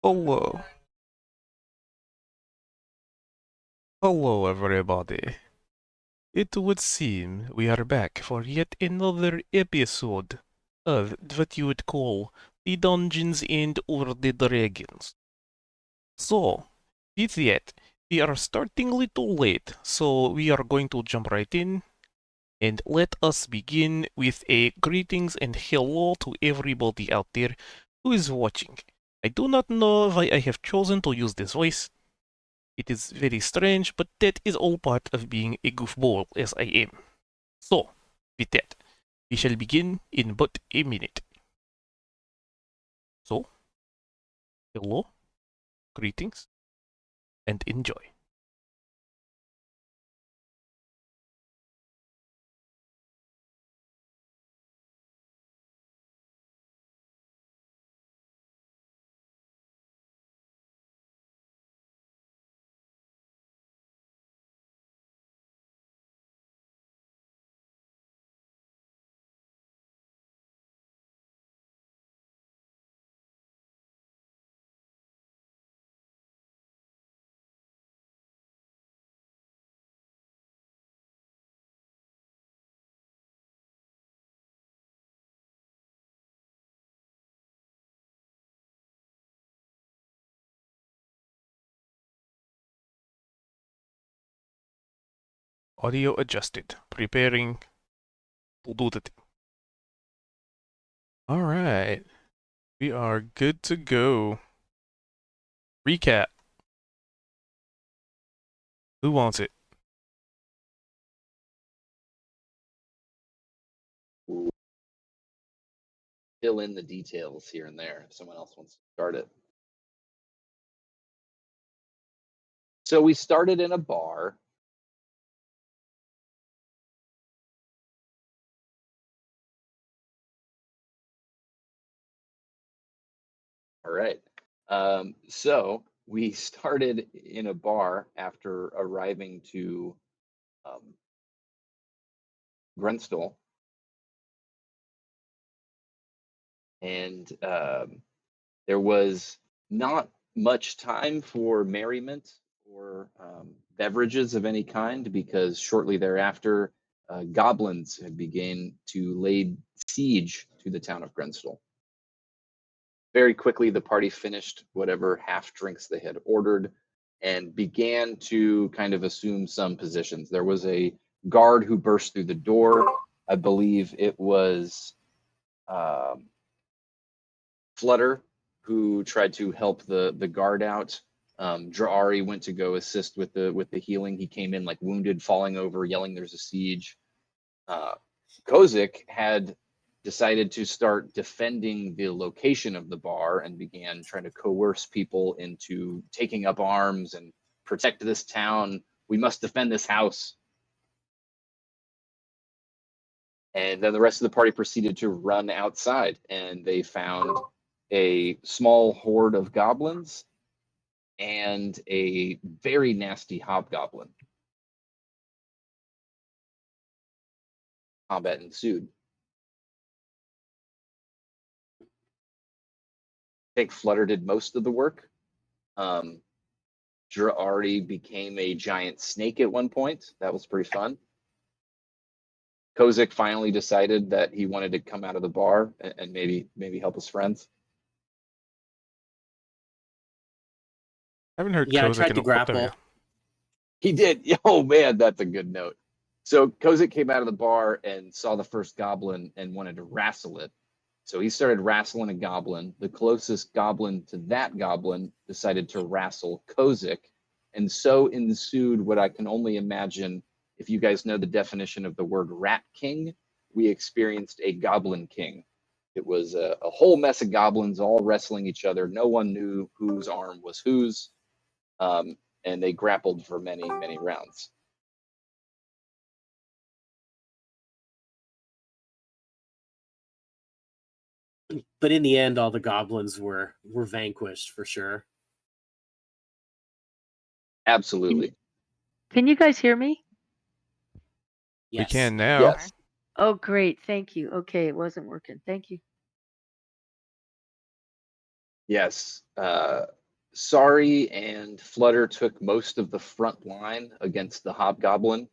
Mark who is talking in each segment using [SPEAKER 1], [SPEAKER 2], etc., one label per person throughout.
[SPEAKER 1] Hello. Hello, everybody. It would seem we are back for yet another episode of what you would call the Dungeons and or the Dragons. So, with that, we are starting a little late, so we are going to jump right in. And let us begin with a greetings and hello to everybody out there who is watching. I do not know why I have chosen to use this voice. It is very strange, but that is all part of being a goofball as I am. So, with that, we shall begin in but a minute. So, hello, greetings, and enjoy. Audio adjusted. Preparing to do the thing. Alright, we are good to go. Recap. Who wants it?
[SPEAKER 2] Fill in the details here and there if someone else wants to start it. So we started in a bar. All right. So we started in a bar after arriving to um, Grenstall, and there was not much time for merriment or beverages of any kind because shortly thereafter, goblins had begun to lay siege to the town of Grenstall. Very quickly, the party finished whatever half drinks they had ordered and began to kind of assume some positions. There was a guard who burst through the door. I believe it was um, Flutter who tried to help the guard out. Draari went to go assist with the healing. He came in like wounded, falling over, yelling, "There's a siege." Uh, Kozik had decided to start defending the location of the bar and began trying to coerce people into taking up arms and protect this town. We must defend this house. And then the rest of the party proceeded to run outside, and they found a small horde of goblins and a very nasty hobgoblin. Combat ensued. I think Flutter did most of the work. Draari became a giant snake at one point. That was pretty fun. Kozik finally decided that he wanted to come out of the bar and maybe help his friends.
[SPEAKER 1] I haven't heard
[SPEAKER 3] Yeah, I
[SPEAKER 1] Kozik
[SPEAKER 3] tried
[SPEAKER 1] in
[SPEAKER 3] to
[SPEAKER 1] a while. There we
[SPEAKER 3] grapple.
[SPEAKER 1] go.
[SPEAKER 2] He did. Oh man, that's a good note. So Kozik came out of the bar and saw the first goblin and wanted to wrestle it. So he started wrestling a goblin. The closest goblin to that goblin decided to wrestle Kozik. And so ensued what I can only imagine, if you guys know the definition of the word rat king, we experienced a goblin king. It was a whole mess of goblins all wrestling each other. No one knew whose arm was whose. And they grappled for many, many rounds.
[SPEAKER 3] But in the end, all the goblins were vanquished for sure.
[SPEAKER 2] Absolutely.
[SPEAKER 4] Can you guys hear me?
[SPEAKER 1] We
[SPEAKER 3] Yes.
[SPEAKER 1] can now.
[SPEAKER 2] Yes.
[SPEAKER 4] Oh, great. Thank you. Okay, it wasn't working. Thank you.
[SPEAKER 2] Yes. Sorry and Flutter took most of the front line against the Hobgoblin.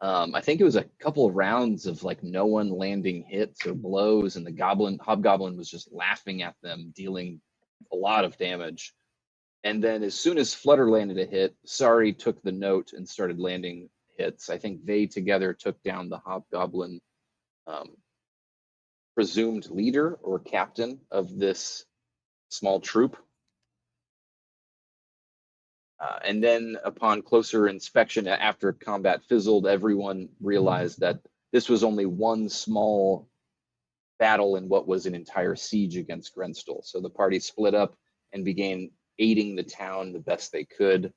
[SPEAKER 2] I think it was a couple of rounds of like no one landing hits or blows, and the Hobgoblin was just laughing at them, dealing a lot of damage. And then as soon as Flutter landed a hit, Sorry took the note and started landing hits. I think they together took down the Hobgoblin um, presumed leader or captain of this small troop. And then upon closer inspection, after combat fizzled, everyone realized that this was only one small battle in what was an entire siege against Grenstall. So the party split up and began aiding the town the best they could.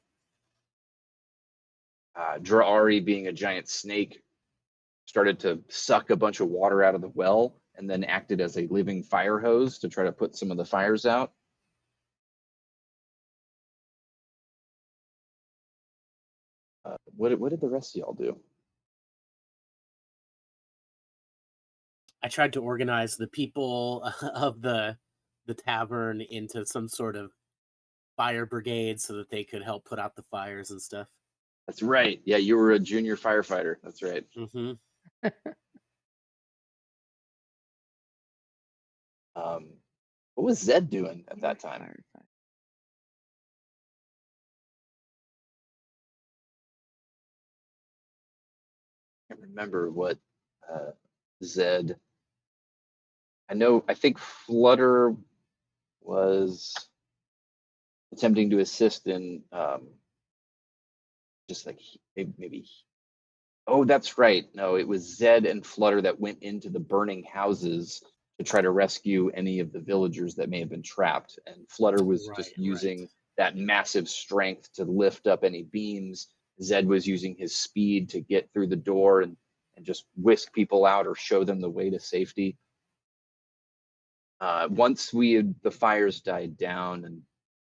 [SPEAKER 2] Dra'ari, being a giant snake, started to suck a bunch of water out of the well and then acted as a living fire hose to try to put some of the fires out. What did the rest of y'all do?
[SPEAKER 3] I tried to organize the people of the tavern into some sort of fire brigade so that they could help put out the fires and stuff.
[SPEAKER 2] That's right. Yeah, you were a junior firefighter. That's right.
[SPEAKER 3] Mm-hmm.
[SPEAKER 2] What was Zed doing at that time? I can't remember what Zed. I think Flutter was attempting to assist in just like maybe. Oh, that's right. No, it was Zed and Flutter that went into the burning houses to try to rescue any of the villagers that may have been trapped. And Flutter was just using that massive strength to lift up any beams. Zed was using his speed to get through the door and just whisk people out or show them the way to safety. Once the fires died down and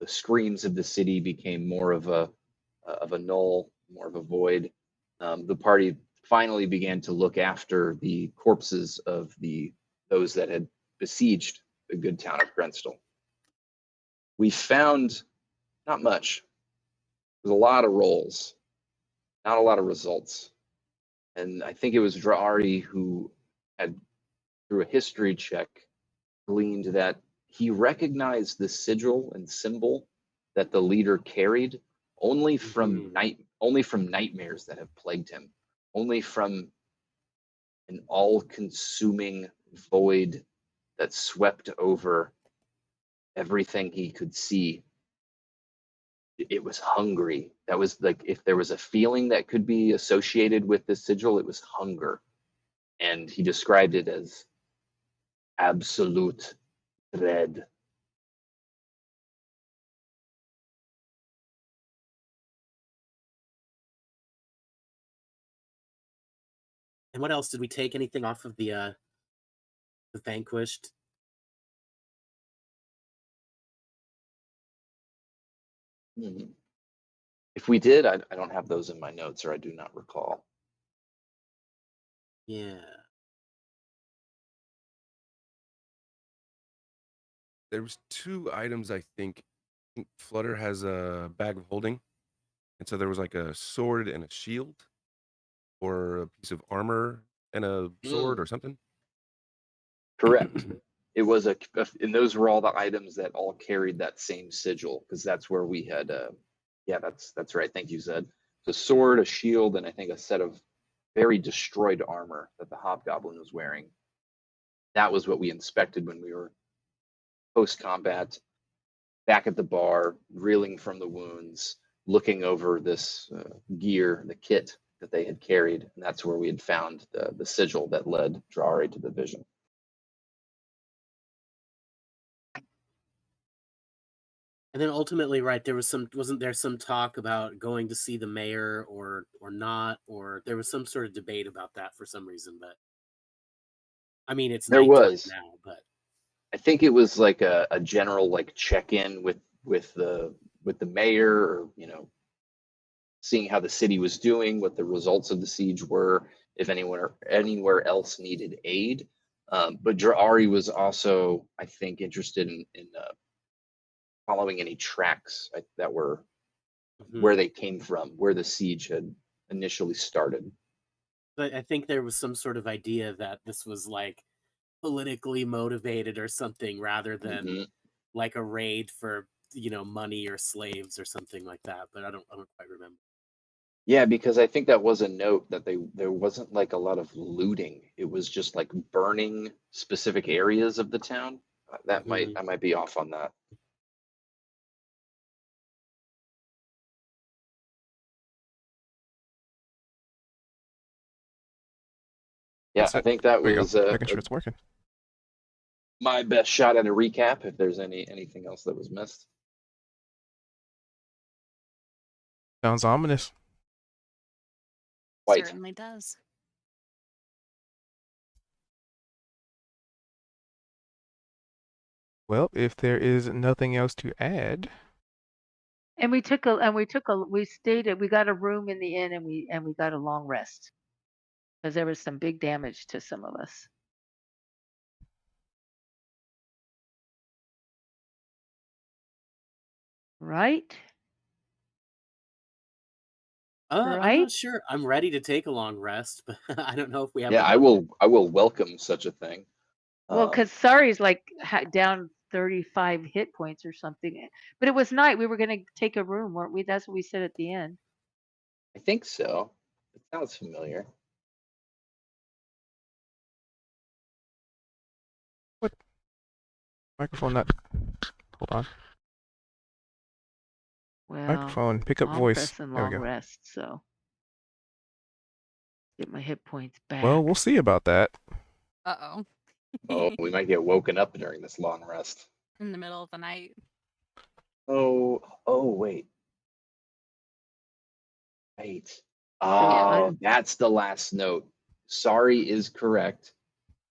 [SPEAKER 2] the screams of the city became more of a null, more of a void, the party finally began to look after the corpses of those that had besieged the good town of Grenstall. We found not much. There's a lot of rolls, not a lot of results. And I think it was Dra'ari who had, through a history check, gleaned that he recognized the sigil and symbol that the leader carried only from nightmares that have plagued him, only from an all-consuming void that swept over everything he could see. It was hungry. That was like, if there was a feeling that could be associated with this sigil, it was hunger. And he described it as absolute dread.
[SPEAKER 3] And what else did we take? Anything off of the vanquished?
[SPEAKER 2] If we did, I don't have those in my notes, or I do not recall.
[SPEAKER 3] Yeah.
[SPEAKER 5] There was 2 items, I think. Flutter has a bag of holding, and so there was like a sword and a shield, or a piece of armor and a sword or something.
[SPEAKER 2] Correct. It was and those were all the items that all carried that same sigil, because that's where we had. Yeah, that's right. Thank you, Zed. The sword, a shield, and I think a set of very destroyed armor that the Hobgoblin was wearing. That was what we inspected when we were post combat, back at the bar, reeling from the wounds, looking over this gear, the kit that they had carried, and that's where we had found the sigil that led Dra'ari to the vision.
[SPEAKER 3] And then ultimately, right, wasn't there some talk about going to see the mayor or not, or there was some sort of debate about that for some reason, but I mean, it's
[SPEAKER 2] There
[SPEAKER 3] nighttime
[SPEAKER 2] was.
[SPEAKER 3] now, but
[SPEAKER 2] I think it was like a general like check-in with the mayor, or seeing how the city was doing, what the results of the siege were, if anyone anywhere else needed aid. But Dra'ari was also, I think, interested in following any tracks that were
[SPEAKER 3] Mhm.
[SPEAKER 2] where they came from, where the siege had initially started.
[SPEAKER 3] But I think there was some sort of idea that this was like politically motivated or something rather than
[SPEAKER 2] Mhm.
[SPEAKER 3] like a raid for, money or slaves or something like that. But I don't quite remember.
[SPEAKER 2] Yeah, because I think that was a note that there wasn't like a lot of looting. It was just like burning specific areas of the town.
[SPEAKER 3] Mhm.
[SPEAKER 2] I might be off on that. Yeah,
[SPEAKER 1] That's
[SPEAKER 2] I
[SPEAKER 1] it.
[SPEAKER 2] think that
[SPEAKER 1] There you go.
[SPEAKER 2] was
[SPEAKER 1] Making sure it's working.
[SPEAKER 2] my best shot at a recap. If there's anything else that was missed.
[SPEAKER 1] Sounds ominous.
[SPEAKER 2] White.
[SPEAKER 6] Certainly does.
[SPEAKER 1] Well, if there is nothing else to add,
[SPEAKER 4] And we got a room in the inn, and we got a long rest because there was some big damage to some of us. Right?
[SPEAKER 3] I'm
[SPEAKER 4] Right?
[SPEAKER 3] not sure. I'm ready to take a long rest, but I don't know if we have
[SPEAKER 2] Yeah,
[SPEAKER 3] enough to.
[SPEAKER 2] I will welcome such a thing.
[SPEAKER 4] Well, because Sari's like down 35 hit points or something. But it was night. We were going to take a room, weren't we? That's what we said at the end.
[SPEAKER 2] I think so. It sounds familiar.
[SPEAKER 1] what? Microphone not. Hold on.
[SPEAKER 4] Well,
[SPEAKER 1] Microphone. Pick up
[SPEAKER 4] I'm
[SPEAKER 1] voice.
[SPEAKER 4] pressing
[SPEAKER 1] There we
[SPEAKER 4] long
[SPEAKER 1] go.
[SPEAKER 4] rest, so get my hit points back.
[SPEAKER 1] Well, we'll see about that.
[SPEAKER 6] Uh-oh.
[SPEAKER 2] Oh, we might get woken up during this long rest.
[SPEAKER 6] In the middle of the night.
[SPEAKER 2] Oh, wait. Wait.
[SPEAKER 4] So
[SPEAKER 2] Oh, that's the last note. Sorry is correct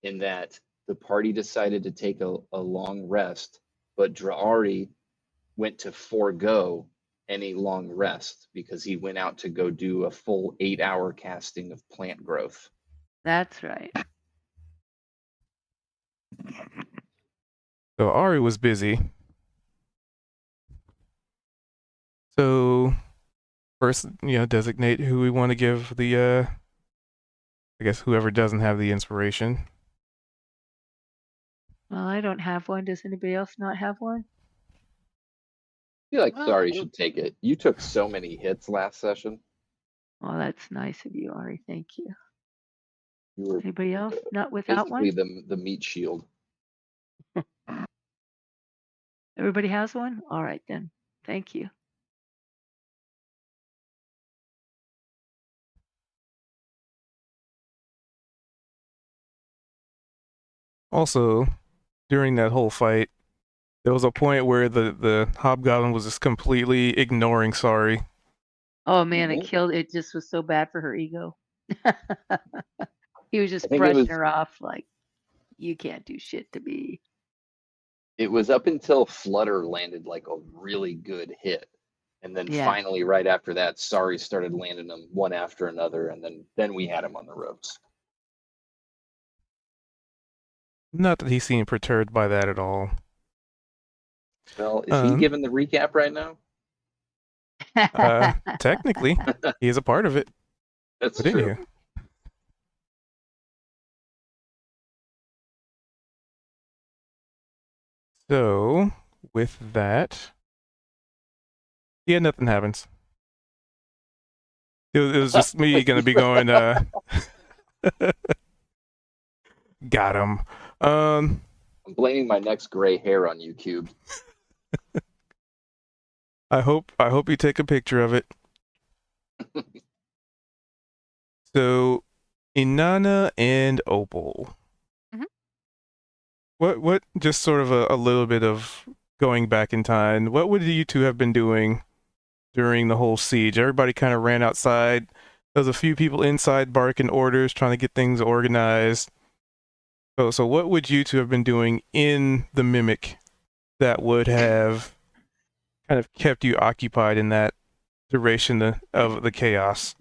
[SPEAKER 2] in that the party decided to take a long rest, but Draari went to forego any long rest because he went out to go do a full 8-hour casting of plant growth.
[SPEAKER 4] That's right.
[SPEAKER 1] So Ari was busy. So first, designate who we want to give the I guess whoever doesn't have the inspiration.
[SPEAKER 4] Well, I don't have one. Does anybody else not have one?
[SPEAKER 2] I feel like
[SPEAKER 3] Well,
[SPEAKER 2] Sorry
[SPEAKER 3] I don't.
[SPEAKER 2] should take it. You took so many hits last session.
[SPEAKER 4] Well, that's nice of you, Ari. Thank you.
[SPEAKER 2] You were
[SPEAKER 4] Anybody else not without
[SPEAKER 2] basically
[SPEAKER 4] one?
[SPEAKER 2] the meat shield.
[SPEAKER 4] Everybody has one? All right then. Thank you.
[SPEAKER 1] Also, during that whole fight, there was a point where the hobgoblin was just completely ignoring Sorry.
[SPEAKER 4] Oh man,
[SPEAKER 2] Mhm.
[SPEAKER 4] it just was so bad for her ego. He was
[SPEAKER 2] I
[SPEAKER 4] just
[SPEAKER 2] think it
[SPEAKER 4] brushing
[SPEAKER 2] was
[SPEAKER 4] her off like, you can't do shit to me.
[SPEAKER 2] it was up until Flutter landed like a really good hit. And then
[SPEAKER 4] Yeah.
[SPEAKER 2] finally right after that, Sorry started landing them one after another, and then we had him on the ropes.
[SPEAKER 1] Not that he seemed perturbed by that at all.
[SPEAKER 2] Well, is he giving the recap right now?
[SPEAKER 1] Technically, he is a part of it.
[SPEAKER 2] That's
[SPEAKER 1] But
[SPEAKER 2] true.
[SPEAKER 1] anywho. So, with that, yeah, nothing happens. It was just me gonna be going, got him.
[SPEAKER 2] I'm blaming my next gray hair on you, Cube.
[SPEAKER 1] I hope you take a picture of it. So, Inanna and Opal.
[SPEAKER 6] Mhm.
[SPEAKER 1] What just sort of a little bit of going back in time. What would you two have been doing during the whole siege? Everybody kind of ran outside. There was a few people inside barking orders, trying to get things organized. So what would you two have been doing in the Mimic that would have kind of kept you occupied in that duration of the chaos?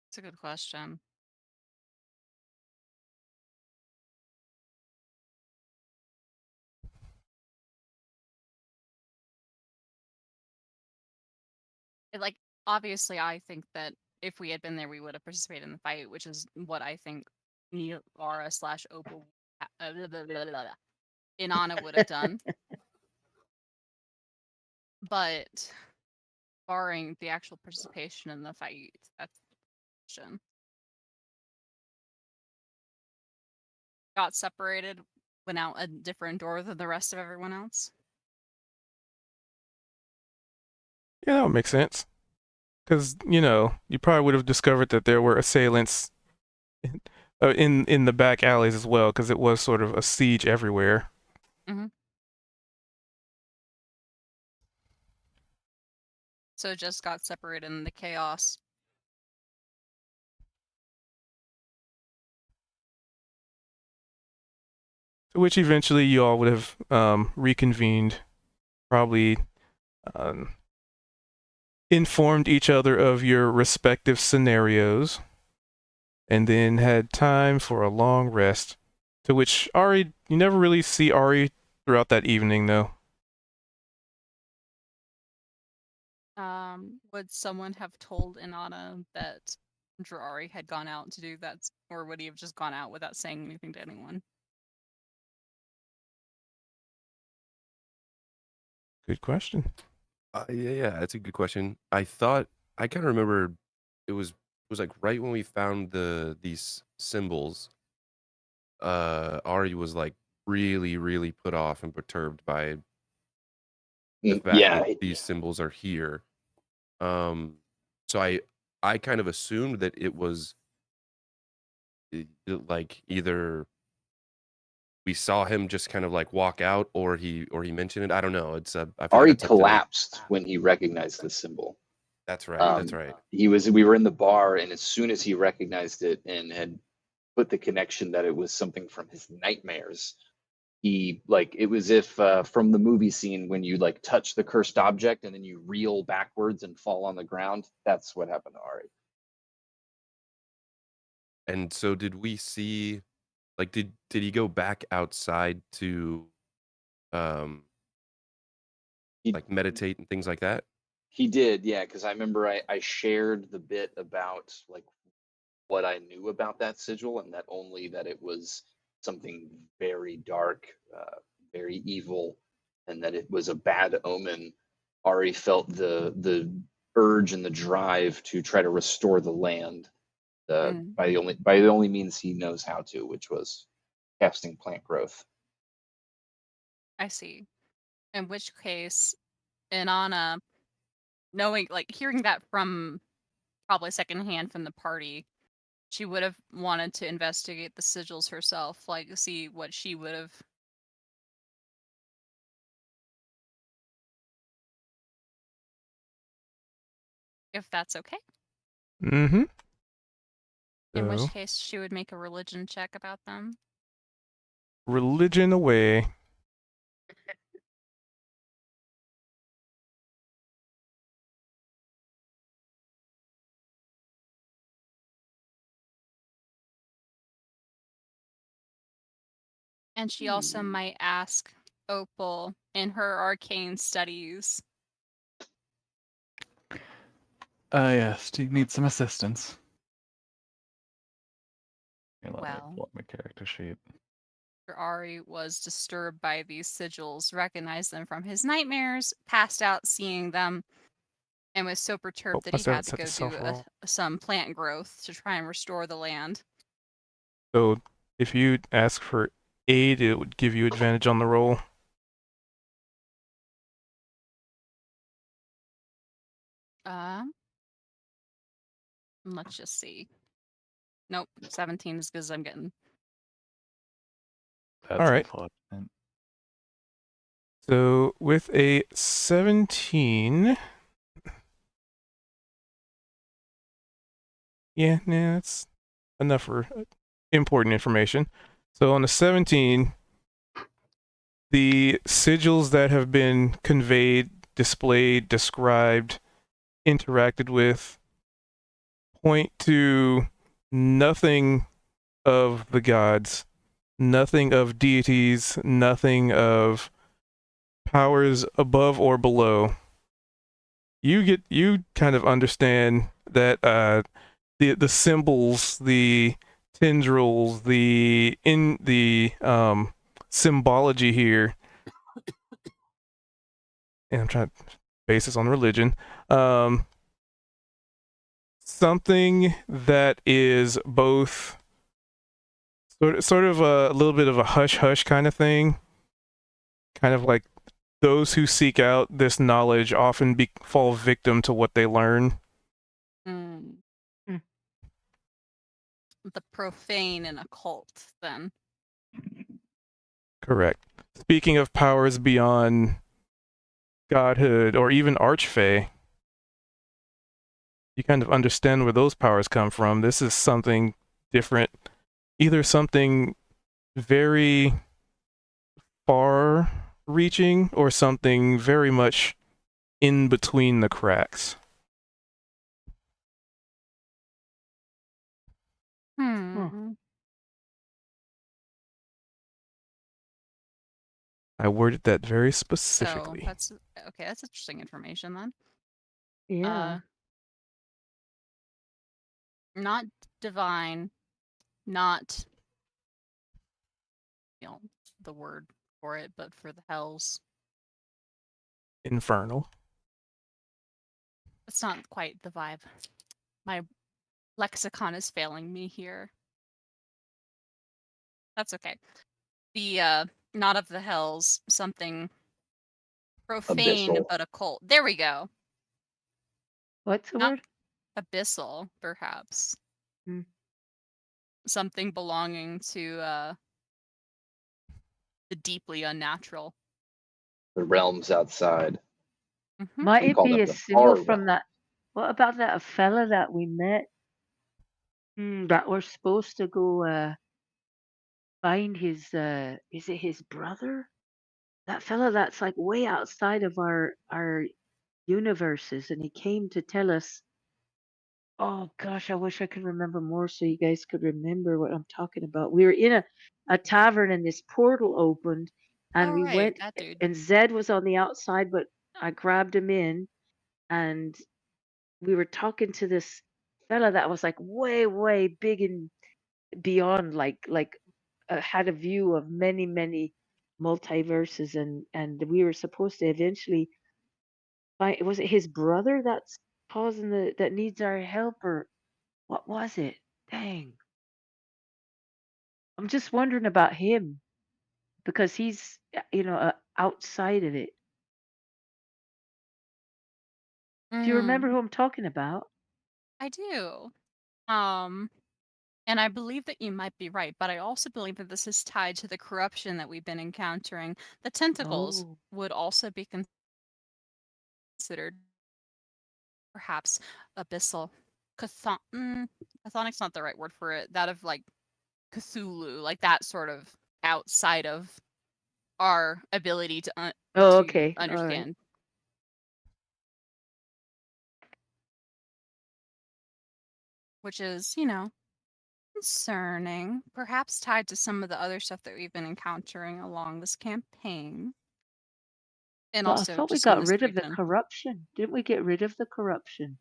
[SPEAKER 6] It's a good question. Like, obviously, I think that if we had been there, we would have participated in the fight, which is what I think Laura slash Opal Inanna would have done. But barring the actual participation in the fight, that's the question. Got separated, went out a different door than the rest of everyone else.
[SPEAKER 1] Yeah, that would make sense. Because, you probably would have discovered that there were assailants in the back alleys as well, because it was sort of a siege everywhere.
[SPEAKER 6] Mm-hmm. So it just got separated in the chaos.
[SPEAKER 1] To which eventually you all would have reconvened, probably um, informed each other of your respective scenarios, and then had time for a long rest. To which Ari, you never really see Ari throughout that evening, though.
[SPEAKER 6] Would someone have told Inanna that Drari had gone out to do that, or would he have just gone out without saying anything to anyone?
[SPEAKER 1] Good question.
[SPEAKER 5] Yeah, that's a good question. I kind of remember it was like right when we found these symbols. Ari was like really, really put off and perturbed by the fact
[SPEAKER 2] Yeah,
[SPEAKER 5] that these symbols are here. So I kind of assumed that it was like either we saw him just kind of like walk out, or he mentioned it. I don't know. It's I feel like
[SPEAKER 2] Ari
[SPEAKER 5] that's up to.
[SPEAKER 2] collapsed when he recognized the symbol.
[SPEAKER 5] That's right. That's right.
[SPEAKER 2] We were in the bar, and as soon as he recognized it and had put the connection that it was something from his nightmares, he it was if from the movie scene when you like touch the cursed object and then you reel backwards and fall on the ground. That's what happened to Ari.
[SPEAKER 5] And so did we see, like, did he go back outside to
[SPEAKER 2] He
[SPEAKER 5] like meditate and things like that?
[SPEAKER 2] he did, yeah, because I remember I shared the bit about like what I knew about that sigil, and that only that it was something very dark, very evil, and that it was a bad omen. Ari felt the urge and the drive to try to restore the land
[SPEAKER 6] Mm,
[SPEAKER 2] by the only means he knows how to, which was casting plant growth.
[SPEAKER 6] I see. In which case, Inanna, knowing, like, hearing that from probably secondhand from the party, she would have wanted to investigate the sigils herself, like, see what she would have. If that's okay.
[SPEAKER 1] Mm-hmm.
[SPEAKER 6] In which
[SPEAKER 1] So,
[SPEAKER 6] case, she would make a religion check about them.
[SPEAKER 1] religion away.
[SPEAKER 6] And she also might ask Opal in her arcane studies.
[SPEAKER 7] Yes. Do you need some assistance? Here, let me
[SPEAKER 6] Well,
[SPEAKER 7] pull up my character sheet.
[SPEAKER 6] Ari was disturbed by these sigils, recognized them from his nightmares, passed out seeing them, and was so perturbed that
[SPEAKER 1] I
[SPEAKER 6] he
[SPEAKER 1] still
[SPEAKER 6] had
[SPEAKER 1] haven't
[SPEAKER 6] to
[SPEAKER 1] set
[SPEAKER 6] go
[SPEAKER 1] the
[SPEAKER 6] do
[SPEAKER 1] self-roll.
[SPEAKER 6] some plant growth to try and restore the land.
[SPEAKER 1] So, if you ask for aid, it would give you advantage on the roll.
[SPEAKER 6] Let's just see. Nope, 17 is good as I'm getting.
[SPEAKER 7] That's
[SPEAKER 1] All right.
[SPEAKER 7] unfortunate.
[SPEAKER 1] So, with a 17... Yeah, nah, that's enough for important information. So on the 17, the sigils that have been conveyed, displayed, described, interacted with point to nothing of the gods, nothing of deities, nothing of powers above or below. you kind of understand that the symbols, the tendrils, the symbology here, and I'm trying to base this on religion. Something that is both sort of a little bit of a hush hush kind of thing, kind of like those who seek out this knowledge often fall victim to what they learn.
[SPEAKER 6] Mm.
[SPEAKER 4] Mm.
[SPEAKER 6] The profane and occult, then.
[SPEAKER 1] Correct. Speaking of powers beyond godhood or even archfey, you kind of understand where those powers come from. This is something different, either something very far reaching or something very much in between the cracks.
[SPEAKER 6] Hmm.
[SPEAKER 1] I worded that very
[SPEAKER 6] So
[SPEAKER 1] specifically.
[SPEAKER 6] that's okay. That's interesting information then.
[SPEAKER 4] Yeah.
[SPEAKER 6] Not divine, not the word for it, but for the hells.
[SPEAKER 1] Infernal.
[SPEAKER 6] It's not quite the vibe. My lexicon is failing me here. That's okay. The not of the hells, something profane
[SPEAKER 2] Abyssal.
[SPEAKER 6] but occult. There we go.
[SPEAKER 4] What's the
[SPEAKER 6] Not
[SPEAKER 4] word?
[SPEAKER 6] abyssal, perhaps.
[SPEAKER 4] Hmm.
[SPEAKER 6] Something belonging to the deeply unnatural.
[SPEAKER 2] The realms outside.
[SPEAKER 6] Mhm.
[SPEAKER 4] Might
[SPEAKER 2] We
[SPEAKER 4] it
[SPEAKER 2] call
[SPEAKER 4] be
[SPEAKER 2] them
[SPEAKER 4] a
[SPEAKER 2] the
[SPEAKER 4] symbol
[SPEAKER 2] far
[SPEAKER 4] from
[SPEAKER 2] realm.
[SPEAKER 4] that? What about that fella that we met? That we're supposed to go find his is it his brother? That fella that's like way outside of our universes, and he came to tell us. Oh gosh, I wish I could remember more so you guys could remember what I'm talking about. We were in a tavern and this portal opened and
[SPEAKER 6] All
[SPEAKER 4] we
[SPEAKER 6] right,
[SPEAKER 4] went
[SPEAKER 6] that dude.
[SPEAKER 4] and Zed was on the outside, but I grabbed him in and we were talking to this fella that was like way, way big and beyond, like had a view of many, many multiverses, and we were supposed to eventually find. Was it his brother that's causing that needs our help, or what was it? Dang. I'm just wondering about him because he's, outside of it. Do you remember
[SPEAKER 6] Mm,
[SPEAKER 4] who I'm talking about?
[SPEAKER 6] I do. Um, and I believe that you might be right, but I also believe that this is tied to the corruption that we've been encountering. The tentacles
[SPEAKER 4] Oh,
[SPEAKER 6] would also be considered perhaps abyssal. Chthonics not the right word for it. That of like Cthulhu, like that sort of outside of our ability
[SPEAKER 4] oh,
[SPEAKER 6] to
[SPEAKER 4] okay, all right.
[SPEAKER 6] understand, which is, concerning, perhaps tied to some of the other stuff that we've been encountering along this campaign and
[SPEAKER 4] Well, I
[SPEAKER 6] also
[SPEAKER 4] thought we
[SPEAKER 6] just in
[SPEAKER 4] got
[SPEAKER 6] this
[SPEAKER 4] rid of the
[SPEAKER 6] region.
[SPEAKER 4] corruption. Didn't we get rid of the corruption?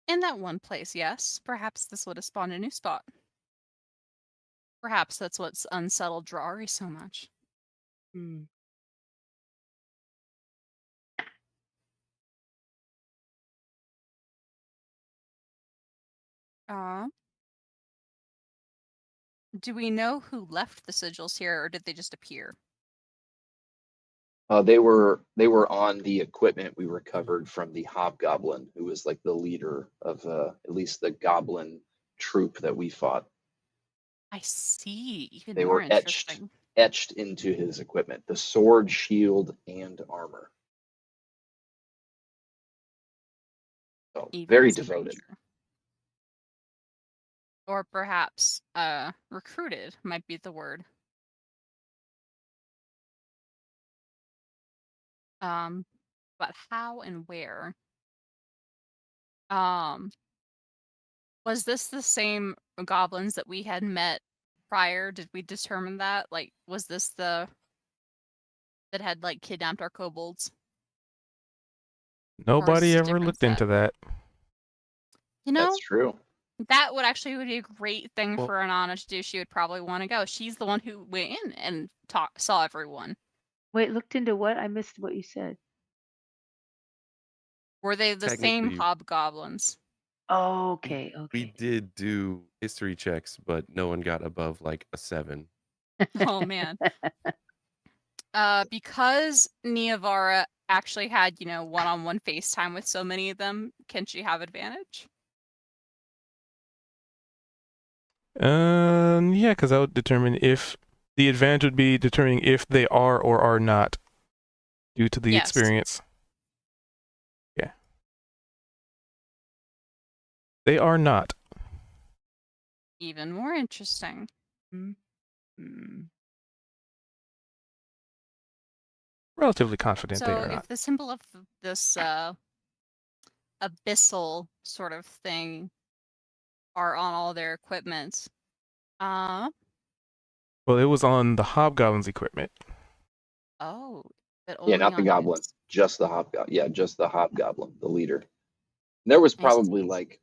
[SPEAKER 6] In that one place, yes. Perhaps this would have spawned a new spot. Perhaps that's what's unsettled Drari so much.
[SPEAKER 4] Hmm.
[SPEAKER 6] Uh, do we know who left the sigils here, or did they just appear?
[SPEAKER 2] They were on the equipment we recovered from the hobgoblin, who was like the leader of at least the goblin troop that we fought.
[SPEAKER 6] I see. Even
[SPEAKER 2] They
[SPEAKER 6] more
[SPEAKER 2] were etched
[SPEAKER 6] interesting.
[SPEAKER 2] etched into his equipment, the sword, shield, and armor. So
[SPEAKER 6] Even
[SPEAKER 2] very devoted.
[SPEAKER 6] stranger. Or perhaps recruited might be the word. But how and where? Um, was this the same goblins that we had met prior? Did we determine that? Like, was this the that had like kidnapped our kobolds?
[SPEAKER 1] Nobody
[SPEAKER 6] a
[SPEAKER 1] ever
[SPEAKER 6] different
[SPEAKER 1] looked
[SPEAKER 6] set?
[SPEAKER 1] into that.
[SPEAKER 6] You know,
[SPEAKER 2] That's true.
[SPEAKER 6] that would actually be a great thing
[SPEAKER 1] Well-
[SPEAKER 6] for Anana to do. She would probably want to go. She's the one who went in and saw everyone.
[SPEAKER 4] Wait, looked into what? I missed what you said.
[SPEAKER 6] Were they the same
[SPEAKER 5] Technically,
[SPEAKER 6] hobgoblins?
[SPEAKER 4] Oh,
[SPEAKER 5] we,
[SPEAKER 4] okay,
[SPEAKER 5] we
[SPEAKER 4] okay.
[SPEAKER 5] did do history checks, but no one got above like a 7.
[SPEAKER 6] Oh man. Because Niavara actually had, one-on-one FaceTime with so many of them, can she have advantage?
[SPEAKER 1] Yeah, because that would determine if the advantage would be determining if they are or are not due to the
[SPEAKER 6] Yes.
[SPEAKER 1] experience. Yeah. They are not.
[SPEAKER 6] Even more interesting.
[SPEAKER 4] Mm.
[SPEAKER 1] Relatively confident they
[SPEAKER 6] So
[SPEAKER 1] are
[SPEAKER 6] if
[SPEAKER 1] not.
[SPEAKER 6] the symbol of this abyssal sort of thing are on all their equipment, uh
[SPEAKER 1] Well, it was on the hobgoblin's equipment.
[SPEAKER 6] oh, but
[SPEAKER 2] Yeah,
[SPEAKER 6] only
[SPEAKER 2] not the
[SPEAKER 6] on
[SPEAKER 2] goblin,
[SPEAKER 6] his.
[SPEAKER 2] just the hobgoblin. Yeah, just the hobgoblin, the leader. And there was
[SPEAKER 6] I
[SPEAKER 2] probably
[SPEAKER 6] see.
[SPEAKER 2] like,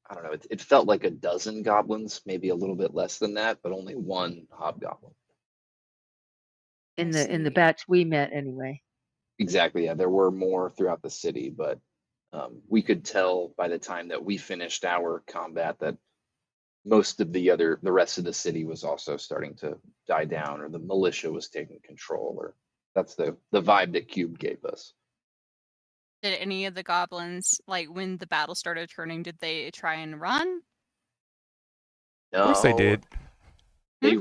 [SPEAKER 2] I don't know, it felt like a dozen goblins, maybe a little bit less than that, but only one hobgoblin.
[SPEAKER 4] In
[SPEAKER 6] I
[SPEAKER 4] the
[SPEAKER 6] see.
[SPEAKER 4] batch we met anyway.
[SPEAKER 2] Exactly. Yeah, there were more throughout the city, but we could tell by the time that we finished our combat that most of the rest of the city was also starting to die down, or the militia was taking control, or that's the vibe that Cube gave us.
[SPEAKER 6] Did any of the goblins, like when the battle started turning, did they try and run?
[SPEAKER 1] Of course they
[SPEAKER 2] No,
[SPEAKER 1] did.
[SPEAKER 2] they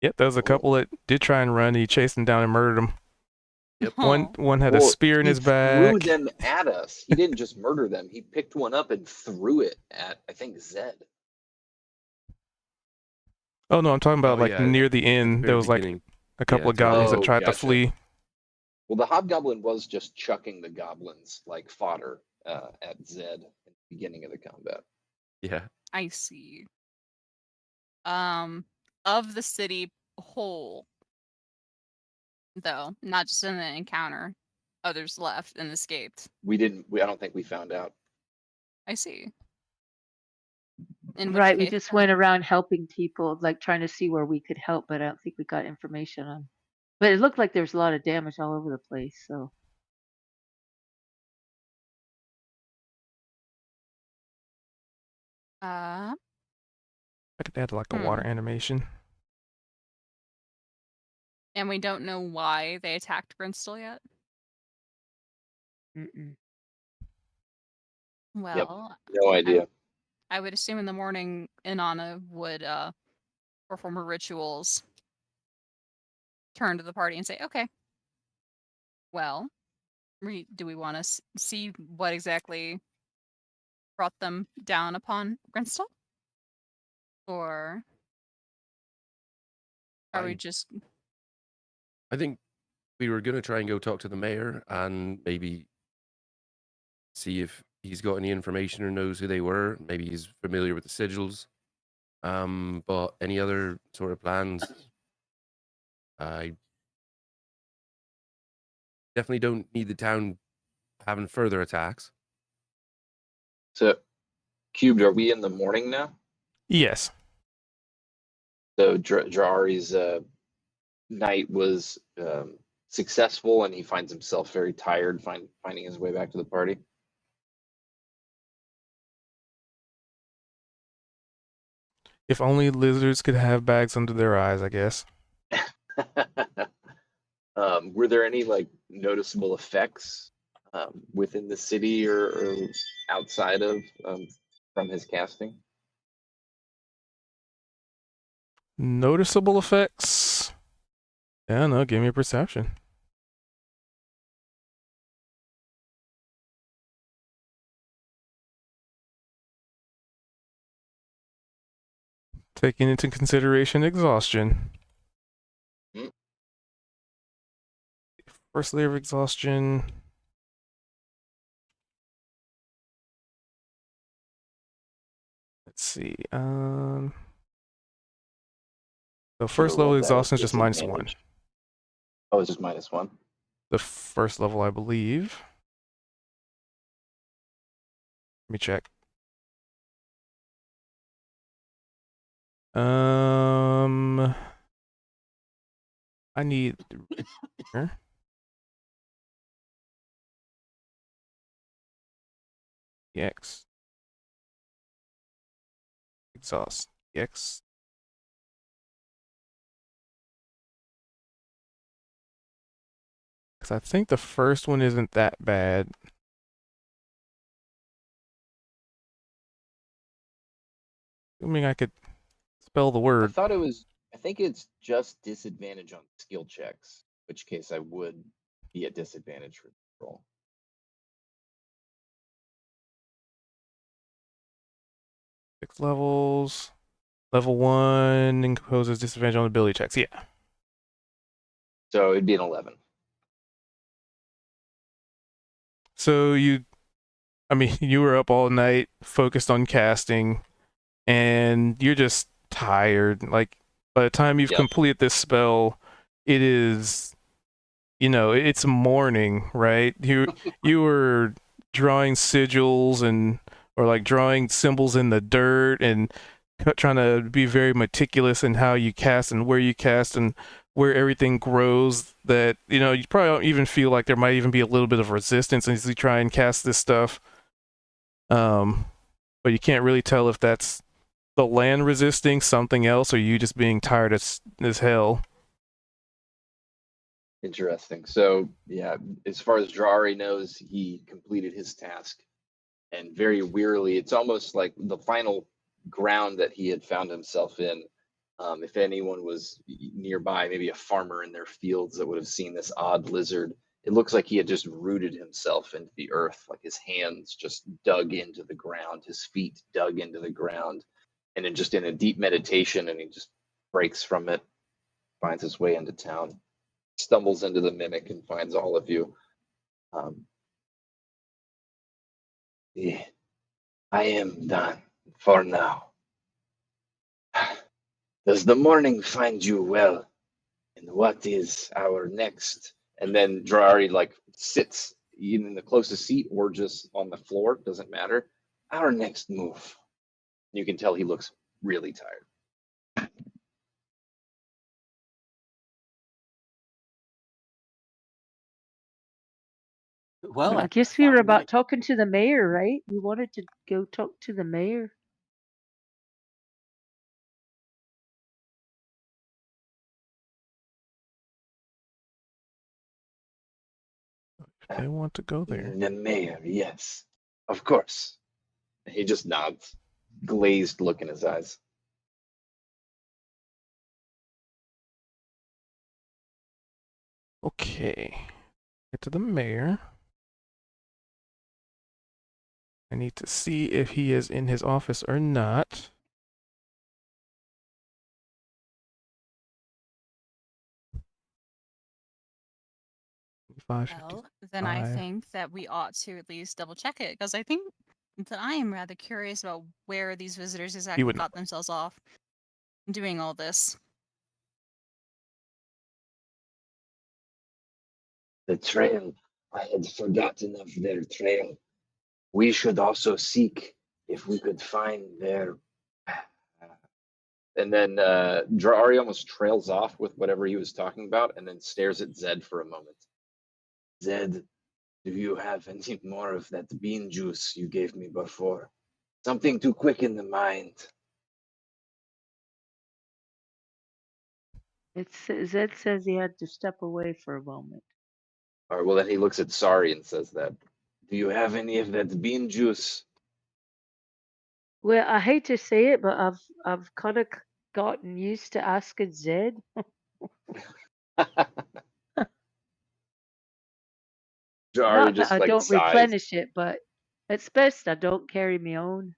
[SPEAKER 1] Yep, there was a couple that did try and run. He chased them down and murdered them.
[SPEAKER 5] Yep.
[SPEAKER 6] Oh,
[SPEAKER 1] One had a
[SPEAKER 2] well,
[SPEAKER 1] spear in
[SPEAKER 2] he
[SPEAKER 1] his
[SPEAKER 2] threw
[SPEAKER 1] back.
[SPEAKER 2] them at us. He didn't just murder them. He picked one up and threw it at, I think, Zed.
[SPEAKER 1] Oh no, I'm talking about
[SPEAKER 5] Oh
[SPEAKER 1] like
[SPEAKER 5] yeah,
[SPEAKER 1] near the
[SPEAKER 5] at the
[SPEAKER 1] end. There
[SPEAKER 5] very
[SPEAKER 1] was like
[SPEAKER 5] beginning.
[SPEAKER 1] a couple
[SPEAKER 5] Yeah,
[SPEAKER 1] of goblins that
[SPEAKER 2] Oh,
[SPEAKER 1] tried to
[SPEAKER 2] gotcha.
[SPEAKER 1] flee.
[SPEAKER 2] Well, the hobgoblin was just chucking the goblins like fodder at Zed at the beginning of the combat.
[SPEAKER 5] Yeah.
[SPEAKER 6] I see. Of the city whole, though, not just in the encounter, others left and escaped.
[SPEAKER 2] I don't think we found out.
[SPEAKER 6] I see. In which
[SPEAKER 4] Right, we
[SPEAKER 6] case,
[SPEAKER 4] just went around helping people, like trying to see where we could help, but I don't think we got information on. But it looked like there was a lot of damage all over the place. So
[SPEAKER 6] uh,
[SPEAKER 1] I could add like a water animation.
[SPEAKER 6] and we don't know why they attacked Bristol yet.
[SPEAKER 4] mm-mm.
[SPEAKER 6] Well,
[SPEAKER 2] No idea.
[SPEAKER 6] I would assume in the morning Inanna would perform her rituals, turn to the party and say, "Okay, well, do we want to see what exactly brought them down upon Bristol, or are we
[SPEAKER 5] Fine.
[SPEAKER 6] just?"
[SPEAKER 5] I think we were gonna try and go talk to the mayor and maybe see if he's got any information or knows who they were. Maybe he's familiar with the sigils. But any other sort of plans? I definitely don't need the town having further attacks.
[SPEAKER 2] So, Cubed, are we in the morning now?
[SPEAKER 1] Yes.
[SPEAKER 2] So Drari's night was successful, and he finds himself very tired, finding his way back to the party.
[SPEAKER 1] If only lizards could have bags under their eyes, I guess.
[SPEAKER 2] Were there any like noticeable effects within the city or outside of from his casting?
[SPEAKER 1] Noticeable effects? Yeah, no, give me a perception. Taking into consideration exhaustion.
[SPEAKER 2] Mm.
[SPEAKER 1] First layer of exhaustion. Let's see. So first level
[SPEAKER 2] Roll that with
[SPEAKER 1] exhaustion is just -1.
[SPEAKER 2] disadvantage. Oh, it's just -1.
[SPEAKER 1] The first level, I believe. Let me check. I need EX exhaust EX. Because I think the first one isn't that bad. Assuming I could spell the
[SPEAKER 2] I
[SPEAKER 1] word.
[SPEAKER 2] thought it was. I think it's just disadvantage on skill checks, which case I would be at disadvantage for the roll.
[SPEAKER 1] Six levels. Level 1 imposes disadvantage on ability checks. Yeah.
[SPEAKER 2] So it'd be an 11.
[SPEAKER 1] So you were up all night focused on casting, and you're just tired. Like, by the time you've
[SPEAKER 2] Yep.
[SPEAKER 1] completed this spell, it is, it's morning, right? You were drawing sigils or like drawing symbols in the dirt and trying to be very meticulous in how you cast and where you cast and where everything grows, that you probably don't even feel like there might even be a little bit of resistance as you try and cast this stuff. But you can't really tell if that's the land resisting something else or you just being tired as hell.
[SPEAKER 2] Interesting. So yeah, as far as Drari knows, he completed his task, and very wearily, it's almost like the final ground that he had found himself in. If anyone was nearby, maybe a farmer in their fields that would have seen this odd lizard, it looks like he had just rooted himself into the earth, like his hands just dug into the ground, his feet dug into the ground, and then just in a deep meditation, and he just breaks from it, finds his way into town, stumbles into the mimic, and finds all of you. Yeah, I am done for now. Does the morning find you well? And what is our next? And then Drari like sits in the closest seat or just on the floor, doesn't matter. Our next move. You can tell he looks really tired.
[SPEAKER 3] Well,
[SPEAKER 4] I guess we were about talking to the mayor, right? We wanted to go talk to the mayor.
[SPEAKER 1] They want to go there.
[SPEAKER 2] The mayor, yes, of course. He just nods, glazed look in his eyes.
[SPEAKER 1] Okay. Get to the mayor. I need to see if he is in his office or not.
[SPEAKER 6] Well, then I think that we ought to at least double check it, because I think that I am rather curious about where these visitors exactly
[SPEAKER 1] would
[SPEAKER 6] got themselves off doing all this.
[SPEAKER 2] The trail. I had forgotten of their trail. We should also seek if we could find their. And then Drari almost trails off with whatever he was talking about and then stares at Zed for a moment. Zed, do you have any more of that bean juice you gave me before? Something to quicken the mind.
[SPEAKER 4] Zed says he had to step away for a moment.
[SPEAKER 2] Or well, then he looks at Sari and says that. Do you have any of that bean juice?
[SPEAKER 4] Well, I hate to say it, but I've kind of gotten used to asking Zed.
[SPEAKER 2] Drari
[SPEAKER 4] Not that
[SPEAKER 2] just
[SPEAKER 4] I
[SPEAKER 2] like
[SPEAKER 4] don't
[SPEAKER 2] sighs.
[SPEAKER 4] replenish it, but it's best I don't carry my own.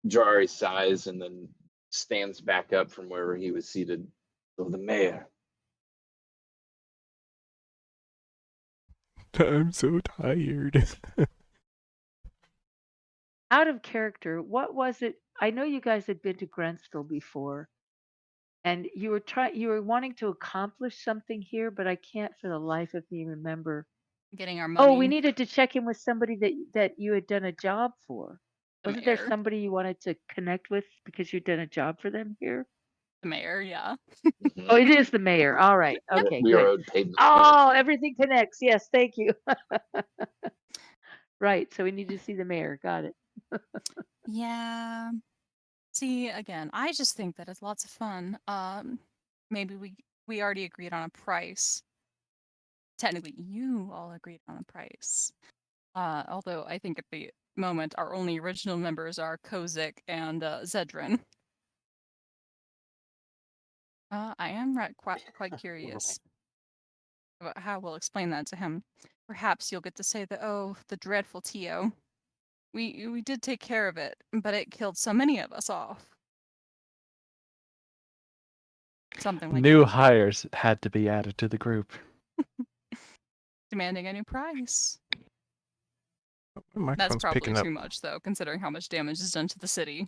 [SPEAKER 2] Drari sighs and then stands back up from wherever he was seated. So the mayor.
[SPEAKER 1] I'm so tired.
[SPEAKER 4] Out of character, what was it? I know you guys had been to Grantsville before, and you were wanting to accomplish something here, but I can't for the life of me remember
[SPEAKER 6] getting our money.
[SPEAKER 4] Oh, we needed to check in with somebody that you had done a job for.
[SPEAKER 6] The
[SPEAKER 4] Wasn't there
[SPEAKER 6] mayor.
[SPEAKER 4] somebody you wanted to connect with because you'd done a job for them here?
[SPEAKER 6] The mayor, yeah.
[SPEAKER 2] Mhm.
[SPEAKER 4] Oh, it is the mayor. All right. Okay,
[SPEAKER 2] We are
[SPEAKER 4] good.
[SPEAKER 2] owed payment.
[SPEAKER 4] Oh, everything connects. Yes, thank you. Right. So we need to see the mayor. Got it.
[SPEAKER 6] Yeah. See, again, I just think that it's lots of fun. Maybe we already agreed on a price. Technically, you all agreed on a price. Although I think at the moment our only original members are Kozik and Zedrin. I am quite curious about how we'll explain that to him. Perhaps you'll get to say that, oh, the dreadful Tio. We did take care of it, but it killed so many of us off. Something like
[SPEAKER 7] New
[SPEAKER 6] that.
[SPEAKER 7] hires had to be added to the group.
[SPEAKER 6] Demanding a new price.
[SPEAKER 1] My
[SPEAKER 6] That's
[SPEAKER 1] microphone's
[SPEAKER 6] probably
[SPEAKER 1] picking up.
[SPEAKER 6] too much, though, considering how much damage is done to the city.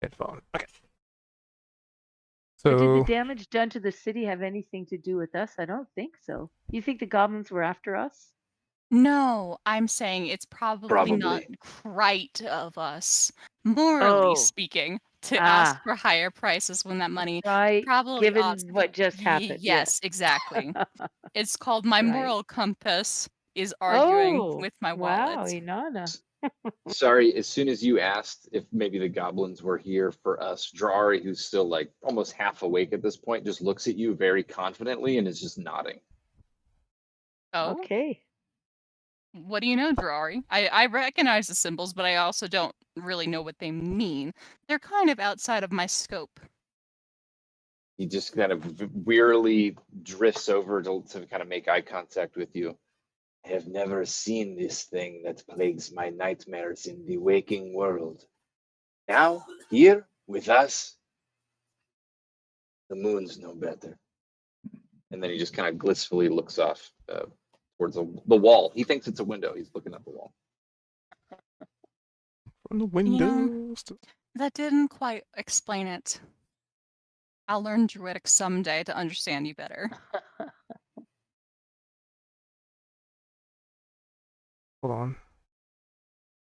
[SPEAKER 1] Headphone. Okay.
[SPEAKER 4] But did the
[SPEAKER 1] So
[SPEAKER 4] damage done to the city have anything to do with us? I don't think so. You think the goblins were after us?
[SPEAKER 6] No, I'm saying it's probably not
[SPEAKER 2] Probably.
[SPEAKER 6] right of us, morally
[SPEAKER 4] Oh,
[SPEAKER 6] speaking, to ask
[SPEAKER 4] ah,
[SPEAKER 6] for higher prices when that money
[SPEAKER 4] right.
[SPEAKER 6] probably ought
[SPEAKER 4] Given
[SPEAKER 6] to be.
[SPEAKER 4] what just happened. Yes.
[SPEAKER 6] Yes, exactly. It's called my
[SPEAKER 4] Right.
[SPEAKER 6] moral compass is arguing
[SPEAKER 4] Oh,
[SPEAKER 6] with my
[SPEAKER 4] wow,
[SPEAKER 6] wallet.
[SPEAKER 4] Inanna.
[SPEAKER 2] Sorry, as soon as you asked if maybe the goblins were here for us, Drari, who's still like almost half awake at this point, just looks at you very confidently and is just nodding.
[SPEAKER 6] Oh,
[SPEAKER 4] Okay.
[SPEAKER 6] what do you know, Drari? I recognize the symbols, but I also don't really know what they mean. They're kind of outside of my scope.
[SPEAKER 2] He just kind of wearily drifts over to kind of make eye contact with you. I have never seen this thing that plagues my nightmares in the waking world. Now, here with us, the moon's no better. And then he just kind of blissfully looks off towards the wall. He thinks it's a window. He's looking at the wall.
[SPEAKER 1] from the
[SPEAKER 6] You know,
[SPEAKER 1] windows.
[SPEAKER 6] that didn't quite explain it. I'll learn Druidic someday to understand you better.
[SPEAKER 1] Hold on.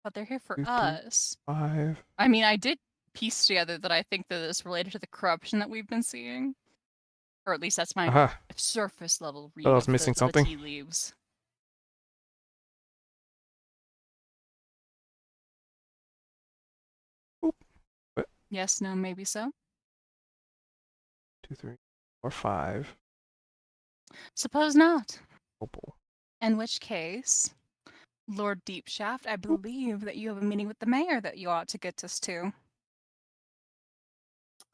[SPEAKER 6] But they're here for
[SPEAKER 1] 2, 3,
[SPEAKER 6] us.
[SPEAKER 1] 5.
[SPEAKER 6] I mean, I did piece together that I think that it's related to the corruption that we've been seeing. Or at least that's my
[SPEAKER 1] Aha.
[SPEAKER 6] surface level read
[SPEAKER 1] Thought I was
[SPEAKER 6] of
[SPEAKER 1] missing
[SPEAKER 6] the
[SPEAKER 1] something.
[SPEAKER 6] tea leaves.
[SPEAKER 1] Oop. What?
[SPEAKER 6] Yes, no, maybe so.
[SPEAKER 1] 2, 3, 4, 5.
[SPEAKER 6] Suppose not.
[SPEAKER 1] Opal.
[SPEAKER 6] In which case, Lord Deepshaft, I believe that you have a meeting with the mayor that you ought to get us to.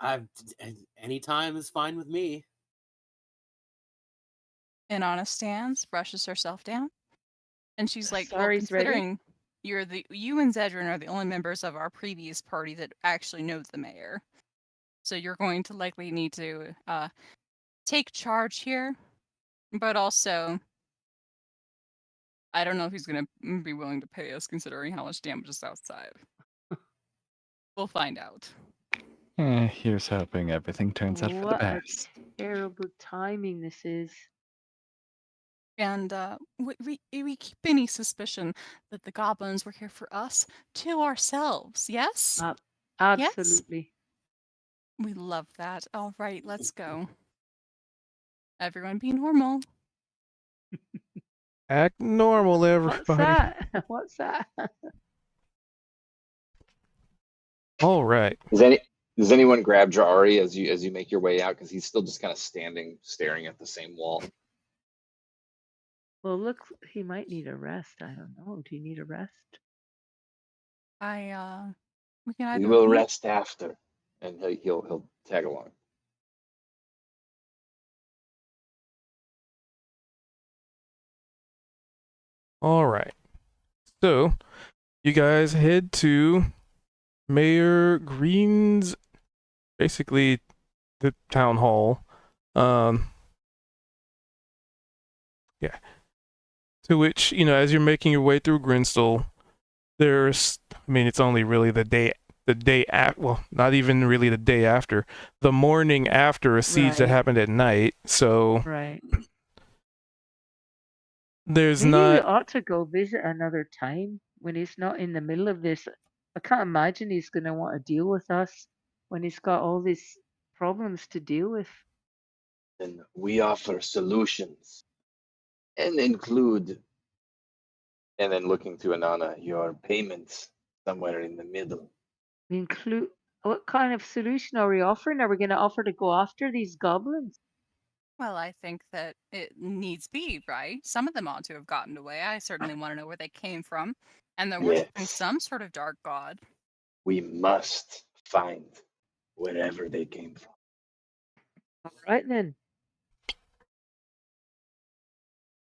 [SPEAKER 3] Any time is fine with me.
[SPEAKER 6] Inanna stands, brushes herself down, and she's like, "Well,
[SPEAKER 4] Sorry's ready.
[SPEAKER 6] considering you and Zedrin are the only members of our previous party that actually knows the mayor, so you're going to likely need to take charge here, but also." I don't know if he's gonna be willing to pay us considering how much damage is outside. We'll find out.
[SPEAKER 7] Here's hoping everything turns out for the
[SPEAKER 4] What a
[SPEAKER 7] best.
[SPEAKER 4] terrible timing this is.
[SPEAKER 6] And we keep any suspicion that the goblins were here for us to ourselves. Yes? Yes?
[SPEAKER 4] Absolutely.
[SPEAKER 6] We love that. All right, let's go. Everyone be normal.
[SPEAKER 1] Act normal,
[SPEAKER 4] What's
[SPEAKER 1] everybody.
[SPEAKER 4] that? What's that?
[SPEAKER 1] All right.
[SPEAKER 2] Does anyone grab Drari as you make your way out? Because he's still just kind of standing, staring at the same wall.
[SPEAKER 4] Well, look, he might need a rest. I don't know. Do you need a rest?
[SPEAKER 6] We can
[SPEAKER 2] We
[SPEAKER 6] either
[SPEAKER 2] will
[SPEAKER 6] leave.
[SPEAKER 2] rest after, and he'll tag along.
[SPEAKER 1] All right. So, you guys head to Mayor Green's, basically the town hall. Yeah. To which, as you're making your way through Grinstall, it's only really the day the day after. Well, not even really the day after. The morning after a siege that
[SPEAKER 4] Right.
[SPEAKER 1] happened at night. So
[SPEAKER 4] Right.
[SPEAKER 1] there's
[SPEAKER 4] Maybe we
[SPEAKER 1] not.
[SPEAKER 4] ought to go visit another time when he's not in the middle of this. I can't imagine he's going to want to deal with us when he's got all these problems to deal with.
[SPEAKER 2] And we offer solutions and include, and then looking to Anana, your payments somewhere in the middle.
[SPEAKER 4] We include what kind of solution are we offering? Are we going to offer to go after these goblins?
[SPEAKER 6] Well, I think that it needs be, right? Some of them ought to have gotten away. I certainly want to know where they came from. And they're worshiping
[SPEAKER 2] Yes,
[SPEAKER 6] some sort of dark god.
[SPEAKER 2] we must find wherever they came from.
[SPEAKER 4] All right then.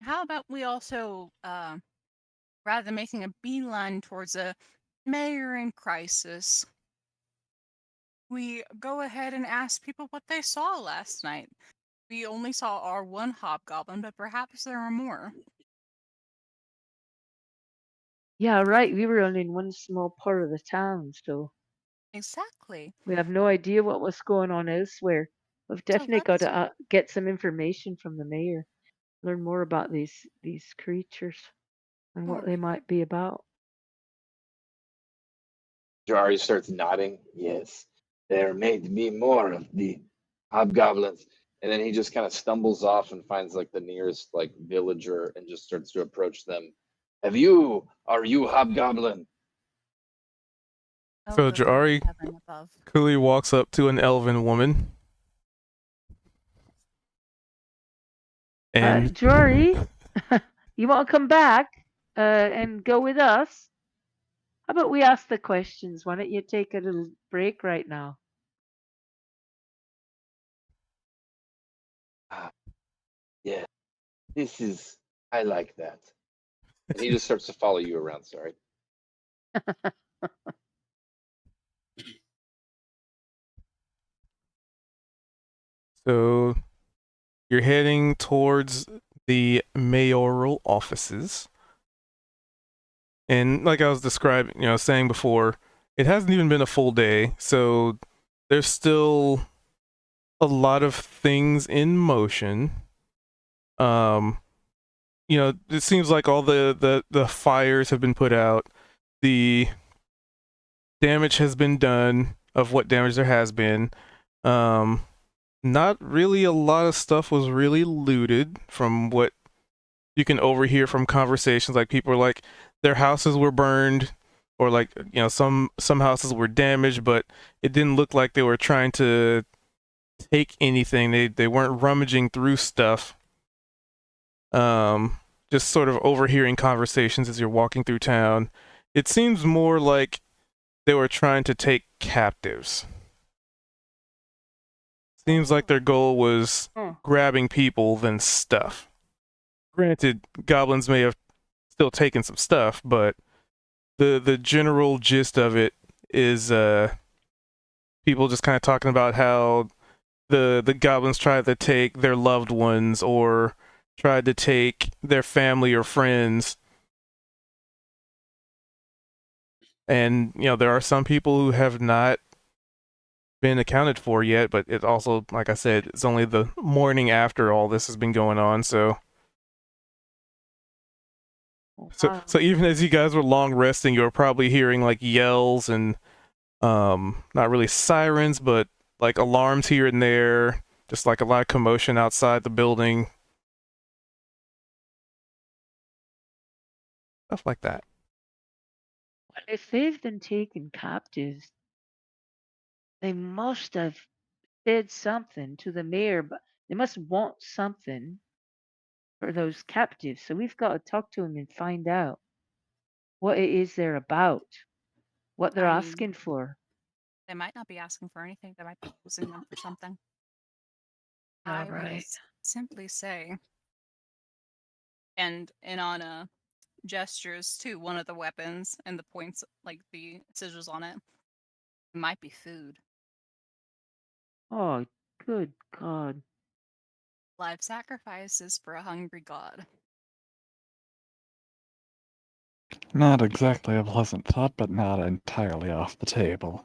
[SPEAKER 6] How about we also, rather than making a beeline towards a mayor in crisis, we go ahead and ask people what they saw last night. We only saw our one hobgoblin, but perhaps there are more.
[SPEAKER 4] Yeah, right. We were only in one small part of the town, so
[SPEAKER 6] Exactly.
[SPEAKER 4] we have no idea what was going on elsewhere. We've
[SPEAKER 6] So
[SPEAKER 4] definitely got
[SPEAKER 6] let's.
[SPEAKER 4] to get some information from the mayor, learn more about these creatures and
[SPEAKER 6] All
[SPEAKER 4] what they
[SPEAKER 6] right.
[SPEAKER 4] might be about.
[SPEAKER 2] Jari starts nodding. Yes, there may be more of the hobgoblins. And then he just kind of stumbles off and finds like the nearest like villager and just starts to approach them. Are you hobgoblin?
[SPEAKER 6] Oh,
[SPEAKER 1] So
[SPEAKER 6] the Lord
[SPEAKER 1] Jari
[SPEAKER 6] in heaven above.
[SPEAKER 1] coolly walks up to an elven woman and
[SPEAKER 4] Jory, you want to come back and go with us? How about we ask the questions? Why don't you take a little break right now?
[SPEAKER 2] Ah, yeah, I like that. And he just starts to follow you around. Sorry.
[SPEAKER 1] so you're heading towards the mayoral offices. And like I was describing, saying before, it hasn't even been a full day, so there's still a lot of things in motion. Um, it seems like all the fires have been put out. The damage has been done of what damage there has been. Um, Not really a lot of stuff was really looted from what you can overhear from conversations. Like people are like their houses were burned, or like some houses were damaged, but it didn't look like they were trying to take anything. They weren't rummaging through stuff. Um, just sort of overhearing conversations as you're walking through town. It seems more like they were trying to take captives. Seems like their goal was grabbing people than stuff. Granted, goblins may have still taken some stuff, but the general gist of it is people just kind of talking about how the goblins tried to take their loved ones or tried to take their family or friends. And there are some people who have not been accounted for yet, but it also, like I said, it's only the morning after all this has been going on, so
[SPEAKER 4] Wow.
[SPEAKER 1] so even as you guys were long resting, you were probably hearing like yells and not really sirens, but like alarms here and there, just like a lot of commotion outside the building, stuff like that.
[SPEAKER 4] If they've been taken captives, they must have said something to the mayor, but they must want something for those captives. So we've got to talk to them and find out what it is they're about, what they're
[SPEAKER 6] I mean,
[SPEAKER 4] asking for.
[SPEAKER 6] they might not be asking for anything. They might be using them for something.
[SPEAKER 4] All
[SPEAKER 6] I would
[SPEAKER 4] right.
[SPEAKER 6] simply say, and on gestures to one of the weapons and the points, like the sigils on it, it might be food.
[SPEAKER 4] Oh, good God.
[SPEAKER 6] Live sacrifices for a hungry god.
[SPEAKER 7] Not exactly a pleasant thought, but not entirely off the table.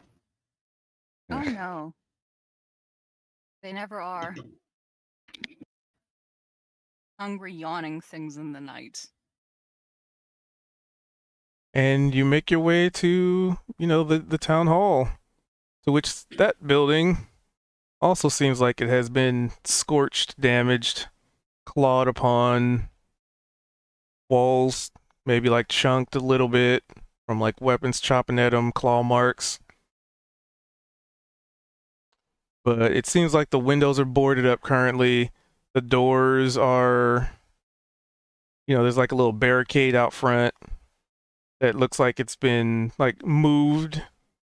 [SPEAKER 6] Oh no. They never are. Hungry, yawning things in the night.
[SPEAKER 1] And you make your way to, the town hall, to which that building also seems like it has been scorched, damaged, clawed upon, walls maybe like chunked a little bit from like weapons chopping at them, claw marks. But it seems like the windows are boarded up currently. The doors are, there's like a little barricade out front that looks like it's been like moved.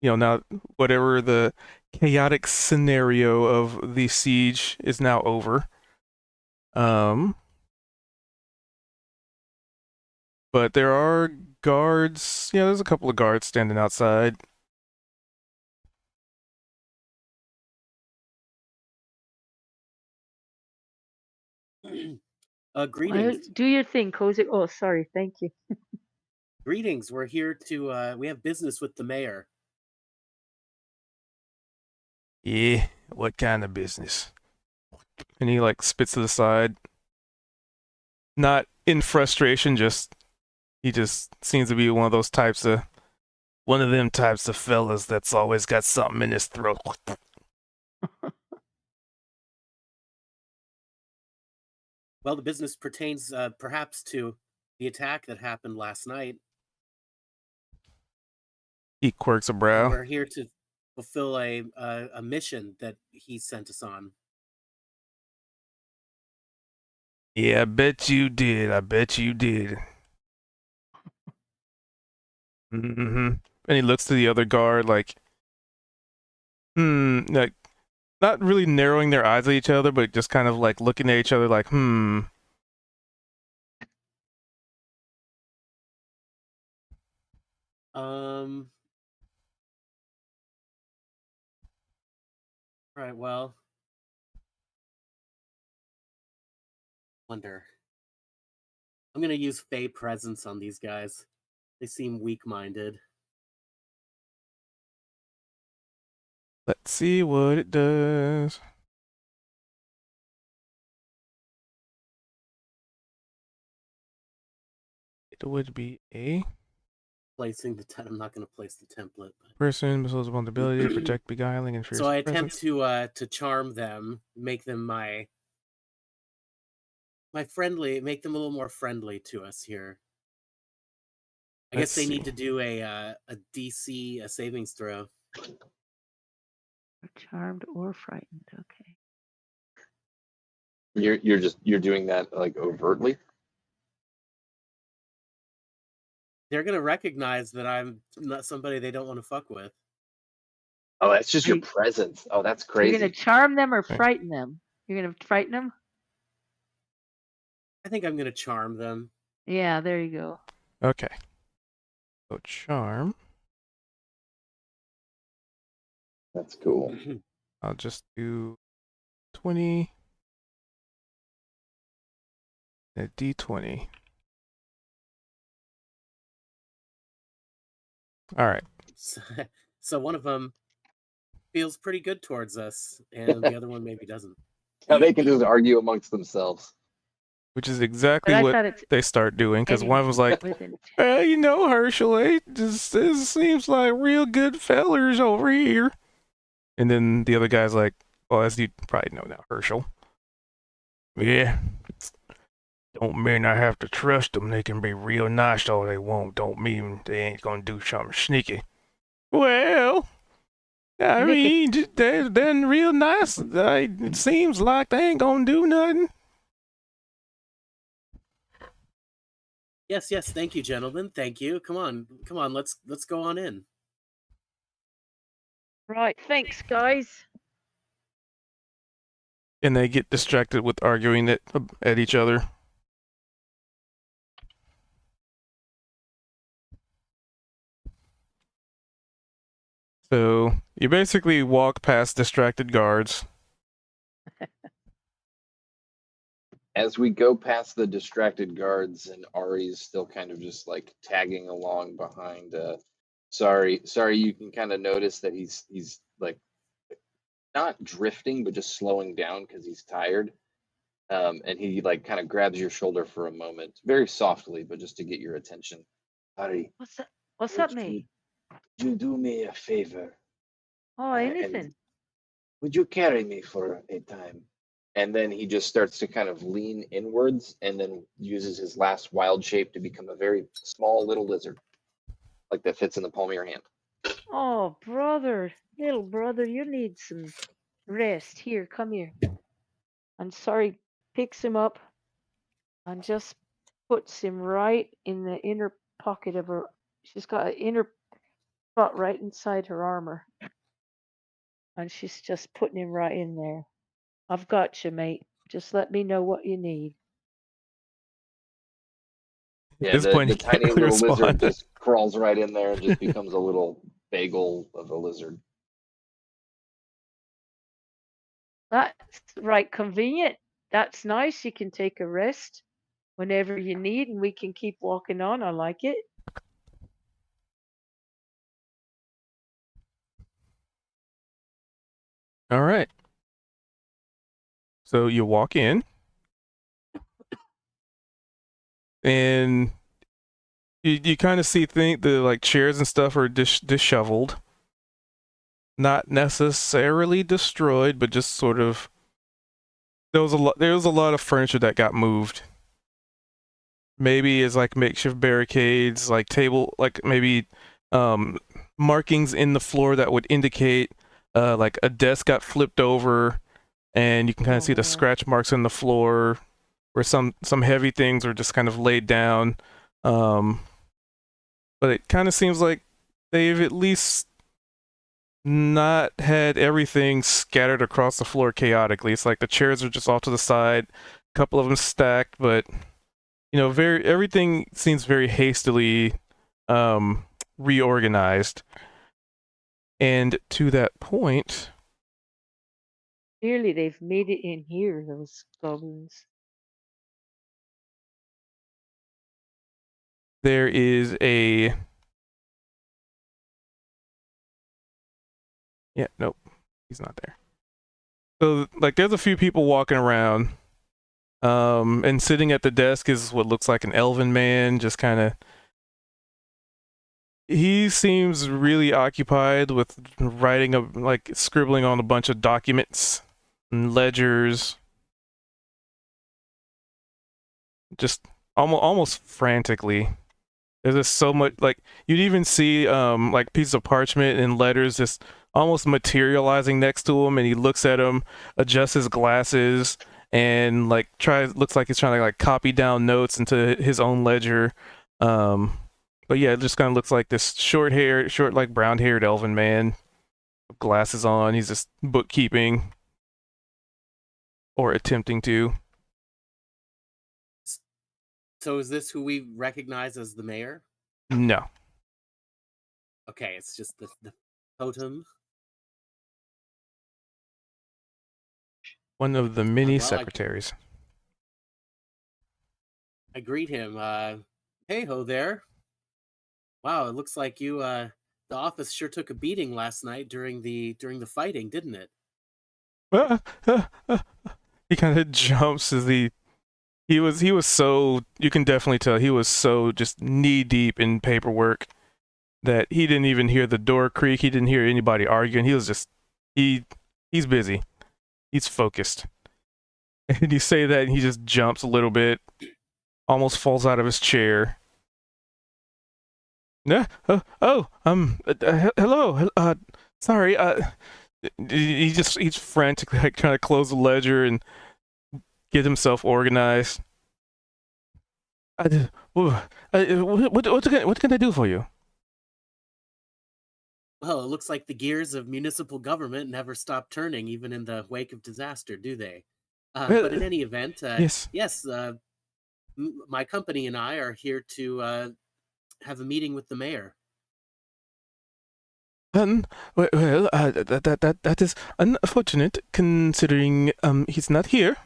[SPEAKER 1] Now whatever the chaotic scenario of the siege is now over. But there are guards. Yeah, there's a couple of guards standing outside.
[SPEAKER 3] Greetings.
[SPEAKER 4] Do your thing, Cozy. Oh, sorry. Thank you.
[SPEAKER 3] Greetings. We're here to, we have business with the mayor.
[SPEAKER 1] Yeah, what kind of business? And he like spits to the side. Not in frustration, he just seems to be one of them types of fellas that's always got something in his throat.
[SPEAKER 3] Well, the business pertains perhaps to the attack that happened last night.
[SPEAKER 1] He quirks a
[SPEAKER 3] And
[SPEAKER 1] brow.
[SPEAKER 3] we're here to fulfill a mission that he sent us on.
[SPEAKER 1] Yeah, I bet you did. Mm-hmm. And he looks to the other guard like, like not really narrowing their eyes at each other, but just kind of like looking at each other like,
[SPEAKER 3] Right, well. Wonder. I'm gonna use Fey presence on these guys. They seem weak-minded.
[SPEAKER 1] Let's see what it does. It would be a
[SPEAKER 3] Placing the I'm not gonna place the template. But...
[SPEAKER 1] person with vulnerability, project beguiling, and fierce
[SPEAKER 3] So I attempt
[SPEAKER 1] presence.
[SPEAKER 3] to charm them, make them my friendly, make them a little more friendly to us here. I guess they need to do a DC, a savings throw.
[SPEAKER 4] Charmed or frightened. Okay.
[SPEAKER 2] You're doing that like overtly.
[SPEAKER 3] They're gonna recognize that I'm not somebody they don't want to fuck with.
[SPEAKER 2] Oh, that's just your presence. Oh, that's crazy.
[SPEAKER 4] You're gonna charm them or frighten them? You're gonna frighten them?
[SPEAKER 3] I think I'm gonna charm them.
[SPEAKER 4] Yeah, there you go.
[SPEAKER 1] Okay. So charm.
[SPEAKER 2] That's cool.
[SPEAKER 1] I'll just do 20. A D20. All right.
[SPEAKER 3] So one of them feels pretty good towards us, and the other one maybe doesn't.
[SPEAKER 2] Now they can just argue amongst themselves.
[SPEAKER 1] Which is exactly what they start doing, because one of them's like, Herschel, this seems like real good fellers over here. And then the other guy's like, well, as you probably know now, Herschel. Yeah. Don't mean I have to trust them. They can be real nice all they want. Don't mean they ain't gonna do something sneaky. Well, I mean, they're real nice. It seems like they ain't gonna do nothing.
[SPEAKER 3] Yes, thank you, gentlemen. Thank you. Come on, let's go on in.
[SPEAKER 4] Right, thanks, guys.
[SPEAKER 1] And they get distracted with arguing at each other. So you basically walk past distracted guards.
[SPEAKER 2] as we go past the distracted guards and Ari's still kind of just like tagging along behind, sorry, you can kind of notice that he's like not drifting, but just slowing down because he's tired. And he like kind of grabs your shoulder for a moment, very softly, but just to get your attention. Ari,
[SPEAKER 4] What's that? What's
[SPEAKER 2] would
[SPEAKER 4] that, mate?
[SPEAKER 2] you do me a favor?
[SPEAKER 4] Oh,
[SPEAKER 2] And
[SPEAKER 4] anything.
[SPEAKER 2] would you carry me for a time? And then he just starts to kind of lean inwards and then uses his last wild shape to become a very small little lizard, like that fits in the palm of your hand.
[SPEAKER 4] Oh, brother, little brother, you need some rest. Here, come here. And sorry, picks him up and just puts him right in the inner pocket of her. She's got an inner spot right inside her armor. And she's just putting him right in there. I've got you, mate. Just let me know what you need.
[SPEAKER 1] At
[SPEAKER 2] Yeah,
[SPEAKER 1] this point,
[SPEAKER 2] the
[SPEAKER 1] he can't
[SPEAKER 2] tiny
[SPEAKER 1] really
[SPEAKER 2] little lizard
[SPEAKER 1] respond.
[SPEAKER 2] just crawls right in there and just becomes a little bagel of a lizard.
[SPEAKER 4] That's right, convenient. That's nice. You can take a rest whenever you need, and we can keep walking on. I like it.
[SPEAKER 1] All right. So you walk in, and you kind of see the like chairs and stuff are disheveled, not necessarily destroyed, but just sort of there was a lot of furniture that got moved. Maybe as like makeshift barricades, like table, like maybe markings in the floor that would indicate like a desk got flipped over, and you can kind of see the
[SPEAKER 4] Oh,
[SPEAKER 1] scratch marks in the floor where some heavy things are just kind of laid down. Um, but it kind of seems like they've at least not had everything scattered across the floor chaotically. It's like the chairs are just off to the side, a couple of them stacked, but very everything seems very hastily reorganized. And to that point,
[SPEAKER 4] clearly they've made it in here, those goblins.
[SPEAKER 1] there is a nope, he's not there. So like there's a few people walking around. And sitting at the desk is what looks like an elven man, just kind of. He seems really occupied with writing like scribbling on a bunch of documents and ledgers, just almost frantically. There's just so much, like you'd even see like pieces of parchment and letters just almost materializing next to him, and he looks at him, adjusts his glasses, and like looks like he's trying to like copy down notes into his own ledger. But yeah, it just kind of looks like this short like brown haired elven man with glasses on. He's just bookkeeping or attempting to.
[SPEAKER 3] So is this who we recognize as the mayor?
[SPEAKER 1] No.
[SPEAKER 3] Okay, it's just the totem.
[SPEAKER 1] One of the many
[SPEAKER 3] Well,
[SPEAKER 1] secretaries.
[SPEAKER 3] I greet him. Hey ho there. Wow, it looks like you the office sure took a beating last night during the fighting, didn't it?
[SPEAKER 1] He kind of jumps as he was so, you can definitely tell he was so just knee deep in paperwork that he didn't even hear the door creak. He didn't hear anybody arguing. He was just he's busy. He's focused. And you say that and he just jumps a little bit, almost falls out of his chair. Hello. Sorry. He's frantically like trying to close the ledger and get himself organized. What can I do for you?
[SPEAKER 3] Well, it looks like the gears of municipal government never stop turning, even in the wake of disaster, do they? But in any event,
[SPEAKER 1] yes,
[SPEAKER 3] my company and I are here to have a meeting with the mayor.
[SPEAKER 1] That is unfortunate considering he's not here.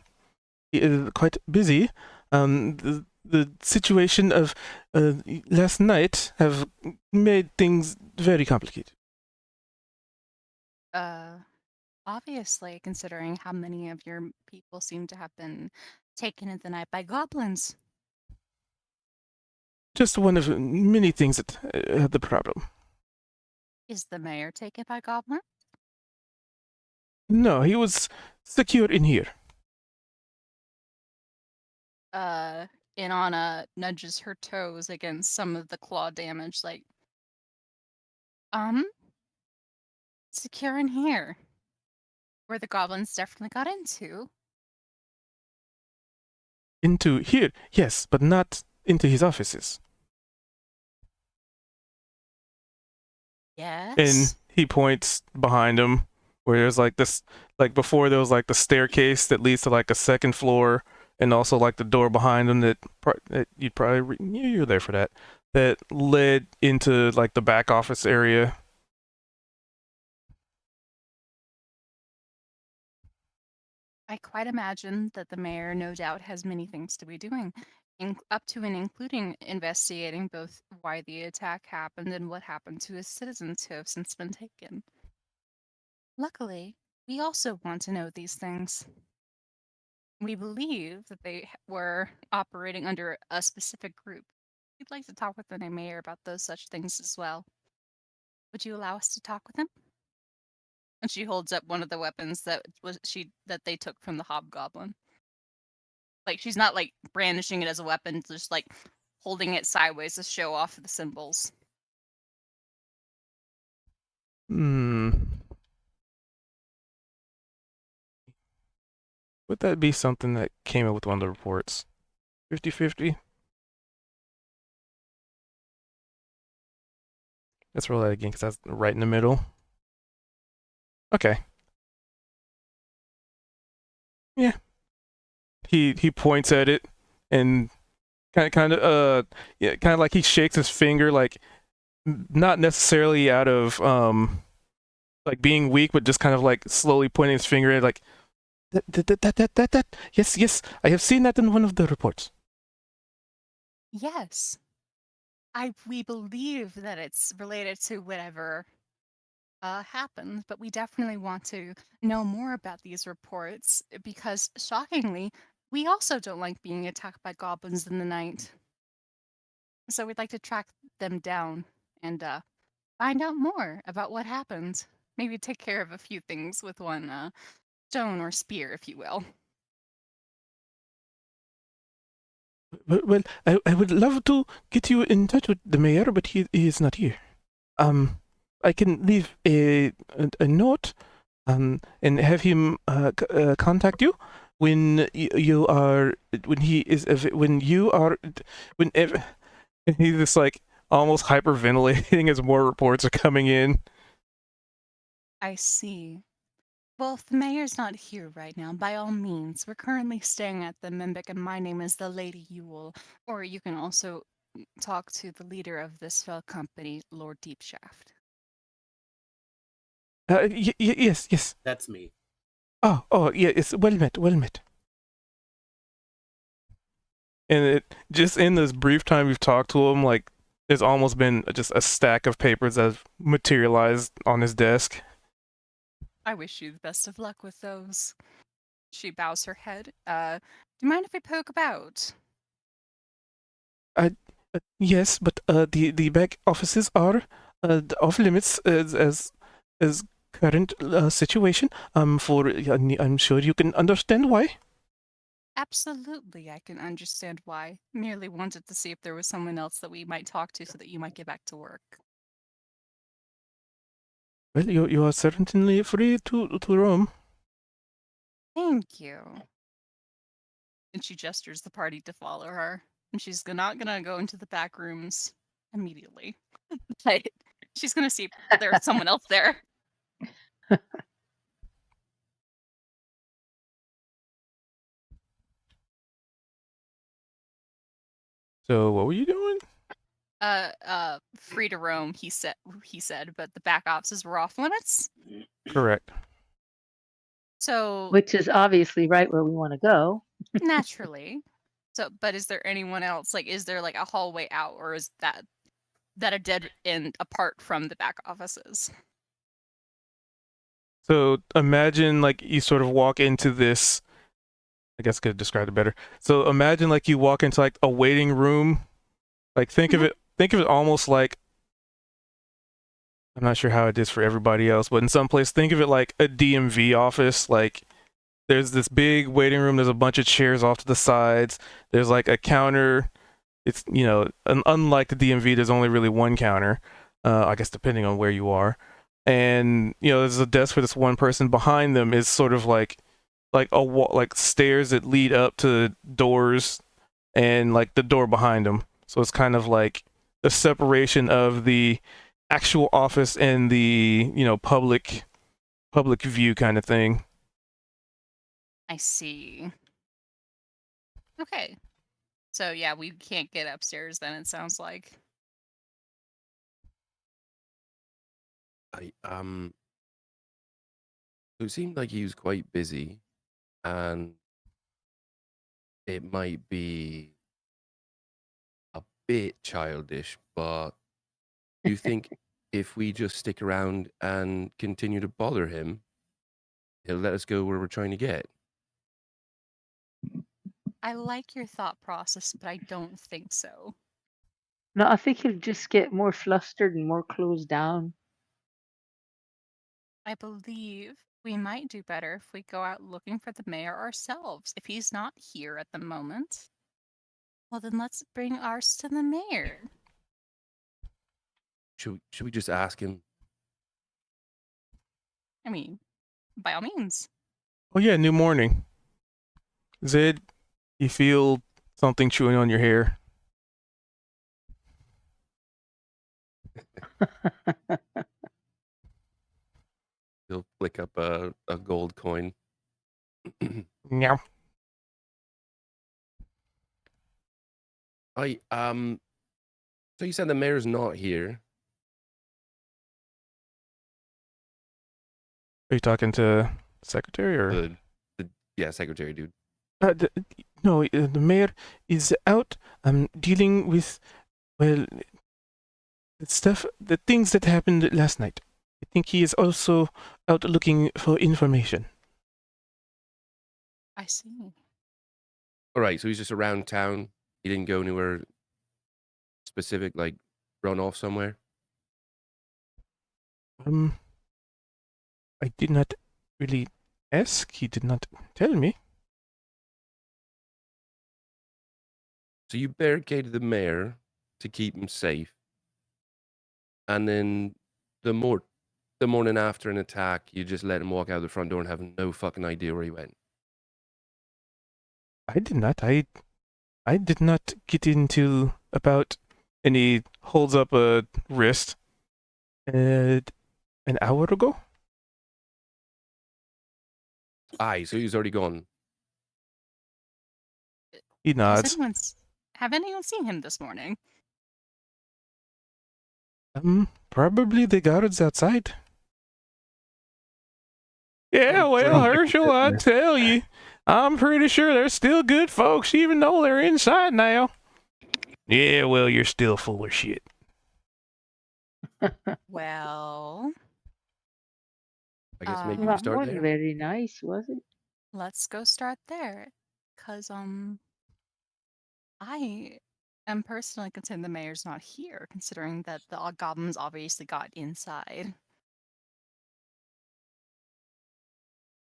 [SPEAKER 1] he is quite busy. The situation of last night have made things very complicated.
[SPEAKER 6] Obviously, considering how many of your people seem to have been taken in the night by goblins.
[SPEAKER 1] Just one of many things that had the problem.
[SPEAKER 6] Is the mayor taken by goblins?
[SPEAKER 1] No, he was secure in here.
[SPEAKER 6] Inanna nudges her toes against some of the claw damage, like, secure in here. Where the goblins definitely got into.
[SPEAKER 1] Into here, yes, but not into his offices.
[SPEAKER 6] Yes?
[SPEAKER 1] And he points behind him where there's like this, like before there was like the staircase that leads to like a second floor, and also like the door behind him that you'd probably you're there for that led into like the back office area.
[SPEAKER 6] I quite imagine that the mayor no doubt has many things to be doing, up to and including investigating both why the attack happened and what happened to his citizens who have since been taken. Luckily, we also want to know these things. We believe that they were operating under a specific group. We'd like to talk with the mayor about those such things as well. Would you allow us to talk with him? And she holds up one of the weapons that they took from the hobgoblin. Like, she's not like brandishing it as a weapon, just like holding it sideways to show off the symbols.
[SPEAKER 1] Would that be something that came up with one of the reports? 50-50? Let's roll that again because that's right in the middle. Okay. Yeah. He points at it and kind of like he shakes his finger, like not necessarily out of like being weak, but just kind of like slowly pointing his finger at like that. Yes, I have seen that in one of the reports.
[SPEAKER 6] Yes. We believe that it's related to whatever happened, but we definitely want to know more about these reports because, shockingly, we also don't like being attacked by goblins in the night. So we'd like to track them down and find out more about what happened. Maybe take care of a few things with one stone or spear, if you will.
[SPEAKER 1] Well, I would love to get you in touch with the mayor, but he is not here. I can leave a note, and have him contact you when you are whenever he's just like almost hyperventilating as more reports are coming in.
[SPEAKER 6] I see. Well, if the mayor's not here right now, by all means, we're currently staying at the Mimbic, and my name is the Lady Yule. Or you can also talk to the leader of this fell company, Lord Deepshaft.
[SPEAKER 1] Yes.
[SPEAKER 3] That's me.
[SPEAKER 1] Oh, yeah, it's well met. And it just in this brief time we've talked to him, like there's almost been just a stack of papers that have materialized on his desk.
[SPEAKER 6] I wish you the best of luck with those. She bows her head. Do you mind if we poke about?
[SPEAKER 1] Yes, but the back offices are off limits as current situation. I'm sure you can understand why.
[SPEAKER 6] Absolutely, I can understand why. Merely wanted to see if there was someone else that we might talk to so that you might get back to work.
[SPEAKER 1] Well, you are certainly free to roam.
[SPEAKER 6] Thank you. And she gestures the party to follow her. And she's not gonna go into the back rooms immediately. But she's gonna see if there's someone else there.
[SPEAKER 1] So what were you doing?
[SPEAKER 6] Free to roam, he said, but the back offices were off limits.
[SPEAKER 1] Correct.
[SPEAKER 6] So
[SPEAKER 4] Which is obviously right where we want to go.
[SPEAKER 6] Naturally. So, but is there anyone else? Like, is there like a hallway out, or is that a dead end apart from the back offices?
[SPEAKER 1] So imagine like you sort of walk into this. I guess I could describe it better. So imagine like you walk into like a waiting room. Like think of
[SPEAKER 6] Mhm.
[SPEAKER 1] it. Think of it almost like, I'm not sure how it is for everybody else, but in some place, think of it like a DMV office. Like there's this big waiting room. There's a bunch of chairs off to the sides. There's like a counter. It's, unlike the DMV, there's only really one counter. I guess depending on where you are. And there's a desk for this one person. Behind them is sort of like a wall, like stairs that lead up to doors, and like the door behind them. So it's kind of like the separation of the actual office and the public view kind of thing.
[SPEAKER 6] I see. Okay. So yeah, we can't get upstairs then, it sounds like.
[SPEAKER 5] So it seemed like he was quite busy, and it might be a bit childish, but do you think if we just stick around and continue to bother him, he'll let us go where we're trying to get?
[SPEAKER 6] I like your thought process, but I don't think so.
[SPEAKER 4] No, I think he'll just get more flustered and more closed down.
[SPEAKER 6] I believe we might do better if we go out looking for the mayor ourselves. If he's not here at the moment, well, then let's bring ours to the mayor.
[SPEAKER 5] Should we just ask him?
[SPEAKER 6] I mean, by all means.
[SPEAKER 1] Oh yeah, new morning. Zed, you feel something chewing on your hair.
[SPEAKER 5] He'll flick up a gold coin.
[SPEAKER 1] Meow.
[SPEAKER 5] So you said the mayor's not here.
[SPEAKER 1] Are you talking to secretary or?
[SPEAKER 5] Yeah, secretary dude.
[SPEAKER 1] The, no, the mayor is out. I'm dealing with, well, the things that happened last night. I think he is also out looking for information.
[SPEAKER 6] I see.
[SPEAKER 5] All right, so he's just around town. He didn't go anywhere specific, like run off somewhere.
[SPEAKER 1] I did not really ask. He did not tell me.
[SPEAKER 5] So you barricaded the mayor to keep him safe, and then the morning after an attack, you just let him walk out the front door and have no fucking idea where he went.
[SPEAKER 1] I did not. I did not get into about. And he holds up a wrist. An hour ago.
[SPEAKER 5] Aye, so he's already gone.
[SPEAKER 1] He nods.
[SPEAKER 6] Have anyone seen him this morning?
[SPEAKER 1] Probably the guards outside. Yeah, well, Herschel, I tell you, I'm pretty sure they're still good folks, even though they're inside now. Yeah, well, you're still full of shit.
[SPEAKER 6] Well,
[SPEAKER 5] I guess maybe we
[SPEAKER 4] That
[SPEAKER 5] start
[SPEAKER 4] wasn't
[SPEAKER 5] there.
[SPEAKER 4] very nice, was it?
[SPEAKER 6] let's go start there. Cause I am personally concerned the mayor's not here, considering that the goblins obviously got inside.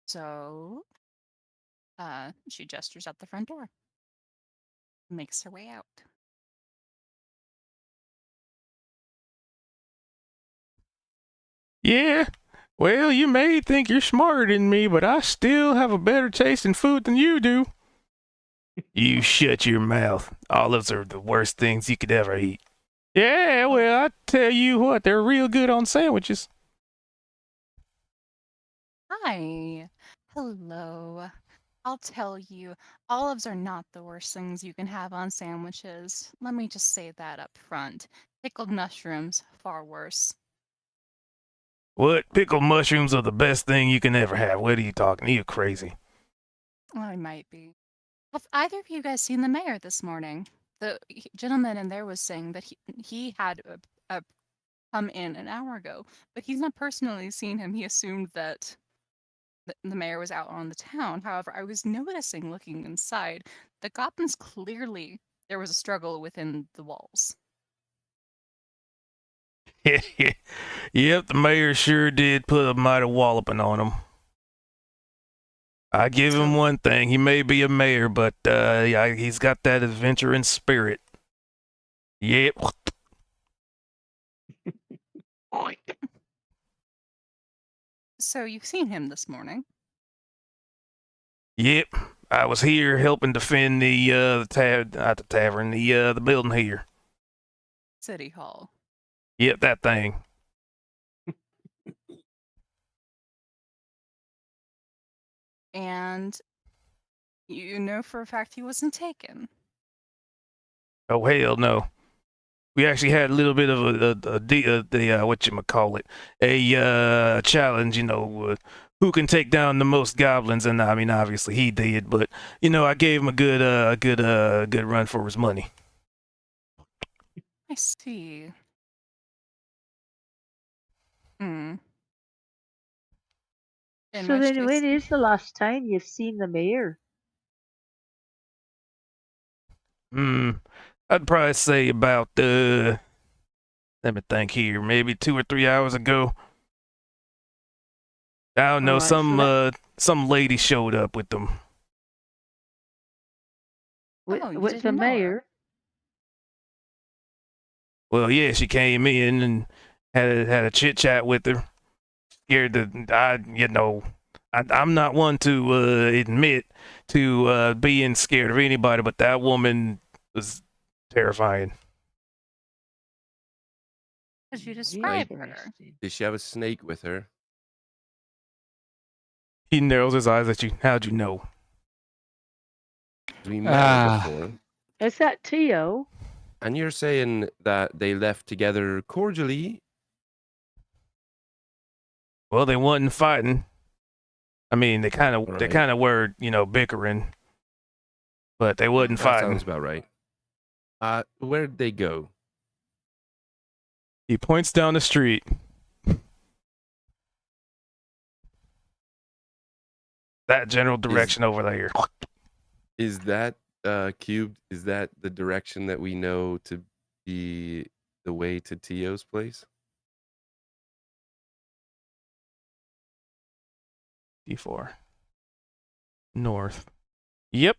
[SPEAKER 6] So, she gestures at the front door, makes her way out.
[SPEAKER 1] Yeah, well, you may think you're smarter than me, but I still have a better taste in food than you do. You shut your mouth. Olives are the worst things you could ever eat. Yeah, well, I tell you what, they're real good on sandwiches.
[SPEAKER 6] Hi. Hello. I'll tell you, olives are not the worst things you can have on sandwiches. Let me just say that up front. Pickled mushrooms, far worse.
[SPEAKER 1] What? Pickled mushrooms are the best thing you can ever have. What are you talking? Are you crazy?
[SPEAKER 6] I might be. Have either of you guys seen the mayor this morning? The gentleman in there was saying that he had come in an hour ago, but he's not personally seen him. He assumed that the mayor was out on the town. However, I was noticing looking inside, the goblins clearly there was a struggle within the walls.
[SPEAKER 1] Yep, the mayor sure did put a mighty walloping on him. I give him
[SPEAKER 6] So-
[SPEAKER 1] one thing. He may be a mayor, but yeah, he's got that adventuring spirit. Yep.
[SPEAKER 6] So you've seen him this morning.
[SPEAKER 1] Yep. I was here helping defend not the tavern, the building here.
[SPEAKER 6] City Hall.
[SPEAKER 1] Yep, that thing.
[SPEAKER 6] And you know for a fact he wasn't taken.
[SPEAKER 1] Oh hell no. We actually had a little bit of a whatchamacallit, a challenge, who can take down the most goblins, and I mean, obviously he did, but, I gave him a good run for his money.
[SPEAKER 6] I see. Hmm. In
[SPEAKER 4] So
[SPEAKER 6] which
[SPEAKER 4] then, when
[SPEAKER 6] case,
[SPEAKER 4] is the last time you've seen the mayor?
[SPEAKER 1] I'd probably say about, let me think here, maybe 2 or 3 hours ago. I don't know,
[SPEAKER 4] Alright, so
[SPEAKER 1] some lady showed up with them.
[SPEAKER 6] you
[SPEAKER 4] with the
[SPEAKER 6] didn't know her.
[SPEAKER 4] mayor?
[SPEAKER 1] Well, yeah, she came in and had a chit chat with her. Scared I'm not one to admit to being scared of anybody, but that woman was terrifying.
[SPEAKER 6] Because you described her.
[SPEAKER 4] Interesting.
[SPEAKER 5] Did she have a snake with her?
[SPEAKER 1] He narrows his eyes at you. How'd you know?
[SPEAKER 5] 'Cause we met her before.
[SPEAKER 4] Is that Tio?
[SPEAKER 5] And you're saying that they left together cordially?
[SPEAKER 1] Well, they wasn't fighting. I mean, they kind
[SPEAKER 5] Right.
[SPEAKER 1] of were, bickering, but they wasn't
[SPEAKER 5] That
[SPEAKER 1] fighting.
[SPEAKER 5] sounds about right. Where'd they go?
[SPEAKER 1] He points down the street. That general direction over there.
[SPEAKER 5] Is that cubed? Is that the direction that we know to be the way to Tio's place?
[SPEAKER 1] D4. North. Yep.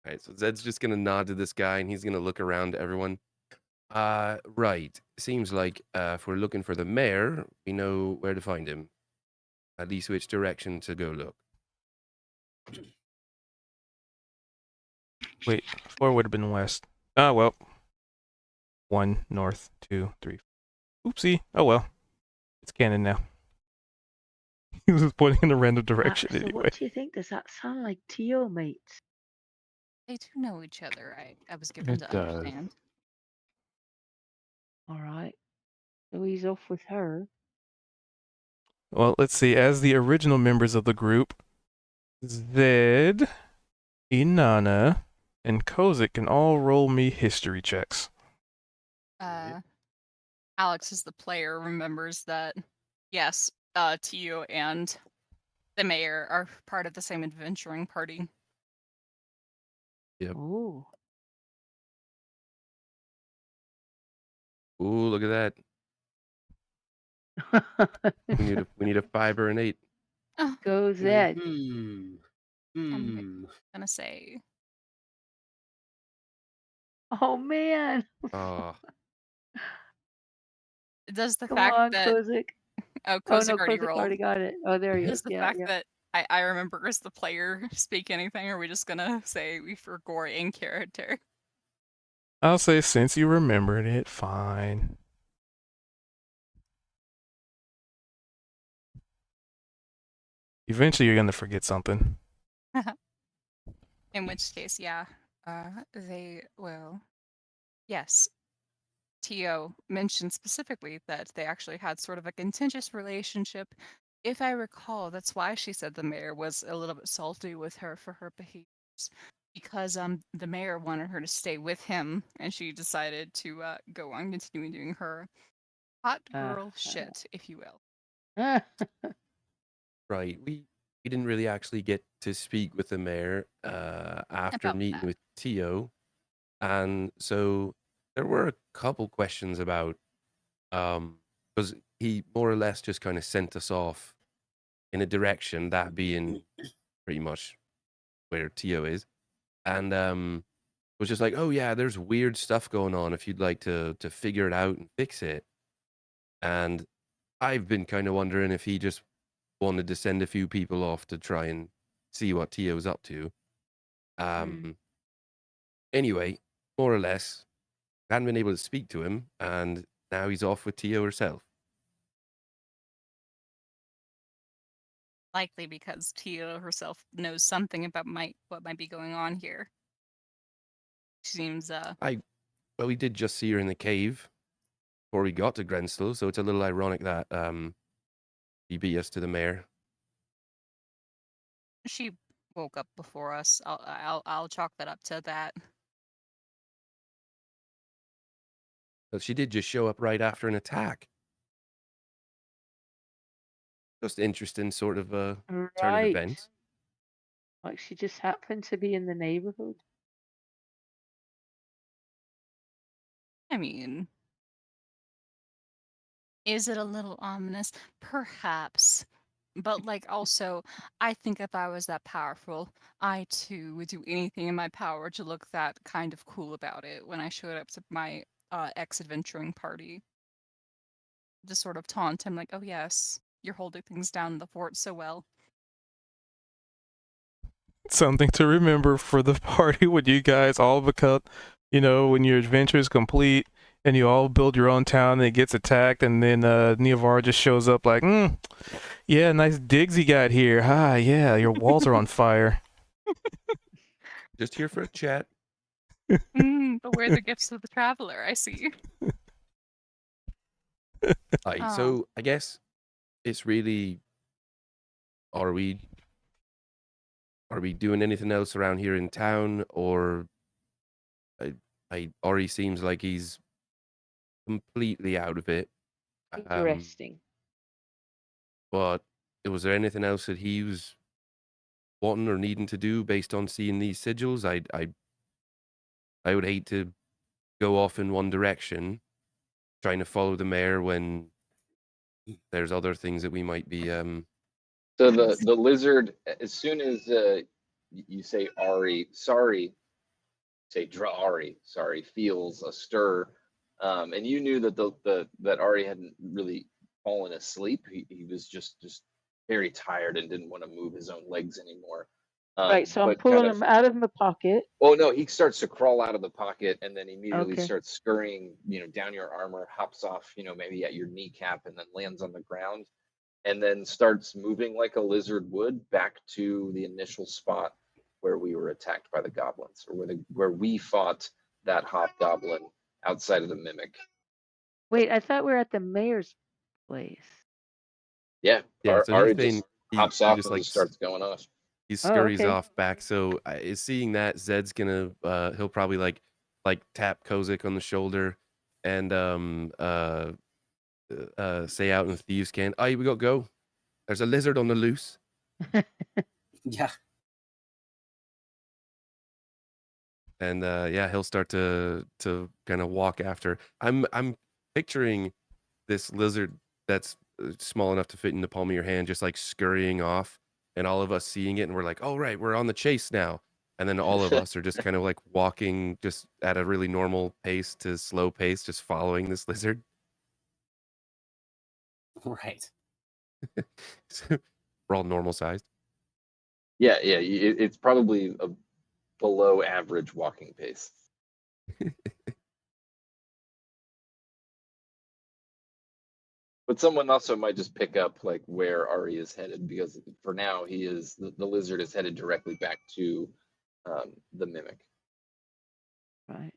[SPEAKER 5] All right, so Zed's just gonna nod to this guy and he's gonna look around to everyone. Right. Seems like if we're looking for the mayor, we know where to find him. At least which direction to go look.
[SPEAKER 1] Wait, 4 would have been west. Oh, well. 1, north, 2, 3. Oopsie. Oh, well. It's canon now. He was pointing in a random direction
[SPEAKER 4] So
[SPEAKER 1] anyway.
[SPEAKER 4] what do you think? Does that sound like Tio, mates?
[SPEAKER 6] They do know each other, I was given
[SPEAKER 7] It
[SPEAKER 6] to
[SPEAKER 7] does.
[SPEAKER 6] understand.
[SPEAKER 4] Alright. So he's off with her.
[SPEAKER 1] Well, let's see. As the original members of the group, Zed, Inanna, and Kozik can all roll me history checks.
[SPEAKER 6] Alex, as the player, remembers that, yes, Tio and the mayor are part of the same adventuring party.
[SPEAKER 5] Yep.
[SPEAKER 4] Oh.
[SPEAKER 5] Ooh, look at that. We need a 5 or an 8.
[SPEAKER 6] Oh,
[SPEAKER 4] Go Zed.
[SPEAKER 3] Hmm.
[SPEAKER 6] I'm gonna say
[SPEAKER 4] Oh man.
[SPEAKER 5] Oh,
[SPEAKER 6] does the
[SPEAKER 4] Come
[SPEAKER 6] fact
[SPEAKER 4] on,
[SPEAKER 6] that
[SPEAKER 4] Kozik.
[SPEAKER 6] oh
[SPEAKER 4] Oh
[SPEAKER 6] Kozik
[SPEAKER 4] no,
[SPEAKER 6] already
[SPEAKER 4] Kozik
[SPEAKER 6] rolled.
[SPEAKER 4] already got it. Oh, there he
[SPEAKER 6] Does
[SPEAKER 4] is.
[SPEAKER 6] the
[SPEAKER 4] Yeah,
[SPEAKER 6] fact
[SPEAKER 4] yeah.
[SPEAKER 6] that I remember as the player speak anything, or are we just gonna say we forgot in character?
[SPEAKER 1] I'll say since you remembered it, fine. Eventually, you're gonna forget something.
[SPEAKER 6] In which case, yeah, they will. Yes, Tio mentioned specifically that they actually had sort of a contentious relationship If I recall, that's why she said the mayor was a little bit salty with her for her behaviors. Because the mayor wanted her to stay with him, and she decided to go on continuing doing her hot girl shit, if you will.
[SPEAKER 5] Right. We didn't really actually get to speak with the mayor after
[SPEAKER 6] About
[SPEAKER 5] meeting
[SPEAKER 6] that.
[SPEAKER 5] with Tio, and so there were a couple questions about because he more or less just kind of sent us off in a direction, that being pretty much where Tio is, and was just like, oh yeah, there's weird stuff going on if you'd like to figure it out and fix it. And I've been kind of wondering if he just wanted to send a few people off to try and see what Tio's up to. Anyway, more or less, I hadn't been able to speak to him, and now he's off with Tio herself.
[SPEAKER 6] Likely because Tia herself knows something about what might be going on here. Seems
[SPEAKER 5] Well, we did just see her in the cave before we got to Grenslow, so it's a little ironic that he beat us to the mayor.
[SPEAKER 6] she woke up before us. I'll chalk that up to that.
[SPEAKER 5] But she did just show up right after an attack. Just interesting sort of turn of
[SPEAKER 4] Right.
[SPEAKER 5] events.
[SPEAKER 4] Like she just happened to be in the neighborhood.
[SPEAKER 6] I mean, is it a little ominous? Perhaps. But like also, I think if I was that powerful, I too would do anything in my power to look that kind of cool about it when I showed up to my ex-adventuring party. Just sort of taunt him like, oh yes, you're holding things down in the fort so well.
[SPEAKER 1] Something to remember for the party when you guys all become, when your adventure is complete and you all build your own town and it gets attacked, and then Neovar just shows up like, yeah, nice digs you got here. Ah, yeah, your walls are on fire.
[SPEAKER 5] Just here for a chat.
[SPEAKER 6] But where are the gifts of the traveler? I see.
[SPEAKER 5] So I guess it's really, are we doing anything else around here in town, or Ori seems like he's completely out of it.
[SPEAKER 4] Interesting.
[SPEAKER 5] But was there anything else that he was wanting or needing to do based on seeing these sigils? I would hate to go off in one direction, trying to follow the mayor when there's other things that we might be.
[SPEAKER 2] So the lizard, as soon as you say Ari, sorry, say Draari, sorry, feels a stir, and you knew that that Ari hadn't really fallen asleep. He was just very tired and didn't want to move his own legs anymore.
[SPEAKER 4] Right, so I'm
[SPEAKER 2] But
[SPEAKER 4] pulling
[SPEAKER 2] kind of,
[SPEAKER 4] him out of my pocket.
[SPEAKER 2] oh no, he starts to crawl out of the pocket and then immediately
[SPEAKER 4] Okay.
[SPEAKER 2] starts scurrying, down your armor, hops off, maybe at your kneecap, and then lands on the ground, and then starts moving like a lizard would back to the initial spot where we were attacked by the goblins, or where we fought that hobgoblin outside of the mimic.
[SPEAKER 4] Wait, I thought we were at the mayor's place.
[SPEAKER 2] Yeah,
[SPEAKER 5] Yeah, so
[SPEAKER 2] Ari
[SPEAKER 5] he's
[SPEAKER 2] just
[SPEAKER 5] saying
[SPEAKER 2] hops
[SPEAKER 5] he
[SPEAKER 2] off
[SPEAKER 5] just
[SPEAKER 2] and
[SPEAKER 5] like
[SPEAKER 2] just starts going off.
[SPEAKER 5] he
[SPEAKER 4] Oh,
[SPEAKER 5] scurries
[SPEAKER 4] okay.
[SPEAKER 5] off back. So seeing that, Zed's gonna he'll probably like tap Kozik on the shoulder and say out in thieves' can, "Aye, we got to go. There's a lizard on the loose."
[SPEAKER 3] Yeah.
[SPEAKER 5] And yeah, he'll start to kind of walk after. I'm picturing this lizard that's small enough to fit in the palm of your hand, just like scurrying off, and all of us seeing it, and we're like, "Oh right, we're on the chase now." And then all of us are just kind of like walking, just at a really normal pace to slow pace, just following this lizard.
[SPEAKER 3] Right.
[SPEAKER 5] So we're all normal sized.
[SPEAKER 2] Yeah, it's probably a below average walking pace. But someone also might just pick up like where Ari is headed, because for now the lizard is headed directly back to the mimic.
[SPEAKER 4] Right.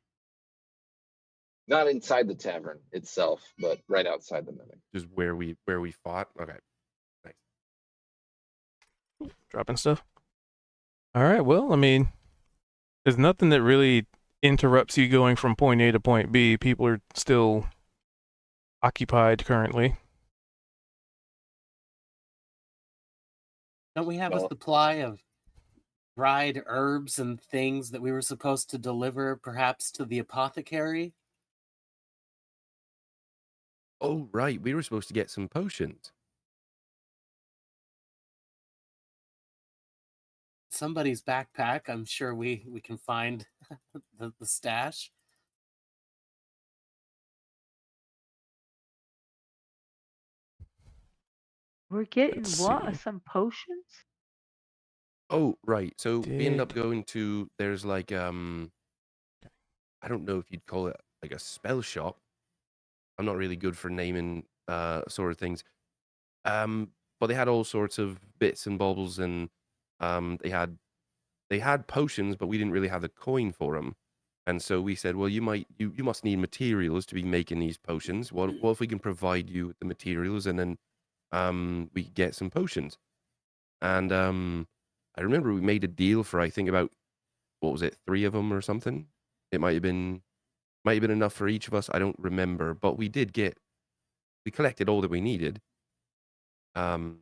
[SPEAKER 2] Not inside the tavern itself, but right outside the mimic.
[SPEAKER 5] Just where we fought. Okay, nice.
[SPEAKER 1] Dropping stuff. All right. Well, I mean, there's nothing that really interrupts you going from point A to point B. People are still occupied currently.
[SPEAKER 3] Don't we have a
[SPEAKER 2] Well,
[SPEAKER 3] supply of dried herbs and things that we were supposed to deliver, perhaps to the apothecary?
[SPEAKER 5] Oh, right. We were supposed to get some potions.
[SPEAKER 3] Somebody's backpack. I'm sure we can find the stash.
[SPEAKER 4] We're
[SPEAKER 1] Let's
[SPEAKER 4] getting what?
[SPEAKER 1] see.
[SPEAKER 4] Some potions?
[SPEAKER 5] Oh, right. So we ended up
[SPEAKER 1] Did
[SPEAKER 5] going to there's like I don't know if you'd call it like a spell shop. I'm not really good for naming sort of things. But they had all sorts of bits and baubles, and they had potions, but we didn't really have the coin for them. And so we said, well, you must need materials to be making these potions. What if we can provide you with the materials, and then we could get some potions? And I remember we made a deal for I think about what was it, 3 of them or something. It might have been enough for each of us. I don't remember, but we collected all that we needed. Um,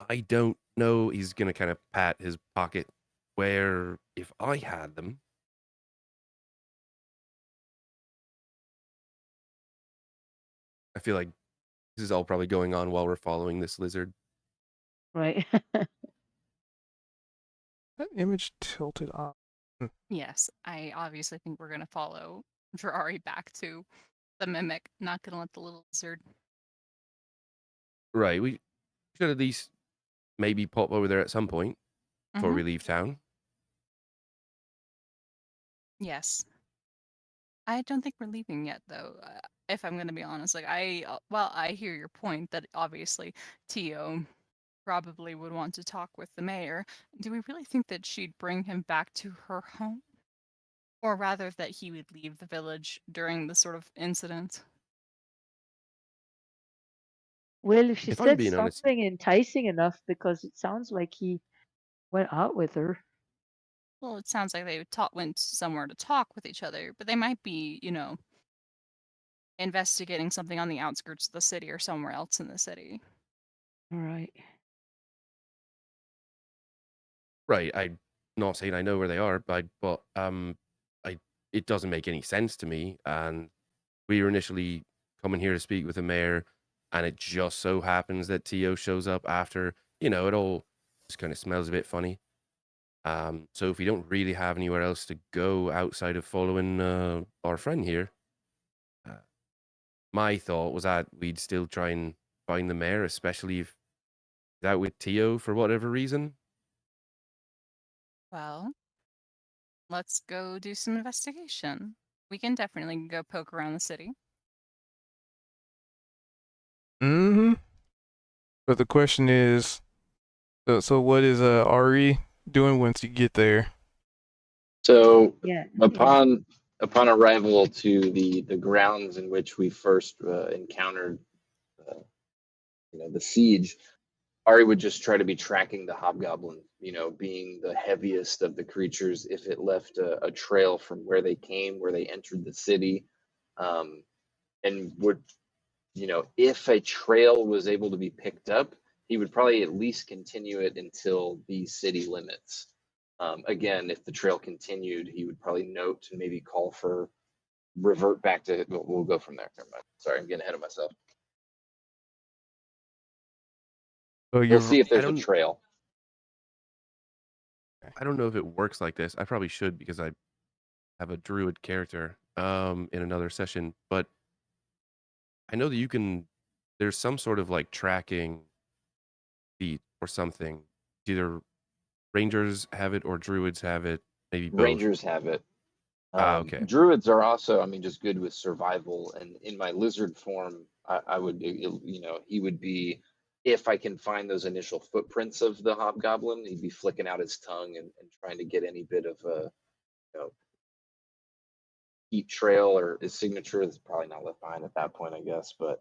[SPEAKER 5] I don't know. He's gonna kind of pat his pocket. Where if I had them, I feel like this is all probably going on while we're following this lizard.
[SPEAKER 4] Right.
[SPEAKER 1] that image tilted off?
[SPEAKER 6] Yes, I obviously think we're gonna follow Ferrari back to the mimic. Not gonna let the little lizard.
[SPEAKER 5] Right. We should at least maybe pop over there at some point before
[SPEAKER 6] Mm-hmm.
[SPEAKER 5] we leave town.
[SPEAKER 6] Yes. I don't think we're leaving yet, though. If I'm gonna be honest, like well, I hear your point that obviously Tio probably would want to talk with the mayor. Do we really think that she'd bring him back to her home? Or rather, that he would leave the village during the sort of incident?
[SPEAKER 4] Well, if she
[SPEAKER 5] If I'm
[SPEAKER 4] said
[SPEAKER 5] being honest,
[SPEAKER 4] something enticing enough, because it sounds like he went out with her.
[SPEAKER 6] Well, it sounds like they went somewhere to talk with each other, but they might be, investigating something on the outskirts of the city or somewhere else in the city.
[SPEAKER 4] All right.
[SPEAKER 5] right? I'm not saying I know where they are, but I it doesn't make any sense to me. And we were initially coming here to speak with the mayor, and it just so happens that Tio shows up after. It all just kind of smells a bit funny. So if we don't really have anywhere else to go outside of following our friend here, uh, my thought was that we'd still try and find the mayor, especially if he's out with Tio for whatever reason.
[SPEAKER 6] Well, let's go do some investigation. We can definitely go poke around the city.
[SPEAKER 1] Mm-hmm. But the question is, so what is Ari doing once you get there?
[SPEAKER 2] So
[SPEAKER 4] Yeah. Yeah.
[SPEAKER 2] upon arrival to the grounds in which we first encountered, uh, the siege, Ari would just try to be tracking the hobgoblin. Being the heaviest of the creatures, if it left a trail from where they came, where they entered the city, um, and would, if a trail was able to be picked up, he would probably at least continue it until the city limits. Again, if the trail continued, he would probably note and maybe call for revert back to. We'll go from there. Never mind. Sorry, I'm getting ahead of myself.
[SPEAKER 1] So
[SPEAKER 2] We'll see
[SPEAKER 1] you're
[SPEAKER 2] if
[SPEAKER 5] I
[SPEAKER 2] there's a
[SPEAKER 5] don't
[SPEAKER 2] trail.
[SPEAKER 5] I don't know if it works like this. I probably should because I have a druid character in another session, but I know that there's some sort of like tracking feat or something. Either rangers have it or druids have it, maybe both.
[SPEAKER 2] Rangers have it.
[SPEAKER 5] Okay.
[SPEAKER 2] Druids are also, I mean, just good with survival. And in my lizard form, I would, he would be, if I can find those initial footprints of the hobgoblin, he'd be flicking out his tongue and trying to get any bit of a, you know, heat trail or his signature. That's probably not left behind at that point, I guess. But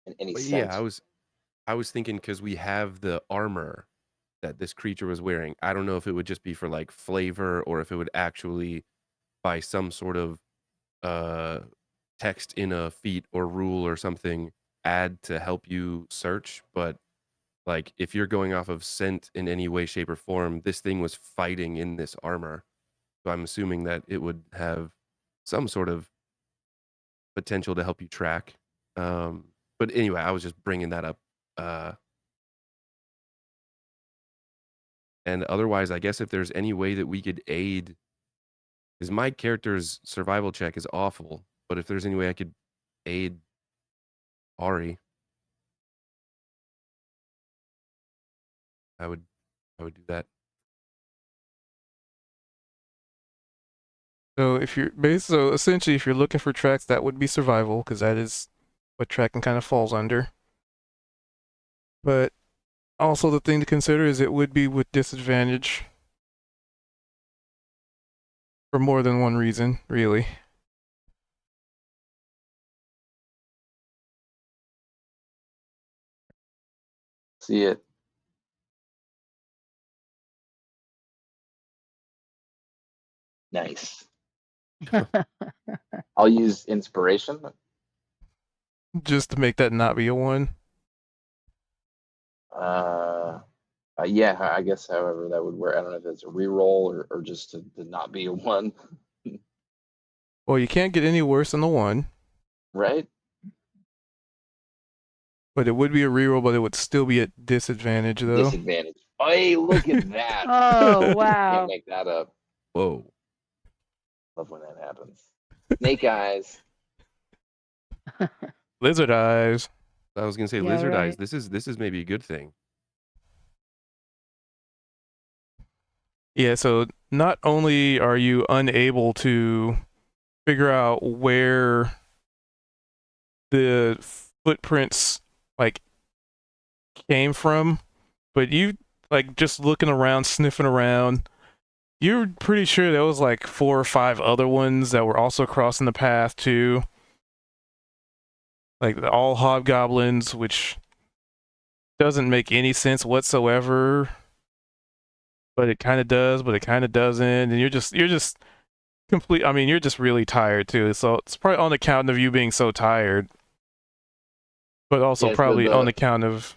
[SPEAKER 2] in any
[SPEAKER 5] But yeah,
[SPEAKER 2] scent.
[SPEAKER 5] I was thinking because we have the armor that this creature was wearing. I don't know if it would just be for like flavor or if it would actually by some sort of uh text in a feat or rule or something add to help you search. But like if you're going off of scent in any way, shape, or form, this thing was fighting in this armor. So I'm assuming that it would have some sort of potential to help you track. But anyway, I was just bringing that up. And otherwise, I guess if there's any way that we could aid, because my character's survival check is awful, but if there's any way I could aid Ari, I would do that.
[SPEAKER 1] So if you're so essentially, if you're looking for tracks, that would be survival, because that is what tracking kind of falls under. But also the thing to consider is it would be with disadvantage for more than one reason, really.
[SPEAKER 2] See it. Nice. I'll use inspiration.
[SPEAKER 1] Just to make that not be a one.
[SPEAKER 2] Yeah, I guess however that would work. I don't know if it's a reroll or just to not be a one.
[SPEAKER 1] Well, you can't get any worse than the one,
[SPEAKER 2] Right?
[SPEAKER 1] but it would be a reroll, but it would still be at disadvantage, though.
[SPEAKER 2] Disadvantage. Hey, look at that.
[SPEAKER 4] Oh,
[SPEAKER 2] Can't
[SPEAKER 4] wow.
[SPEAKER 2] make that up.
[SPEAKER 5] Whoa.
[SPEAKER 2] Love when that happens. Snake eyes.
[SPEAKER 1] Lizard eyes.
[SPEAKER 5] I was gonna say
[SPEAKER 4] Yeah,
[SPEAKER 5] lizard eyes.
[SPEAKER 4] right.
[SPEAKER 5] This is maybe a good thing.
[SPEAKER 1] Yeah, so not only are you unable to figure out where the footprints like came from, but you like just looking around, sniffing around, you're pretty sure there was like 4 or 5 other ones that were also crossing the path too. Like all hobgoblins, which doesn't make any sense whatsoever. But it kind of does, but it kind of doesn't, and you're just complete. I mean, you're just really tired too. So it's probably on account of you being so tired, but also
[SPEAKER 2] Yes,
[SPEAKER 1] probably on account of.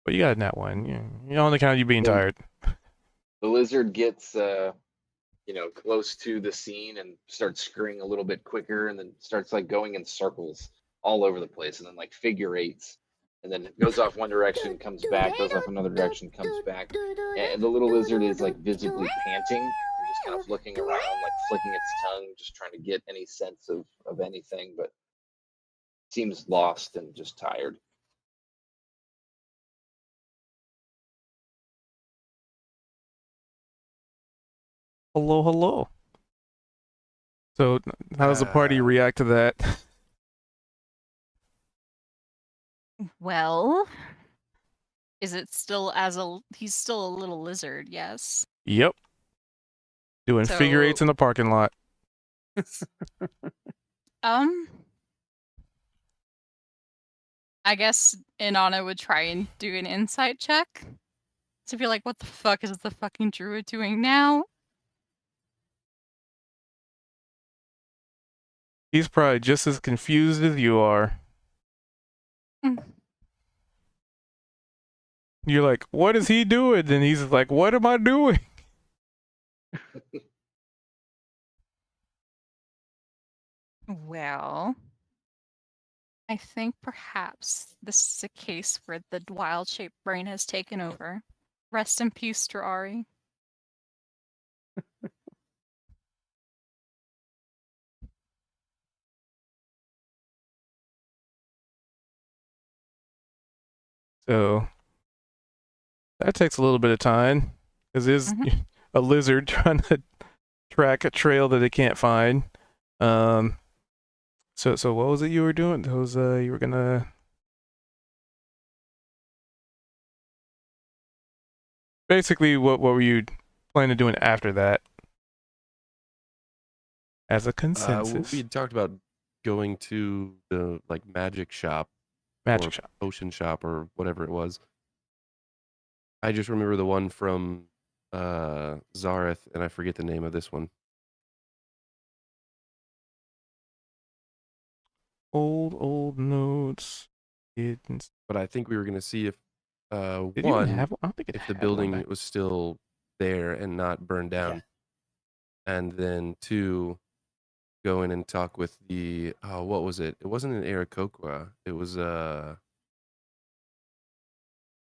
[SPEAKER 1] But you got that one. Yeah, on account of you being tired.
[SPEAKER 2] the lizard gets close to the scene and starts scurrying a little bit quicker, and then starts like going in circles all over the place, and then like figure eights, and then goes off one direction, comes back, goes off another direction, comes back, and the little lizard is like visibly panting and just kind of looking around, like flicking its tongue, just trying to get any sense of anything, but seems lost and just tired.
[SPEAKER 1] Hello, hello. So how does the party react to that?
[SPEAKER 6] Well, is it still he's still a little lizard, yes.
[SPEAKER 1] Yep. Doing figure eights in the parking lot.
[SPEAKER 6] I guess Inanna would try and do an insight check to be like, what the fuck is the fucking druid doing now?
[SPEAKER 1] He's probably just as confused as you are. You're like, what is he doing? And he's like, what am I doing?
[SPEAKER 6] Well, I think perhaps this is a case where the wild-shaped brain has taken over. Rest in peace, Drari.
[SPEAKER 1] So that takes a little bit of time. Because is a lizard trying to track a trail that they can't find. So what was it you were doing? Those you were gonna basically what were you planning on doing after that? As a consensus.
[SPEAKER 5] We had talked about going to the like magic shop
[SPEAKER 1] Magic shop.
[SPEAKER 5] potion shop or whatever it was. I just remember the one from Zareth, and I forget the name of this one.
[SPEAKER 1] Old notes.
[SPEAKER 5] But I think we were gonna see if
[SPEAKER 1] Did you even
[SPEAKER 5] one,
[SPEAKER 1] have one? I don't think it
[SPEAKER 5] if the
[SPEAKER 1] had one
[SPEAKER 5] building
[SPEAKER 1] back.
[SPEAKER 5] was still there and not burned down, and then two, go in and talk with the what was it? It wasn't an Aarakocra. It was it's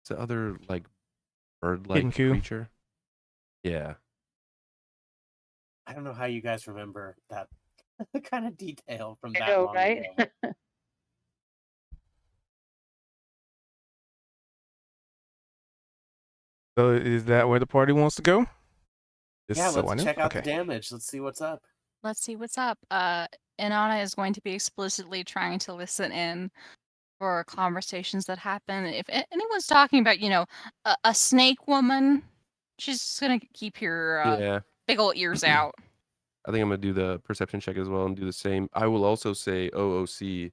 [SPEAKER 5] the other like
[SPEAKER 1] Hidden
[SPEAKER 5] bird-like
[SPEAKER 1] Coup.
[SPEAKER 5] creature. Yeah.
[SPEAKER 3] I don't know how you guys remember that kind of detail from
[SPEAKER 4] I
[SPEAKER 3] that
[SPEAKER 4] know,
[SPEAKER 3] long
[SPEAKER 4] right?
[SPEAKER 3] ago.
[SPEAKER 1] So is that where the party wants to go? Just
[SPEAKER 3] Yeah,
[SPEAKER 1] so
[SPEAKER 3] let's
[SPEAKER 1] I know.
[SPEAKER 3] check out
[SPEAKER 1] Okay.
[SPEAKER 3] the damage. Let's see what's up.
[SPEAKER 6] Let's see what's up. Inanna is going to be explicitly trying to listen in for conversations that happen. If anyone's talking about, a snake woman, she's just gonna keep her
[SPEAKER 5] Yeah.
[SPEAKER 6] big old ears out.
[SPEAKER 5] I think I'm gonna do the perception check as well and do the same. I will also say OOC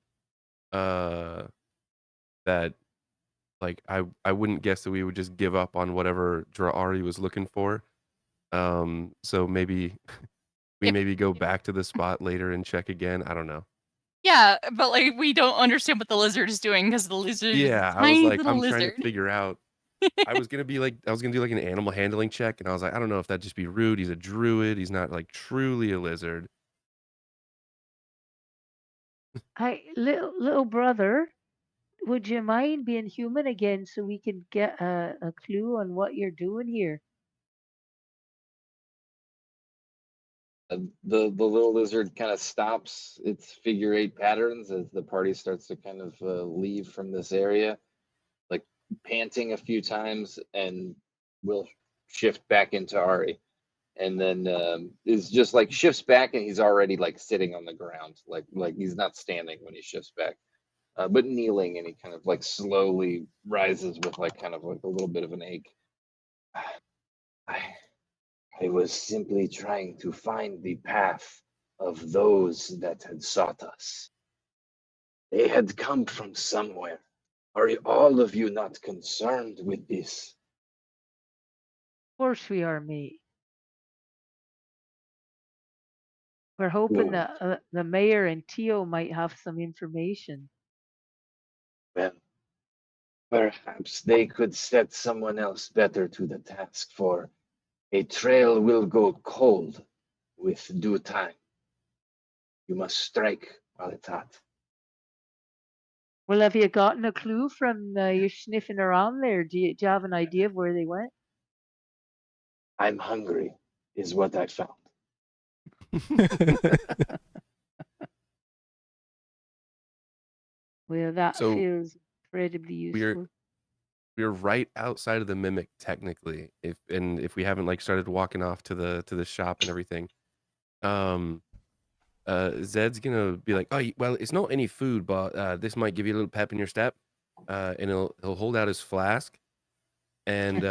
[SPEAKER 5] that like I wouldn't guess that we would just give up on whatever Dra'ari was looking for. So maybe we
[SPEAKER 6] If
[SPEAKER 5] maybe go back to the spot later and check again. I don't know.
[SPEAKER 6] Yeah, but like we don't understand what the lizard is doing because the lizard is a
[SPEAKER 5] Yeah, I was
[SPEAKER 6] tiny
[SPEAKER 5] like,
[SPEAKER 6] little
[SPEAKER 5] I'm trying to
[SPEAKER 6] lizard.
[SPEAKER 5] figure out. I was gonna do like an animal handling check, and I was like, I don't know if that'd just be rude. He's a druid. He's not like truly a lizard.
[SPEAKER 4] Little brother, would you mind being human again so we can get a clue on what you're doing here?
[SPEAKER 2] The little lizard kind of stops its figure eight patterns as the party starts to kind of leave from this area, like panting a few times, and will shift back into Ari, and then is just like shifts back, and he's already like sitting on the ground, like he's not standing when he shifts back, but kneeling, and he kind of like slowly rises with like kind of like a little bit of an ache. I, I was simply trying to find the path of those that had sought us. They had come from somewhere. Are all of you not concerned with this?
[SPEAKER 4] Of course we are, mate. We're hoping
[SPEAKER 2] Good.
[SPEAKER 4] that the mayor and Tio might have some information.
[SPEAKER 2] Well, perhaps they could set someone else better to the task, for a trail will go cold with due time. You must strike while it's hot.
[SPEAKER 4] Well, have you gotten a clue from you sniffing around there? Do you have an idea of where they went?
[SPEAKER 2] I'm hungry, is what I found.
[SPEAKER 4] Well, that
[SPEAKER 5] So
[SPEAKER 4] feels incredibly
[SPEAKER 5] we're
[SPEAKER 4] useful.
[SPEAKER 5] we're right outside of the mimic technically. If we haven't like started walking off to the shop and everything, um, Zed's gonna be like, oh well, it's not any food, but this might give you a little pep in your step. And he'll hold out his flask, and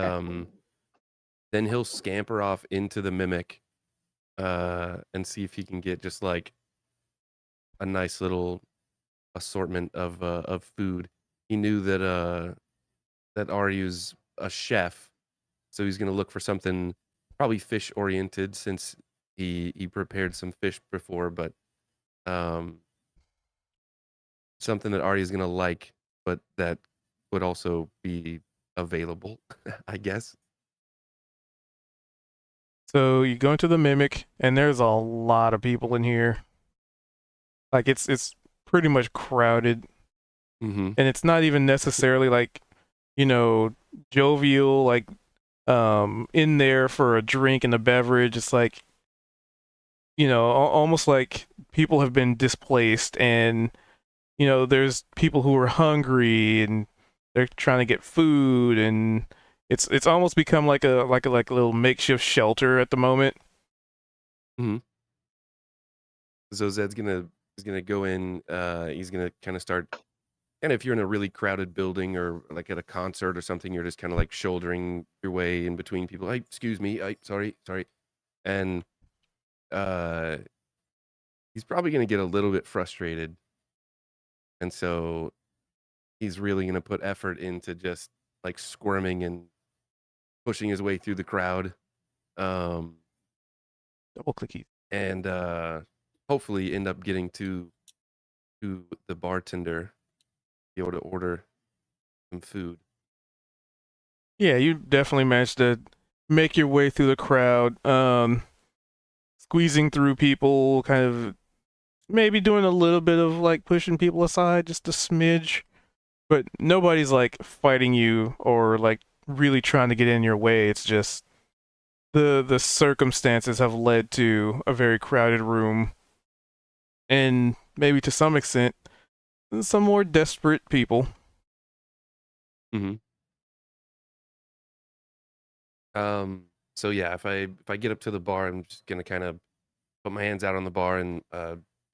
[SPEAKER 5] then he'll scamper off into the mimic, and see if he can get just like a nice little assortment of food. He knew that Aryu's a chef, so he's gonna look for something probably fish oriented since he prepared some fish before, but um something that Arya's gonna like, but that would also be available, I guess.
[SPEAKER 1] So you go into the mimic, and there's a lot of people in here. Like it's pretty much crowded,
[SPEAKER 5] Mm-hmm.
[SPEAKER 1] and it's not even necessarily like, jovial, like in there for a drink and a beverage. It's like, almost like people have been displaced, and there's people who are hungry and they're trying to get food, and it's almost become like a little makeshift shelter at the moment.
[SPEAKER 5] Mm-hmm. So Zed's gonna go in. He's gonna kind of start. And if you're in a really crowded building or like at a concert or something, you're just kind of like shouldering your way in between people. Hey, excuse me. Sorry. And uh, he's probably gonna get a little bit frustrated, and so he's really gonna put effort into just like squirming and pushing his way through the crowd. Um,
[SPEAKER 1] Double clicky.
[SPEAKER 5] and hopefully end up getting to the bartender, be able to order some food.
[SPEAKER 1] Yeah, you definitely managed to make your way through the crowd, squeezing through people, kind of maybe doing a little bit of like pushing people aside just a smidge, but nobody's like fighting you or like really trying to get in your way. It's just the circumstances have led to a very crowded room and maybe to some extent some more desperate people.
[SPEAKER 5] Mm-hmm. So yeah, if I get up to the bar, I'm just gonna kind of put my hands out on the bar and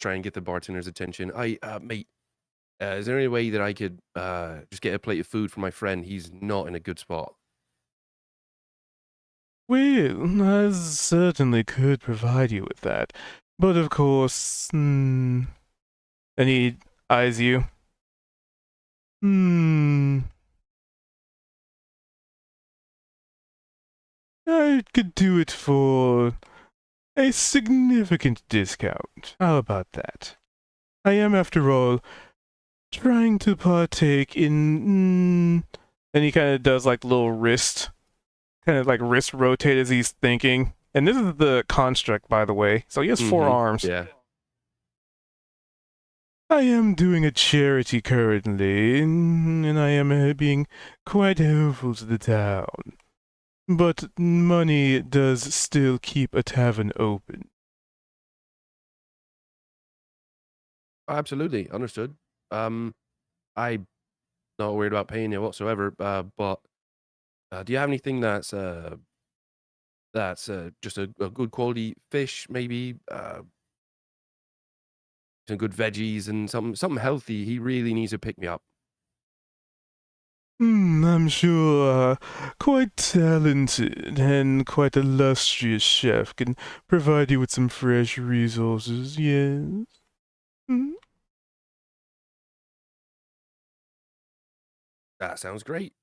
[SPEAKER 5] try and get the bartender's attention. Mate, is there any way that I could just get a plate of food for my friend? He's not in a good spot.
[SPEAKER 1] Well, I certainly could provide you with that, but of course, and he eyes you. I could do it for a significant discount. How about that? I am, after all, trying to partake in. And he kind of does like little wrist, kind of like wrist rotate as he's thinking. And this is the construct, by the way. So he has 4 arms.
[SPEAKER 5] Yeah.
[SPEAKER 1] I am doing a charity currently, and I am being quite helpful to the town. But money does still keep a tavern open.
[SPEAKER 5] Absolutely understood. I'm not worried about paying you whatsoever. But do you have anything that's just a good quality fish, maybe some good veggies and something healthy? He really needs to pick me up.
[SPEAKER 1] I'm sure quite talented and quite illustrious chef can provide you with some fresh resources, yes? Hmm?
[SPEAKER 5] That sounds great.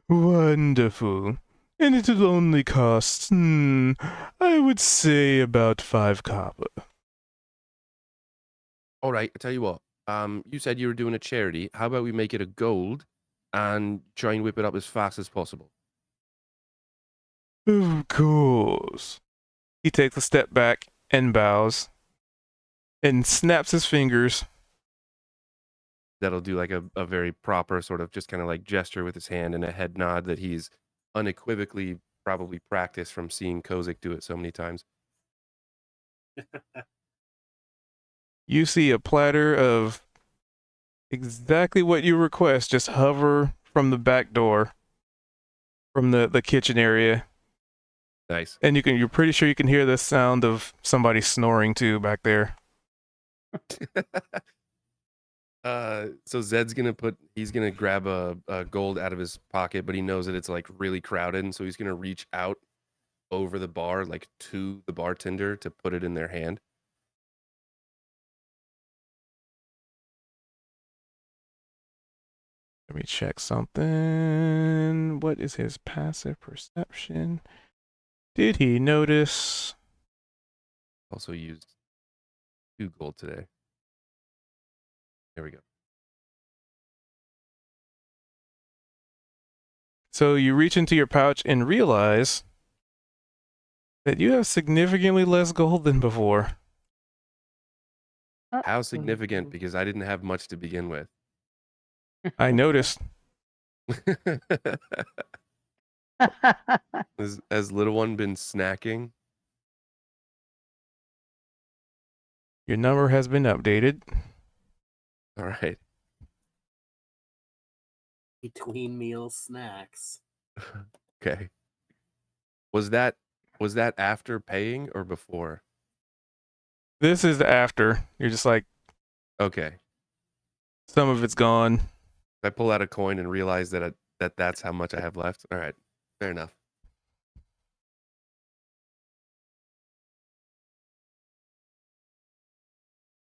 [SPEAKER 1] Wonderful. And it'll only cost, I would say about 5 copper.
[SPEAKER 5] All right, I tell you what. You said you were doing a charity. How about we make it a gold and try and whip it up as fast as possible?
[SPEAKER 1] Of course. He takes a step back and bows and snaps his fingers.
[SPEAKER 5] That'll do like a very proper sort of just kind of like gesture with his hand and a head nod that he's unequivocally probably practiced from seeing Kozik do it so many times.
[SPEAKER 1] You see a platter of exactly what you request just hover from the back door from the kitchen area.
[SPEAKER 5] Nice.
[SPEAKER 1] And you're pretty sure you can hear the sound of somebody snoring too back there.
[SPEAKER 5] So Zed's he's gonna grab a gold out of his pocket, but he knows that it's like really crowded, and so he's gonna reach out over the bar, like to the bartender to put it in their hand.
[SPEAKER 1] Let me check something. What is his passive perception? Did he notice?
[SPEAKER 5] Also used 2 gold today. There we go.
[SPEAKER 1] So you reach into your pouch and realize that you have significantly less gold than before.
[SPEAKER 5] How significant? Because I didn't have much to begin with.
[SPEAKER 1] I noticed.
[SPEAKER 5] Has little one been snacking?
[SPEAKER 1] Your number has been updated.
[SPEAKER 5] All right.
[SPEAKER 3] Between meal snacks.
[SPEAKER 5] Okay. Was that after paying or before?
[SPEAKER 1] This is after. You're just like,
[SPEAKER 5] Okay.
[SPEAKER 1] some of it's gone.
[SPEAKER 5] I pull out a coin and realize that's how much I have left. All right. Fair enough.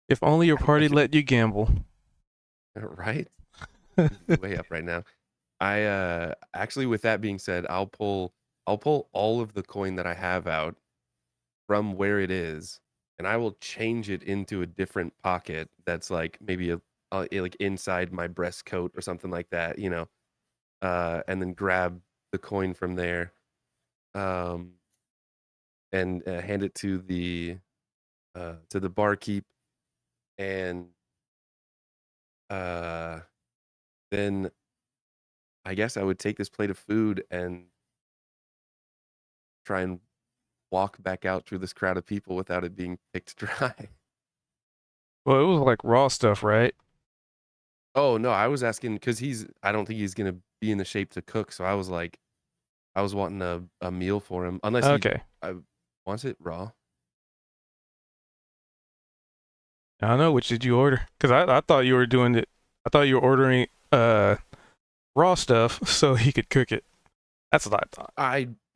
[SPEAKER 1] If only your party let you gamble.
[SPEAKER 5] Right? way up right now. I actually, with that being said, I'll pull all of the coin that I have out from where it is, and I will change it into a different pocket that's like maybe like inside my breast coat or something like that, and then grab the coin from there, um, and hand it to the barkeep, and uh, then I guess I would take this plate of food and try and walk back out through this crowd of people without it being picked dry.
[SPEAKER 1] Well, it was like raw stuff, right?
[SPEAKER 5] Oh no, I was asking because I don't think he's gonna be in the shape to cook. So I was wanting a meal for him, unless he
[SPEAKER 1] Okay.
[SPEAKER 5] wants it raw.
[SPEAKER 1] I don't know. Which did you order? Because I thought you were doing it. I thought you were ordering raw stuff so he could cook it. That's what I thought.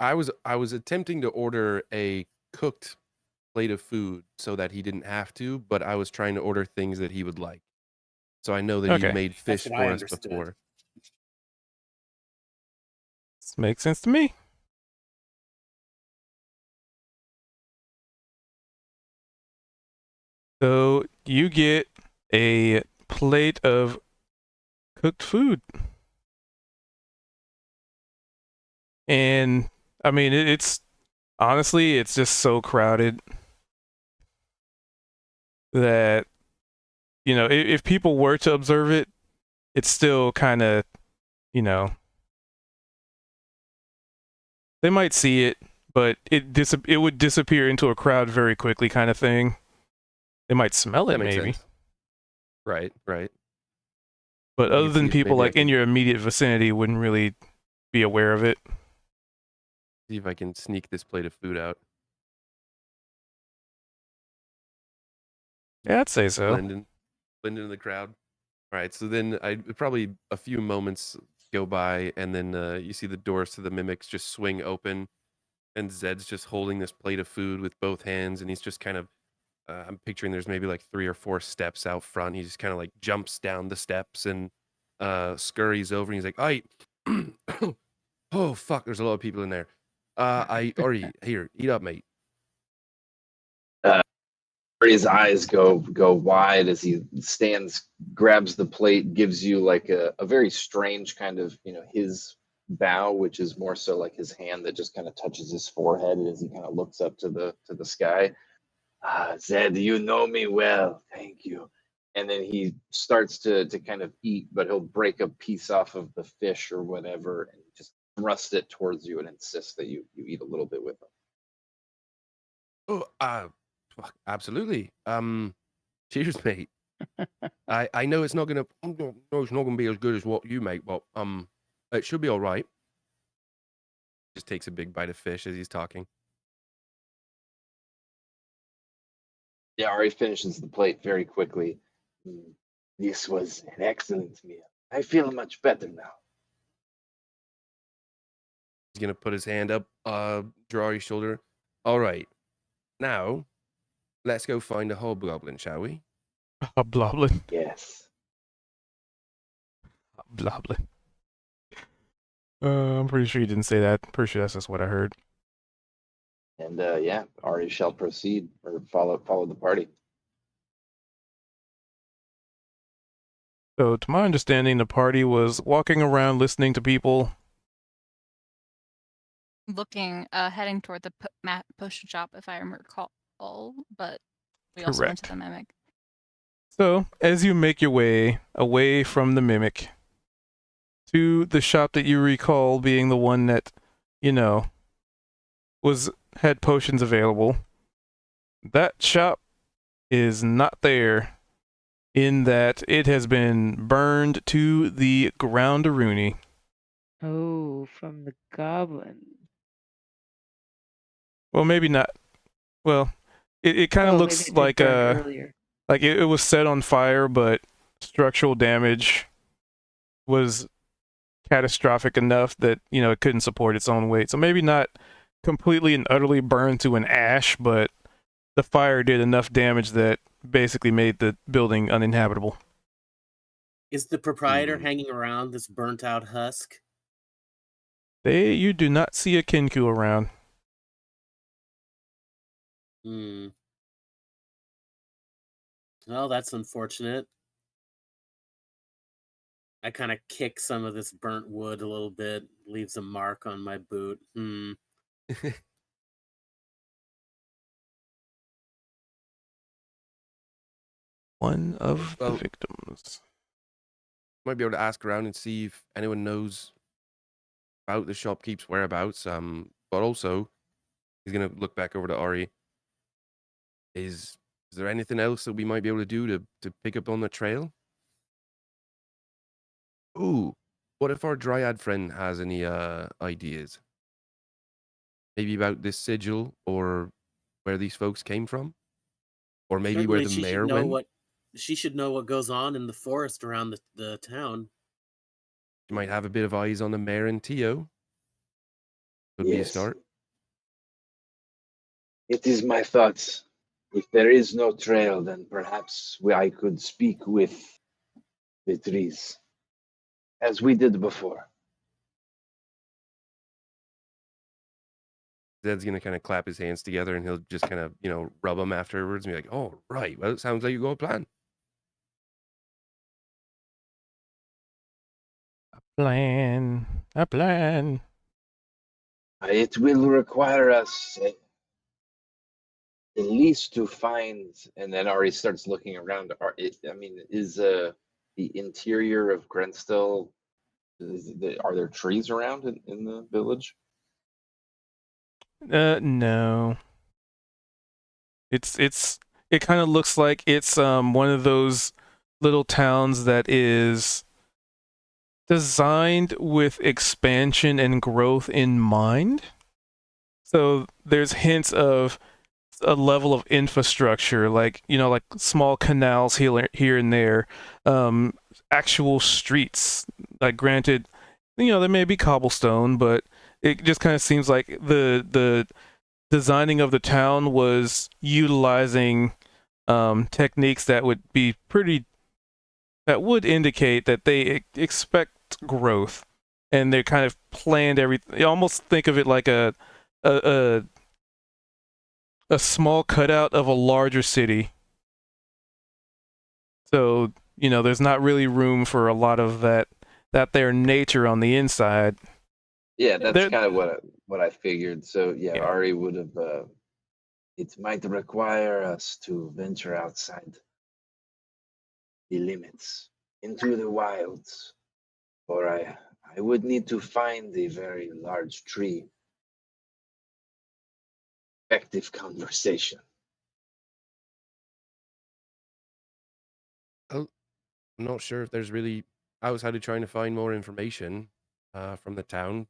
[SPEAKER 5] I was attempting to order a cooked plate of food so that he didn't have to, but I was trying to order things that he would like. So I know that he
[SPEAKER 1] Okay.
[SPEAKER 5] made
[SPEAKER 3] That's
[SPEAKER 5] fish
[SPEAKER 3] what I
[SPEAKER 5] for us
[SPEAKER 3] understood.
[SPEAKER 5] before.
[SPEAKER 1] This makes sense to me. So you get a plate of cooked food. And I mean, it's honestly, it's just so crowded that, if people were to observe it, it's still kind of, they might see it, but it would disappear into a crowd very quickly, kind of thing. They might smell it,
[SPEAKER 5] That makes
[SPEAKER 1] maybe.
[SPEAKER 5] sense. Right.
[SPEAKER 1] But
[SPEAKER 5] I
[SPEAKER 1] other
[SPEAKER 5] can
[SPEAKER 1] than
[SPEAKER 5] see if
[SPEAKER 1] people
[SPEAKER 5] maybe I
[SPEAKER 1] like in
[SPEAKER 5] can
[SPEAKER 1] your immediate vicinity wouldn't really be aware of it.
[SPEAKER 5] see if I can sneak this plate of food out.
[SPEAKER 1] Yeah, I'd say so.
[SPEAKER 5] Blend into the crowd. All right, so then probably a few moments go by, and then you see the doors to the mimics just swing open, and Zed's just holding this plate of food with both hands, and he's just kind of. I'm picturing there's maybe like 3 or 4 steps out front. He just kind of like jumps down the steps and scurries over, and he's like, "I, oh fuck, there's a lot of people in there. Ori, here, eat up, mate."
[SPEAKER 2] His eyes go wide as he stands, grabs the plate, gives you like a very strange kind of, his bow, which is more so like his hand that just kind of touches his forehead as he kind of looks up to the sky. Zed, you know me well, thank you. And then he starts to kind of eat, but he'll break a piece off of the fish or whatever and just thrust it towards you and insist that you eat a little bit with him.
[SPEAKER 5] Oh, fuck, absolutely. Cheers, mate. I know it's not gonna no, it's not gonna be as good as what you make, but it should be all right. Just takes a big bite of fish as he's talking.
[SPEAKER 2] Yeah, Ari finishes the plate very quickly. "Mm, This was an excellent meal. I feel much better now."
[SPEAKER 5] He's gonna put his hand up, draw his shoulder. All right, now let's go find a hobgoblin, shall we?
[SPEAKER 1] Hobgoblin.
[SPEAKER 2] Yes.
[SPEAKER 1] Hobgoblin. I'm pretty sure you didn't say that. Pretty sure that's just what I heard.
[SPEAKER 2] And yeah, Ari shall proceed or follow the party.
[SPEAKER 1] So, to my understanding, the party was walking around listening to people.
[SPEAKER 6] Looking, heading toward the potion shop, if I recall, but we also went to
[SPEAKER 1] Correct.
[SPEAKER 6] the mimic.
[SPEAKER 1] So, as you make your way away from the mimic to the shop that you recall being the one that, had potions available, that shop is not there, in that it has been burned to the ground-a-rooney.
[SPEAKER 4] Oh, from the goblin.
[SPEAKER 1] Well, maybe not. Well, it kind of
[SPEAKER 4] Oh,
[SPEAKER 1] looks
[SPEAKER 4] maybe it did
[SPEAKER 1] like
[SPEAKER 4] burn earlier.
[SPEAKER 1] like it was set on fire, but structural damage was catastrophic enough that it couldn't support its own weight. So maybe not completely and utterly burned to an ash, but the fire did enough damage that basically made the building uninhabitable.
[SPEAKER 3] Is the proprietor
[SPEAKER 2] Hmm.
[SPEAKER 3] hanging around this burnt out husk?
[SPEAKER 1] You do not see a Kinku around.
[SPEAKER 3] Hmm. Well, that's unfortunate. I kind of kick some of this burnt wood a little bit, leaves a mark on my boot.
[SPEAKER 1] One of the
[SPEAKER 5] Well,
[SPEAKER 1] victims.
[SPEAKER 5] might be able to ask around and see if anyone knows about the shopkeep's whereabouts. But also he's gonna look back over to Ari. Is there anything else that we might be able to do to pick up on the trail? Ooh, what if our dryad friend has any ideas? Maybe about this sigil or where these folks came from? Or maybe where
[SPEAKER 3] Certainly,
[SPEAKER 5] the mayor went?
[SPEAKER 3] she should know what goes on in the forest around the town.
[SPEAKER 5] She might have a bit of eyes on the mayor and Tio. Could be a
[SPEAKER 2] Yes,
[SPEAKER 5] start.
[SPEAKER 2] it is my thoughts. If there is no trail, then perhaps I could speak with the trees, as we did before.
[SPEAKER 5] Zed's gonna kind of clap his hands together and he'll just kind of, rub them afterwards and be like, "Oh, right. Well, it sounds like you got a plan."
[SPEAKER 1] A plan.
[SPEAKER 2] It will require us at least to find, and then Ari starts looking around. Is the interior of Grenstill? Are there trees around in the village?
[SPEAKER 1] No. It kind of looks like it's one of those little towns that is designed with expansion and growth in mind. So there's hints of a level of infrastructure, like like small canals here and there, actual streets. Like, granted, there may be cobblestone, but it just kind of seems like the designing of the town was utilizing techniques that would indicate that they expect growth, and they kind of planned everything. You almost think of it like a a, a small cutout of a larger city. So, there's not really room for a lot of their nature on the inside.
[SPEAKER 2] Yeah, that's
[SPEAKER 1] There,
[SPEAKER 2] kind of what I figured. So yeah,
[SPEAKER 1] yeah.
[SPEAKER 2] Ari would have. It might require us to venture outside the limits into the wilds, or I would need to find a very large tree. Effective conversation.
[SPEAKER 5] Oh, I'm not sure if there's really outside of trying to find more information from the town.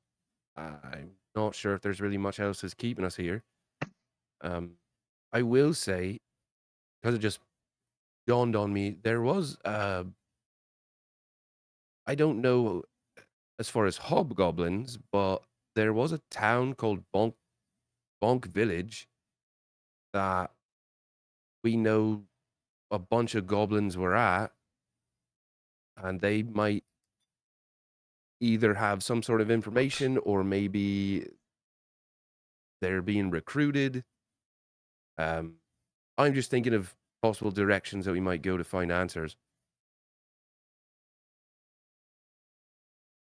[SPEAKER 5] I'm not sure if there's really much else that's keeping us here. I will say, because it just dawned on me, there was I don't know as far as hobgoblins, but there was a town called Bonk Village that we know a bunch of goblins were at, and they might either have some sort of information or maybe they're being recruited. Um, I'm just thinking of possible directions that we might go to find answers.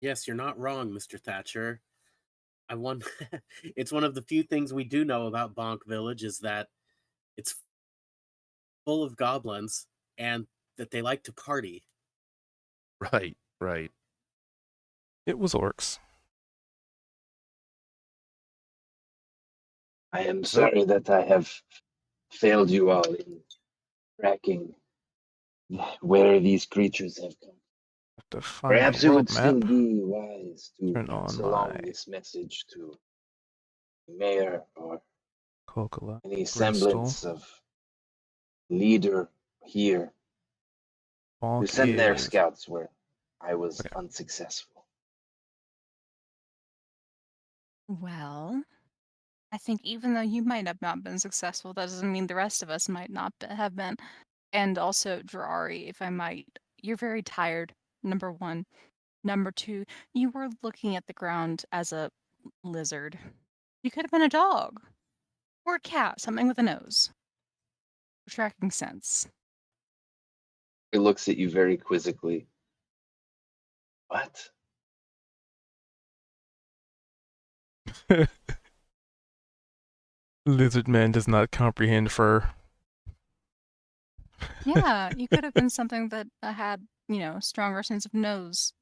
[SPEAKER 3] Yes, you're not wrong, Mr. Thatcher. I won. It's one of the few things we do know about Bonk Village is that it's full of goblins and that they like to party.
[SPEAKER 5] Right, right.
[SPEAKER 1] It was orcs.
[SPEAKER 2] I am
[SPEAKER 5] Well,
[SPEAKER 2] sorry that I have failed you all in tracking where these creatures have come.
[SPEAKER 1] Have to find the
[SPEAKER 2] Perhaps it would
[SPEAKER 1] world
[SPEAKER 2] still
[SPEAKER 1] map.
[SPEAKER 2] be wise to
[SPEAKER 1] Turn
[SPEAKER 2] pass
[SPEAKER 1] on my
[SPEAKER 2] along this message to the mayor or
[SPEAKER 1] Coca
[SPEAKER 2] any
[SPEAKER 1] crystal.
[SPEAKER 2] semblance of leader here to
[SPEAKER 1] Bonk
[SPEAKER 2] send their
[SPEAKER 1] is
[SPEAKER 2] scouts where I was
[SPEAKER 1] okay.
[SPEAKER 2] unsuccessful.
[SPEAKER 6] Well, I think even though you might have not been successful, that doesn't mean the rest of us might not have been. And also, Drari, if I might, you're very tired. number one. Number two, you were looking at the ground as a lizard. You could have been a dog or a cat, something with a nose. For tracking sense.
[SPEAKER 2] He looks at you very quizzically. What?
[SPEAKER 1] Lizard man does not comprehend fur.
[SPEAKER 6] Yeah, you could have been something that had, stronger sense of nose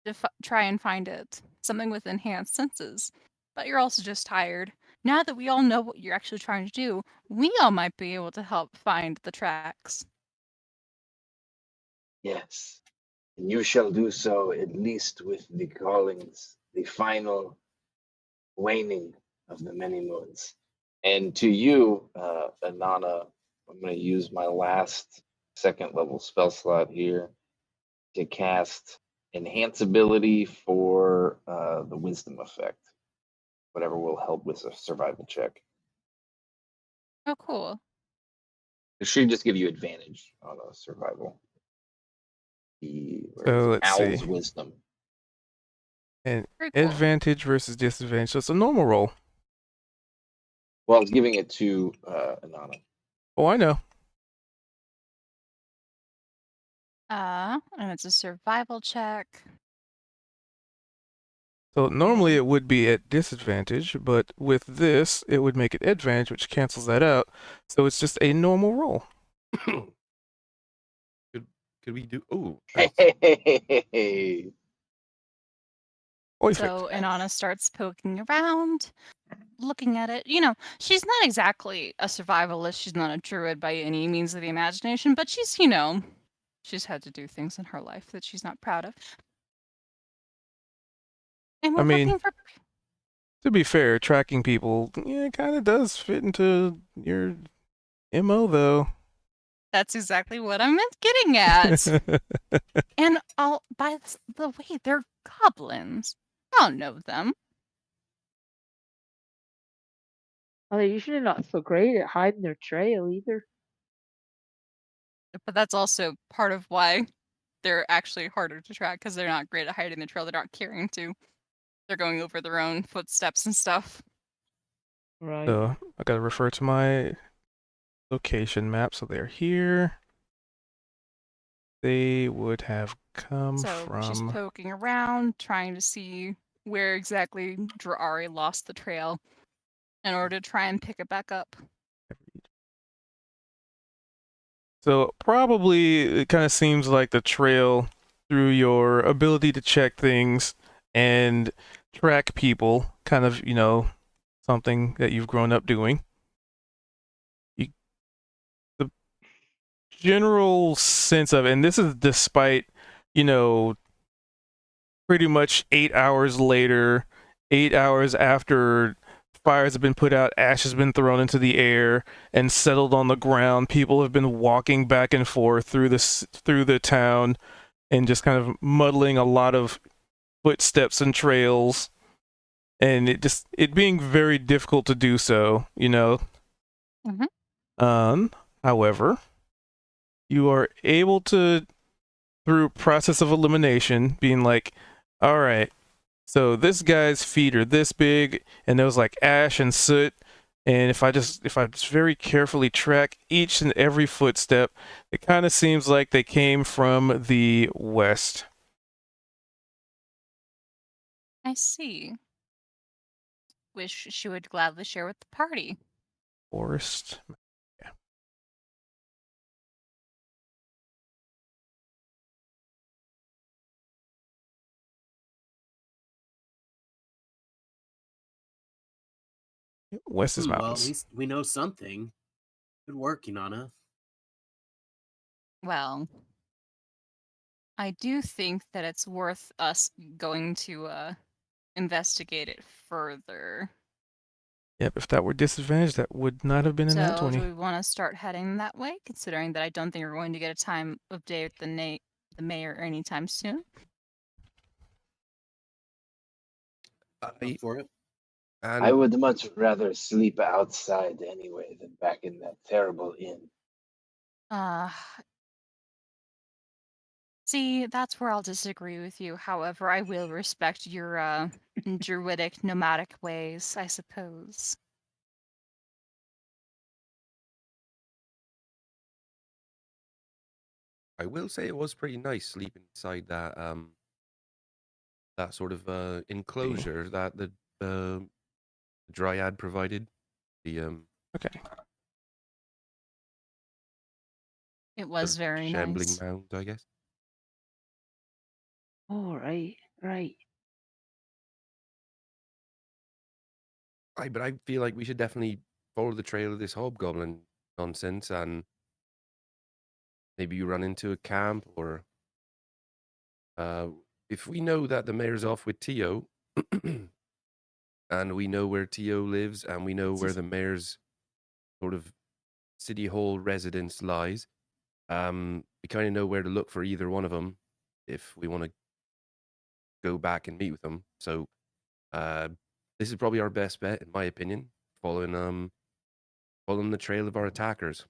[SPEAKER 6] to try and find it. Something with enhanced senses. But you're also just tired. Now that we all know what you're actually trying to do, we all might be able to help find the tracks.
[SPEAKER 2] Yes. And you shall do so at least with the callings, the final waning of the many moons. And to you, Anana, I'm going to use my last second level spell slot here to cast enhance ability for the wisdom effect, whatever will help with a survival check.
[SPEAKER 6] Oh, cool.
[SPEAKER 2] It should just give you advantage on a survival. Where is
[SPEAKER 1] So
[SPEAKER 2] it?
[SPEAKER 1] let's see.
[SPEAKER 2] Owl's wisdom.
[SPEAKER 1] And
[SPEAKER 6] Very cool.
[SPEAKER 1] advantage versus disadvantage. So it's a normal roll.
[SPEAKER 2] Well, I was giving it to Anana.
[SPEAKER 1] Oh, I know.
[SPEAKER 6] And it's a survival check.
[SPEAKER 1] So normally it would be at disadvantage, but with this, it would make it advantage, which cancels that out. So it's just a normal roll.
[SPEAKER 5] Could we do? Oh, nice.
[SPEAKER 2] Hey.
[SPEAKER 1] Perfect.
[SPEAKER 6] So Inanna starts poking around, looking at it. She's not exactly a survivalist. She's not a druid by any means of the imagination, but she's, she's had to do things in her life that she's not proud of. And we're
[SPEAKER 1] I mean,
[SPEAKER 6] looking for.
[SPEAKER 1] to be fair, tracking people, yeah, it kind of does fit into your MO, though.
[SPEAKER 6] That's exactly what I'm getting at. And by the way, they're goblins. I'll know them.
[SPEAKER 4] Well, they're usually not so great at hiding their trail either.
[SPEAKER 6] But that's also part of why they're actually harder to track, because they're not great at hiding the trail. They're not caring to. They're going over their own footsteps and stuff.
[SPEAKER 4] Right.
[SPEAKER 1] So I gotta refer to my location map. So they're here. They would have come
[SPEAKER 6] So she's
[SPEAKER 1] from.
[SPEAKER 6] poking around, trying to see where exactly Dra'ari lost the trail in order to try and pick it back up.
[SPEAKER 1] So probably it kind of seems like the trail through your ability to check things and track people, kind of, something that you've grown up doing. The general sense of, and this is despite, pretty much 8 hours later, 8 hours after fires have been put out, ash has been thrown into the air and settled on the ground. People have been walking back and forth through the town and just kind of muddling a lot of footsteps and trails, and it being very difficult to do so. However, you are able to, through process of elimination, being like, all right, so this guy's feet are this big, and there was like ash and soot. And if I just very carefully track each and every footstep, it kind of seems like they came from the west.
[SPEAKER 6] I see. Wish she would gladly share with the party.
[SPEAKER 1] Forest. Yeah. West is
[SPEAKER 3] Well, at
[SPEAKER 1] mountains.
[SPEAKER 3] least we know something. Good work, Inanna.
[SPEAKER 6] Well, I do think that it's worth us going to investigate it further.
[SPEAKER 1] Yep, if that were disadvantage, that would not have been a nat
[SPEAKER 6] So,
[SPEAKER 1] 20.
[SPEAKER 6] do we want to start heading that way, considering that I don't think we're going to get a time of day with the mayor anytime soon?
[SPEAKER 3] Up for it.
[SPEAKER 2] I
[SPEAKER 5] And
[SPEAKER 2] would much rather sleep outside anyway than back in that terrible inn.
[SPEAKER 6] Uh, See, that's where I'll disagree with you. However, I will respect your druidic nomadic ways, I suppose.
[SPEAKER 5] I will say it was pretty nice sleeping inside that sort of enclosure that the dryad provided. The
[SPEAKER 1] Okay.
[SPEAKER 6] It was very
[SPEAKER 5] shambling
[SPEAKER 6] nice.
[SPEAKER 5] mound, I guess.
[SPEAKER 4] Oh, right, right.
[SPEAKER 5] But I feel like we should definitely follow the trail of this hobgoblin nonsense, and maybe you run into a camp, or if we know that the mayor's off with Tio, and we know where Tio lives, and we know where the mayor's sort of city hall residence lies, we kind of know where to look for either one of them if we want to go back and meet with them. So this is probably our best bet, in my opinion, following the trail of our attackers.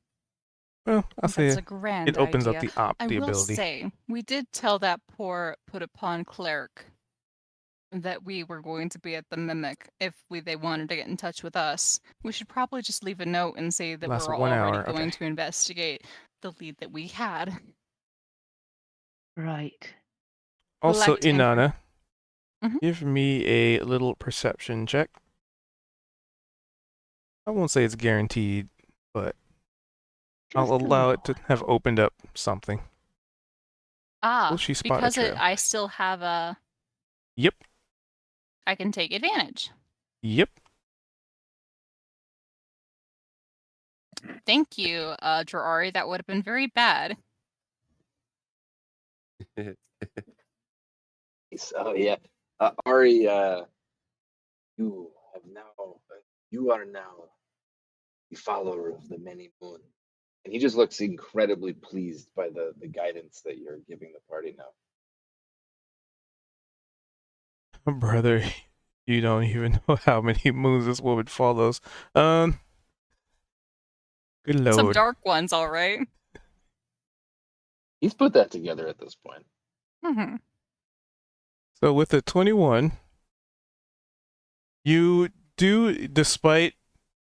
[SPEAKER 1] Well, I'll
[SPEAKER 6] That's
[SPEAKER 1] say
[SPEAKER 6] a grand
[SPEAKER 1] it opens up
[SPEAKER 6] idea. I
[SPEAKER 1] the
[SPEAKER 6] will
[SPEAKER 1] ability.
[SPEAKER 6] say, we did tell that poor put upon cleric that we were going to be at the Mimic if they wanted to get in touch with us. We should probably just leave a note and say that
[SPEAKER 1] Last
[SPEAKER 6] we're
[SPEAKER 1] 1
[SPEAKER 6] already
[SPEAKER 1] hour.
[SPEAKER 6] going
[SPEAKER 1] Okay.
[SPEAKER 6] to investigate the lead that we had.
[SPEAKER 4] Right.
[SPEAKER 1] Also,
[SPEAKER 6] Collect info.
[SPEAKER 1] Inanna,
[SPEAKER 6] Mhm.
[SPEAKER 1] give me a little perception check. I won't say it's guaranteed, but I'll
[SPEAKER 4] Just a
[SPEAKER 1] allow
[SPEAKER 4] little
[SPEAKER 1] it to
[SPEAKER 4] one.
[SPEAKER 1] have opened up something. Will
[SPEAKER 6] Ah,
[SPEAKER 1] she spot a
[SPEAKER 6] because
[SPEAKER 1] trail?
[SPEAKER 6] I still have a...
[SPEAKER 1] Yep.
[SPEAKER 6] I can take advantage.
[SPEAKER 1] Yep.
[SPEAKER 6] Thank you, Drari. That would have been very bad.
[SPEAKER 2] So yeah, Ari, you are now the follower of the many moon, and he just looks incredibly pleased by the guidance that you're giving the party now.
[SPEAKER 1] Brother, you don't even know how many moons this woman follows. Good lord.
[SPEAKER 6] Some dark ones, all right.
[SPEAKER 2] He's put that together at this point.
[SPEAKER 6] Mm-hmm.
[SPEAKER 1] So with the 21, you do, despite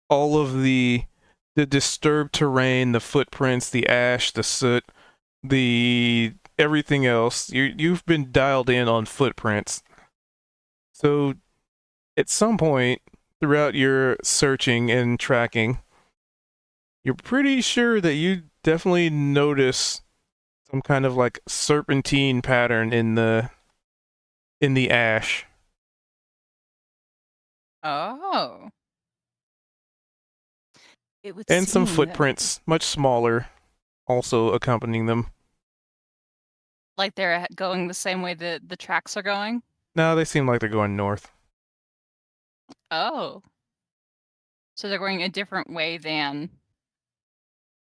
[SPEAKER 1] all of the disturbed terrain, the footprints, the ash, the soot, the everything else, you've been dialed in on footprints. So at some point throughout your searching and tracking, you're pretty sure that you definitely notice some kind of like serpentine pattern in the ash.
[SPEAKER 6] Oh. It would
[SPEAKER 1] And some
[SPEAKER 6] seem
[SPEAKER 1] footprints, much smaller, also accompanying them.
[SPEAKER 6] like they're going the same way that the tracks are going.
[SPEAKER 1] No, they seem like they're going north.
[SPEAKER 6] Oh. So they're going a different way than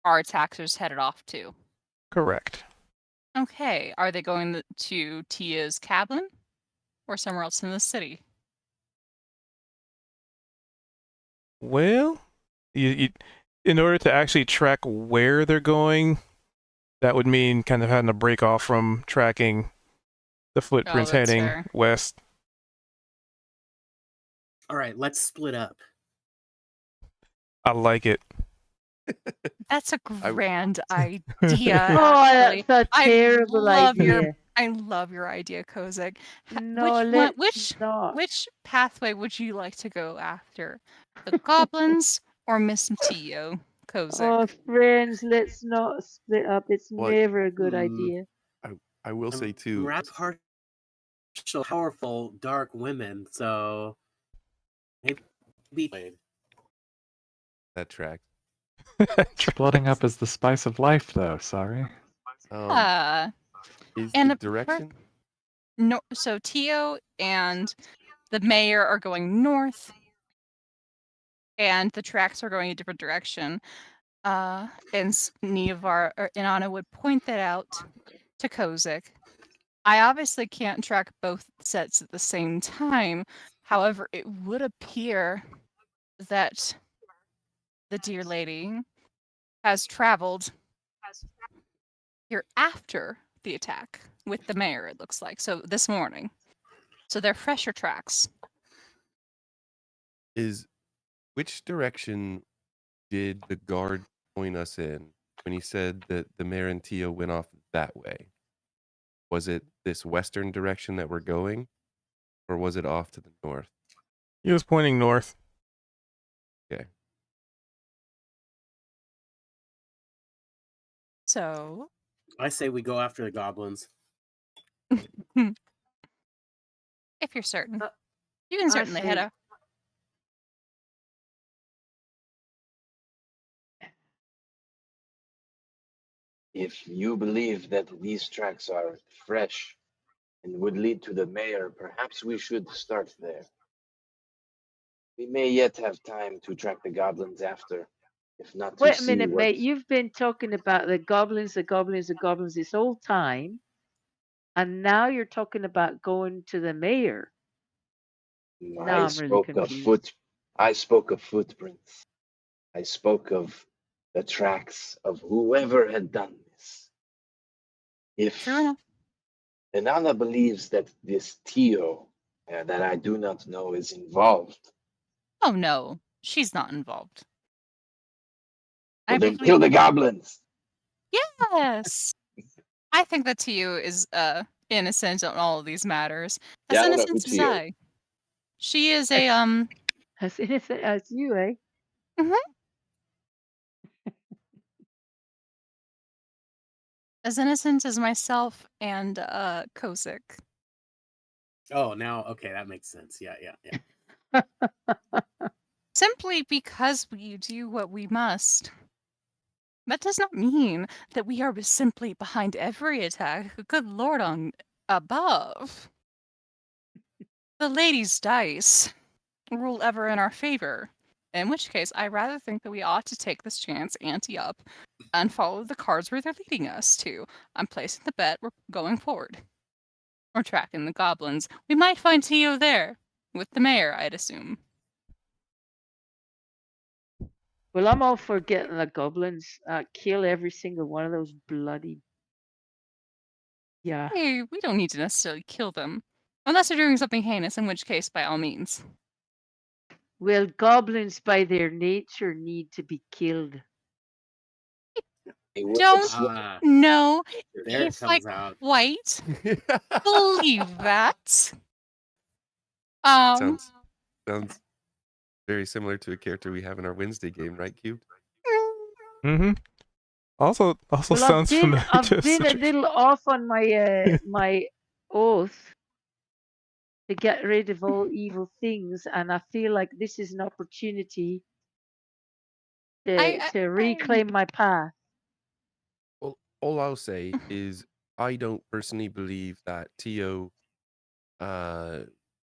[SPEAKER 6] our attackers headed off to.
[SPEAKER 1] Correct.
[SPEAKER 6] Okay. Are they going to Tia's cabin or somewhere else in the city?
[SPEAKER 1] Well, you in order to actually track where they're going, that would mean kind of having to break off from tracking the footprints
[SPEAKER 6] that's
[SPEAKER 1] heading
[SPEAKER 6] fair.
[SPEAKER 1] west.
[SPEAKER 3] All right, let's split up.
[SPEAKER 1] I like it.
[SPEAKER 6] That's a
[SPEAKER 5] I-
[SPEAKER 6] grand idea.
[SPEAKER 4] Oh,
[SPEAKER 6] actually.
[SPEAKER 4] that's a terrible idea.
[SPEAKER 6] I love your idea, Kozak.
[SPEAKER 4] No, let's
[SPEAKER 6] Which
[SPEAKER 4] not.
[SPEAKER 6] pathway would you like to go after? The goblins or Miss Tio, Kozak?
[SPEAKER 4] Oh, friends, let's not split up. It's
[SPEAKER 5] Well,
[SPEAKER 4] never a good
[SPEAKER 3] mm,
[SPEAKER 4] idea.
[SPEAKER 5] I will say too.
[SPEAKER 3] Rather partial, powerful, dark women, so maybe
[SPEAKER 5] That track.
[SPEAKER 7] Splitting up is the spice of life, though. Sorry.
[SPEAKER 5] Is
[SPEAKER 6] and
[SPEAKER 5] the
[SPEAKER 6] a
[SPEAKER 5] direction?
[SPEAKER 6] No, so Tio and the mayor are going north, and the tracks are going a different direction. And Nevar or Inanna would point that out to Kozak. I obviously can't track both sets at the same time. However, it would appear that the dear lady has traveled here after the attack. with the mayor, it looks like. So this morning. So they're fresher tracks.
[SPEAKER 5] Which direction did the guard point us in when he said that the mayor and Tio went off that way? Was it this western direction that we're going, or was it off to the north?
[SPEAKER 1] He was pointing north.
[SPEAKER 5] Okay.
[SPEAKER 6] So
[SPEAKER 3] I say we go after the goblins.
[SPEAKER 6] if you're certain,
[SPEAKER 4] Uh,
[SPEAKER 6] you can
[SPEAKER 4] I
[SPEAKER 6] certainly head
[SPEAKER 4] say-
[SPEAKER 6] up.
[SPEAKER 2] If you believe that these tracks are fresh and would lead to the mayor, perhaps we should start there. We may yet have time to track the goblins after, if not to
[SPEAKER 4] Wait a
[SPEAKER 2] see
[SPEAKER 4] minute,
[SPEAKER 2] what...
[SPEAKER 4] mate. You've been talking about the goblins this whole time, and now you're talking about going to the mayor. Now I'm really confused.
[SPEAKER 2] I spoke of footprints. I spoke of the tracks of whoever had done this. If
[SPEAKER 6] True enough.
[SPEAKER 2] Inanna believes that this Tio that I do not know is involved,
[SPEAKER 6] Oh no, she's not involved.
[SPEAKER 2] well,
[SPEAKER 6] I
[SPEAKER 2] then
[SPEAKER 6] believe.
[SPEAKER 2] kill the goblins.
[SPEAKER 6] Yes. I think that Tio is innocent on all of these matters. As
[SPEAKER 2] Yeah, I don't know
[SPEAKER 6] innocent
[SPEAKER 2] who
[SPEAKER 6] as
[SPEAKER 2] Tio.
[SPEAKER 6] I. She is a
[SPEAKER 4] As innocent as you, eh?
[SPEAKER 6] as innocent as myself and Kosik.
[SPEAKER 3] Oh, now okay, that makes sense. Yeah.
[SPEAKER 6] Simply because we do what we must. That does not mean that we are simply behind every attack. Good Lord on above. The lady's dice rule ever in our favor. In which case, I rather think that we ought to take this chance, ante up, and follow the cards where they're leading us to. I'm placing the bet we're going forward. We're tracking the goblins. We might find Tio there. With the mayor, I'd assume.
[SPEAKER 4] Well, I'm all for getting the goblins. Kill every single one of those bloody. Yeah.
[SPEAKER 6] Hey, we don't need to necessarily kill them. Unless they're doing something heinous, in which case, by all means.
[SPEAKER 4] Well, goblins by their nature need to be killed.
[SPEAKER 2] They would
[SPEAKER 6] Don't
[SPEAKER 2] swear.
[SPEAKER 6] know
[SPEAKER 3] There it
[SPEAKER 6] if I
[SPEAKER 3] comes out.
[SPEAKER 6] quite believe that.
[SPEAKER 5] Sounds very similar to a character we have in our Wednesday game, right, Cubed?
[SPEAKER 1] Mm-hmm. Also
[SPEAKER 4] Well,
[SPEAKER 1] sounds familiar
[SPEAKER 4] I've
[SPEAKER 1] to a
[SPEAKER 4] been a
[SPEAKER 1] situation.
[SPEAKER 4] little off on my my oath to get rid of all evil things, and I feel like this is an opportunity to reclaim my path.
[SPEAKER 5] Well, all I'll say is I don't personally believe that Tio,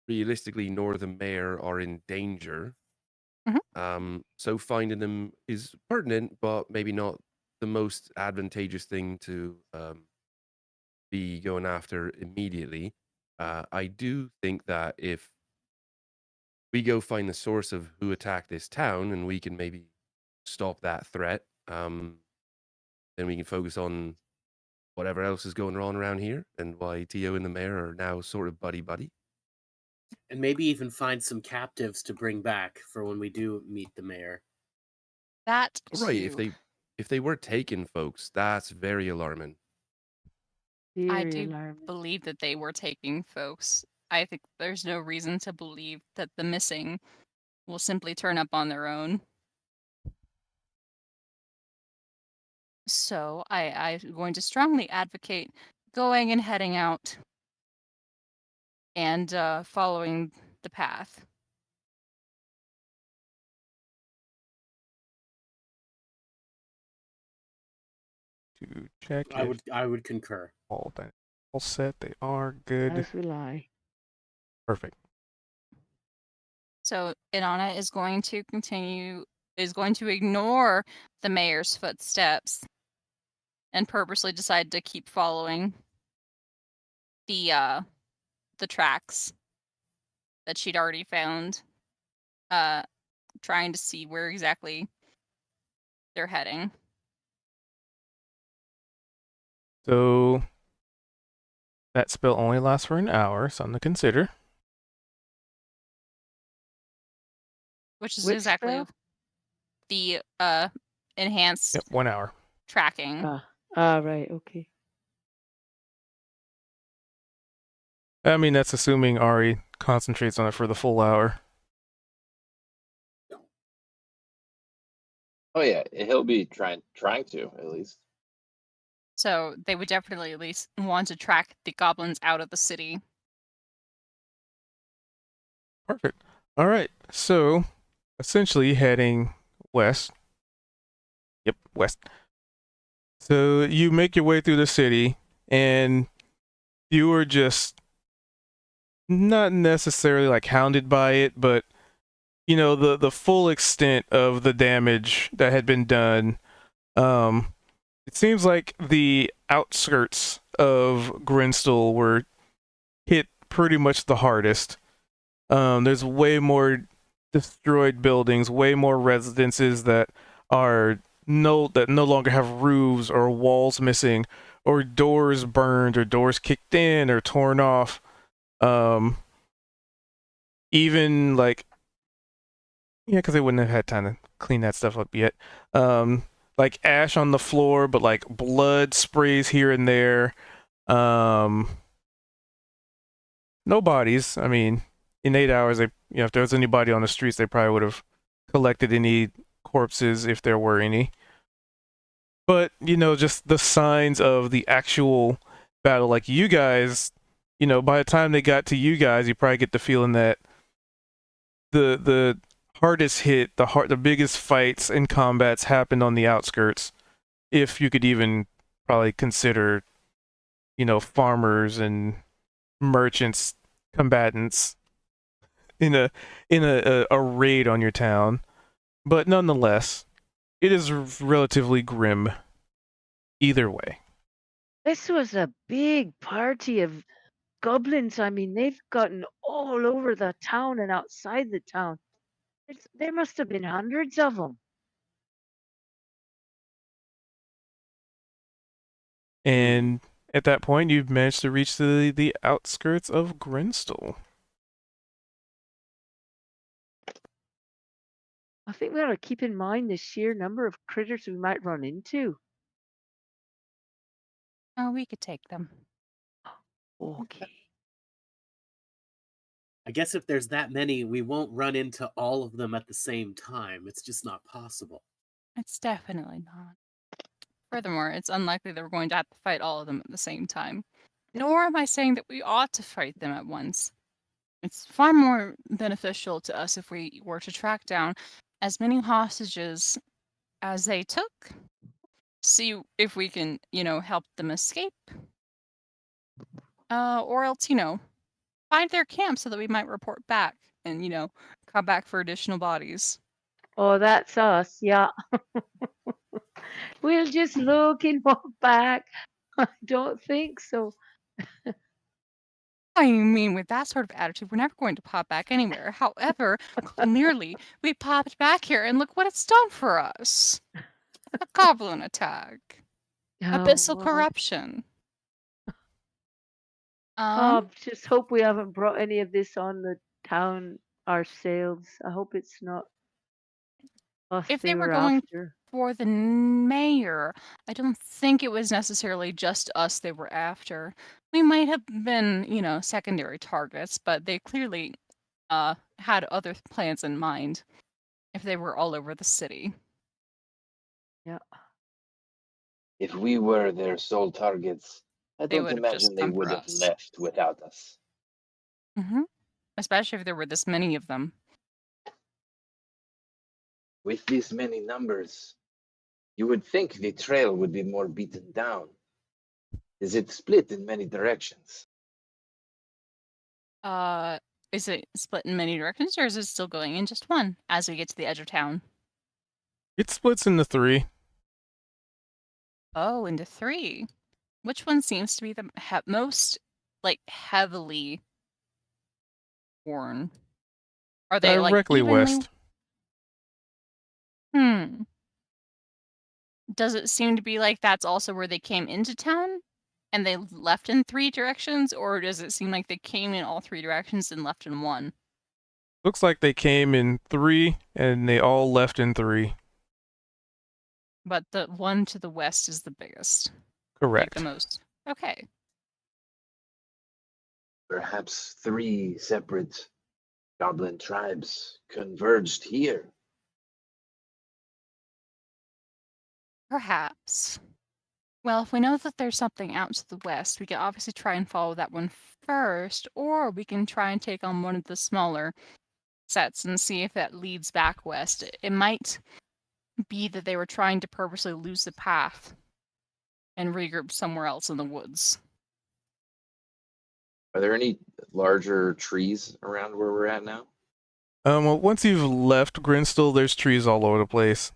[SPEAKER 5] realistically, nor the mayor are in danger. So finding them is pertinent, but maybe not the most advantageous thing to be going after immediately. I do think that if we go find the source of who attacked this town and we can maybe stop that threat, then we can focus on whatever else is going on around here and why Tio and the mayor are now sort of buddy-buddy.
[SPEAKER 3] And maybe even find some captives to bring back for when we do meet the mayor.
[SPEAKER 6] That
[SPEAKER 5] Right,
[SPEAKER 6] too.
[SPEAKER 5] if they were taken, folks, that's very alarming.
[SPEAKER 6] I
[SPEAKER 4] Very
[SPEAKER 6] do
[SPEAKER 4] alarming.
[SPEAKER 6] believe that they were taking folks. I think there's no reason to believe that the missing will simply turn up on their own. So I'm going to strongly advocate going and heading out and following the path.
[SPEAKER 1] To check
[SPEAKER 3] I
[SPEAKER 1] if
[SPEAKER 3] would concur.
[SPEAKER 1] all set. They are good.
[SPEAKER 4] As will I.
[SPEAKER 1] Perfect.
[SPEAKER 6] So Inanna is going to ignore the mayor's footsteps and purposely decide to keep following the tracks that she'd already found, trying to see where exactly they're heading.
[SPEAKER 1] So That spell only lasts for an hour, something to consider.
[SPEAKER 6] Which is
[SPEAKER 4] Which
[SPEAKER 6] exactly
[SPEAKER 4] spell?
[SPEAKER 6] the enhanced
[SPEAKER 1] Yep, 1 hour.
[SPEAKER 6] tracking.
[SPEAKER 4] Right, okay.
[SPEAKER 1] I mean, that's assuming Ari concentrates on it for the full hour.
[SPEAKER 2] Oh yeah, he'll be trying to at least.
[SPEAKER 6] So they would definitely at least want to track the goblins out of the city.
[SPEAKER 1] Perfect. All right, so essentially heading west. Yep, west. So you make your way through the city, and you are just not necessarily like hounded by it, but you know the full extent of the damage that had been done. It seems like the outskirts of Grinstall were hit pretty much the hardest. There's way more destroyed buildings, way more residences that are no longer have roofs or walls missing, or doors burned, or doors kicked in or torn off. Um, Even like because they wouldn't have had time to clean that stuff up yet. Like ash on the floor, but like blood sprays here and there. Um, no bodies. I mean, in 8 hours, if there was anybody on the streets, they probably would have collected any corpses if there were any. But just the signs of the actual battle. Like you guys, by the time they got to you guys, you probably get the feeling that the hardest hit, the biggest fights and combats happened on the outskirts. If you could even probably consider, farmers and merchants combatants in a raid on your town. But nonetheless, it is relatively grim either way.
[SPEAKER 4] This was a big party of goblins. I mean, they've gotten all over the town and outside the town. There must have been hundreds of them.
[SPEAKER 1] And at that point, you've managed to reach the outskirts of Grinstall.
[SPEAKER 4] I think we ought to keep in mind the sheer number of critters we might run into.
[SPEAKER 6] Oh, we could take them.
[SPEAKER 4] Okay.
[SPEAKER 3] I guess if there's that many, we won't run into all of them at the same time. It's just not possible.
[SPEAKER 6] It's definitely not. Furthermore, it's unlikely that we're going to have to fight all of them at the same time. Nor am I saying that we ought to fight them at once. It's far more beneficial to us if we were to track down as many hostages as they took, see if we can, help them escape, or else, find their camp so that we might report back and, come back for additional bodies.
[SPEAKER 4] Oh, that's us. Yeah. We'll just look and walk back. I don't think so.
[SPEAKER 6] I mean, with that sort of attitude, we're never going to pop back anywhere. However, clearly, we popped back here, and look what it's done for us. A goblin attack. Abyssal
[SPEAKER 4] Oh,
[SPEAKER 6] corruption.
[SPEAKER 4] just hope we haven't brought any of this on the town ourselves. I hope it's not us
[SPEAKER 6] If
[SPEAKER 4] they
[SPEAKER 6] they were
[SPEAKER 4] were
[SPEAKER 6] going
[SPEAKER 4] after.
[SPEAKER 6] for the mayor, I don't think it was necessarily just us they were after. We might have been, secondary targets, but they clearly had other plans in mind if they were all over the city.
[SPEAKER 4] Yeah.
[SPEAKER 2] If we were their sole targets, I
[SPEAKER 6] They
[SPEAKER 2] don't
[SPEAKER 6] would have just
[SPEAKER 2] imagine they
[SPEAKER 6] come for
[SPEAKER 2] would have
[SPEAKER 6] us.
[SPEAKER 2] left without us.
[SPEAKER 6] Mm-hmm. Especially if there were this many of them.
[SPEAKER 2] With these many numbers, you would think the trail would be more beaten down. Is it split in many directions?
[SPEAKER 6] Is it split in many directions, or is it still going in just one as we get to the edge of town?
[SPEAKER 1] It splits into 3.
[SPEAKER 6] Oh, into 3. Which one seems to be the most, heavily worn? Are they,
[SPEAKER 1] Directly
[SPEAKER 6] evenly?
[SPEAKER 1] west.
[SPEAKER 6] Does it seem to be like that's also where they came into town? And they left in 3 directions, or does it seem like they came in all 3 directions and left in 1?
[SPEAKER 1] Looks like they came in 3 and they all left in 3.
[SPEAKER 6] But the one to the west is the biggest. Like
[SPEAKER 1] Correct.
[SPEAKER 6] the most. Okay.
[SPEAKER 2] Perhaps 3 separate goblin tribes converged here.
[SPEAKER 6] Perhaps. Well, if we know that there's something out to the west, we can obviously try and follow that one first, or we can try and take on one of the smaller sets and see if that leads back west. It might be that they were trying to purposely lose the path and regroup somewhere else in the woods.
[SPEAKER 2] Are there any larger trees around where we're at now?
[SPEAKER 1] Well, once you've left Grinstall, there's trees all over the place.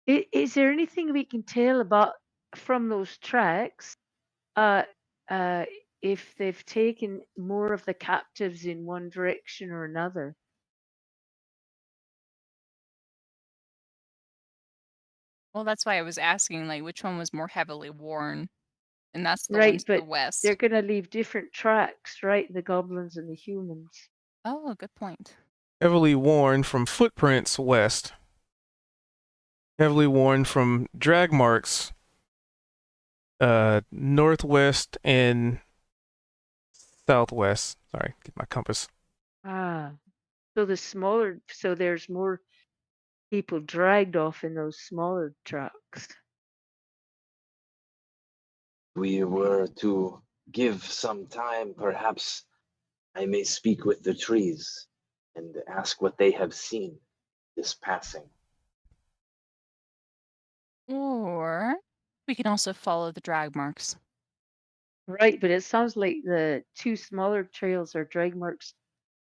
[SPEAKER 4] Is there anything we can tell about from those tracks? Uh, if they've taken more of the captives in one direction or another.
[SPEAKER 6] Well, that's why I was asking, like, which one was more heavily worn, and that's the one
[SPEAKER 4] Right,
[SPEAKER 6] to the
[SPEAKER 4] but
[SPEAKER 6] west.
[SPEAKER 4] they're going to leave different tracks, right? The goblins and the humans.
[SPEAKER 6] Oh, good point.
[SPEAKER 1] Heavily worn from footprints west. Heavily worn from drag marks northwest and southwest. Sorry, get my compass.
[SPEAKER 4] Ah, so there's more people dragged off in those smaller trucks.
[SPEAKER 2] We were to give some time, perhaps I may speak with the trees and ask what they have seen this passing.
[SPEAKER 6] Or we can also follow the drag marks.
[SPEAKER 4] Right, but it sounds like the 2 smaller trails are drag marks.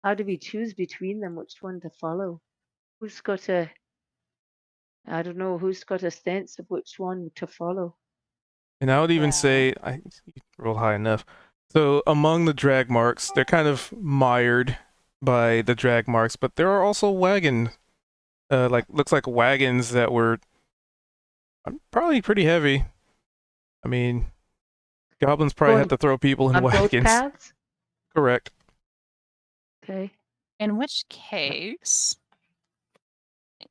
[SPEAKER 4] How do we choose between them which one to follow? Who's got a I don't know, who's got a sense of which one to follow?
[SPEAKER 1] And I would even
[SPEAKER 6] Well.
[SPEAKER 1] say I roll high enough. So among the drag marks, they're kind of mired by the drag marks, but there are also looks like wagons that were probably pretty heavy. I mean, goblins probably
[SPEAKER 4] Going
[SPEAKER 1] had to throw people in
[SPEAKER 4] on both
[SPEAKER 1] wagons.
[SPEAKER 4] paths?
[SPEAKER 1] Correct.
[SPEAKER 4] Okay.
[SPEAKER 6] In which case,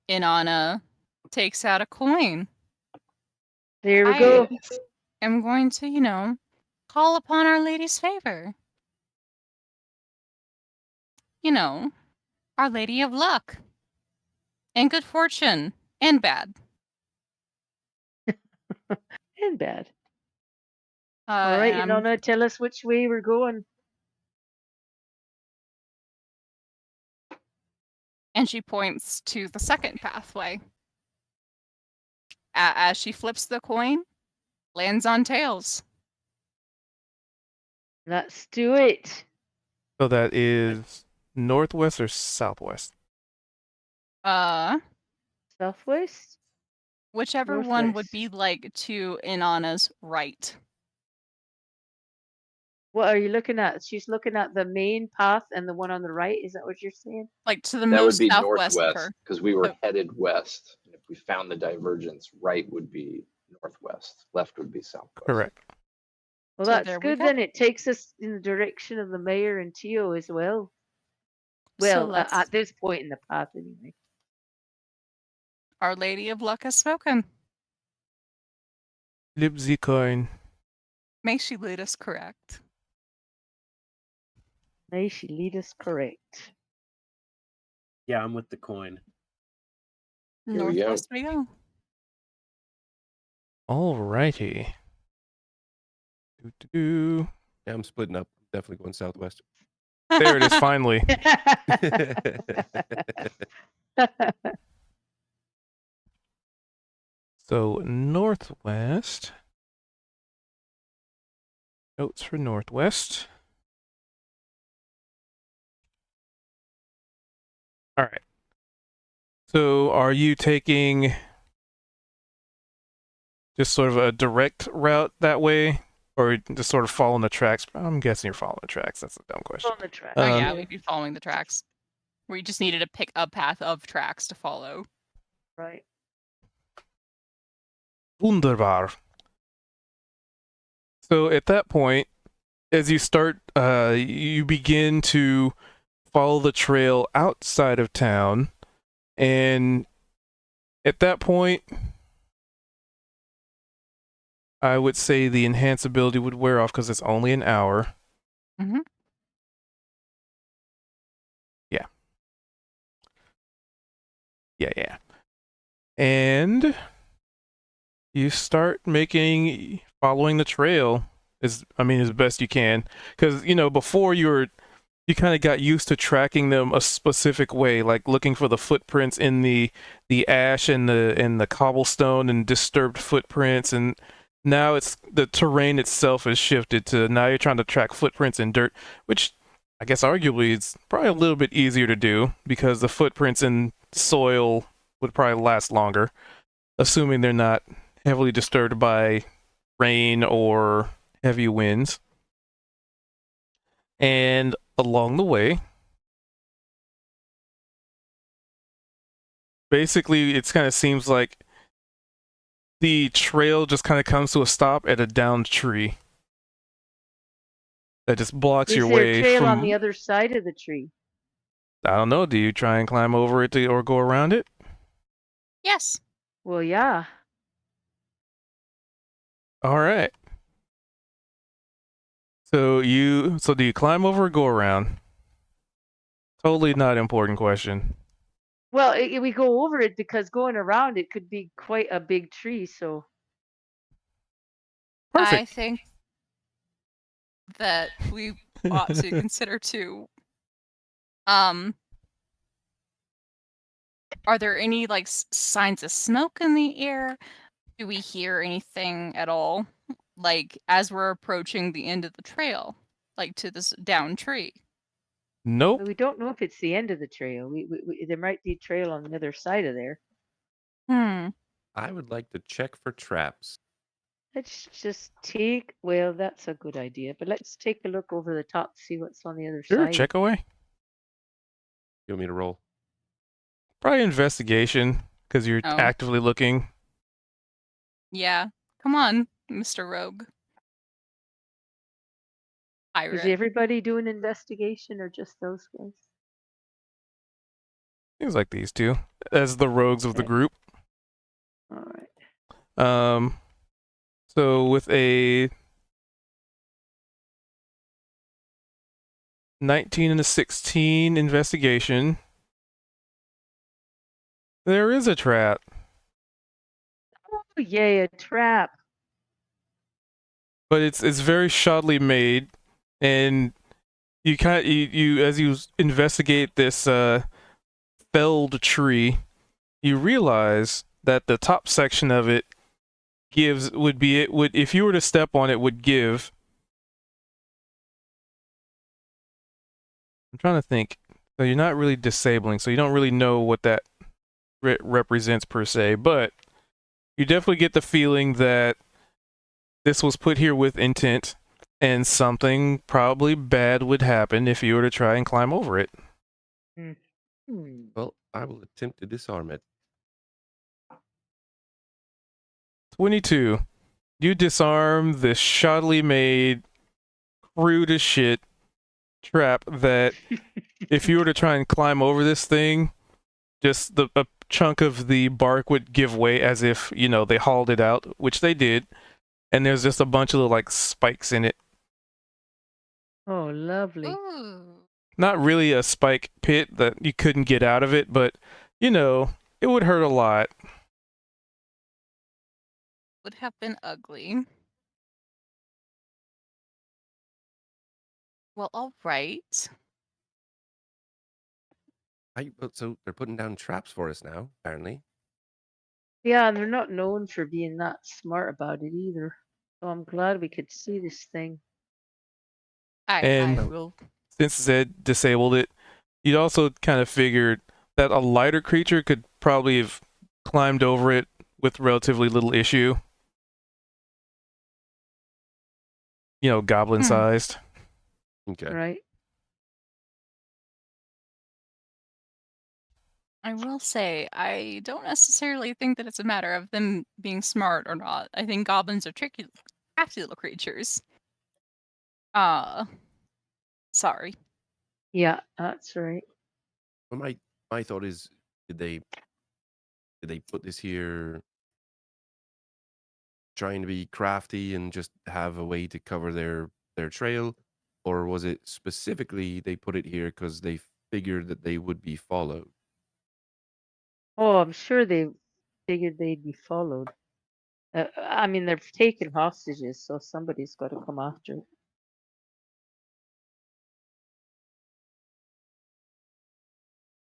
[SPEAKER 6] Inanna takes out a coin.
[SPEAKER 4] There we
[SPEAKER 6] I
[SPEAKER 4] go.
[SPEAKER 6] am going to, call upon Our Lady's favor. Our Lady of Luck. And good fortune. And bad.
[SPEAKER 4] And bad.
[SPEAKER 6] Uh,
[SPEAKER 4] All right,
[SPEAKER 6] and,
[SPEAKER 4] Inanna, tell us which way we're going.
[SPEAKER 6] and she points to the second pathway. As she flips the coin, lands on tails.
[SPEAKER 4] Let's do it.
[SPEAKER 1] So that is northwest or southwest?
[SPEAKER 4] Southwest?
[SPEAKER 6] Whichever one would
[SPEAKER 4] Northwest.
[SPEAKER 6] be like to Inanna's right.
[SPEAKER 4] What are you looking at? She's looking at the main path and the one on the right. Is that what you're saying?
[SPEAKER 6] Like to the
[SPEAKER 2] That would
[SPEAKER 6] most
[SPEAKER 2] be
[SPEAKER 6] southwest of
[SPEAKER 2] northwest
[SPEAKER 6] her.
[SPEAKER 2] because we were
[SPEAKER 6] So-
[SPEAKER 2] headed west. And if we found the divergence, right would be northwest, left would be southwest.
[SPEAKER 1] Correct.
[SPEAKER 4] Well,
[SPEAKER 6] So
[SPEAKER 4] that's
[SPEAKER 6] there we
[SPEAKER 4] good
[SPEAKER 6] go.
[SPEAKER 4] then. It takes us in the direction of the mayor and Tio as well.
[SPEAKER 6] So
[SPEAKER 4] Well,
[SPEAKER 6] let's-
[SPEAKER 4] at this point in the path, anyway.
[SPEAKER 6] Our Lady of Luck has spoken.
[SPEAKER 1] Flip the coin.
[SPEAKER 6] May she lead us correct.
[SPEAKER 4] May she lead us correct.
[SPEAKER 3] Yeah, I'm with the coin.
[SPEAKER 2] Here we go.
[SPEAKER 6] Northwest we go.
[SPEAKER 1] Alrighty. Doo-doo.
[SPEAKER 5] Yeah, I'm splitting up. Definitely going southwest.
[SPEAKER 1] There it is, finally. So northwest. Notes for northwest. All right. So are you taking just sort of a direct route that way, or just sort of following the tracks? I'm guessing you're following the tracks. That's a dumb question.
[SPEAKER 4] On the track.
[SPEAKER 6] Oh yeah,
[SPEAKER 1] Um,
[SPEAKER 6] we'd be following the tracks. We just needed to pick a path of tracks to follow.
[SPEAKER 4] Right.
[SPEAKER 1] Wunderbar. So at that point, as you start, you begin to follow the trail outside of town, and at that point, I would say the enhance ability would wear off because it's only an hour.
[SPEAKER 6] Mhm.
[SPEAKER 1] Yeah. And you start following the trail as best you can, because before you kind of got used to tracking them a specific way, like looking for the footprints in the ash and the cobblestone and disturbed footprints, and now it's the terrain itself has shifted to now you're trying to track footprints in dirt, which I guess arguably it's probably a little bit easier to do because the footprints in soil would probably last longer, assuming they're not heavily disturbed by rain or heavy winds. And along the way, basically, it kind of seems like the trail just kind of comes to a stop at a downed tree that just blocks
[SPEAKER 4] Is
[SPEAKER 1] your
[SPEAKER 4] there a
[SPEAKER 1] way
[SPEAKER 4] trail on
[SPEAKER 1] from.
[SPEAKER 4] the other side of the tree?
[SPEAKER 1] I don't know. Do you try and climb over it or go around it?
[SPEAKER 6] Yes.
[SPEAKER 4] Well, yeah.
[SPEAKER 1] All right. So do you climb over or go around? Totally not important question.
[SPEAKER 4] Well, we go over it because going around it could be quite a big tree. So
[SPEAKER 6] I
[SPEAKER 1] Perfect.
[SPEAKER 6] think that we ought to consider too. Are there any like signs of smoke in the air? Do we hear anything at all? Like as we're approaching the end of the trail, like to this down tree.
[SPEAKER 1] Nope.
[SPEAKER 4] we don't know if it's the end of the trail. There might be a trail on the other side of there.
[SPEAKER 5] I would like to check for traps.
[SPEAKER 4] Let's just take. Well, that's a good idea. But let's take a look over the top, see what's on the other
[SPEAKER 1] Sure,
[SPEAKER 4] side.
[SPEAKER 1] check away.
[SPEAKER 5] You want me to roll?
[SPEAKER 1] Probably investigation because you're
[SPEAKER 6] Oh.
[SPEAKER 1] actively looking.
[SPEAKER 6] Yeah. Come on, Mr. Rogue.
[SPEAKER 4] Is
[SPEAKER 6] Pirate.
[SPEAKER 4] everybody doing investigation or just those guys?
[SPEAKER 1] Things like these two as the rogues of the
[SPEAKER 4] Okay.
[SPEAKER 1] group.
[SPEAKER 4] All right.
[SPEAKER 1] So with a 19 and a 16 investigation, there is a trap.
[SPEAKER 4] Oh, yay, a trap.
[SPEAKER 1] But it's very shoddily made, and you as you investigate this felled tree, you realize that the top section of it would if you were to step on it would give. I'm trying to think. So you're not really disabling, so you don't really know what that represents per se, but you definitely get the feeling that this was put here with intent, and something probably bad would happen if you were to try and climb over it.
[SPEAKER 5] Well, I will attempt to disarm it.
[SPEAKER 1] 22. You disarm this shoddily made, crude as shit trap that if you were to try and climb over this thing, just a chunk of the bark would give way as if, they hauled it out, which they did. And there's just a bunch of little, like, spikes in it.
[SPEAKER 4] Oh, lovely.
[SPEAKER 6] Ooh.
[SPEAKER 1] Not really a spike pit that you couldn't get out of it, but, it would hurt a lot.
[SPEAKER 6] Would have been ugly. Well, all right.
[SPEAKER 5] So they're putting down traps for us now, apparently.
[SPEAKER 4] Yeah, and they're not known for being that smart about it either. So I'm glad we could see this thing.
[SPEAKER 6] I
[SPEAKER 1] And
[SPEAKER 6] will.
[SPEAKER 1] since Zed disabled it, you'd also kind of figured that a lighter creature could probably have climbed over it with relatively little issue. Goblin sized.
[SPEAKER 5] Okay.
[SPEAKER 4] Right.
[SPEAKER 6] I will say, I don't necessarily think that it's a matter of them being smart or not. I think goblins are tricky crafty little creatures. Sorry.
[SPEAKER 4] Yeah, that's right.
[SPEAKER 5] Well, my thought is, did they put this here trying to be crafty and just have a way to cover their trail, or was it specifically they put it here because they figured that they would be followed?
[SPEAKER 4] Oh, I'm sure they figured they'd be followed. I mean, they're taking hostages, so somebody's got to come after it.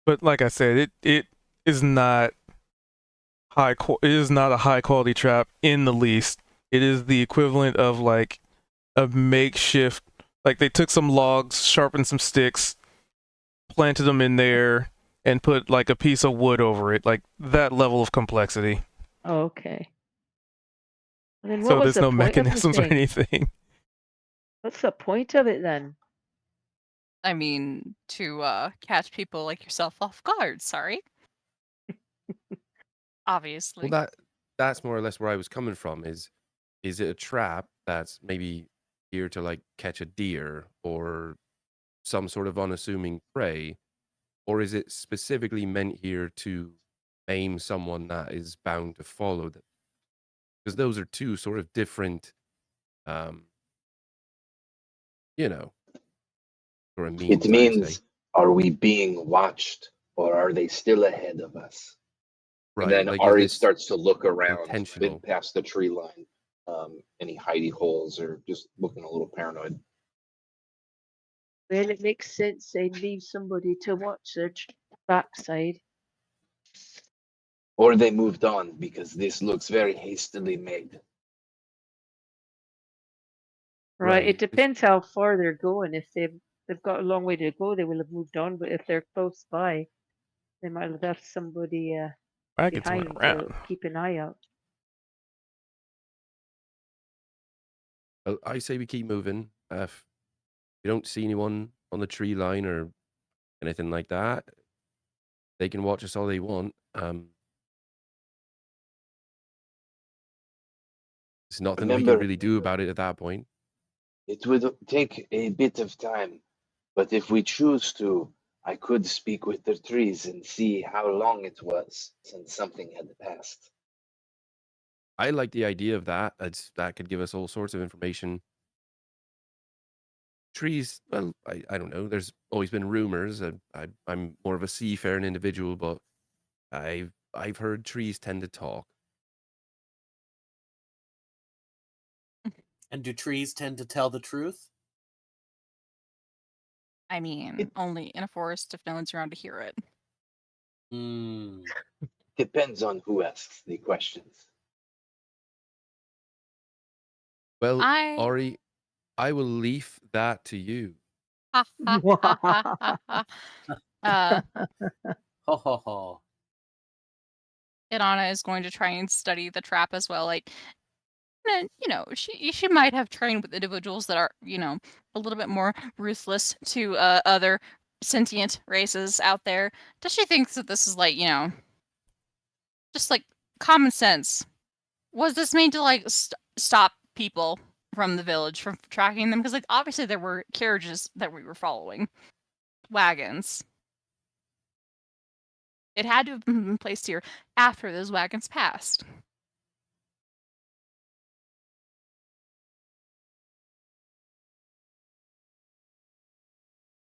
[SPEAKER 1] But like I said, it is not it is not a high quality trap in the least. It is the equivalent of like a makeshift, like they took some logs, sharpened some sticks, planted them in there, and put like a piece of wood over it, like that level of complexity.
[SPEAKER 4] Oh, okay. And then what
[SPEAKER 1] So
[SPEAKER 4] was
[SPEAKER 1] there's
[SPEAKER 4] the
[SPEAKER 1] no
[SPEAKER 4] point of the
[SPEAKER 1] mechanisms or
[SPEAKER 4] thing?
[SPEAKER 1] anything.
[SPEAKER 4] What's the point of it then?
[SPEAKER 6] I mean, to catch people like yourself off guard. Sorry.
[SPEAKER 5] Well,
[SPEAKER 6] Obviously.
[SPEAKER 5] that's more or less where I was coming from. Is it a trap that's maybe here to like catch a deer or some sort of unassuming prey, or is it specifically meant here to aim someone that is bound to follow them? Because those are two sort of different, um, you know, sort of
[SPEAKER 2] It
[SPEAKER 5] means, I'd say.
[SPEAKER 2] means, are we being watched or are they still ahead of us? And
[SPEAKER 5] Right.
[SPEAKER 2] then
[SPEAKER 5] Like, is
[SPEAKER 2] Ari
[SPEAKER 5] this
[SPEAKER 2] starts to look around
[SPEAKER 5] intentional?
[SPEAKER 2] past the tree line, any hidey holes, or just looking a little paranoid.
[SPEAKER 4] Well, it makes sense they'd leave somebody to watch their backside.
[SPEAKER 2] Or they moved on because this looks very hastily made.
[SPEAKER 4] Right. It
[SPEAKER 5] Right.
[SPEAKER 4] depends how far they're going. If they've got a long way to go, they will have moved on. But if they're close by, they might have left somebody
[SPEAKER 1] Wagons went
[SPEAKER 4] behind to
[SPEAKER 1] around.
[SPEAKER 4] keep an eye out.
[SPEAKER 5] I say we keep moving. If you don't see anyone on the tree line or anything like that, they can watch us all they want. There's nothing we can
[SPEAKER 2] Remember,
[SPEAKER 5] really do about it at that point.
[SPEAKER 2] it would take a bit of time, but if we choose to, I could speak with the trees and see how long it was since something had passed.
[SPEAKER 5] I like the idea of that. That could give us all sorts of information. Trees, well, I don't know. There's always been rumors. I'm more of a seafaring individual, but I've heard trees tend to talk.
[SPEAKER 3] And do trees tend to tell the truth?
[SPEAKER 6] I mean,
[SPEAKER 2] It
[SPEAKER 6] only in a forest if no one's around to hear it.
[SPEAKER 3] Hmm.
[SPEAKER 2] depends on who asks the questions.
[SPEAKER 5] Well,
[SPEAKER 6] I
[SPEAKER 5] Ari, I will leave that to you.
[SPEAKER 6] ha ha ha ha ha ha. Uh,
[SPEAKER 3] Ho ho ho.
[SPEAKER 6] Inanna is going to try and study the trap as well. Like, she might have trained with individuals that are, a little bit more ruthless to other sentient races out there. Does she think that this is like, just like common sense? Was this made to like stop people from the village from tracking them? Because like obviously there were carriages that we were following, wagons. It had to have been placed here after those wagons passed.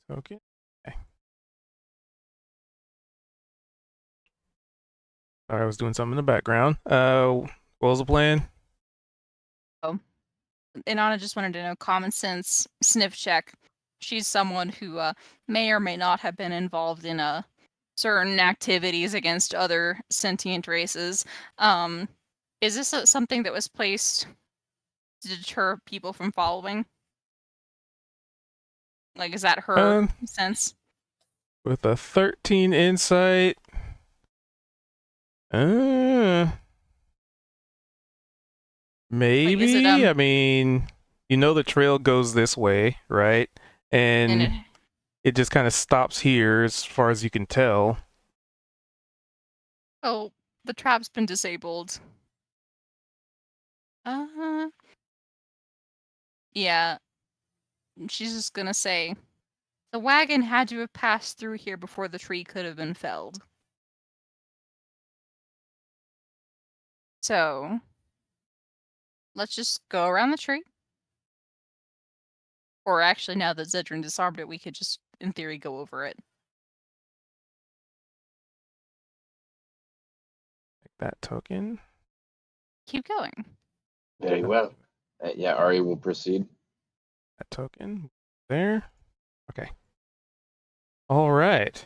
[SPEAKER 1] Okay. I was doing something in the background. What was the plan?
[SPEAKER 6] Oh, Inanna just wanted to know common sense sniff check. She's someone who may or may not have been involved in certain activities against other sentient races. Is this something that was placed to deter people from following? Like, is that her
[SPEAKER 1] Um,
[SPEAKER 6] sense?
[SPEAKER 1] with a 13 insight.
[SPEAKER 6] Like, is it
[SPEAKER 1] Maybe. I mean, the trail goes this way, right?
[SPEAKER 6] and
[SPEAKER 1] And it just kind of stops here, as far as you can tell.
[SPEAKER 6] oh, the trap's been disabled. Yeah, she's just gonna say, the wagon had to have passed through here before the tree could have been felled. So, let's just go around the tree. Or actually, now that Zedrin disarmed it, we could just, in theory, go over it.
[SPEAKER 1] Take that token.
[SPEAKER 6] Keep going.
[SPEAKER 2] Very well. Yeah, Ari will proceed.
[SPEAKER 1] That token. There. Okay. All right.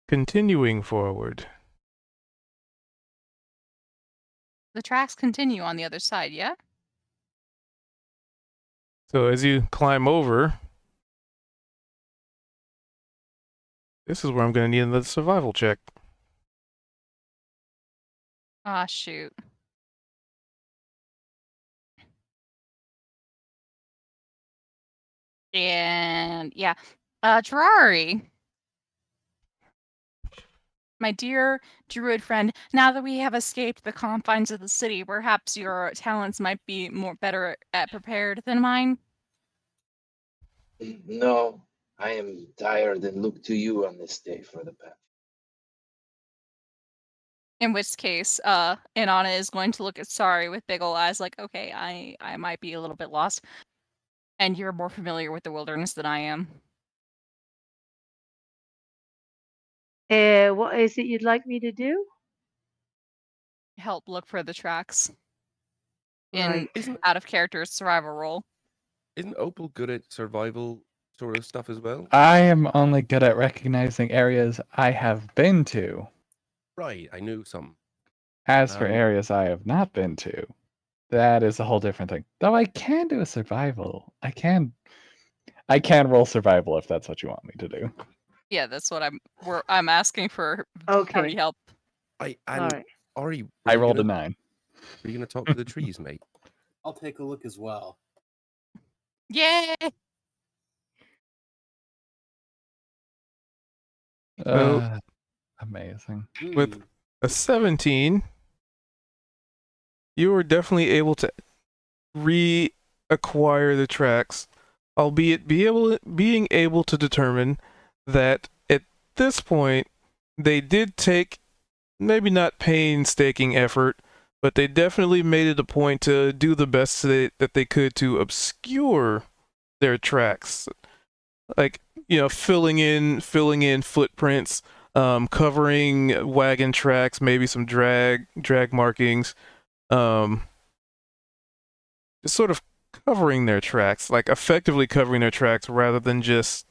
[SPEAKER 1] Continuing forward.
[SPEAKER 6] The tracks continue on the other side, yeah?
[SPEAKER 1] So as you climb over, this is where I'm going to need another survival check.
[SPEAKER 6] Ah, shoot. And yeah. Terrari. My dear druid friend, now that we have escaped the confines of the city, perhaps your talents might be better at prepared than mine.
[SPEAKER 2] No, I am tired and look to you on this day for the path.
[SPEAKER 6] In which case, Inanna is going to look at Sari with big ol' eyes like, okay, I might be a little bit lost. And you're more familiar with the wilderness than I am.
[SPEAKER 4] What is it you'd like me to do?
[SPEAKER 6] Help look for the tracks in
[SPEAKER 4] Right.
[SPEAKER 5] Isn't
[SPEAKER 6] out of character survival role.
[SPEAKER 5] Opal good at survival sort of stuff as well?
[SPEAKER 7] I am only good at recognizing areas I have been to.
[SPEAKER 5] Right, I knew some.
[SPEAKER 7] As for
[SPEAKER 5] Um,
[SPEAKER 7] areas I have not been to, that is a whole different thing. Though I can do a survival. I can roll survival if that's what you want me to do.
[SPEAKER 6] Yeah, that's what I'm asking for party
[SPEAKER 4] Okay.
[SPEAKER 6] help.
[SPEAKER 4] All
[SPEAKER 5] and
[SPEAKER 4] right.
[SPEAKER 5] Ari,
[SPEAKER 7] I rolled a 9.
[SPEAKER 5] Are you gonna talk to the trees, mate?
[SPEAKER 3] I'll take a look as well.
[SPEAKER 6] Yay!
[SPEAKER 1] So
[SPEAKER 7] Amazing.
[SPEAKER 1] with a 17, you were definitely able to reacquire the tracks, albeit being able to determine that at this point they did take maybe not painstaking effort, but they definitely made it a point to do the best that they could to obscure their tracks, like filling in footprints, covering wagon tracks, maybe some drag markings, um, just sort of covering their tracks, like effectively covering their tracks rather than just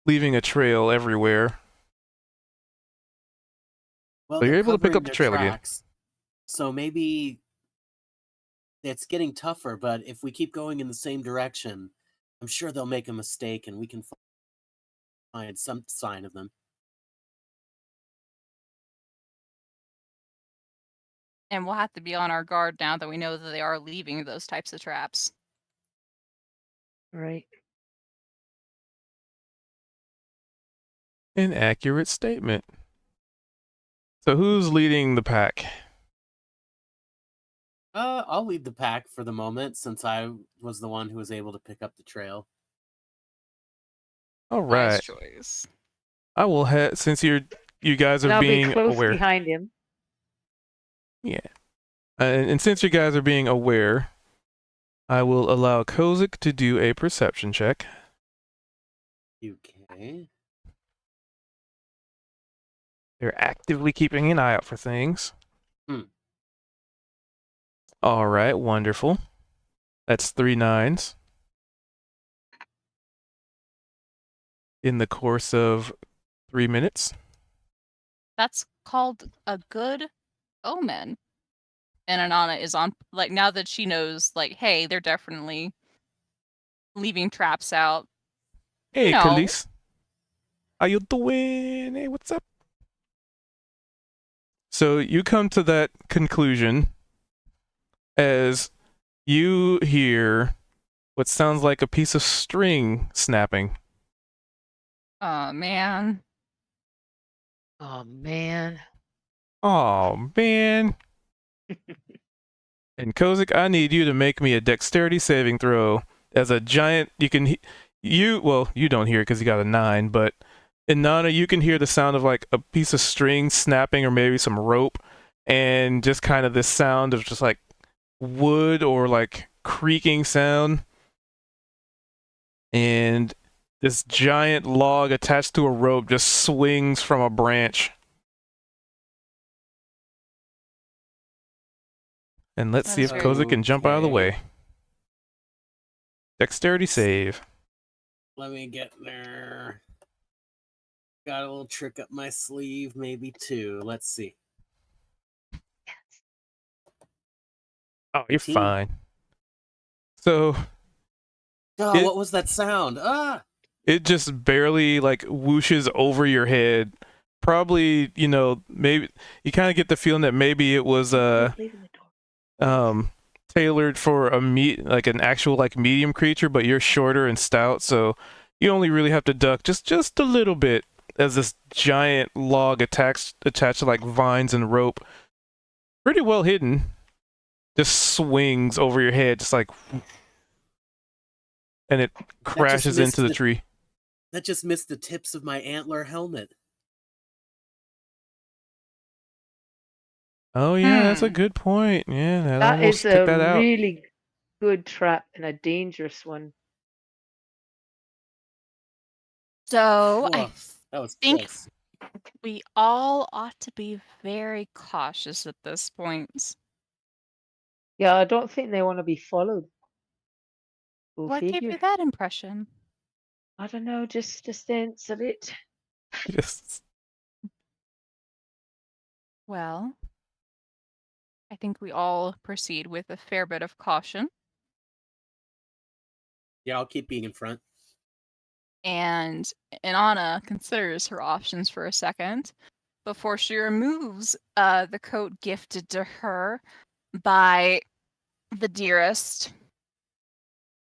[SPEAKER 1] leaving a trail everywhere.
[SPEAKER 3] Well,
[SPEAKER 1] So you're
[SPEAKER 3] they're
[SPEAKER 1] able to pick
[SPEAKER 3] covering
[SPEAKER 1] up the
[SPEAKER 3] their
[SPEAKER 1] trail again.
[SPEAKER 3] tracks, so maybe it's getting tougher. But if we keep going in the same direction, I'm sure they'll make a mistake, and we can find some sign of them.
[SPEAKER 6] And we'll have to be on our guard now that we know that they are leaving those types of traps.
[SPEAKER 4] Right.
[SPEAKER 1] An accurate statement. So who's leading the pack?
[SPEAKER 3] I'll lead the pack for the moment, since I was the one who was able to pick up the trail.
[SPEAKER 1] All
[SPEAKER 6] Wise
[SPEAKER 1] right.
[SPEAKER 6] choice.
[SPEAKER 1] I will head, since you guys
[SPEAKER 4] And
[SPEAKER 1] are
[SPEAKER 4] I'll be
[SPEAKER 1] being
[SPEAKER 4] close
[SPEAKER 1] aware.
[SPEAKER 4] behind him.
[SPEAKER 1] Yeah. And since you guys are being aware, I will allow Kozik to do a perception check.
[SPEAKER 3] Okay.
[SPEAKER 1] They're actively keeping an eye out for things.
[SPEAKER 3] Hmm.
[SPEAKER 1] All right, wonderful. That's 3 9s. In the course of 3 minutes.
[SPEAKER 6] That's called a good omen. And Anana is on, like, now that she knows, like, hey, they're definitely leaving traps out.
[SPEAKER 1] Hey,
[SPEAKER 6] No.
[SPEAKER 1] Khalees. How you doing? Hey, what's up? So you come to that conclusion as you hear what sounds like a piece of string snapping.
[SPEAKER 6] Oh, man.
[SPEAKER 4] Oh man.
[SPEAKER 1] Oh, man. And Kozik, I need you to make me a dexterity saving throw. As a giant, you don't hear it because you got a 9, but in Nana, you can hear the sound of like a piece of string snapping or maybe some rope, and just kind of this sound of just like wood or like creaking sound. And this giant log attached to a rope just swings from a branch. And let's
[SPEAKER 6] That
[SPEAKER 1] see
[SPEAKER 6] is
[SPEAKER 1] if
[SPEAKER 6] very
[SPEAKER 1] Kozik can jump out of the
[SPEAKER 3] Okay.
[SPEAKER 1] way. Dexterity save.
[SPEAKER 3] Let me get there. Got a little trick up my sleeve, maybe two. Let's see.
[SPEAKER 1] Oh, you're
[SPEAKER 3] 18.
[SPEAKER 1] fine. So
[SPEAKER 3] Oh,
[SPEAKER 1] It-
[SPEAKER 3] what was that sound? Ah!
[SPEAKER 1] it just barely like whooshes over your head. Probably, maybe you kind of get the feeling that maybe it was
[SPEAKER 4] Leaving the door.
[SPEAKER 1] tailored for like an actual like medium creature, but you're shorter and stout, so you only really have to duck just a little bit as this giant log attached to like vines and rope, pretty well hidden, just swings over your head, just like, and it crashes into the tree.
[SPEAKER 3] That just missed the tips of my antler helmet.
[SPEAKER 1] Oh yeah, that's a good point. Yeah, that
[SPEAKER 4] That
[SPEAKER 1] almost
[SPEAKER 4] is
[SPEAKER 1] took
[SPEAKER 4] a
[SPEAKER 1] that out.
[SPEAKER 4] really good trap and a dangerous one.
[SPEAKER 6] So I
[SPEAKER 3] Whoa, that was
[SPEAKER 6] think
[SPEAKER 3] close.
[SPEAKER 6] we all ought to be very cautious at this point.
[SPEAKER 4] Yeah, I don't think they want to be followed. Go
[SPEAKER 6] What gave
[SPEAKER 4] figure.
[SPEAKER 6] you that impression?
[SPEAKER 4] I don't know, just a sense of it.
[SPEAKER 1] Yes.
[SPEAKER 6] Well, I think we all proceed with a fair bit of caution.
[SPEAKER 3] Yeah, I'll keep being in front.
[SPEAKER 6] And Inanna considers her options for a second before she removes the coat gifted to her by the dearest.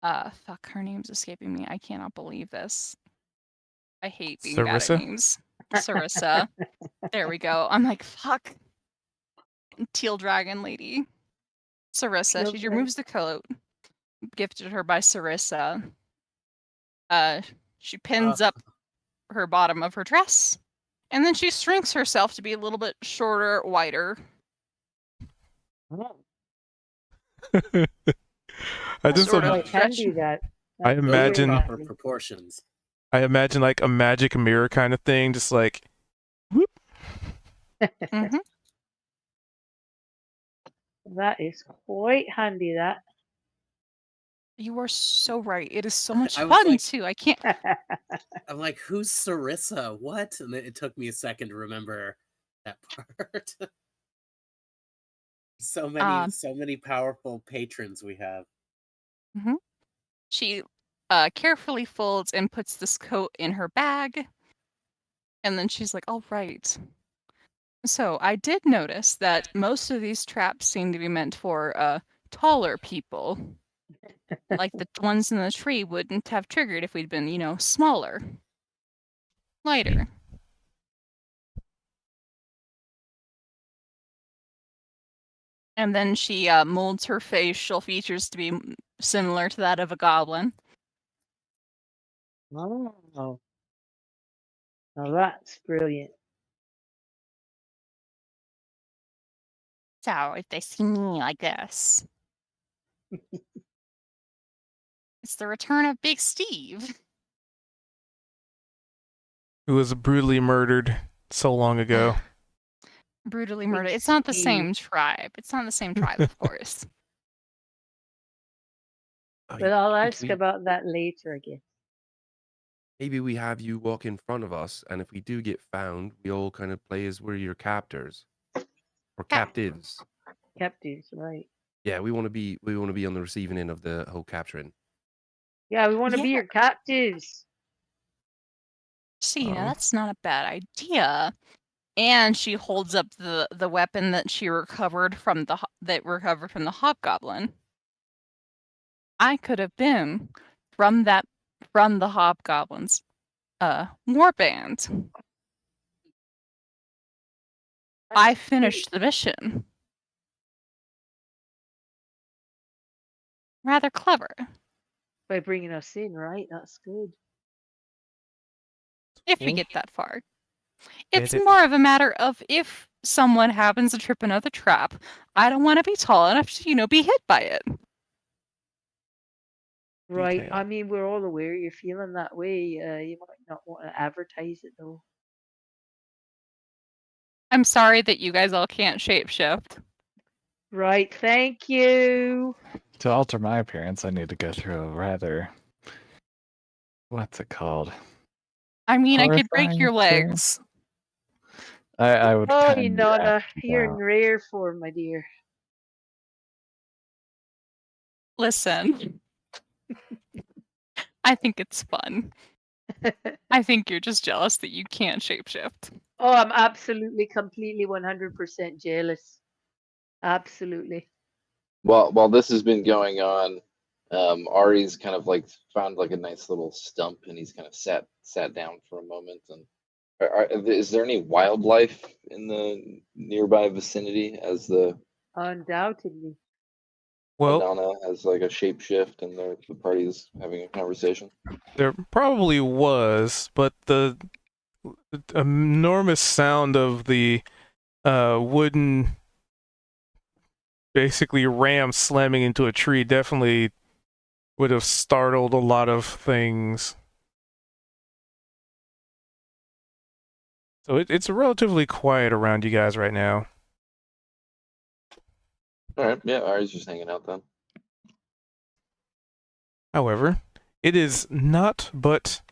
[SPEAKER 6] Fuck, her name's escaping me. I cannot believe this. I hate being bad at
[SPEAKER 1] Sarissa?
[SPEAKER 6] names. Sarissa. There we go. I'm like, fuck. Teal dragon lady. Sarissa.
[SPEAKER 4] Teal
[SPEAKER 6] She
[SPEAKER 4] dragon.
[SPEAKER 6] removes the coat gifted her by Sarissa. She pins up her bottom of her dress, and then she shrinks herself to be a little bit shorter, wider.
[SPEAKER 1] I just
[SPEAKER 6] Sort of
[SPEAKER 4] I can do that.
[SPEAKER 1] I
[SPEAKER 4] That's
[SPEAKER 3] Those are
[SPEAKER 1] imagine-
[SPEAKER 4] very
[SPEAKER 3] proper
[SPEAKER 4] handy.
[SPEAKER 3] proportions.
[SPEAKER 1] I imagine like a magic mirror kind of thing, just like whoop.
[SPEAKER 6] Mhm.
[SPEAKER 4] That is quite handy, that.
[SPEAKER 6] You are so right. It is so much
[SPEAKER 3] I was
[SPEAKER 6] fun
[SPEAKER 3] like-
[SPEAKER 6] too. I can't.
[SPEAKER 3] I'm like, who's Sarissa? What? And it took me a second to remember that part. so many powerful patrons we have.
[SPEAKER 6] She carefully folds and puts this coat in her bag, and then she's like, "All right." So I did notice that most of these traps seem to be meant for taller people. Like the ones in the tree wouldn't have triggered if we'd been, smaller, lighter. And then she molds her facial features to be similar to that of a goblin.
[SPEAKER 4] Oh. Now that's brilliant.
[SPEAKER 6] So if they see me like this, it's the return of Big Steve.
[SPEAKER 1] Who was brutally murdered so long ago.
[SPEAKER 6] Brutally
[SPEAKER 4] Big
[SPEAKER 6] murdered. It's not the
[SPEAKER 4] Steve.
[SPEAKER 6] same tribe. It's not the same tribe, of course.
[SPEAKER 4] But I'll
[SPEAKER 5] think
[SPEAKER 4] ask
[SPEAKER 5] we-
[SPEAKER 4] about that later again.
[SPEAKER 5] Maybe we have you walk in front of us, and if we do get found, we all kind of play as we're your captors or captives.
[SPEAKER 4] Captives, right.
[SPEAKER 5] Yeah, we want to be on the receiving end of the whole capturing.
[SPEAKER 4] Yeah, we want to be
[SPEAKER 6] Yeah.
[SPEAKER 4] your captives.
[SPEAKER 6] See, now
[SPEAKER 1] Oh.
[SPEAKER 6] that's not a bad idea. And she holds up the weapon that she recovered from the hobgoblin. I could have been from the hobgoblin's warband. I finished the mission. rather clever.
[SPEAKER 4] By bringing us in, right? That's good.
[SPEAKER 6] If we
[SPEAKER 1] Cool.
[SPEAKER 6] get that far.
[SPEAKER 1] Get
[SPEAKER 6] It's
[SPEAKER 1] it.
[SPEAKER 6] more of a matter of if someone happens to trip another trap, I don't want to be tall enough to, be hit by it.
[SPEAKER 4] Right.
[SPEAKER 1] Detail.
[SPEAKER 4] I mean, we're all aware you're feeling that way. You might not want to advertise it though.
[SPEAKER 6] I'm sorry that you guys all can't shapeshift.
[SPEAKER 4] Right. Thank you.
[SPEAKER 7] To alter my appearance, I need to go through a rather. What's it called?
[SPEAKER 6] I mean, I could break
[SPEAKER 7] Horrifying
[SPEAKER 6] your
[SPEAKER 7] experience?
[SPEAKER 6] legs.
[SPEAKER 7] I would
[SPEAKER 4] Oh,
[SPEAKER 7] kind
[SPEAKER 4] you
[SPEAKER 7] of
[SPEAKER 4] Nonna, you're in rare form, my dear.
[SPEAKER 6] Listen, I think it's fun. I think you're just jealous that you can't shapeshift.
[SPEAKER 4] Oh, I'm absolutely, completely, 100% jealous. Absolutely.
[SPEAKER 2] While this has been going on, Ari's kind of like found like a nice little stump, and he's kind of sat down for a moment. And is there any wildlife in the nearby vicinity as the
[SPEAKER 4] Undoubtedly.
[SPEAKER 1] Well,
[SPEAKER 2] Madonna has like a shapeshift and the party's having a conversation?
[SPEAKER 1] there probably was, but the enormous sound of the wooden, basically ram slamming into a tree definitely would have startled a lot of things. So it's relatively quiet around you guys right now.
[SPEAKER 2] All right, yeah, Ari's just hanging out then.
[SPEAKER 1] However, it is not but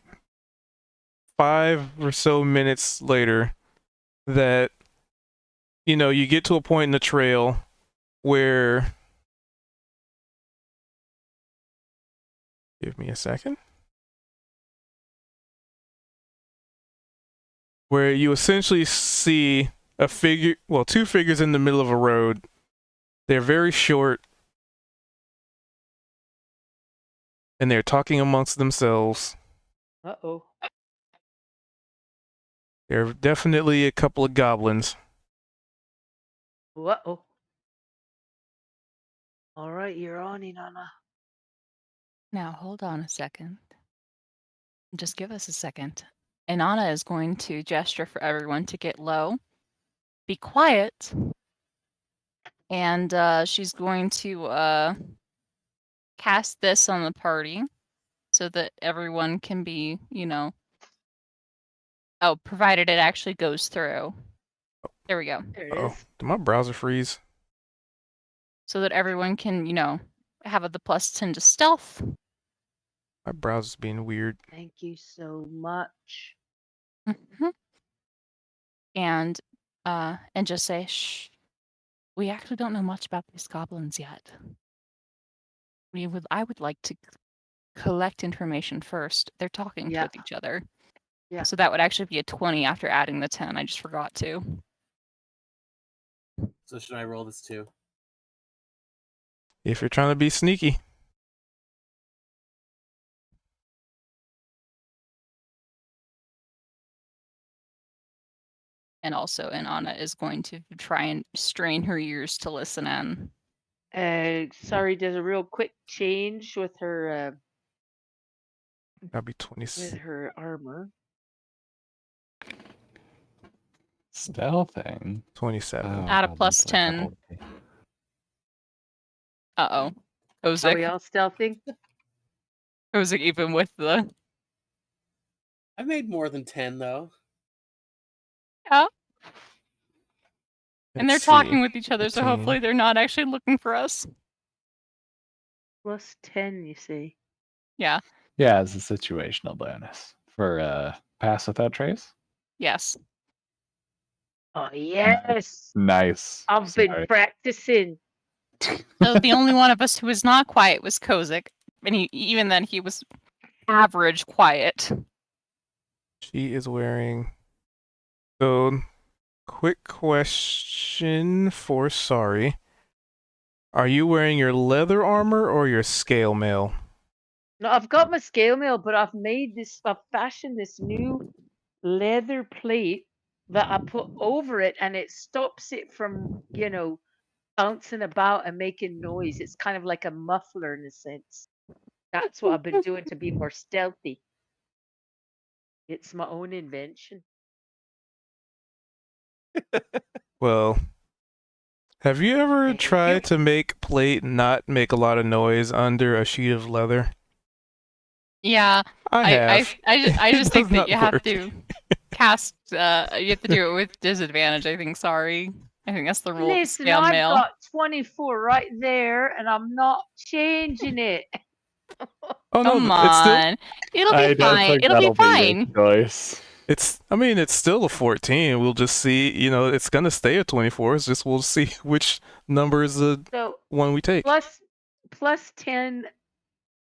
[SPEAKER 1] 5 or so minutes later that you get to a point in the trail where, give me a second, where you essentially see two figures in the middle of a road. They're very short, and they're talking amongst themselves.
[SPEAKER 4] Uh-oh.
[SPEAKER 1] They're definitely a couple of goblins.
[SPEAKER 4] Uh-oh. All right, you're on, Inanna.
[SPEAKER 6] Now, hold on a second. Just give us a second. And Anna is going to gesture for everyone to get low, be quiet, and she's going to cast this on the party so that everyone can be, provided it actually goes through. There we go.
[SPEAKER 4] There it
[SPEAKER 1] Uh-oh.
[SPEAKER 4] is.
[SPEAKER 1] Did my browser freeze?
[SPEAKER 6] So that everyone can, have the +10 to stealth.
[SPEAKER 1] My browser's being weird.
[SPEAKER 4] Thank you so much.
[SPEAKER 6] Mhm. And just say, shh. We actually don't know much about these goblins yet. I would like to collect information first. They're talking
[SPEAKER 4] Yeah.
[SPEAKER 6] with each other.
[SPEAKER 4] Yeah.
[SPEAKER 6] So that would actually be a 20 after adding the 10. I just forgot to.
[SPEAKER 3] So should I roll this too?
[SPEAKER 1] If you're trying to be sneaky.
[SPEAKER 6] And also, Anna is going to try and strain her ears to listen in.
[SPEAKER 4] Sorry, there's a real quick change with her
[SPEAKER 1] That'd be 20.
[SPEAKER 4] with her armor.
[SPEAKER 7] Stealthing.
[SPEAKER 1] 27.
[SPEAKER 6] Add a
[SPEAKER 7] goblins are
[SPEAKER 6] +10.
[SPEAKER 7] stealthy.
[SPEAKER 6] Uh-oh.
[SPEAKER 4] Are we
[SPEAKER 6] Kozik.
[SPEAKER 4] all stealthing?
[SPEAKER 6] Kozik even with the...
[SPEAKER 3] I've made more than 10 though.
[SPEAKER 6] Yeah. And they're
[SPEAKER 1] Let's
[SPEAKER 6] talking
[SPEAKER 1] see.
[SPEAKER 6] with each other, so
[SPEAKER 1] 15.
[SPEAKER 6] hopefully they're not actually looking for us.
[SPEAKER 4] +10, you say?
[SPEAKER 6] Yeah.
[SPEAKER 7] Yeah, it's a situational bonus for pass without trace.
[SPEAKER 6] Yes.
[SPEAKER 4] Oh, yes!
[SPEAKER 7] Nice.
[SPEAKER 4] I've been practicing.
[SPEAKER 6] So the only one of us who was not quiet was Kozik. And even then, he was average quiet.
[SPEAKER 1] She is wearing. So, quick question for Sorry. Are you wearing your leather armor or your scale mail?
[SPEAKER 4] No, I've got my scale mail, but I've fashioned this new leather plate that I put over it, and it stops it from, bouncing about and making noise. It's kind of like a muffler in a sense. That's what I've been doing to be more stealthy. It's my own invention.
[SPEAKER 1] Well, have you ever
[SPEAKER 4] Thank
[SPEAKER 1] tried
[SPEAKER 4] you.
[SPEAKER 1] to make plate not make a lot of noise under a sheet of leather?
[SPEAKER 6] Yeah,
[SPEAKER 1] I have.
[SPEAKER 6] I
[SPEAKER 1] It
[SPEAKER 6] just think
[SPEAKER 1] does
[SPEAKER 6] that you
[SPEAKER 1] not
[SPEAKER 6] have
[SPEAKER 1] work.
[SPEAKER 6] to cast. You have to do it with disadvantage. I think. Sorry, I think that's the rule of the
[SPEAKER 4] Listen,
[SPEAKER 6] scale
[SPEAKER 4] I've
[SPEAKER 6] mail.
[SPEAKER 4] got 24 right there, and I'm not changing it.
[SPEAKER 1] Oh no,
[SPEAKER 6] Come
[SPEAKER 1] it's still.
[SPEAKER 6] on, it'll
[SPEAKER 7] I
[SPEAKER 6] be
[SPEAKER 7] don't
[SPEAKER 6] fine.
[SPEAKER 7] think
[SPEAKER 6] It'll be
[SPEAKER 7] that'll be your
[SPEAKER 6] fine.
[SPEAKER 7] choice.
[SPEAKER 1] It's. I mean, it's still a 14. We'll just see. You know, it's gonna stay at 24. It's just we'll see which number is the
[SPEAKER 4] So
[SPEAKER 1] one we take.
[SPEAKER 4] plus 10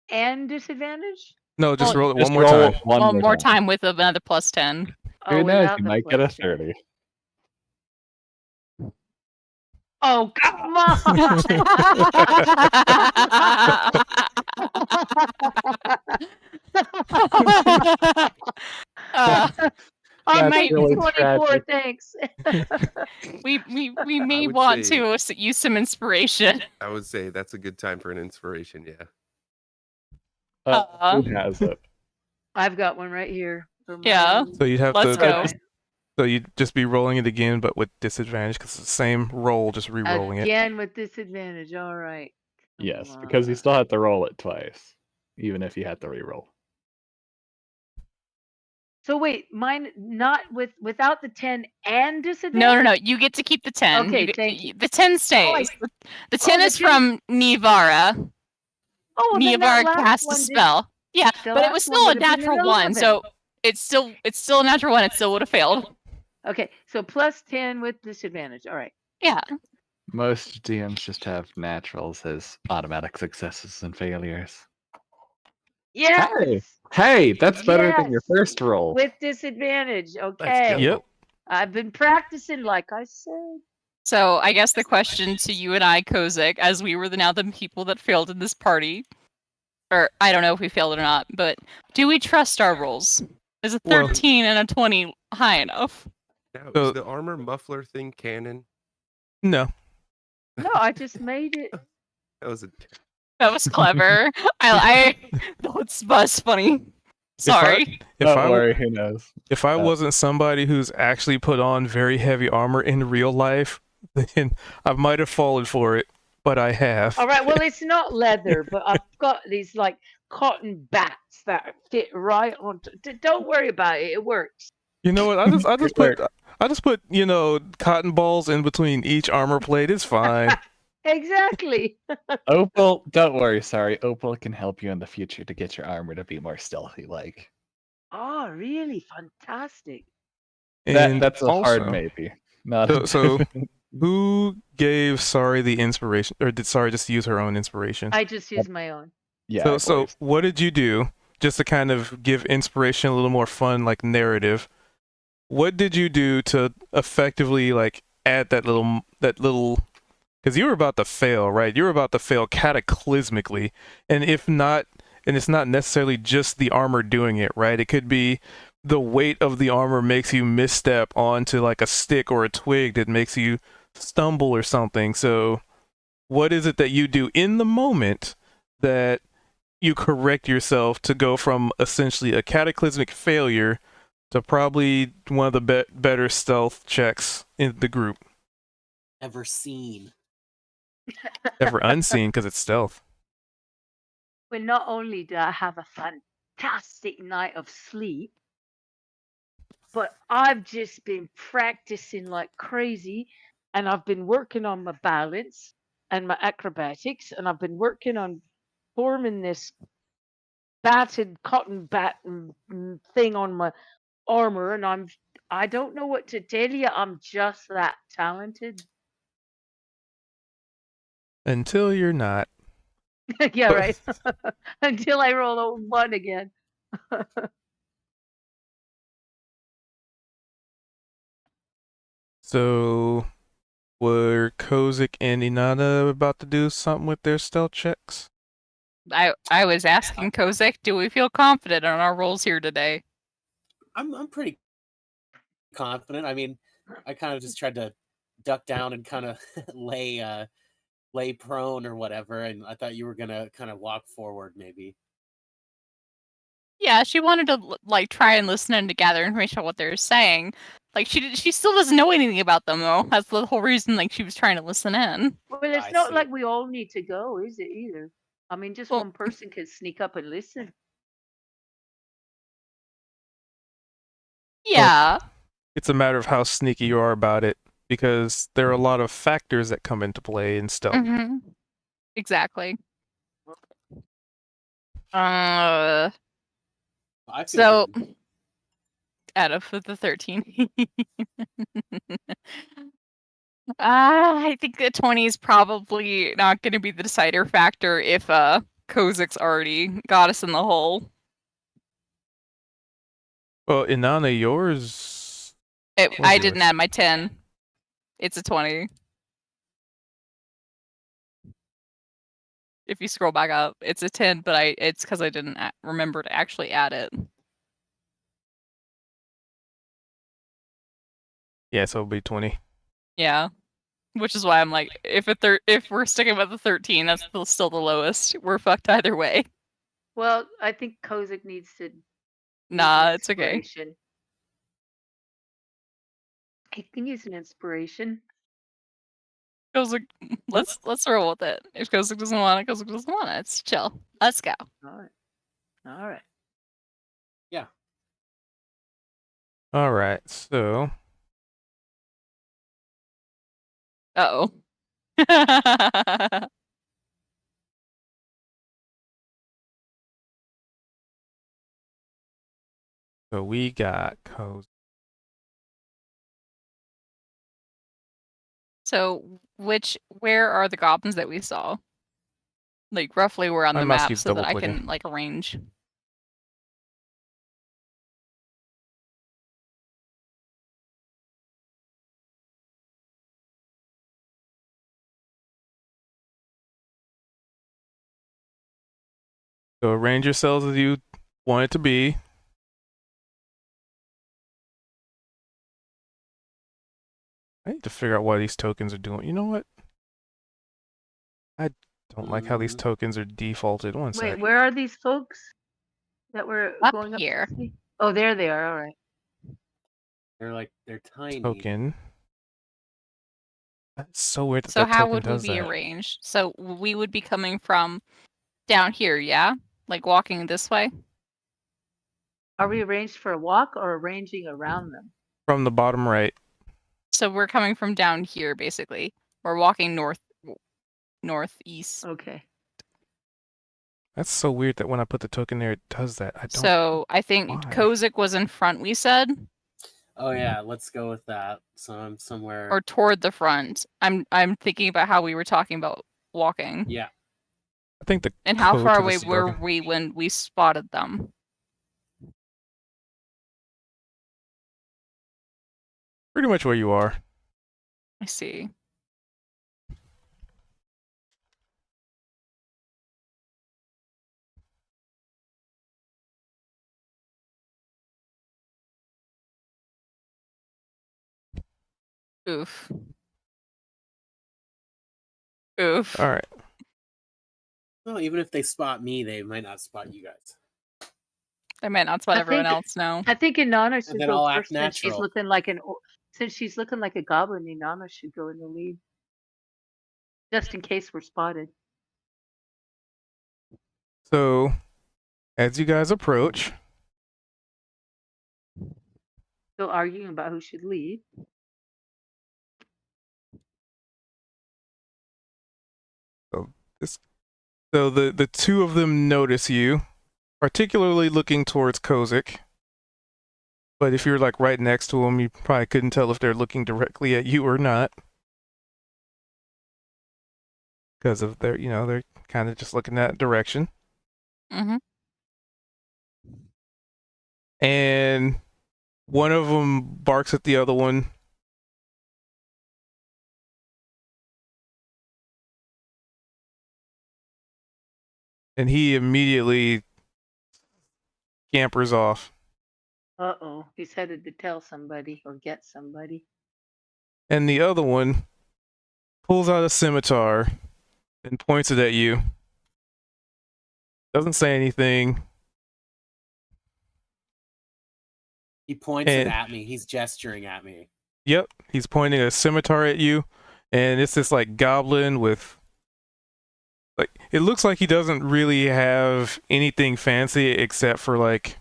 [SPEAKER 4] and disadvantage?
[SPEAKER 1] No, just
[SPEAKER 6] Well,
[SPEAKER 1] roll it
[SPEAKER 7] Just
[SPEAKER 1] one more
[SPEAKER 7] roll
[SPEAKER 1] time.
[SPEAKER 7] it one
[SPEAKER 6] more time with another plus 10.
[SPEAKER 4] Oh,
[SPEAKER 7] Who knows?
[SPEAKER 4] without
[SPEAKER 7] You
[SPEAKER 4] the
[SPEAKER 7] might get a
[SPEAKER 4] plus 10.
[SPEAKER 7] 30.
[SPEAKER 4] Oh, come on!
[SPEAKER 6] We
[SPEAKER 4] I'll
[SPEAKER 7] That's
[SPEAKER 4] take
[SPEAKER 7] really
[SPEAKER 4] 24,
[SPEAKER 7] tragic.
[SPEAKER 4] thanks.
[SPEAKER 6] we may
[SPEAKER 5] would
[SPEAKER 6] want
[SPEAKER 5] say-
[SPEAKER 6] to use some inspiration.
[SPEAKER 5] I would say that's a good time for an inspiration. Yeah.
[SPEAKER 7] Who has it?
[SPEAKER 4] I've got one right here. For my
[SPEAKER 6] Yeah.
[SPEAKER 4] own-
[SPEAKER 1] So you'd have
[SPEAKER 6] Let's
[SPEAKER 1] to.
[SPEAKER 6] go.
[SPEAKER 4] Alright.
[SPEAKER 1] So you'd just be rolling it again, but with disadvantage because it's the same roll, just re-rolling it.
[SPEAKER 4] Again with disadvantage. All right. Come
[SPEAKER 7] Yes, because you
[SPEAKER 4] on.
[SPEAKER 7] still have to roll it twice, even if you had to re-roll.
[SPEAKER 4] So wait, mine not without the 10 and disadvantage?
[SPEAKER 6] No. You get to keep the 10.
[SPEAKER 4] Okay,
[SPEAKER 6] You get,
[SPEAKER 4] thank you.
[SPEAKER 6] The 10 stays. The 10
[SPEAKER 4] the
[SPEAKER 6] is
[SPEAKER 4] 10
[SPEAKER 6] from Nivara.
[SPEAKER 4] Oh, well, then that
[SPEAKER 6] Nivara
[SPEAKER 4] last
[SPEAKER 6] cast a
[SPEAKER 4] one did-
[SPEAKER 6] spell. Yeah,
[SPEAKER 4] the
[SPEAKER 6] but it
[SPEAKER 4] last
[SPEAKER 6] was
[SPEAKER 4] one
[SPEAKER 6] still a
[SPEAKER 4] would have been
[SPEAKER 6] natural
[SPEAKER 4] an
[SPEAKER 6] 1,
[SPEAKER 4] 11.
[SPEAKER 6] so it's still a natural 1. It still would have failed.
[SPEAKER 4] Okay, so plus 10 with disadvantage. All right.
[SPEAKER 6] Yeah.
[SPEAKER 7] Most DMs just have naturals as automatic successes and failures.
[SPEAKER 4] Yes.
[SPEAKER 7] Hey, that's better than your
[SPEAKER 4] Yes.
[SPEAKER 7] first roll.
[SPEAKER 4] With disadvantage.
[SPEAKER 5] Let's
[SPEAKER 4] Okay.
[SPEAKER 5] go.
[SPEAKER 1] Yep.
[SPEAKER 4] I've been practicing, like I said.
[SPEAKER 6] So I guess the question to you and I, Kozak, as we were now the people that failed in this party, or I don't know if we failed or not, but do we trust our rolls? Is a
[SPEAKER 1] Well-
[SPEAKER 6] 13 and a 20 high enough?
[SPEAKER 5] Now,
[SPEAKER 1] So-
[SPEAKER 5] is the armor muffler thing canon?
[SPEAKER 1] No.
[SPEAKER 4] No, I just made it.
[SPEAKER 5] That was a.
[SPEAKER 6] That was clever. That's funny. Sorry.
[SPEAKER 7] Don't worry, who knows?
[SPEAKER 1] If I wasn't somebody who's actually put on very heavy armor in real life, then I might have fallen for it, but I have.
[SPEAKER 4] All right. Well, it's not leather, but I've got these like cotton bats that fit right on. Don't worry about it. It works.
[SPEAKER 1] You know what? I just put cotton balls in between each armor plate. It's fine.
[SPEAKER 4] Exactly.
[SPEAKER 7] Opal, don't worry, sorry. Opal can help you in the future to get your armor to be more stealthy-like.
[SPEAKER 4] Oh, really fantastic.
[SPEAKER 1] And
[SPEAKER 7] That's a
[SPEAKER 1] also,
[SPEAKER 7] hard maybe. Not
[SPEAKER 1] So who gave Sari the inspiration, or did Sari just use her own inspiration?
[SPEAKER 4] I just use my own.
[SPEAKER 7] yeah. I
[SPEAKER 1] So
[SPEAKER 7] believe.
[SPEAKER 1] what did you do just to kind of give inspiration a little more fun, like narrative? What did you do to effectively like add that little because you were about to fail, right? You were about to fail cataclysmically, and if not, and it's not necessarily just the armor doing it, right? It could be the weight of the armor makes you misstep onto like a stick or a twig that makes you stumble or something. So what is it that you do in the moment that you correct yourself to go from essentially a cataclysmic failure to probably one of the better stealth checks in the group?
[SPEAKER 3] Ever seen?
[SPEAKER 1] Ever unseen because it's stealth.
[SPEAKER 4] Well, not only do I have a fantastic night of sleep, but I've just been practicing like crazy, and I've been working on my balance and my acrobatics, and I've been working on forming this batted cotton bat thing on my armor, and I don't know what to tell you. I'm just that talented.
[SPEAKER 1] Until you're not.
[SPEAKER 4] Yeah, right. Until I roll a 1 again.
[SPEAKER 1] So, were Kozik and Inanna about to do something with their stealth checks?
[SPEAKER 6] I was asking Kozak, do we feel confident on our rolls here today?
[SPEAKER 3] I'm pretty confident. I mean, I kind of just tried to duck down and kind of lay prone or whatever, and I thought you were gonna kind of walk forward, maybe.
[SPEAKER 6] Yeah, she wanted to like try and listen and to gather information on what they're saying. Like she still doesn't know anything about them though. That's the whole reason like she was trying to listen in.
[SPEAKER 4] Well, it's
[SPEAKER 3] I
[SPEAKER 4] not
[SPEAKER 3] see.
[SPEAKER 4] like we all need to go, is it either? I mean, just
[SPEAKER 6] Well,
[SPEAKER 4] one person can sneak up and listen.
[SPEAKER 6] yeah.
[SPEAKER 1] It's a matter of how sneaky you are about it, because there are a lot of factors that come into play in stealth.
[SPEAKER 6] Mm-hmm. Exactly. Uh,
[SPEAKER 3] I feel
[SPEAKER 6] so
[SPEAKER 3] good.
[SPEAKER 6] out of the 13. I think the 20 is probably not going to be the decider factor if Kozik's already got us in the hole.
[SPEAKER 1] Well, Inanna, yours.
[SPEAKER 6] I
[SPEAKER 1] was
[SPEAKER 6] didn't
[SPEAKER 1] yours?
[SPEAKER 6] add my 10. It's a 20. If you scroll back up, it's a 10, but it's because I didn't remember to actually add it.
[SPEAKER 1] Yeah, so it'll be 20.
[SPEAKER 6] Yeah. Which is why I'm like, if we're sticking with the 13, that's still the lowest. We're fucked either way.
[SPEAKER 4] Well, I think Kozik needs to use an
[SPEAKER 6] Nah, it's okay.
[SPEAKER 4] inspiration. He can use an inspiration.
[SPEAKER 6] Kozik, let's roll with it. If Kozik doesn't want it, Kozik doesn't want it. It's chill. Let's go.
[SPEAKER 4] All right.
[SPEAKER 3] Yeah.
[SPEAKER 1] All right, so
[SPEAKER 6] Uh-oh.
[SPEAKER 1] we got Cozy.
[SPEAKER 6] So, where are the goblins that we saw? Like, roughly where on
[SPEAKER 1] My
[SPEAKER 6] the
[SPEAKER 1] mouse
[SPEAKER 6] map
[SPEAKER 1] keeps
[SPEAKER 6] so that I
[SPEAKER 1] double-clicking.
[SPEAKER 6] can, like, arrange.
[SPEAKER 1] So arrange yourselves as you want it to be. I need to figure out why these tokens are doing. You know what? I don't like how these tokens are defaulted. One
[SPEAKER 4] Wait,
[SPEAKER 1] sec.
[SPEAKER 4] where are these folks that were
[SPEAKER 6] Up
[SPEAKER 4] going up
[SPEAKER 6] here.
[SPEAKER 4] to see? Oh, there they are. All right.
[SPEAKER 3] They're tiny.
[SPEAKER 1] Token. That's so weird that
[SPEAKER 6] So
[SPEAKER 1] that
[SPEAKER 6] how
[SPEAKER 1] token
[SPEAKER 6] would we
[SPEAKER 1] does
[SPEAKER 6] be
[SPEAKER 1] that.
[SPEAKER 6] arranged? So we would be coming from down here, yeah? Like walking this way?
[SPEAKER 4] Are we arranged for a walk or arranging around them?
[SPEAKER 1] From the bottom right.
[SPEAKER 6] So we're coming from down here, basically. We're walking northeast.
[SPEAKER 4] Okay.
[SPEAKER 1] That's so weird that when I put the token there, it does that. I don't.
[SPEAKER 6] So I think
[SPEAKER 1] why.
[SPEAKER 6] Kozak was in front, we said?
[SPEAKER 3] Oh yeah, let's go with that. So I'm somewhere.
[SPEAKER 6] Or toward the front. I'm thinking about how we were talking about walking.
[SPEAKER 3] Yeah.
[SPEAKER 1] I think the
[SPEAKER 6] And how
[SPEAKER 1] code
[SPEAKER 6] far
[SPEAKER 1] to
[SPEAKER 6] away
[SPEAKER 1] this
[SPEAKER 6] were
[SPEAKER 1] token-
[SPEAKER 6] we when we spotted them?
[SPEAKER 1] Pretty much where you are.
[SPEAKER 6] I see. Oof. Oof.
[SPEAKER 1] All right.
[SPEAKER 3] Well, even if they spot me, they might not spot you guys.
[SPEAKER 6] They might not spot
[SPEAKER 4] I
[SPEAKER 6] everyone
[SPEAKER 4] think-
[SPEAKER 6] else, no.
[SPEAKER 4] I think Inanna should
[SPEAKER 3] then
[SPEAKER 4] go
[SPEAKER 3] I'll act
[SPEAKER 4] first since she's
[SPEAKER 3] natural.
[SPEAKER 4] looking like since she's looking like a goblin. Inanna should go in the lead, just in case we're spotted.
[SPEAKER 1] So, as you guys approach,
[SPEAKER 4] Still arguing about who should lead.
[SPEAKER 1] so the two of them notice you, particularly looking towards Kozik. But if you're like right next to them, you probably couldn't tell if they're looking directly at you or not. Because of their, they're kind of just looking that direction.
[SPEAKER 6] Mm-hmm.
[SPEAKER 1] And one of them barks at the other one. And he immediately scampers off.
[SPEAKER 4] Uh-oh, he's headed to tell somebody or get somebody.
[SPEAKER 1] and the other one pulls out a scimitar and points it at you. Doesn't say anything.
[SPEAKER 3] He points it
[SPEAKER 1] And
[SPEAKER 3] at me. He's gesturing at me.
[SPEAKER 1] yep, he's pointing a scimitar at you, and it's this like goblin with like it looks like he doesn't really have anything fancy except for like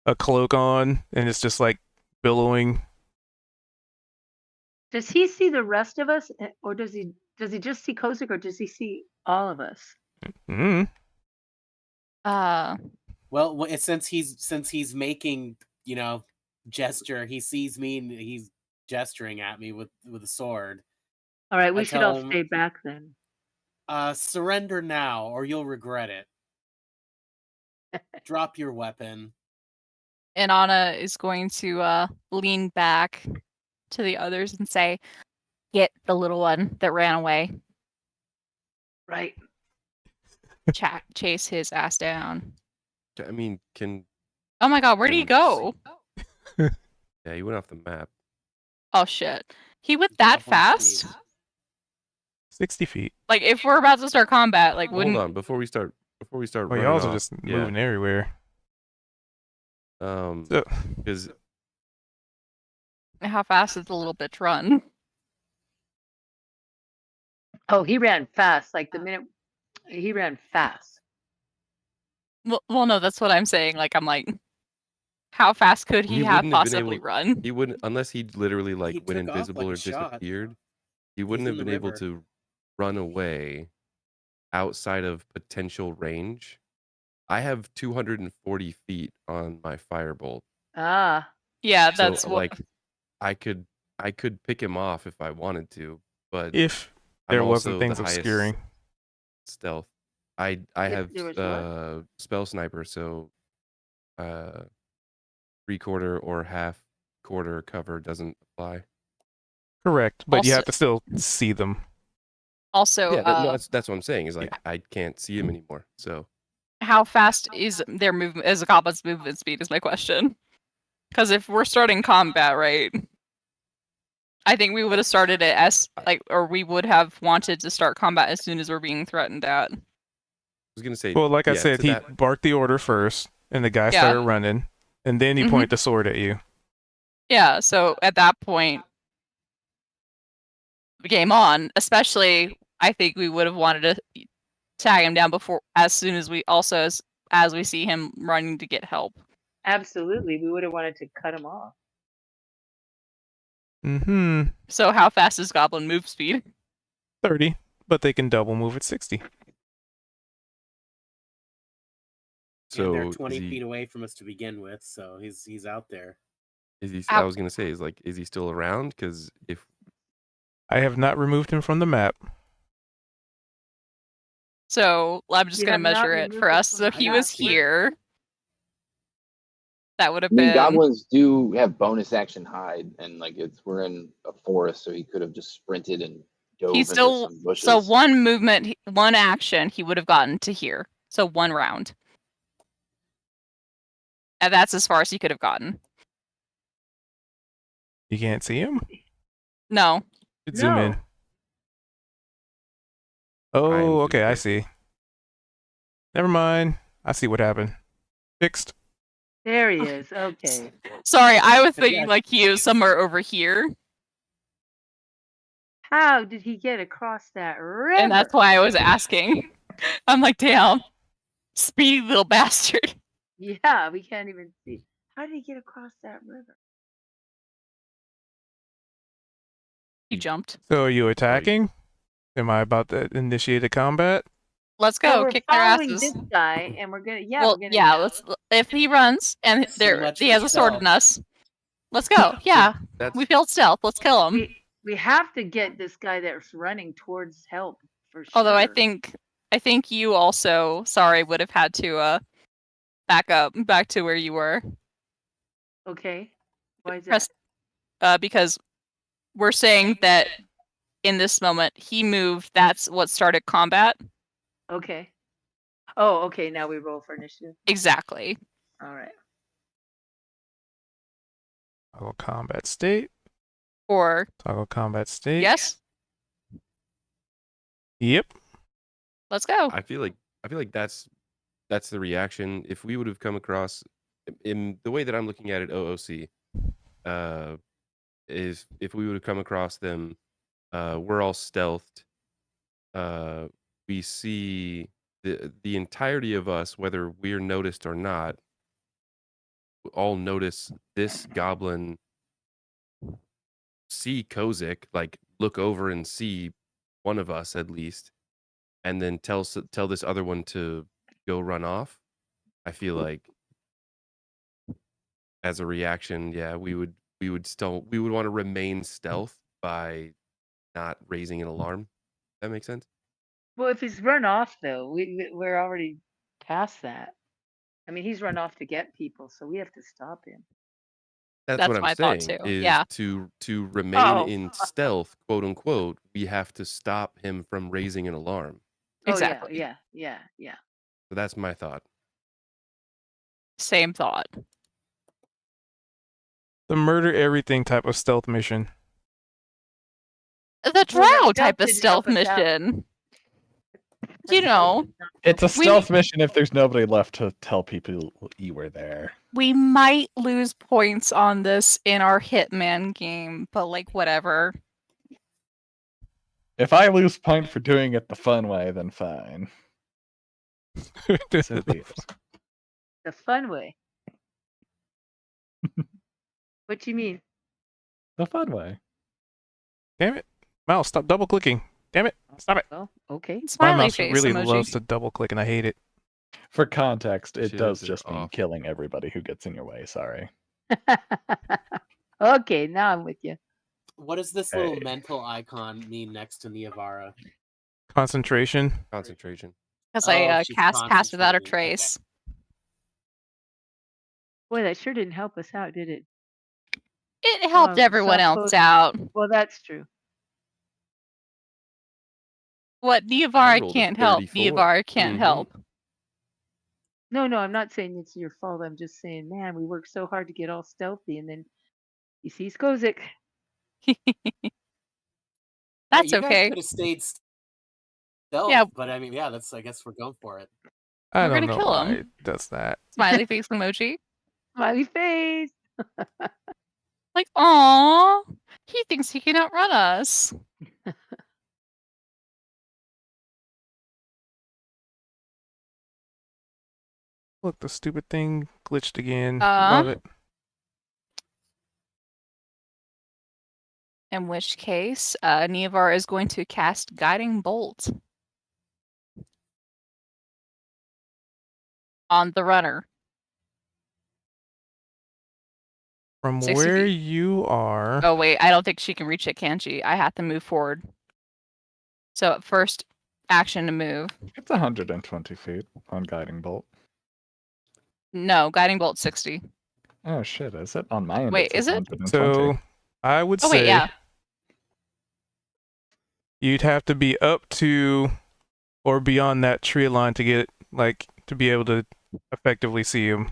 [SPEAKER 1] a cloak on, and it's just like billowing.
[SPEAKER 4] Does he see the rest of us, or does he just see Kozik, or does he see all of us?
[SPEAKER 1] Mm.
[SPEAKER 3] Well, since he's making, gesture, he sees me and he's gesturing at me with a sword.
[SPEAKER 4] All right, we
[SPEAKER 3] I
[SPEAKER 4] should all
[SPEAKER 3] tell him,
[SPEAKER 4] stay back then.
[SPEAKER 3] surrender now or you'll regret it. Drop your weapon.
[SPEAKER 6] And Anna is going to lean back to the others and say, "Get the little one that ran away.
[SPEAKER 4] Right.
[SPEAKER 6] Chase his ass down."
[SPEAKER 5] I mean,
[SPEAKER 6] Oh my god, where did he go?
[SPEAKER 5] yeah, he went off the map.
[SPEAKER 6] Oh shit. He went
[SPEAKER 3] He's
[SPEAKER 6] that
[SPEAKER 3] off on
[SPEAKER 6] fast?
[SPEAKER 3] speed.
[SPEAKER 1] 60 feet.
[SPEAKER 6] Like, if we're about to start combat, like,
[SPEAKER 5] Hold
[SPEAKER 6] wouldn't...
[SPEAKER 5] on, before we start
[SPEAKER 1] Well,
[SPEAKER 5] running
[SPEAKER 1] y'all are
[SPEAKER 5] off.
[SPEAKER 1] just
[SPEAKER 5] Yeah.
[SPEAKER 1] moving everywhere. So,
[SPEAKER 5] Because
[SPEAKER 6] How fast does the little bitch run?
[SPEAKER 4] Oh, he ran fast. Like the minute he ran fast.
[SPEAKER 6] Well, no, that's what I'm saying. Like, I'm like, how fast could he have
[SPEAKER 5] wouldn't have been
[SPEAKER 6] possibly
[SPEAKER 5] able.
[SPEAKER 6] run?
[SPEAKER 5] He wouldn't, unless he literally like
[SPEAKER 3] He
[SPEAKER 5] went
[SPEAKER 3] took off
[SPEAKER 5] invisible
[SPEAKER 3] like
[SPEAKER 5] or
[SPEAKER 3] a shot.
[SPEAKER 5] disappeared. He
[SPEAKER 3] He's
[SPEAKER 5] wouldn't
[SPEAKER 3] in
[SPEAKER 5] have
[SPEAKER 3] the
[SPEAKER 5] been able
[SPEAKER 3] river.
[SPEAKER 5] to run away outside of potential range. I have 240 feet on my firebolt,
[SPEAKER 4] Ah,
[SPEAKER 6] Yeah,
[SPEAKER 5] so
[SPEAKER 6] that's what...
[SPEAKER 5] like I could pick him off if I wanted to, but
[SPEAKER 1] if
[SPEAKER 5] I'm
[SPEAKER 1] there wasn't
[SPEAKER 5] also the
[SPEAKER 1] things
[SPEAKER 5] highest
[SPEAKER 1] obscuring.
[SPEAKER 5] stealth. I
[SPEAKER 4] If
[SPEAKER 5] have
[SPEAKER 4] there was what?
[SPEAKER 5] spell sniper, so 3/4 or half quarter cover doesn't apply.
[SPEAKER 1] Correct, but you
[SPEAKER 6] Also-
[SPEAKER 1] have to still see them.
[SPEAKER 6] Also,
[SPEAKER 5] Yeah, no, that's what I'm saying. Is like I can't see him anymore. So
[SPEAKER 6] how fast is their movement? Is a goblin's movement speed? Is my question. Because if we're starting combat, right? I think we would have started it as or we would have wanted to start combat as soon as we're being threatened at.
[SPEAKER 5] I was gonna say,
[SPEAKER 1] Well, like I
[SPEAKER 5] yeah,
[SPEAKER 1] said,
[SPEAKER 5] to
[SPEAKER 1] he
[SPEAKER 5] that,
[SPEAKER 1] barked the order first, and the guy
[SPEAKER 6] Yeah.
[SPEAKER 1] started running, and then he
[SPEAKER 6] Mhm.
[SPEAKER 1] pointed the sword at you.
[SPEAKER 6] Yeah, so at that point, game on. Especially, I think we would have wanted to tag him down before, as soon as we also as we see him running to get help.
[SPEAKER 4] Absolutely. We would have wanted to cut him off.
[SPEAKER 1] Mm-hmm.
[SPEAKER 6] So how fast is goblin move speed?
[SPEAKER 1] 30, but they can double move at 60.
[SPEAKER 3] And they're
[SPEAKER 5] so
[SPEAKER 3] 20 feet away from us to begin with, so he's out there.
[SPEAKER 5] is he?
[SPEAKER 6] Ow.
[SPEAKER 5] I was gonna say, is he still around? Because if
[SPEAKER 1] I have not removed him from the map.
[SPEAKER 6] So I'm just
[SPEAKER 4] You
[SPEAKER 6] gonna
[SPEAKER 4] have not
[SPEAKER 6] measure it
[SPEAKER 4] removed
[SPEAKER 6] for
[SPEAKER 4] it
[SPEAKER 6] us.
[SPEAKER 4] from
[SPEAKER 6] So if
[SPEAKER 4] the
[SPEAKER 6] he
[SPEAKER 4] map.
[SPEAKER 6] was here, that would have
[SPEAKER 2] I mean,
[SPEAKER 6] been...
[SPEAKER 2] goblins do have bonus action hide, and like we're in a forest, so he could have just sprinted and dove
[SPEAKER 6] He's
[SPEAKER 2] into
[SPEAKER 6] still...
[SPEAKER 2] some bushes.
[SPEAKER 6] So one movement, one action, he would have gotten to here. So one round. And that's as far as he could have gotten.
[SPEAKER 1] You can't see him?
[SPEAKER 6] No.
[SPEAKER 1] Zoom in.
[SPEAKER 4] No.
[SPEAKER 1] Oh, okay, I
[SPEAKER 5] here.
[SPEAKER 1] see. Never mind. I see what happened. Fixed.
[SPEAKER 4] There he is. Okay.
[SPEAKER 6] Sorry, I was
[SPEAKER 3] But
[SPEAKER 6] thinking
[SPEAKER 3] yeah.
[SPEAKER 6] like he was somewhere over here.
[SPEAKER 4] How did he get across that river?
[SPEAKER 6] And that's why I was asking. I'm like, damn. Speedy little bastard.
[SPEAKER 4] Yeah, we can't even see. How did he get across that river?
[SPEAKER 6] He jumped.
[SPEAKER 1] So are you attacking? Am I about to initiate a combat?
[SPEAKER 6] Let's
[SPEAKER 4] Well,
[SPEAKER 6] go,
[SPEAKER 4] we're
[SPEAKER 6] kick their
[SPEAKER 4] following
[SPEAKER 6] asses.
[SPEAKER 4] this guy, and we're gonna. Yeah,
[SPEAKER 6] Well,
[SPEAKER 4] we're gonna.
[SPEAKER 6] yeah, let's... If he runs and
[SPEAKER 3] So much
[SPEAKER 6] he
[SPEAKER 3] for
[SPEAKER 6] has a sword
[SPEAKER 3] stealth.
[SPEAKER 6] in us, let's go. Yeah,
[SPEAKER 5] that's
[SPEAKER 6] we failed stealth. Let's kill him.
[SPEAKER 4] We have to get this guy that's running towards help for sure.
[SPEAKER 6] Although I think you also, sorry, would have had to back to where you were.
[SPEAKER 4] Okay. Why is
[SPEAKER 6] Press,
[SPEAKER 4] that?
[SPEAKER 6] because we're saying that in this moment he moved. That's what started combat.
[SPEAKER 4] Okay. Oh, okay. Now we roll for initiative.
[SPEAKER 6] Exactly.
[SPEAKER 4] All right.
[SPEAKER 1] I will combat state.
[SPEAKER 6] Or
[SPEAKER 1] Toggle combat state.
[SPEAKER 6] yes,
[SPEAKER 1] Yep.
[SPEAKER 6] let's go.
[SPEAKER 5] I feel like that's the reaction. If we would have come across, in the way that I'm looking at it, OOC, is if we would have come across them, we're all stealthed. We see the entirety of us, whether we're noticed or not, all notice this goblin see Kozik, like look over and see one of us at least, and then tell this other one to go run off. I feel like as a reaction, yeah, we would want to remain stealth by not raising an alarm. That makes sense.
[SPEAKER 4] Well, if he's run off, though, we're already past that. I mean, he's run off to get people, so we have to stop him.
[SPEAKER 5] That's what
[SPEAKER 6] That's
[SPEAKER 5] I'm
[SPEAKER 6] my thought
[SPEAKER 5] saying.
[SPEAKER 6] too.
[SPEAKER 5] Is
[SPEAKER 6] Yeah.
[SPEAKER 5] to remain
[SPEAKER 4] Oh.
[SPEAKER 5] in stealth, quote unquote. We have to stop him from raising an alarm.
[SPEAKER 6] Exactly.
[SPEAKER 4] Oh, yeah.
[SPEAKER 5] So that's my thought.
[SPEAKER 6] Same thought.
[SPEAKER 1] The murder everything type of stealth mission.
[SPEAKER 6] The
[SPEAKER 4] Well,
[SPEAKER 6] drow
[SPEAKER 4] that
[SPEAKER 6] type of
[SPEAKER 4] didn't help
[SPEAKER 6] stealth
[SPEAKER 4] us out.
[SPEAKER 6] mission. You know,
[SPEAKER 7] It's a
[SPEAKER 6] We-
[SPEAKER 7] stealth mission if there's nobody left to tell people you were there.
[SPEAKER 6] we might lose points on this in our Hitman game, but like whatever.
[SPEAKER 7] If I lose point for doing it the fun way, then fine. So be it.
[SPEAKER 4] The fun way. What do you mean?
[SPEAKER 7] The fun way.
[SPEAKER 1] Damn it. Mouse, stop double clicking. Damn it. Stop it.
[SPEAKER 4] Well, okay.
[SPEAKER 1] My
[SPEAKER 6] Smiley
[SPEAKER 1] mouse
[SPEAKER 6] face
[SPEAKER 1] really
[SPEAKER 6] emoji.
[SPEAKER 1] loves to double click and I hate it.
[SPEAKER 7] For context, it
[SPEAKER 5] Shiz
[SPEAKER 7] does
[SPEAKER 5] are
[SPEAKER 7] just mean
[SPEAKER 5] off.
[SPEAKER 7] killing everybody who gets in your way. Sorry.
[SPEAKER 4] Okay, now I'm with you.
[SPEAKER 3] What does this little
[SPEAKER 7] Hey.
[SPEAKER 3] mental icon mean next to Niavara?
[SPEAKER 1] Concentration.
[SPEAKER 5] Concentration.
[SPEAKER 6] Because
[SPEAKER 3] Oh,
[SPEAKER 6] I
[SPEAKER 3] she's
[SPEAKER 6] cast Pass Without a
[SPEAKER 3] concentrating. Okay.
[SPEAKER 6] Trace.
[SPEAKER 4] Boy, that sure didn't help us out, did it?
[SPEAKER 6] It helped
[SPEAKER 4] Oh,
[SPEAKER 6] everyone else
[SPEAKER 4] soft-closing.
[SPEAKER 6] out.
[SPEAKER 4] Well, that's true.
[SPEAKER 6] What
[SPEAKER 5] I
[SPEAKER 6] Niavara
[SPEAKER 5] rolled a
[SPEAKER 6] can't help,
[SPEAKER 5] 34.
[SPEAKER 6] Niavara can't
[SPEAKER 5] Mhm.
[SPEAKER 6] help.
[SPEAKER 4] No, I'm not saying it's your fault. I'm just saying, man, we worked so hard to get all stealthy, and then he sees Kozik.
[SPEAKER 6] That's
[SPEAKER 3] you guys
[SPEAKER 6] okay.
[SPEAKER 3] could have stayed stealth,
[SPEAKER 6] Yeah.
[SPEAKER 3] but I mean, yeah, that's. I guess we're going for it.
[SPEAKER 1] I
[SPEAKER 6] We're
[SPEAKER 1] don't
[SPEAKER 6] gonna
[SPEAKER 1] know
[SPEAKER 6] kill
[SPEAKER 1] why
[SPEAKER 6] him.
[SPEAKER 1] it does that.
[SPEAKER 6] Smiley face emoji.
[SPEAKER 4] Smiley face.
[SPEAKER 6] Like, aw, he thinks he can outrun us.
[SPEAKER 1] Look, the stupid thing glitched again. Love it.
[SPEAKER 6] In which case, Niavar is going to cast Guiding Bolt on the runner.
[SPEAKER 1] From
[SPEAKER 6] 60
[SPEAKER 1] where
[SPEAKER 6] feet.
[SPEAKER 1] you are.
[SPEAKER 6] Oh wait, I don't think she can reach it, can she? I have to move forward. So first action to move.
[SPEAKER 7] It's 120 feet on Guiding Bolt.
[SPEAKER 6] No, Guiding Bolt 60.
[SPEAKER 7] Oh shit, is it? On my end
[SPEAKER 6] Wait,
[SPEAKER 7] it says
[SPEAKER 6] is it?
[SPEAKER 7] 120.
[SPEAKER 1] So I would
[SPEAKER 6] Oh
[SPEAKER 1] say
[SPEAKER 6] wait, yeah.
[SPEAKER 1] you'd have to be up to or beyond that tree line to get to be able to effectively see him.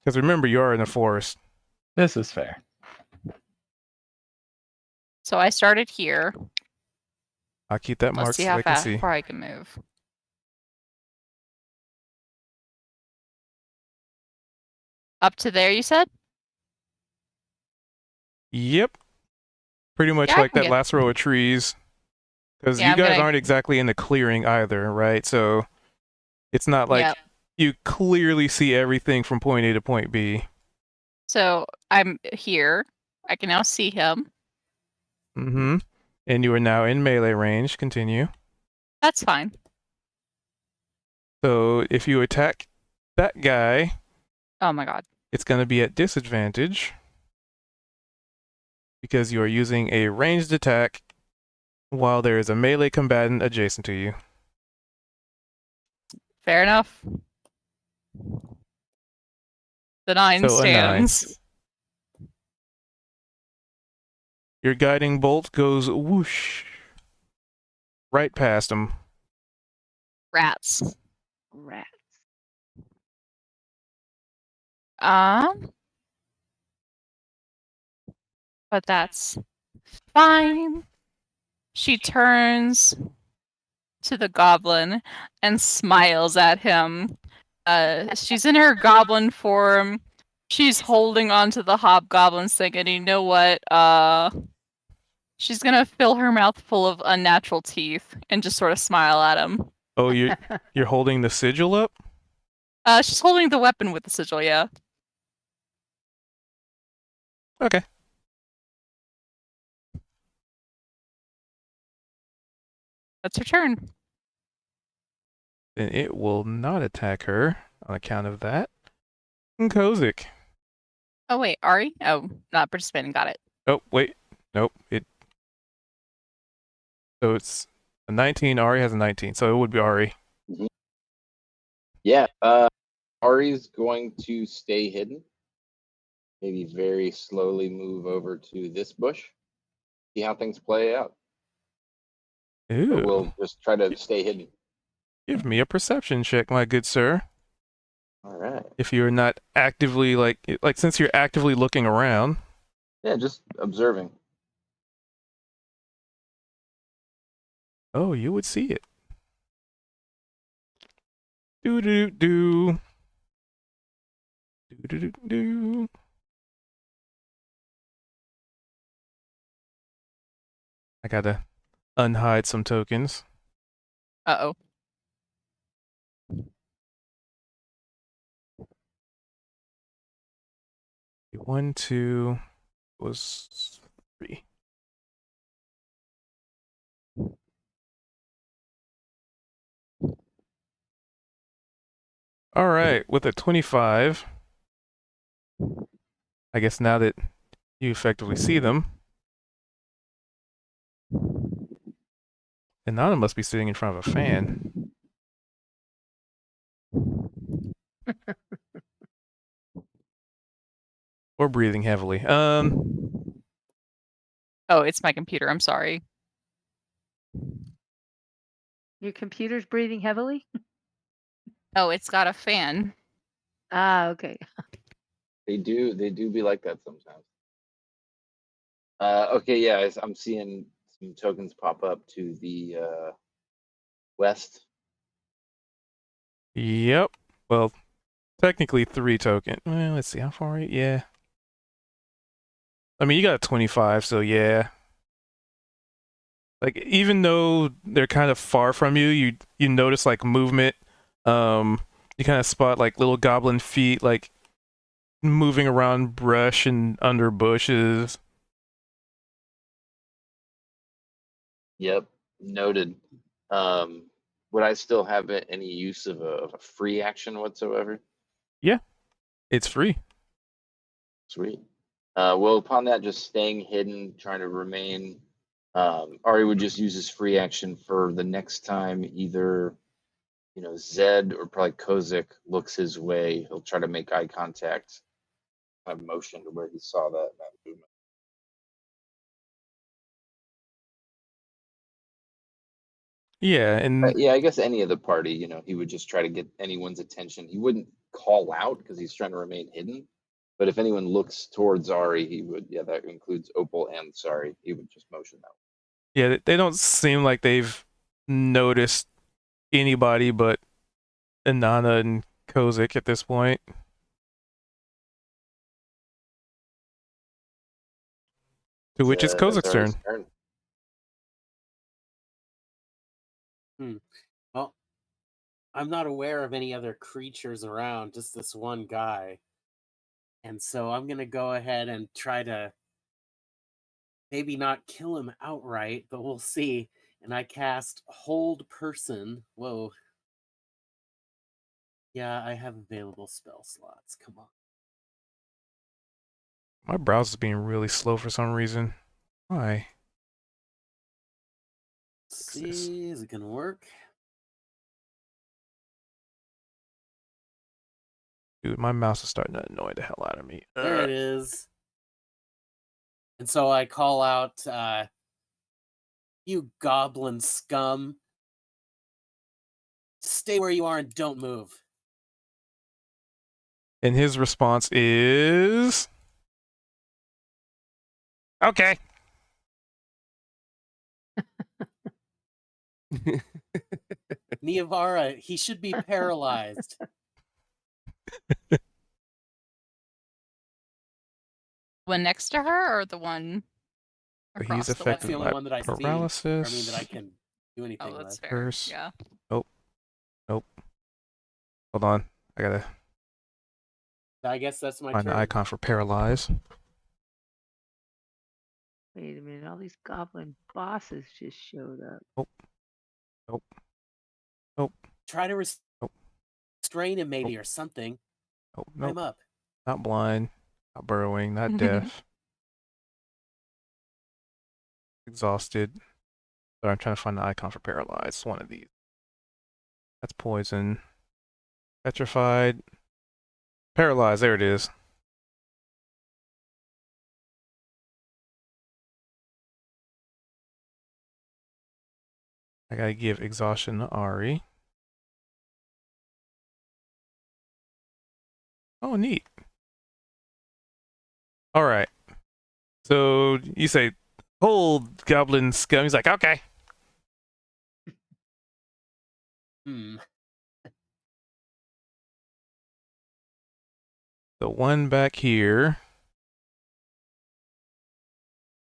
[SPEAKER 1] Because remember, you are in the forest.
[SPEAKER 7] This is fair.
[SPEAKER 6] So I started here.
[SPEAKER 1] I'll keep that
[SPEAKER 6] Let's
[SPEAKER 1] marked
[SPEAKER 6] see
[SPEAKER 1] so
[SPEAKER 6] how
[SPEAKER 1] I can see.
[SPEAKER 6] far I can move. Up to there, you said?
[SPEAKER 1] Yep. Pretty much
[SPEAKER 6] Yeah, I
[SPEAKER 1] like
[SPEAKER 6] can
[SPEAKER 1] that
[SPEAKER 6] get-
[SPEAKER 1] last row of trees. Because
[SPEAKER 6] Yeah,
[SPEAKER 1] you
[SPEAKER 6] I'm
[SPEAKER 1] guys
[SPEAKER 6] gonna-
[SPEAKER 1] aren't exactly in the clearing either, right? So it's not like
[SPEAKER 6] Yep.
[SPEAKER 1] you clearly see everything from point A to point B.
[SPEAKER 6] So I'm here. I can now see him.
[SPEAKER 1] Mm-hmm. And you are now in melee range. Continue.
[SPEAKER 6] That's fine.
[SPEAKER 1] So if you attack that guy,
[SPEAKER 6] Oh my god.
[SPEAKER 1] it's going to be at disadvantage because you are using a ranged attack while there is a melee combatant adjacent to you.
[SPEAKER 6] Fair enough. The 9
[SPEAKER 1] So a 9.
[SPEAKER 6] stands.
[SPEAKER 1] Your guiding bolt goes whoosh right past him.
[SPEAKER 6] Rats.
[SPEAKER 4] Rats.
[SPEAKER 6] Um, But that's fine. She turns to the goblin and smiles at him. She's in her goblin form. She's holding onto the hobgoblin's thing, and you know what? She's gonna fill her mouth full of unnatural teeth and just sort of smile at him.
[SPEAKER 1] Oh, you're holding the sigil up?
[SPEAKER 6] She's holding the weapon with the sigil, yeah.
[SPEAKER 1] Okay.
[SPEAKER 6] That's her turn.
[SPEAKER 1] Then it will not attack her on account of that. Kozik.
[SPEAKER 6] Oh wait, Ari? Oh, not participating, got it.
[SPEAKER 1] Oh, wait. Nope. So it's a 19. Ari has a 19, so it would be Ari.
[SPEAKER 2] Yeah. Ari's going to stay hidden. Maybe very slowly move over to this bush. See how things play out.
[SPEAKER 1] Ooh.
[SPEAKER 2] But we'll just try to stay hidden.
[SPEAKER 1] Give me a perception check, my good sir.
[SPEAKER 2] All right.
[SPEAKER 1] If you're not actively like since you're actively looking around.
[SPEAKER 2] Yeah, just observing.
[SPEAKER 1] Oh, you would see it. Do do do. Do do do do. I gotta unhide some tokens.
[SPEAKER 6] Uh-oh.
[SPEAKER 1] One, two was 3. All right, with a 25, I guess now that you effectively see them, Inanna must be sitting in front of a fan. Or breathing heavily.
[SPEAKER 6] Oh, it's my computer, I'm sorry.
[SPEAKER 4] Your computer's breathing heavily?
[SPEAKER 6] Oh, it's got a fan.
[SPEAKER 4] Ah, okay.
[SPEAKER 2] They do be like that sometimes. Okay, yeah, I'm seeing some tokens pop up to the west.
[SPEAKER 1] Yep. Well, technically 3 token. Well, let's see how far. Yeah. I mean, you got a 25, so yeah. Like even though they're kind of far from you, you notice like movement. You kind of spot like little goblin feet like moving around brush and under bushes.
[SPEAKER 2] Yep, noted. Would I still have any use of a free action whatsoever?
[SPEAKER 1] Yeah, it's free.
[SPEAKER 2] Sweet. Well, upon that, just staying hidden, trying to remain. Ari would just use his free action for the next time either, Zed or probably Kozik looks his way. He'll try to make eye contact, kind of motion to where he saw that movement.
[SPEAKER 1] Yeah, and
[SPEAKER 2] Yeah, I guess any of the party, he would just try to get anyone's attention. He wouldn't call out because he's trying to remain hidden. But if anyone looks towards Ari, he would. Yeah, that includes Opal and Sari. He would just motion that way.
[SPEAKER 1] yeah, they don't seem like they've noticed anybody but Inanna and Kozik at this point. To which it's
[SPEAKER 2] That's
[SPEAKER 1] Kozik's
[SPEAKER 2] Ari's
[SPEAKER 1] turn.
[SPEAKER 3] Well, I'm not aware of any other creatures around, just this one guy. And so I'm going to go ahead and try to maybe not kill him outright, but we'll see. And I cast Hold Person. Whoa. Yeah, I have available spell slots. Come on.
[SPEAKER 1] My browser's being really slow for some reason. Why?
[SPEAKER 3] Let's see, is it going to work?
[SPEAKER 1] Dude, my mouse is starting to annoy the hell out of me.
[SPEAKER 3] There it is. And so I call out, you goblin scum. Stay where you are and don't move.
[SPEAKER 1] And his response is Okay.
[SPEAKER 3] Niavara, he should be paralyzed.
[SPEAKER 6] One next to her or the one
[SPEAKER 1] He's
[SPEAKER 6] across the way?
[SPEAKER 3] That's the
[SPEAKER 1] affected
[SPEAKER 3] only
[SPEAKER 1] by
[SPEAKER 3] one that I see.
[SPEAKER 1] paralysis.
[SPEAKER 3] Or, I mean, that I can do anything
[SPEAKER 6] Oh, that's
[SPEAKER 3] with.
[SPEAKER 6] fair.
[SPEAKER 1] Curse.
[SPEAKER 6] Yeah.
[SPEAKER 1] Nope. Hold on. I gotta
[SPEAKER 3] I guess that's my
[SPEAKER 1] find
[SPEAKER 3] turn.
[SPEAKER 1] the icon for paralyze.
[SPEAKER 4] Wait a minute, all these goblin bosses just showed up.
[SPEAKER 3] Try to
[SPEAKER 1] Nope.
[SPEAKER 3] restrain him, maybe, or something.
[SPEAKER 1] Oh,
[SPEAKER 3] Climb
[SPEAKER 1] nope.
[SPEAKER 3] up.
[SPEAKER 1] Not blind. Not burrowing. Not deaf. Exhausted. But I'm trying to find the icon for paralyze. One of these. That's poison. Petrified. Paralyzed. There it is. I gotta give exhaustion to Ari. Oh, neat. All right. So you say, hold goblin scum. He's like, okay. The one back here.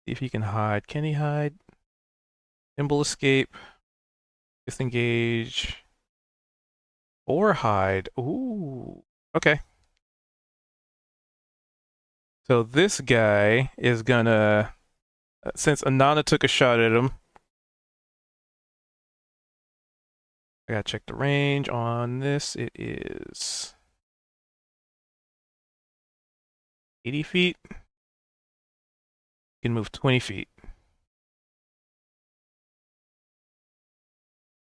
[SPEAKER 1] See if he can hide. Can he hide? Nimble escape. Disengage. Or hide. Ooh. Okay. So this guy is gonna, since Anana took a shot at him, I gotta check the range on this. It is 80 feet. You can move 20 feet.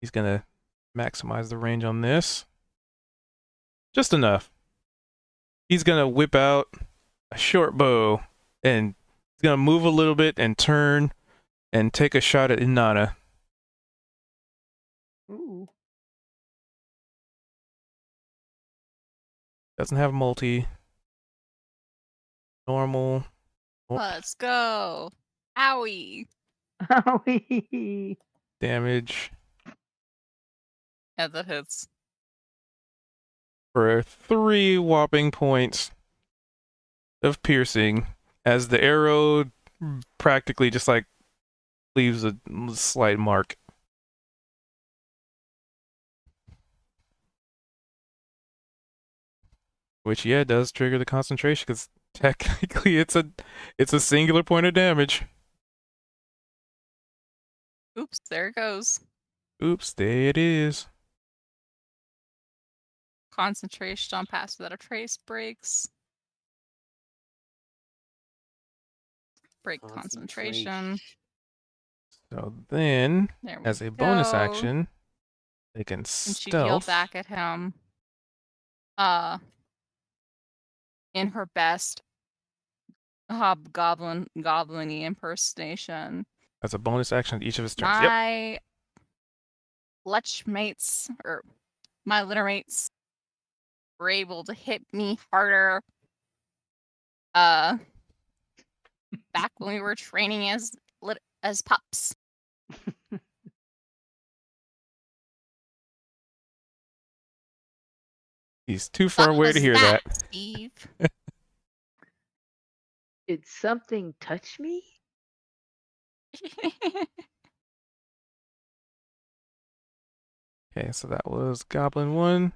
[SPEAKER 1] He's gonna maximize the range on this. Just enough. He's gonna whip out a short bow and he's gonna move a little bit and turn and take a shot at Inanna.
[SPEAKER 4] Ooh.
[SPEAKER 1] Doesn't have multi. Normal. Oh,
[SPEAKER 6] Let's go. Owie.
[SPEAKER 4] Owie.
[SPEAKER 1] damage
[SPEAKER 6] Yeah, that hits.
[SPEAKER 1] for 3 whopping points of piercing as the arrow practically just like leaves a slight mark. Which, yeah, does trigger the concentration because technically it's a singular point of damage.
[SPEAKER 6] Oops, there it goes.
[SPEAKER 1] Oops, there it is.
[SPEAKER 6] Concentration on pass without a trace breaks. Break concentration.
[SPEAKER 1] So then,
[SPEAKER 6] There we
[SPEAKER 1] as a bonus
[SPEAKER 6] go.
[SPEAKER 1] action, they can
[SPEAKER 6] And she'd yell
[SPEAKER 1] stealth.
[SPEAKER 6] back at him. In her best goblin-y impersonation.
[SPEAKER 1] As a bonus action, each of his turns. Yep.
[SPEAKER 6] My lech mates or my litter mates were able to hit me harder back when we were training as pups.
[SPEAKER 1] He's too far
[SPEAKER 6] What
[SPEAKER 1] away to
[SPEAKER 6] was
[SPEAKER 1] hear that.
[SPEAKER 6] Steve?
[SPEAKER 4] Did something touch me?
[SPEAKER 1] Okay, so that was Goblin 1.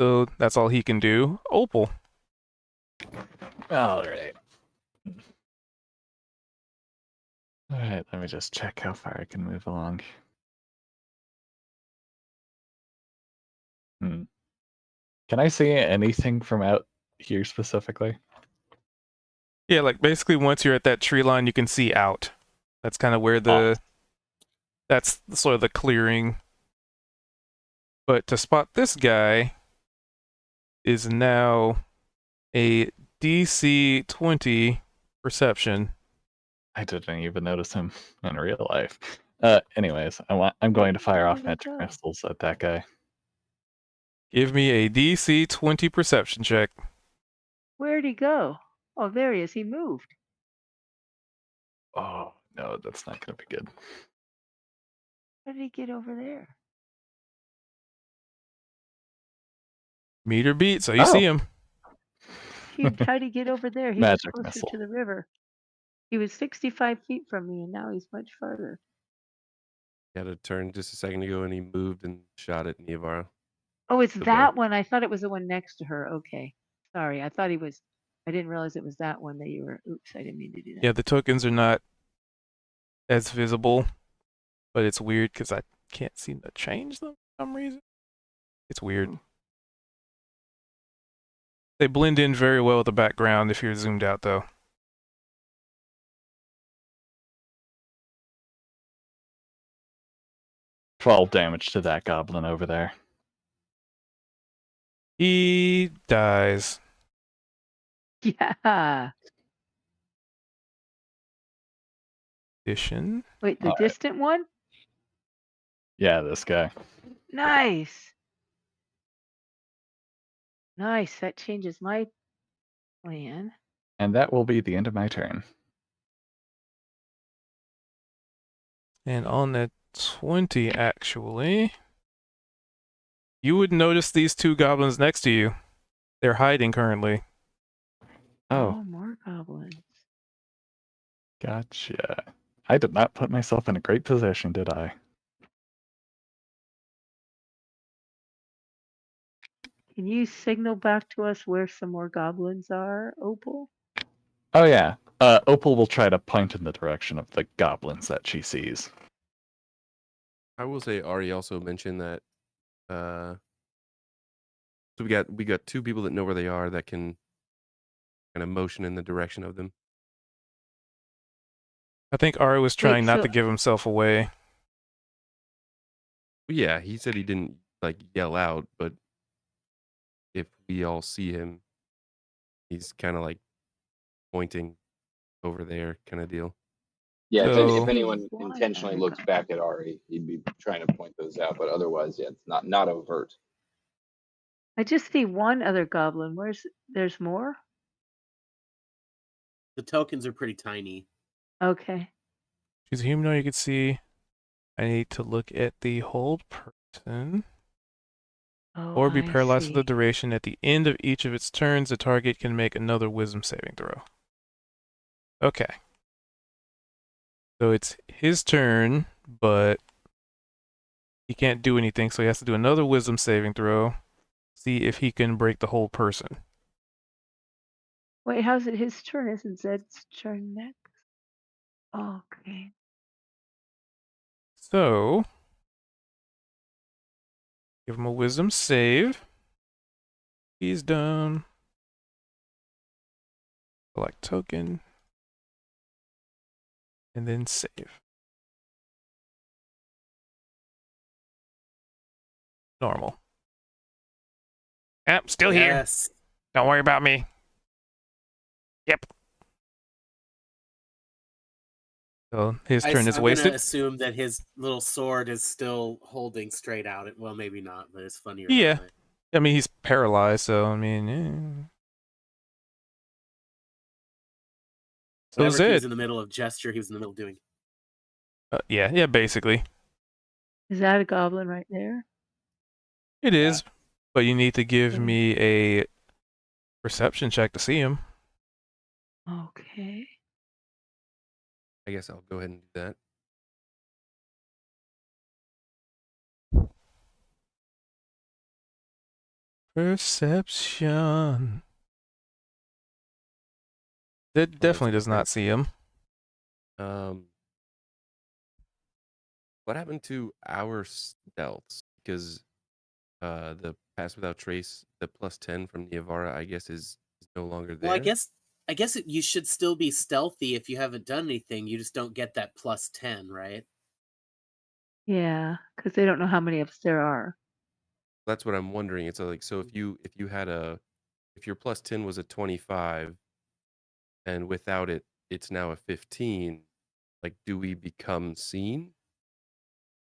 [SPEAKER 1] So that's all he can do. Opal.
[SPEAKER 7] Alright. Alright, let me just check how far I can move along. Can I see anything from out here specifically?
[SPEAKER 1] Yeah, like basically once you're at that tree line, you can see out. That's kind of where the... That's sort of the clearing. But to spot this guy is now a DC 20 perception.
[SPEAKER 7] I didn't even notice him in real life. Anyways, I'm going to fire off
[SPEAKER 4] Where'd he
[SPEAKER 7] magic
[SPEAKER 4] go?
[SPEAKER 7] missiles at that guy.
[SPEAKER 1] Give me a DC 20 perception check.
[SPEAKER 4] Where'd he go? Oh, there he is. He moved.
[SPEAKER 7] Oh no, that's not gonna be good.
[SPEAKER 4] How did he get over there?
[SPEAKER 1] Meter beat, so you see him.
[SPEAKER 4] How'd he get over there? He was
[SPEAKER 7] Magic
[SPEAKER 4] closer
[SPEAKER 7] missile.
[SPEAKER 4] to the river. He was 65 feet from me, and now he's much farther.
[SPEAKER 5] He had a turn just a second ago, and he moved and shot at Niavara.
[SPEAKER 4] Oh, it's
[SPEAKER 5] The
[SPEAKER 4] that one. I thought it was the one next to her. Okay. Sorry. I thought he was. I didn't realize it was that one that you were. Oops, I didn't mean to do that.
[SPEAKER 1] Yeah, the tokens are not as visible, but it's weird because I can't seem to change them for some reason. It's weird. They blend in very well with the background if you're zoomed out, though.
[SPEAKER 7] 12 damage to that goblin over there.
[SPEAKER 1] He dies.
[SPEAKER 4] Yeah.
[SPEAKER 1] Addition.
[SPEAKER 4] Wait, the
[SPEAKER 7] All right.
[SPEAKER 4] distant one?
[SPEAKER 7] Yeah, this guy.
[SPEAKER 4] Nice. Nice. That changes my plan.
[SPEAKER 7] And that will be the end of my turn.
[SPEAKER 1] And on that 20, actually, you would notice these two goblins next to you. They're hiding currently.
[SPEAKER 7] Oh,
[SPEAKER 4] More goblins.
[SPEAKER 7] gotcha. I did not put myself in a great position, did I?
[SPEAKER 4] Can you signal back to us where some more goblins are, Opal?
[SPEAKER 7] Oh yeah. Opal will try to point in the direction of the goblins that she sees.
[SPEAKER 5] I will say Ari also mentioned that so we got two people that know where they are that can kind of motion in the direction of them.
[SPEAKER 1] I think Ari was trying not
[SPEAKER 4] so-
[SPEAKER 1] to give himself away.
[SPEAKER 5] But yeah, he said he didn't like yell out, but if we all see him, he's kind of like pointing over there, kind of deal.
[SPEAKER 2] Yeah, if
[SPEAKER 1] So-
[SPEAKER 2] anyone
[SPEAKER 4] One
[SPEAKER 2] intentionally
[SPEAKER 4] other
[SPEAKER 2] looks
[SPEAKER 4] goblin.
[SPEAKER 2] back at Ari, he'd be trying to point those out. But otherwise, yeah, it's not overt.
[SPEAKER 4] I just see one other goblin. There's more?
[SPEAKER 3] The tokens are pretty tiny.
[SPEAKER 4] Okay.
[SPEAKER 1] She's a humanoid, you can see. I need to look at the hold person.
[SPEAKER 4] Oh,
[SPEAKER 1] Or be
[SPEAKER 4] I
[SPEAKER 1] paralyzed for the
[SPEAKER 4] see.
[SPEAKER 1] duration. At the end of each of its turns, the target can make another wisdom saving throw. Okay. So it's his turn, but he can't do anything, so he has to do another wisdom saving throw. See if he can break the whole person.
[SPEAKER 4] Wait, how's it his turn? Isn't Zed's turn next? Okay.
[SPEAKER 1] So, give him a wisdom save. He's done. Select token. And then save. Normal. Yep, still here.
[SPEAKER 3] Yes.
[SPEAKER 1] Don't worry about me. Yep. So his turn is
[SPEAKER 3] I'm
[SPEAKER 1] wasted.
[SPEAKER 3] gonna assume that his little sword is still holding straight out. Well, maybe not, but it's funnier
[SPEAKER 1] Yeah.
[SPEAKER 3] that way.
[SPEAKER 1] I mean, he's paralyzed, so I mean, So
[SPEAKER 3] Whatever he was
[SPEAKER 1] Zed.
[SPEAKER 3] in the middle of gesture, he was in the middle of doing.
[SPEAKER 1] Yeah, basically.
[SPEAKER 4] Is that a goblin right there?
[SPEAKER 1] It
[SPEAKER 3] Yeah.
[SPEAKER 1] is, but you need to give
[SPEAKER 4] Okay.
[SPEAKER 1] me a perception check to see him.
[SPEAKER 4] Okay.
[SPEAKER 5] I guess I'll go ahead and do that.
[SPEAKER 1] Perception. Zed
[SPEAKER 5] that's
[SPEAKER 1] definitely does
[SPEAKER 5] great.
[SPEAKER 1] not see him.
[SPEAKER 5] What happened to our stealths? Because the pass without trace, the +10 from Niavara, I guess is no longer there.
[SPEAKER 3] Well, I guess you should still be stealthy if you haven't done anything. You just don't get that +10, right?
[SPEAKER 4] Yeah, because they don't know how many of us there are.
[SPEAKER 5] That's what I'm wondering. It's like, so if you had if your +10 was a 25, and without it, it's now a 15. Like, do we become seen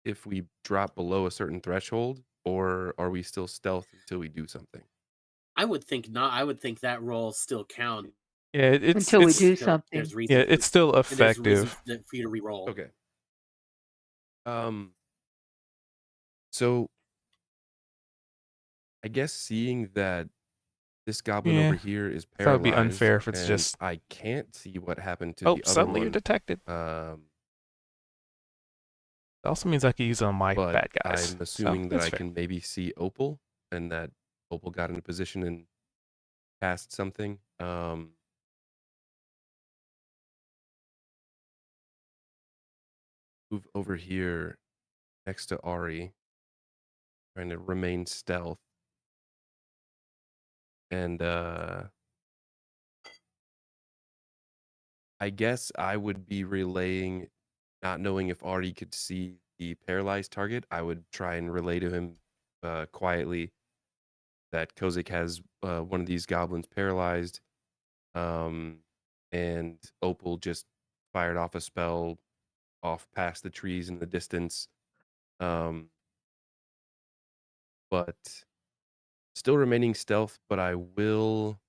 [SPEAKER 5] if we drop below a certain threshold, or are we still stealth until we do something?
[SPEAKER 3] I would think not. I would think that roll still count.
[SPEAKER 1] Yeah,
[SPEAKER 4] until we
[SPEAKER 1] it's
[SPEAKER 4] do
[SPEAKER 3] So
[SPEAKER 4] something.
[SPEAKER 3] there's reason
[SPEAKER 1] yeah,
[SPEAKER 3] for,
[SPEAKER 1] it's still
[SPEAKER 3] and there's reason
[SPEAKER 1] effective.
[SPEAKER 3] for you to re-roll.
[SPEAKER 5] Okay. So I guess seeing that this goblin
[SPEAKER 1] Yeah,
[SPEAKER 5] over here is
[SPEAKER 1] that would be
[SPEAKER 5] paralyzed
[SPEAKER 1] unfair if it's
[SPEAKER 5] and
[SPEAKER 1] just
[SPEAKER 5] I can't see what happened to
[SPEAKER 1] oh,
[SPEAKER 5] the other
[SPEAKER 1] suddenly you're
[SPEAKER 5] one.
[SPEAKER 1] detected. It also means I can use on my
[SPEAKER 5] But
[SPEAKER 1] bad guys.
[SPEAKER 5] I'm
[SPEAKER 1] So
[SPEAKER 5] assuming that
[SPEAKER 1] that's
[SPEAKER 5] I
[SPEAKER 1] fair.
[SPEAKER 5] can maybe see Opal and that Opal got into position and cast something. Move over here next to Ari, trying to remain stealth. And I guess I would be relaying, not knowing if Ari could see the paralyzed target. I would try and relay to him quietly that Kozik has one of these goblins paralyzed, and Opal just fired off a spell off past the trees in the distance, but still remaining stealth. But I will.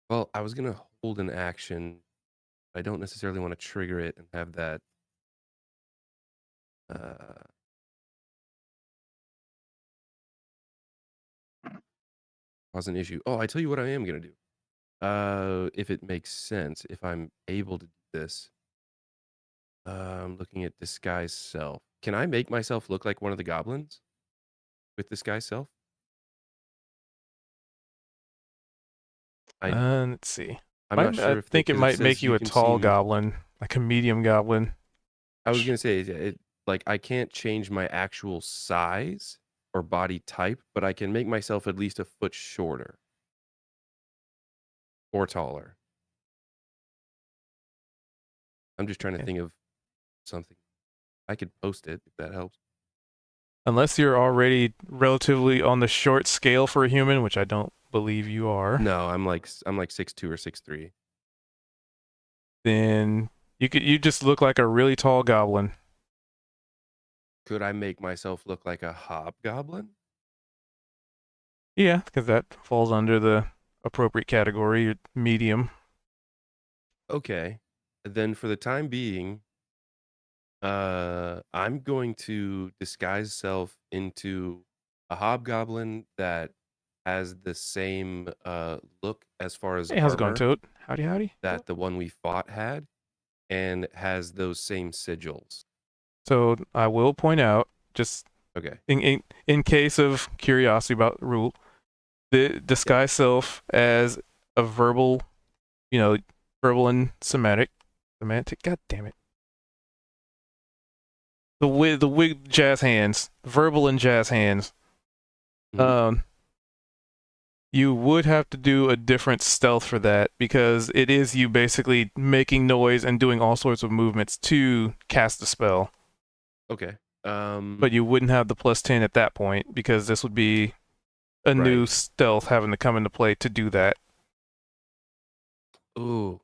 [SPEAKER 5] Well, I was gonna hold an action. I don't necessarily want to trigger it and have that. Uh, Cause an issue. Oh, I tell you what I am gonna do. If it makes sense, if I'm able to do this, I'm looking at disguise self. Can I make myself look like one of the goblins with disguise self? I
[SPEAKER 1] Let's see.
[SPEAKER 5] I'm not
[SPEAKER 1] I
[SPEAKER 5] sure if
[SPEAKER 1] think it
[SPEAKER 5] because it
[SPEAKER 1] might make
[SPEAKER 5] says
[SPEAKER 1] you
[SPEAKER 5] you
[SPEAKER 1] a
[SPEAKER 5] can
[SPEAKER 1] tall
[SPEAKER 5] seem.
[SPEAKER 1] goblin, like a medium goblin.
[SPEAKER 5] I was gonna say like I can't change my actual size or body type, but I can make myself at least a foot shorter or taller. I'm just trying to
[SPEAKER 1] Yeah.
[SPEAKER 5] think of something. I could post it if that helps.
[SPEAKER 1] Unless you're already relatively on the short scale for a human, which I don't believe you are.
[SPEAKER 5] No, I'm like 6'2" or 6'3".
[SPEAKER 1] Then you just look like a really tall goblin.
[SPEAKER 5] Could I make myself look like a hobgoblin?
[SPEAKER 1] Yeah, because that falls under the appropriate category, medium.
[SPEAKER 5] Okay. Then for the time being, I'm going to disguise self into a hobgoblin that has the same look as far as
[SPEAKER 1] Hey, how's it going,
[SPEAKER 5] armor
[SPEAKER 1] Toad? Howdy, howdy.
[SPEAKER 5] that the one we fought had, and has those same sigils.
[SPEAKER 1] So I will point out, just
[SPEAKER 5] Okay.
[SPEAKER 1] in case of curiosity about the rule, the disguise self as a verbal, verbal and semantic. God damn it. The wig jazz hands, verbal and jazz hands.
[SPEAKER 5] Mhm.
[SPEAKER 1] You would have to do a different stealth for that because it is you basically making noise and doing all sorts of movements to cast the spell.
[SPEAKER 5] Okay.
[SPEAKER 1] But you wouldn't have the +10 at that point because this would be a new
[SPEAKER 5] Right.
[SPEAKER 1] stealth having to come into play to do that.
[SPEAKER 5] Ooh.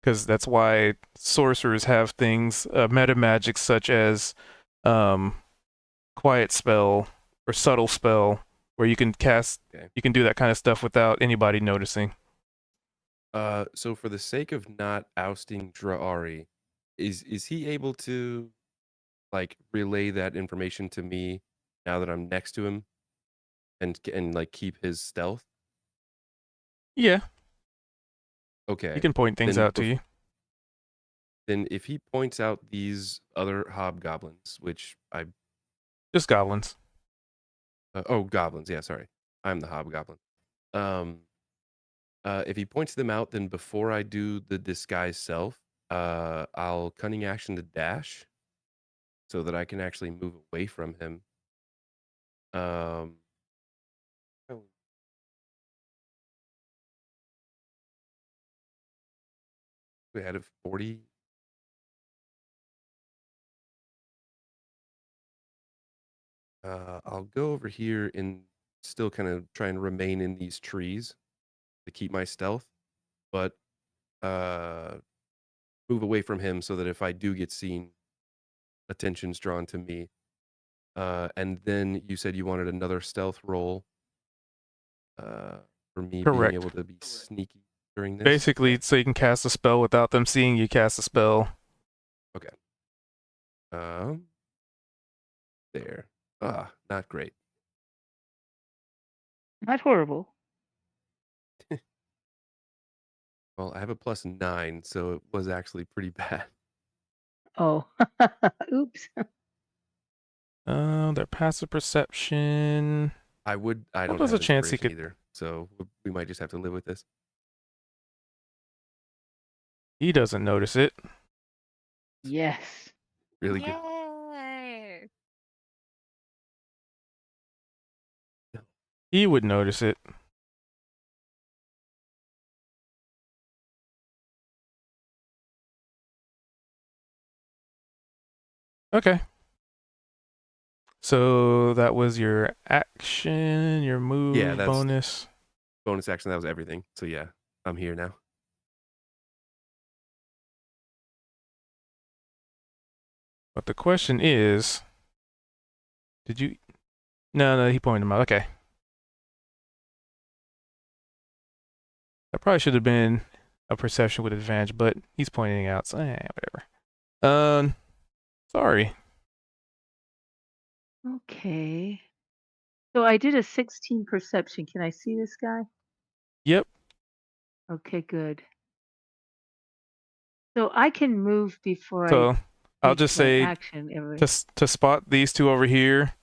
[SPEAKER 1] Because that's why sorcerers have things, meta magic such as quiet spell or subtle spell, where you can cast,
[SPEAKER 5] Okay.
[SPEAKER 1] you can do that kind of stuff without anybody noticing.
[SPEAKER 5] So for the sake of not ousting Draari, is he able to like relay that information to me now that I'm next to him and like keep his stealth?
[SPEAKER 1] Yeah, he
[SPEAKER 5] Okay.
[SPEAKER 1] can point things
[SPEAKER 5] Then
[SPEAKER 1] out to you.
[SPEAKER 5] then if he points out these other hobgoblins, which I
[SPEAKER 1] Just goblins.
[SPEAKER 5] oh, goblins, yeah, sorry. I'm the hobgoblin. Um if he points them out, then before I do the disguise self, I'll cunning action to dash so that I can actually move away from him. Oh, we had a 40. I'll go over here and still kind of try and remain in these trees to keep my stealth, but uh, move away from him so that if I do get seen, attention's drawn to me. And then you said you wanted another stealth roll uh, for me being able
[SPEAKER 1] Correct.
[SPEAKER 5] to be sneaky during this.
[SPEAKER 1] Basically, so you can cast a spell without them seeing you cast a spell.
[SPEAKER 5] Okay. There. Not great.
[SPEAKER 4] Not horrible.
[SPEAKER 5] Well, I have a +9, so it was actually pretty bad.
[SPEAKER 4] Oh, oops.
[SPEAKER 1] Their passive perception.
[SPEAKER 5] I
[SPEAKER 1] Well,
[SPEAKER 5] don't
[SPEAKER 1] there's a
[SPEAKER 5] have
[SPEAKER 1] chance he
[SPEAKER 5] inspiration
[SPEAKER 1] could.
[SPEAKER 5] either, so we might just have to live with this.
[SPEAKER 1] He doesn't notice it.
[SPEAKER 4] Yes.
[SPEAKER 5] Really good.
[SPEAKER 6] Yay!
[SPEAKER 1] He would notice it. Okay. So that was your action, your move,
[SPEAKER 5] Yeah, that's
[SPEAKER 1] bonus.
[SPEAKER 5] bonus action. That was everything. So yeah, I'm here now.
[SPEAKER 1] But the question is, did you? No, he pointed him out. Okay. That probably should have been a perception with advantage, but he's pointing out, so whatever. Sorry.
[SPEAKER 4] Okay. So I did a 16 perception. Can I see this guy?
[SPEAKER 1] Yep.
[SPEAKER 4] Okay, good. So I can move before I
[SPEAKER 1] So I'll
[SPEAKER 4] take
[SPEAKER 1] just
[SPEAKER 4] my
[SPEAKER 1] say
[SPEAKER 4] action. Every
[SPEAKER 1] to spot these two over here,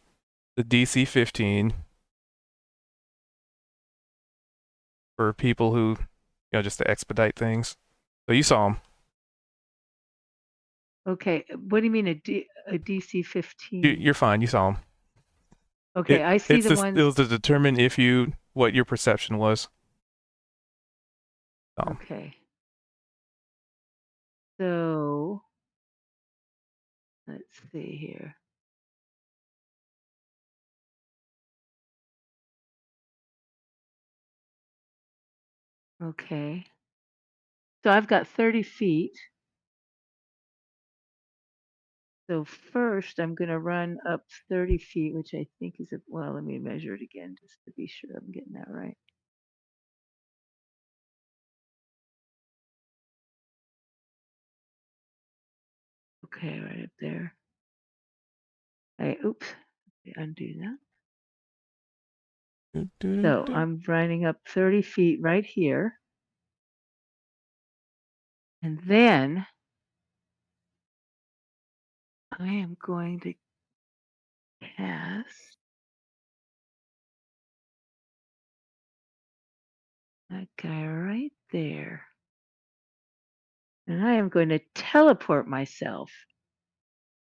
[SPEAKER 1] the DC 15 for people who, just to expedite things. So you saw him.
[SPEAKER 4] Okay, what do you mean a DC 15?
[SPEAKER 1] You're fine. You saw him.
[SPEAKER 4] Okay, I see
[SPEAKER 1] It
[SPEAKER 4] the
[SPEAKER 1] was to determine what your perception was.
[SPEAKER 4] Okay. So let's see here. Okay. So I've got 30 feet. So first I'm going to run up 30 feet, which I think is, well, let me measure it again just to be sure I'm getting that right. Okay, right up there. Oops, undo that. So I'm running up 30 feet right here. And then I am going to cast that guy right there. And I am going to teleport myself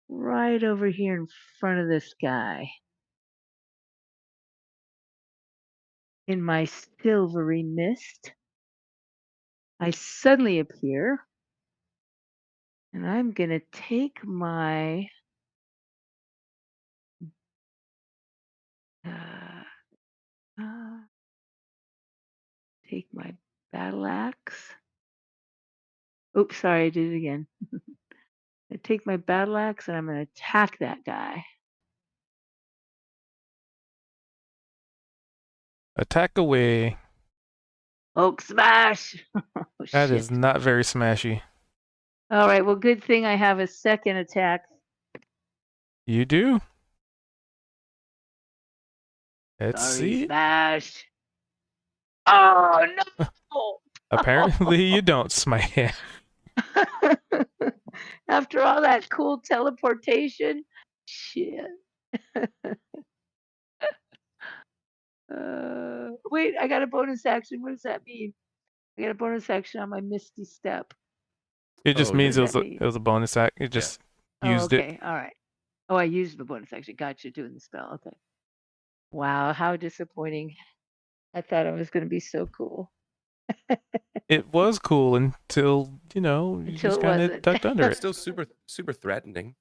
[SPEAKER 4] right over here in front of this guy in my silvery mist. I suddenly appear and I'm going to take my battle axe. Oops, sorry, I did it again. I take my battle axe and I'm going to attack that guy.
[SPEAKER 1] Attack away.
[SPEAKER 4] Oak smash. Oh,
[SPEAKER 1] That
[SPEAKER 4] shit.
[SPEAKER 1] is not very smashy.
[SPEAKER 4] All right. Well, good thing I have a second attack.
[SPEAKER 1] You do? Let's
[SPEAKER 4] Sorry,
[SPEAKER 1] see.
[SPEAKER 4] smash. Oh no!
[SPEAKER 1] Apparently you don't smash.
[SPEAKER 4] After all that cool teleportation, shit. Wait, I got a bonus action. What does that mean? I got a bonus action on my Misty Step.
[SPEAKER 1] It just
[SPEAKER 5] Oh,
[SPEAKER 1] means
[SPEAKER 5] yeah.
[SPEAKER 1] it was a bonus act. It just used it.
[SPEAKER 4] Okay, all right. Oh, I used the bonus action. Gotcha, doing the spell. Okay. Wow, how disappointing. I thought it was going to be so cool.
[SPEAKER 1] It was cool until, you
[SPEAKER 4] Until
[SPEAKER 1] just
[SPEAKER 4] it
[SPEAKER 1] kind of
[SPEAKER 4] wasn't.
[SPEAKER 1] ducked under it.
[SPEAKER 5] Still super threatening.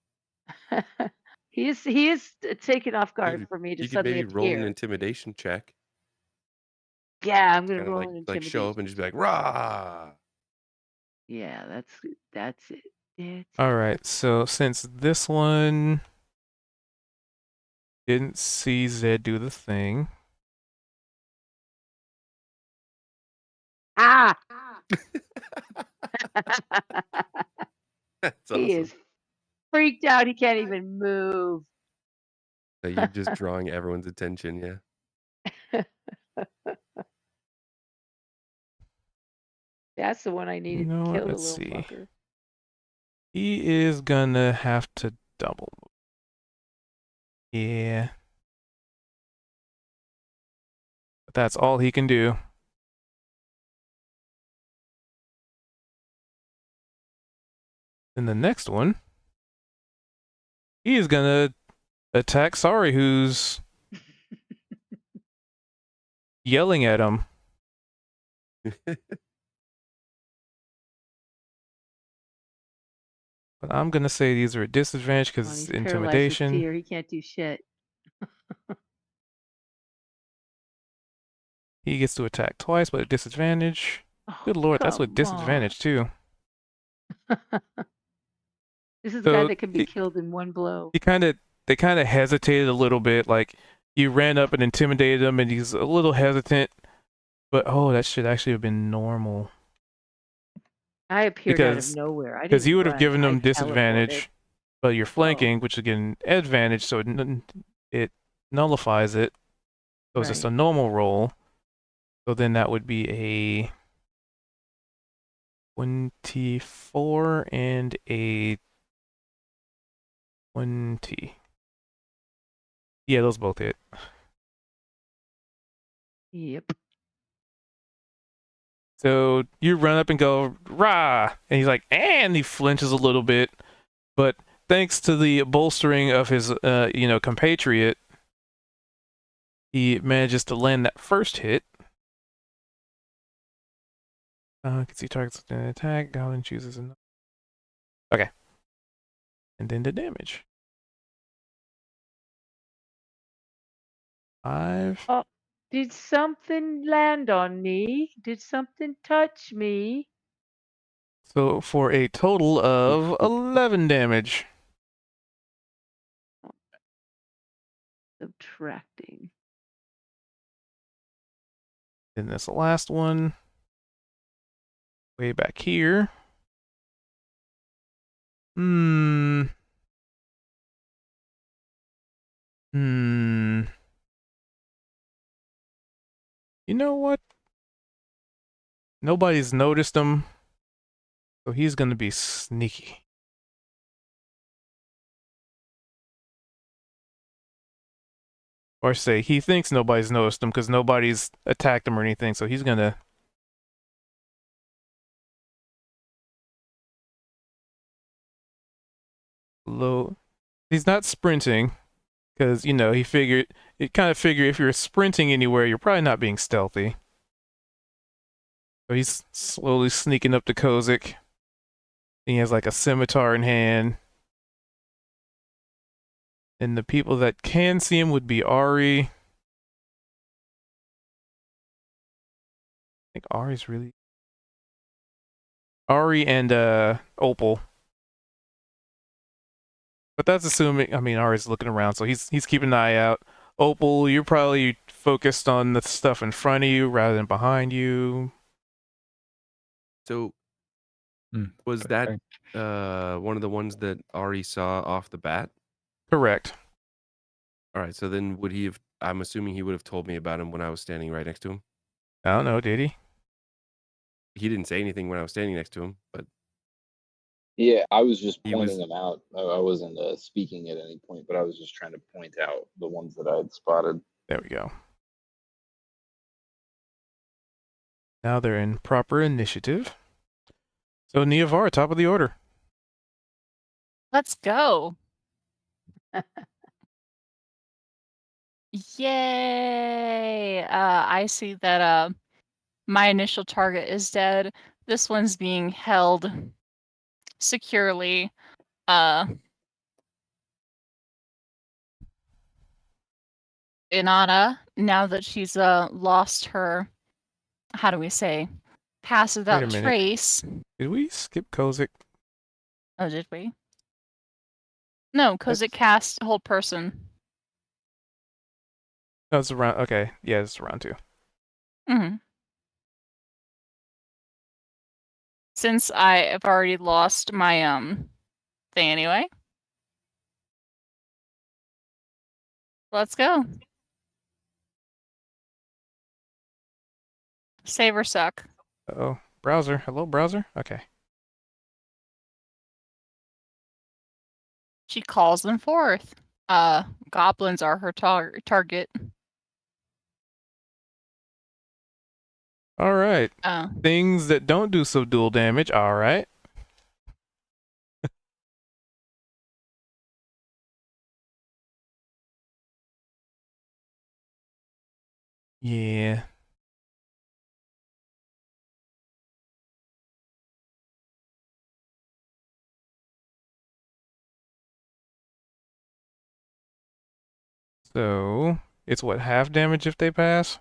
[SPEAKER 4] he is taken off guard for me to
[SPEAKER 5] You could
[SPEAKER 4] suddenly
[SPEAKER 5] maybe roll an
[SPEAKER 4] appear.
[SPEAKER 5] intimidation check.
[SPEAKER 4] Yeah, I'm going to
[SPEAKER 5] Kind of
[SPEAKER 4] roll an
[SPEAKER 5] like show
[SPEAKER 4] intimidation.
[SPEAKER 5] up and just be like, rah.
[SPEAKER 4] Yeah, that's it. Dead.
[SPEAKER 1] Alright, so since this one didn't see Zed do the thing.
[SPEAKER 4] Ah!
[SPEAKER 5] That's
[SPEAKER 4] He
[SPEAKER 5] awesome.
[SPEAKER 4] is freaked out. He can't even move.
[SPEAKER 5] So you're just drawing everyone's attention, yeah.
[SPEAKER 4] That's the one I
[SPEAKER 1] You
[SPEAKER 4] needed
[SPEAKER 1] know
[SPEAKER 4] to
[SPEAKER 1] what?
[SPEAKER 4] kill the
[SPEAKER 1] Let's
[SPEAKER 4] little
[SPEAKER 1] see.
[SPEAKER 4] fucker.
[SPEAKER 1] He is gonna have to double move. Yeah. But that's all he can do. In the next one, he is gonna attack Sorry, who's yelling at him. But I'm gonna say these are a disadvantage
[SPEAKER 4] Well,
[SPEAKER 1] because
[SPEAKER 4] he's paralyzed with
[SPEAKER 1] intimidation.
[SPEAKER 4] fear. He can't do shit.
[SPEAKER 1] He gets to attack twice, but at disadvantage.
[SPEAKER 4] Oh,
[SPEAKER 1] Good lord, that's with
[SPEAKER 4] come
[SPEAKER 1] disadvantage too.
[SPEAKER 4] on. This is the guy
[SPEAKER 1] So
[SPEAKER 4] that can be killed in one blow.
[SPEAKER 1] they kind of hesitated a little bit. Like you ran up and intimidated him, and he's a little hesitant. But oh, that should actually have been normal
[SPEAKER 4] I appeared out of
[SPEAKER 1] because
[SPEAKER 4] nowhere. I didn't
[SPEAKER 1] you would have
[SPEAKER 4] run.
[SPEAKER 1] given
[SPEAKER 4] I
[SPEAKER 1] him
[SPEAKER 4] teleported.
[SPEAKER 1] disadvantage, but you're
[SPEAKER 4] Oh,
[SPEAKER 1] flanking, which again advantage, so it nullifies it. So it's just a
[SPEAKER 4] right.
[SPEAKER 1] normal roll. So then that would be a 24 and a 20. Yeah, those both hit.
[SPEAKER 4] Yep.
[SPEAKER 1] So you run up and go, rah! And he's like, and he flinches a little bit. But thanks to the bolstering of his, compatriot, he manages to land that first hit. Can see targets with an attack. Goblin chooses another. Okay. And then the damage. 5.
[SPEAKER 4] Oh, did something land on me? Did something touch me?
[SPEAKER 1] So for a total of 11 damage.
[SPEAKER 4] Subtracting.
[SPEAKER 1] Then this last one. Way back here. Hmm. You know what? Nobody's noticed him. So he's going to be sneaky. Or say he thinks nobody's noticed him because nobody's attacked him or anything. So he's going to low. He's not sprinting because, he kind of figured if you're sprinting anywhere, you're probably not being stealthy. So he's slowly sneaking up to Kozik. He has like a scimitar in hand. And the people that can see him would be Ari. I think Ari's really... Ari and Opal. But that's assuming, Ari's looking around, so he's keeping an eye out. Opal, you're probably focused on the stuff in front of you rather than behind you.
[SPEAKER 5] So was that one of the ones that Ari saw off the bat?
[SPEAKER 1] Correct.
[SPEAKER 5] All right, so then would he have, I'm assuming he would have told me about him when I was standing right next to him.
[SPEAKER 1] I don't know, did he?
[SPEAKER 5] He didn't say anything when I was standing next to him, but
[SPEAKER 2] Yeah, I was just
[SPEAKER 5] He
[SPEAKER 2] pointing
[SPEAKER 5] was-
[SPEAKER 2] them out. I wasn't speaking at any point, but I was just trying to point out the ones that I had spotted.
[SPEAKER 1] There we go. Now they're in proper initiative. So Niavar, top of the order.
[SPEAKER 6] Let's go. Yay! I see that my initial target is dead. This one's being held securely. Inanna, now that she's lost her, how do we say, pass
[SPEAKER 1] Wait a
[SPEAKER 6] without
[SPEAKER 1] minute.
[SPEAKER 6] trace.
[SPEAKER 1] Did we skip Kozik?
[SPEAKER 6] Oh, did we? No, because it cast whole person.
[SPEAKER 1] Oh, it's around. Okay, yeah, it's around 2.
[SPEAKER 6] Mm-hmm. Since I have already lost my thing anyway. Let's go. Save or suck.
[SPEAKER 1] Oh, browser. Hello, browser. Okay.
[SPEAKER 6] She calls them forth. Goblins are her target.
[SPEAKER 1] All right.
[SPEAKER 6] Oh.
[SPEAKER 1] Things that don't do subdual damage. All right. Yeah. So it's what, half damage if they pass?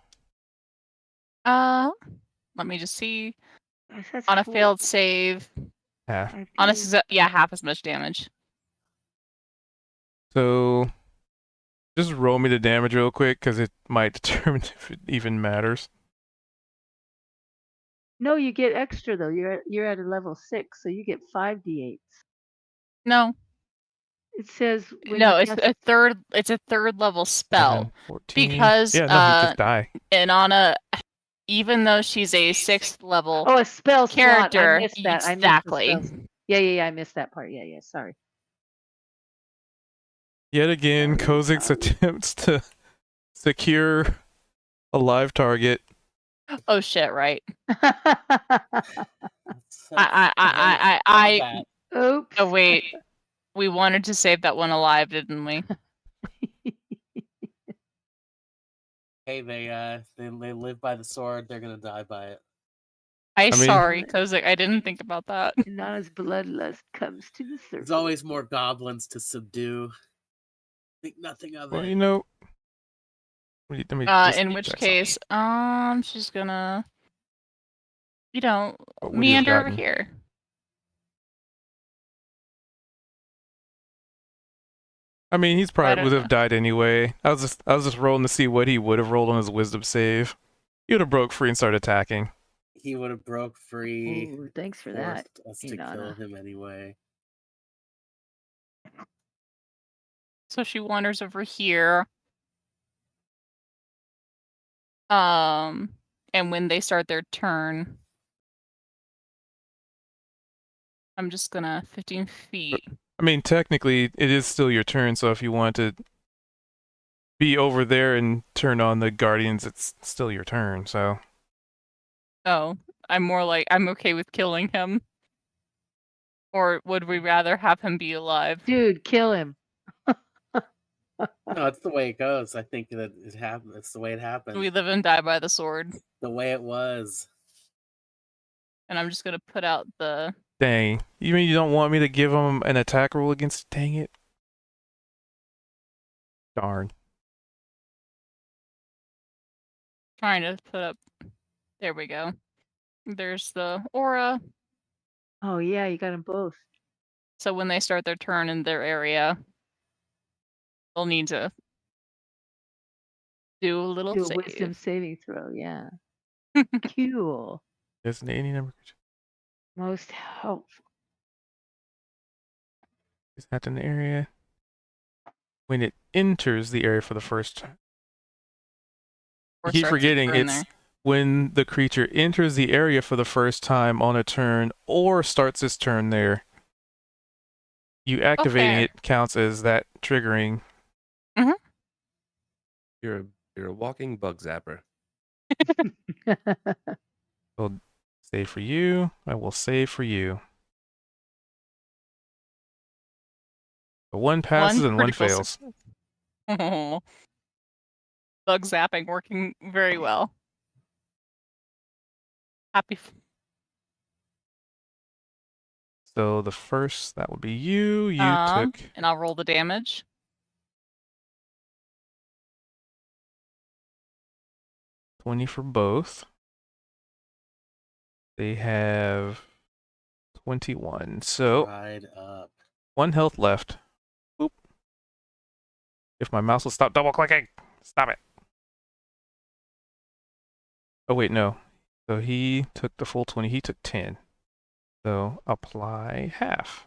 [SPEAKER 6] Let me just see.
[SPEAKER 4] That's
[SPEAKER 6] On a
[SPEAKER 4] 4.
[SPEAKER 6] failed save.
[SPEAKER 1] Half.
[SPEAKER 6] On a yeah, half as much damage.
[SPEAKER 1] So just roll me the damage real quick, because it might determine if it even matters.
[SPEAKER 4] No, you get extra though. You're at a level 6, so you get 5d8s.
[SPEAKER 6] No.
[SPEAKER 4] It says when
[SPEAKER 6] No,
[SPEAKER 4] you
[SPEAKER 6] it's
[SPEAKER 4] cast
[SPEAKER 6] a third. It's a third level spell
[SPEAKER 1] 7, 14.
[SPEAKER 6] because
[SPEAKER 1] Yeah, no, he'd just die.
[SPEAKER 6] and Anna, even though she's a 6th level
[SPEAKER 4] Oh, a spell slot. I
[SPEAKER 6] character,
[SPEAKER 4] missed that. I missed
[SPEAKER 6] exactly.
[SPEAKER 4] the spell. Yeah, I missed that part. Yeah, sorry.
[SPEAKER 1] Yet again,
[SPEAKER 4] Sorry,
[SPEAKER 1] Kozik's
[SPEAKER 4] sorry.
[SPEAKER 1] attempts to secure a live target.
[SPEAKER 6] Oh shit! Right.
[SPEAKER 3] So,
[SPEAKER 6] I.
[SPEAKER 4] Oops.
[SPEAKER 6] Oh wait, we wanted to save that one alive, didn't we?
[SPEAKER 3] hey, they live by the sword. They're gonna die by it.
[SPEAKER 1] mean-
[SPEAKER 6] Sorry, Kozik, I didn't think about that.
[SPEAKER 4] Nana's bloodlust comes to the surface.
[SPEAKER 3] There's always more goblins to subdue. Think nothing of
[SPEAKER 1] Well,
[SPEAKER 3] it.
[SPEAKER 1] you know. Let me just
[SPEAKER 6] In which
[SPEAKER 1] check
[SPEAKER 6] case, she's gonna,
[SPEAKER 1] What would you have
[SPEAKER 6] meander over
[SPEAKER 1] gotten?
[SPEAKER 6] here.
[SPEAKER 1] I mean, he's probably would
[SPEAKER 6] don't
[SPEAKER 1] have died anyway. I was just rolling to see what he would have rolled on his wisdom save. He would have broke free and started attacking.
[SPEAKER 3] He would have broke free.
[SPEAKER 4] Ooh, thanks for that.
[SPEAKER 3] Forced us to kill
[SPEAKER 4] Inanna.
[SPEAKER 3] him anyway.
[SPEAKER 6] So she wanders over here. And when they start their turn, I'm just gonna 15 feet.
[SPEAKER 1] I mean, technically, it is still your turn, so if you want to be over there and turn on the guardians, it's still your turn, so.
[SPEAKER 6] Oh, I'm more like, I'm okay with killing him. Or would we rather have him be alive?
[SPEAKER 4] Dude, kill him.
[SPEAKER 3] No, it's the way it goes. I think that it happened. It's the way it happened.
[SPEAKER 6] We live and die by the sword.
[SPEAKER 3] The way it was.
[SPEAKER 6] And I'm just gonna put out the...
[SPEAKER 1] Dang. You mean you don't want me to give him an attack roll against? Dang it. Darn.
[SPEAKER 6] Trying to put up... There we go. There's the aura.
[SPEAKER 4] Oh yeah, you got them both.
[SPEAKER 6] So when they start their turn in their area, they'll need to do a little
[SPEAKER 4] Do a
[SPEAKER 6] save.
[SPEAKER 4] wisdom saving throw, yeah. Cool.
[SPEAKER 1] Designate any number.
[SPEAKER 4] Most helpful.
[SPEAKER 1] Is that in the area? When it enters the area for the first time.
[SPEAKER 6] Or
[SPEAKER 1] You keep
[SPEAKER 6] starts
[SPEAKER 1] forgetting
[SPEAKER 6] turn
[SPEAKER 1] it's
[SPEAKER 6] there.
[SPEAKER 1] when the creature enters the area for the first time on a turn or starts its turn there. You activating
[SPEAKER 6] fair.
[SPEAKER 1] it counts as that triggering.
[SPEAKER 5] You're a walking bug zapper.
[SPEAKER 1] I'll save for you. I will save for you. So one passes and one
[SPEAKER 6] critical
[SPEAKER 1] fails.
[SPEAKER 6] Oh. Bug zapping working very well. Happy.
[SPEAKER 1] So the first, that would be you. You took
[SPEAKER 6] And I'll roll the damage.
[SPEAKER 1] 20 for both. They have 21. So,
[SPEAKER 3] Dried up.
[SPEAKER 1] 1 health left. Boop. If my mouse will stop double clicking. Stop it. Oh, wait, no. So he took the full 20. He took 10. So apply half.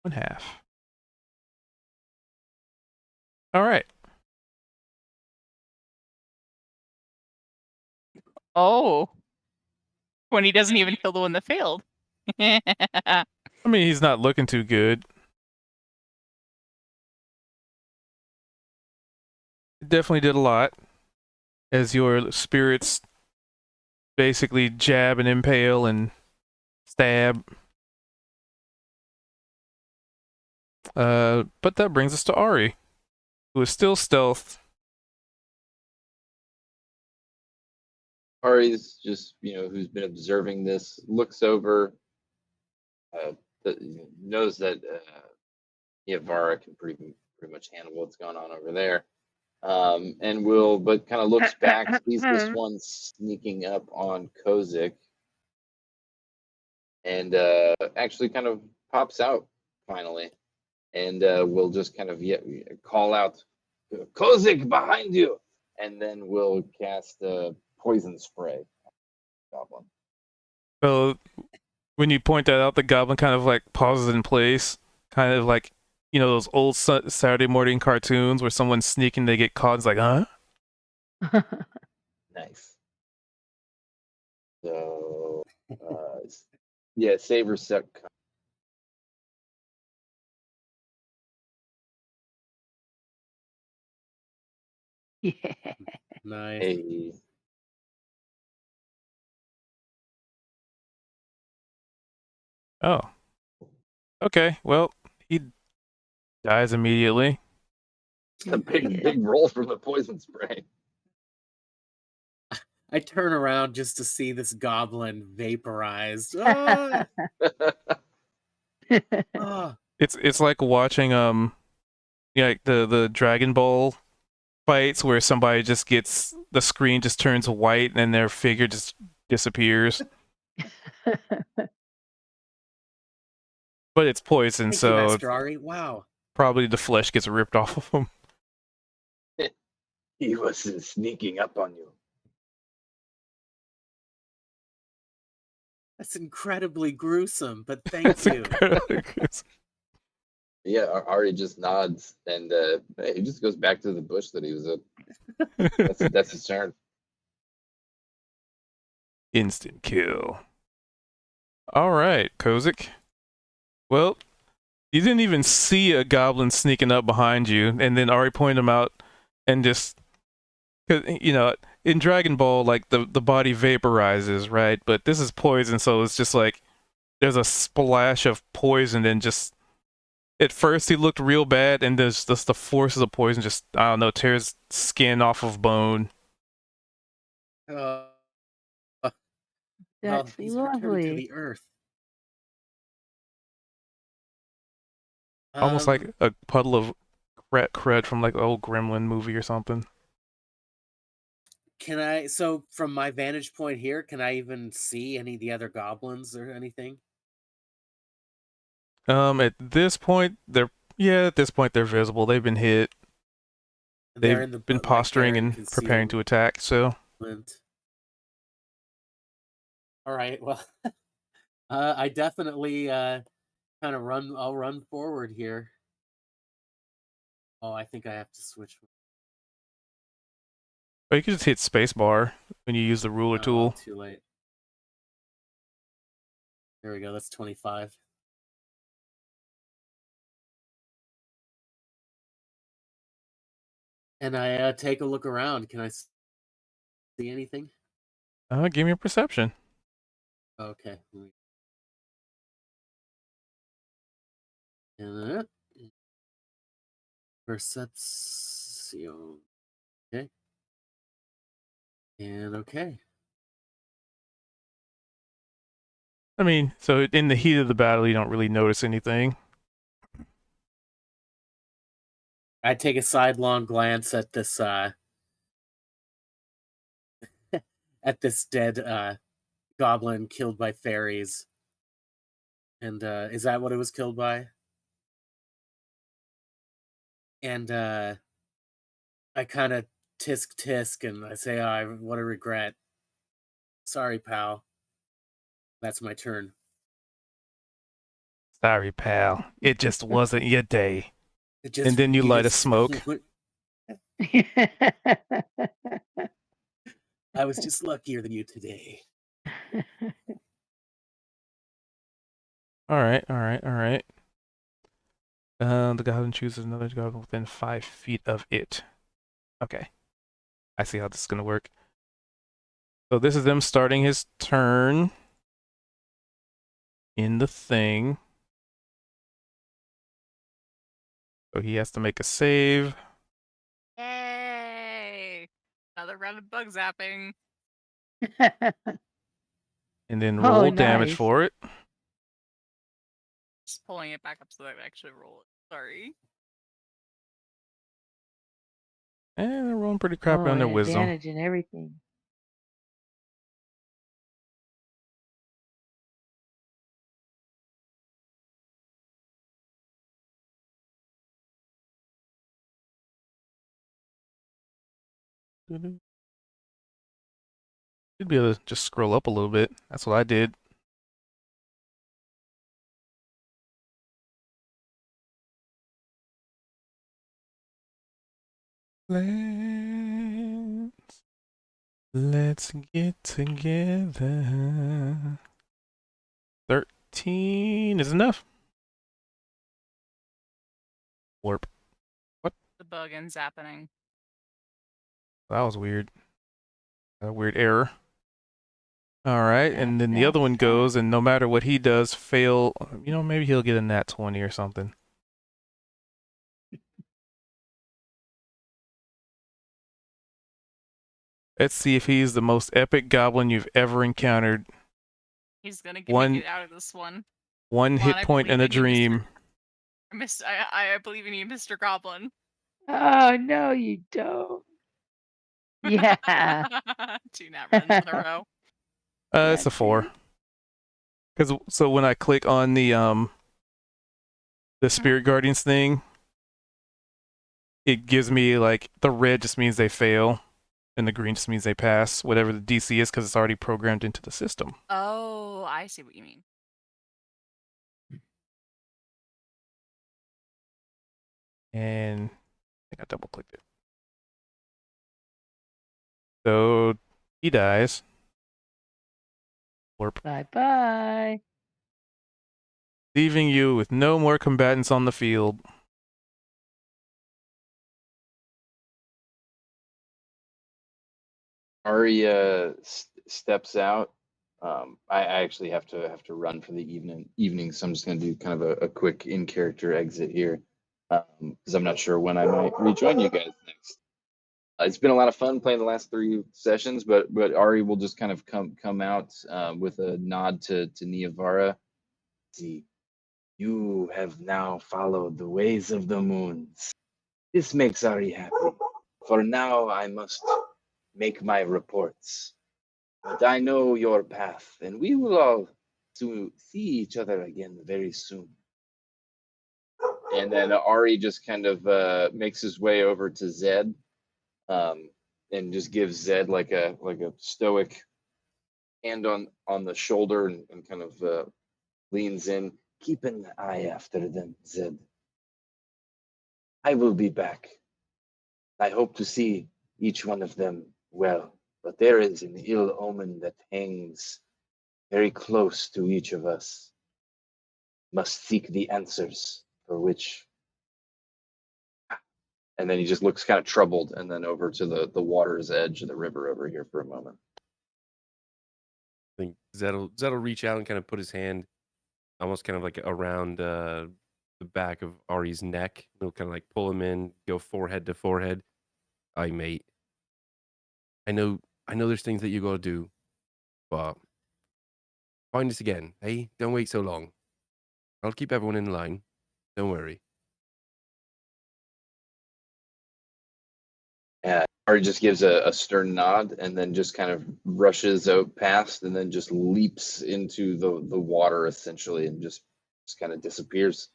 [SPEAKER 1] 1 half. All right.
[SPEAKER 6] Oh. When he doesn't even kill the one that failed.
[SPEAKER 1] I mean, he's not looking too good. It definitely did a lot. As your spirits basically jab and impale and stab. But that brings us to Ari, who is still stealth.
[SPEAKER 2] Ari's just, who's been observing this, looks over, knows that Yavara can pretty much handle what's going on over there. But kind of looks back, sees this one sneaking up on Kozik, and actually kind of pops out finally, and will just kind of call out, "Kozik, behind you!" and then we'll cast poison spray. Goblin.
[SPEAKER 1] So when you point that out, the goblin kind of like pauses in place, kind of like, those old Saturday morning cartoons where someone's sneaking, they get caught. It's like, huh?
[SPEAKER 2] Nice. So, Saber Sec.
[SPEAKER 4] Yeah.
[SPEAKER 3] Nice.
[SPEAKER 2] Hey,
[SPEAKER 1] Oh. Okay, well, he dies immediately.
[SPEAKER 2] a big roll from the poison spray.
[SPEAKER 3] I turn around just to see this goblin vaporized. Ah! Ah!
[SPEAKER 1] It's like watching like the Dragon Ball fights where somebody just gets, the screen just turns white and their figure just disappears. But it's poison,
[SPEAKER 3] Thank you,
[SPEAKER 1] so
[SPEAKER 3] Master Ari. Wow.
[SPEAKER 1] probably the flesh gets ripped off of them.
[SPEAKER 2] He was sneaking up on you.
[SPEAKER 3] That's incredibly gruesome, but thank you.
[SPEAKER 2] Yeah, Ari just nods and he just goes back to the bush that he was at. That's his turn.
[SPEAKER 1] Instant kill. All right, Kozik. Well, you didn't even see a goblin sneaking up behind you, and then Ari pointed him out, and just, cause in Dragon Ball, like the body vaporizes, right? But this is poison, so it's just like there's a splash of poison, and just at first he looked real bad, and there's just the forces of poison just, I don't know, tears skin off of bone.
[SPEAKER 3] Well,
[SPEAKER 4] That's
[SPEAKER 3] he's returned to
[SPEAKER 4] lovely.
[SPEAKER 3] the earth.
[SPEAKER 1] Almost like a puddle of crud from like an old Gremlin movie or something.
[SPEAKER 3] Can I? So, from my vantage point here, can I even see any of the other goblins or anything?
[SPEAKER 1] At this point, they're visible. They've been hit.
[SPEAKER 3] They're
[SPEAKER 1] They've
[SPEAKER 3] in the
[SPEAKER 1] been posturing and preparing to attack. So
[SPEAKER 3] all right. Well, I definitely kind of run. I'll run forward here. Oh, I think I have to switch.
[SPEAKER 1] but you can just hit spacebar when you use the ruler tool.
[SPEAKER 3] Too late. There we go. That's 25. And I take a look around. Can I see anything?
[SPEAKER 1] Give me a perception.
[SPEAKER 3] Okay. And perception. Okay. And okay.
[SPEAKER 1] I mean, so in the heat of the battle, you don't really notice anything.
[SPEAKER 3] I take a sidelong glance at this at this dead goblin killed by fairies. And is that what it was killed by? And I kind of tisk and I say, oh, what a regret. Sorry, pal. That's my turn.
[SPEAKER 1] Sorry, pal. It just wasn't your day.
[SPEAKER 3] It just,
[SPEAKER 1] And then you light a smoke.
[SPEAKER 3] I was just luckier than you today.
[SPEAKER 1] All right. The goblin chooses another goblin within 5 feet of it. Okay. I see how this is going to work. So this is them starting his turn in the thing. So he has to make a save.
[SPEAKER 6] Yay! Another round of bug zapping.
[SPEAKER 1] And then
[SPEAKER 4] Oh,
[SPEAKER 1] roll damage
[SPEAKER 4] nice.
[SPEAKER 1] for it.
[SPEAKER 6] Just pulling it back up so that I actually roll it. Sorry.
[SPEAKER 1] And they're rolling pretty crappy on their
[SPEAKER 4] and
[SPEAKER 1] wisdom.
[SPEAKER 4] advantage and everything.
[SPEAKER 1] You'd be able to just scroll up a little bit. That's what I did. Let's get together. 13 is enough. Warp.
[SPEAKER 6] The bug and zapping.
[SPEAKER 1] That was weird. A weird error. All right, and then the other one goes, and no matter what he does, fail. You know, maybe he'll get a nat 20 or something. Let's see if he's the most epic goblin you've ever encountered.
[SPEAKER 6] He's gonna make it out of this one.
[SPEAKER 1] One hit point and a dream.
[SPEAKER 6] I believe in you, Mr. Goblin.
[SPEAKER 4] Oh, no, you don't. Yeah.
[SPEAKER 6] 2 nat runs in a row.
[SPEAKER 1] It's a 4. So when I click on the Spirit Guardians thing, it gives me like the red just means they fail, and the green just means they pass, whatever the DC is, because it's already programmed into the system.
[SPEAKER 6] Oh, I see what you mean.
[SPEAKER 1] And I think I double clicked it. So he dies. Warp.
[SPEAKER 4] Bye-bye.
[SPEAKER 1] Leaving you with no more combatants on the field.
[SPEAKER 2] Arya steps out. I actually have to run for the evening, so I'm just going to do kind of a quick in character exit here, because I'm not sure when I might rejoin you guys next. It's been a lot of fun playing the last 3 sessions, but Ari will just kind of come out with a nod to Niavara. See, you have now followed the ways of the moons. This makes Ari happy. For now, I must make my reports. But I know your path, and we will all see each other again very soon. And then Ari just kind of makes his way over to Zed, and just gives Zed like a stoic hand on the shoulder, and kind of leans in. Keep an eye after them, Zed. I will be back. I hope to see each one of them well, but there is an ill omen that hangs very close to each of us. Must seek the answers for which. And then he just looks kind of troubled, and then over to the water's edge of the river over here for a moment.
[SPEAKER 5] I think Zed'll reach out and kind of put his hand almost kind of like around the back of Ari's neck. He'll kind of like pull him in, go forehead to forehead. Aye, mate. I know there's things that you gotta do, but find us again, hey? Don't wait so long. I'll keep everyone in line. Don't worry.
[SPEAKER 2] Ari just gives a stern nod, and then just kind of rushes out past, and then just leaps into the water essentially, and just just kind of disappears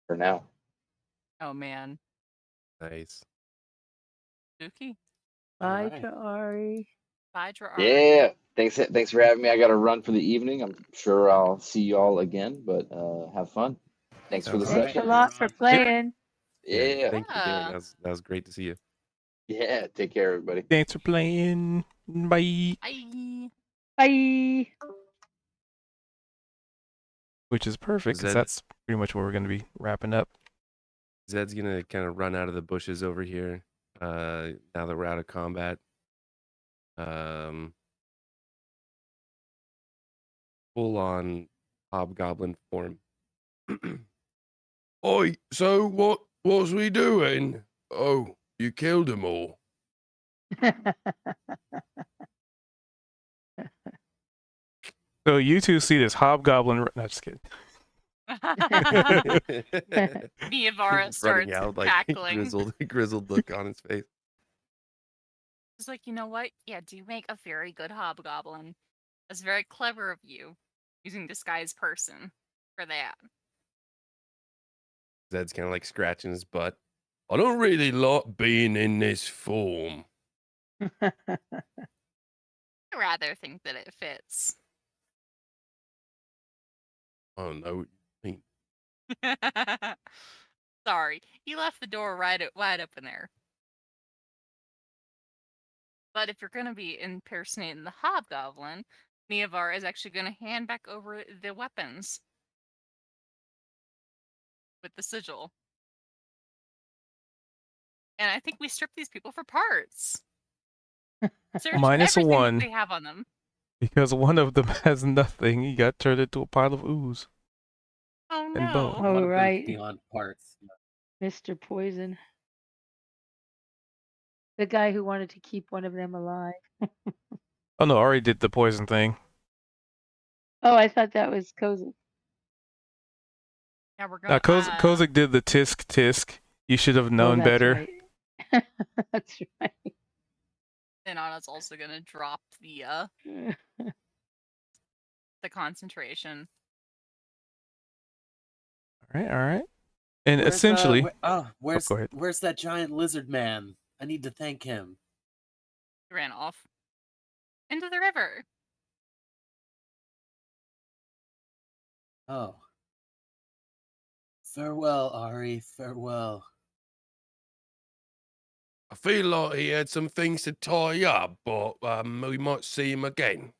[SPEAKER 2] for now.
[SPEAKER 6] Oh man,
[SPEAKER 5] Nice.
[SPEAKER 6] spooky.
[SPEAKER 4] Bye
[SPEAKER 3] Alright.
[SPEAKER 4] to Ari.
[SPEAKER 6] Bye, Ari.
[SPEAKER 2] Yeah, thanks for having me. I got to run for the evening. I'm sure I'll see you all again, but have fun. Thanks for the
[SPEAKER 5] Sounds
[SPEAKER 4] Thanks
[SPEAKER 5] good.
[SPEAKER 4] a
[SPEAKER 2] session.
[SPEAKER 4] lot for playing.
[SPEAKER 5] Yeah,
[SPEAKER 2] Yeah,
[SPEAKER 5] thank you again.
[SPEAKER 6] Yeah.
[SPEAKER 5] That was great to see you.
[SPEAKER 2] yeah. Take care, everybody.
[SPEAKER 1] Thanks for playing. Bye.
[SPEAKER 6] Bye.
[SPEAKER 4] Bye.
[SPEAKER 1] Which is perfect because
[SPEAKER 5] Zed,
[SPEAKER 1] that's pretty much where we're going to be wrapping up.
[SPEAKER 5] Zed's gonna kind of run out of the bushes over here. Now that we're out of combat. Full on hobgoblin form. Oi, so what's we doing? Oh, you killed them all.
[SPEAKER 1] So you two see this hobgoblin. No, just kidding.
[SPEAKER 6] Niavara
[SPEAKER 5] Running
[SPEAKER 6] starts
[SPEAKER 5] out like
[SPEAKER 6] cackling.
[SPEAKER 5] grizzled look on his face.
[SPEAKER 6] It's like, you know what? Yeah, do make a very good hobgoblin. That's very clever of you, using disguised person for that.
[SPEAKER 5] Zed's kind of like scratching his butt. I don't really like being in this form.
[SPEAKER 6] I rather think that it fits.
[SPEAKER 5] I don't know what you mean.
[SPEAKER 6] Sorry, you left the door wide open there. But if you're going to be impersonating the hobgoblin, Niavar is actually going to hand back over the weapons with the sigil. And I think we strip these people for parts. Search
[SPEAKER 1] Minus
[SPEAKER 6] everything
[SPEAKER 1] one.
[SPEAKER 6] that they have on them.
[SPEAKER 1] Because one of them has nothing. He got turned into a pile of ooze
[SPEAKER 6] Oh
[SPEAKER 1] and
[SPEAKER 6] no.
[SPEAKER 1] bone.
[SPEAKER 3] One of
[SPEAKER 4] All
[SPEAKER 3] them's
[SPEAKER 4] right,
[SPEAKER 3] beyond parts.
[SPEAKER 4] Mr. Poison. The guy who wanted to keep one of them alive.
[SPEAKER 1] Oh no, Ari did the poison thing.
[SPEAKER 4] Oh, I thought that was Kozik.
[SPEAKER 6] Yeah, we're
[SPEAKER 1] Now,
[SPEAKER 6] going
[SPEAKER 1] Kozik did the tisk tisk. You should have
[SPEAKER 4] Oh,
[SPEAKER 1] known
[SPEAKER 4] that's
[SPEAKER 1] better.
[SPEAKER 4] right. That's right.
[SPEAKER 6] and Anna's also going to drop the concentration.
[SPEAKER 1] All right. And
[SPEAKER 3] Where's
[SPEAKER 1] essentially,
[SPEAKER 3] where's
[SPEAKER 1] go ahead.
[SPEAKER 3] where's that giant lizard man? I need to thank him.
[SPEAKER 6] He ran off into the river.
[SPEAKER 3] Oh. Farewell, Ari, farewell.
[SPEAKER 5] I feel like he had some things to tie up, but we might see him again.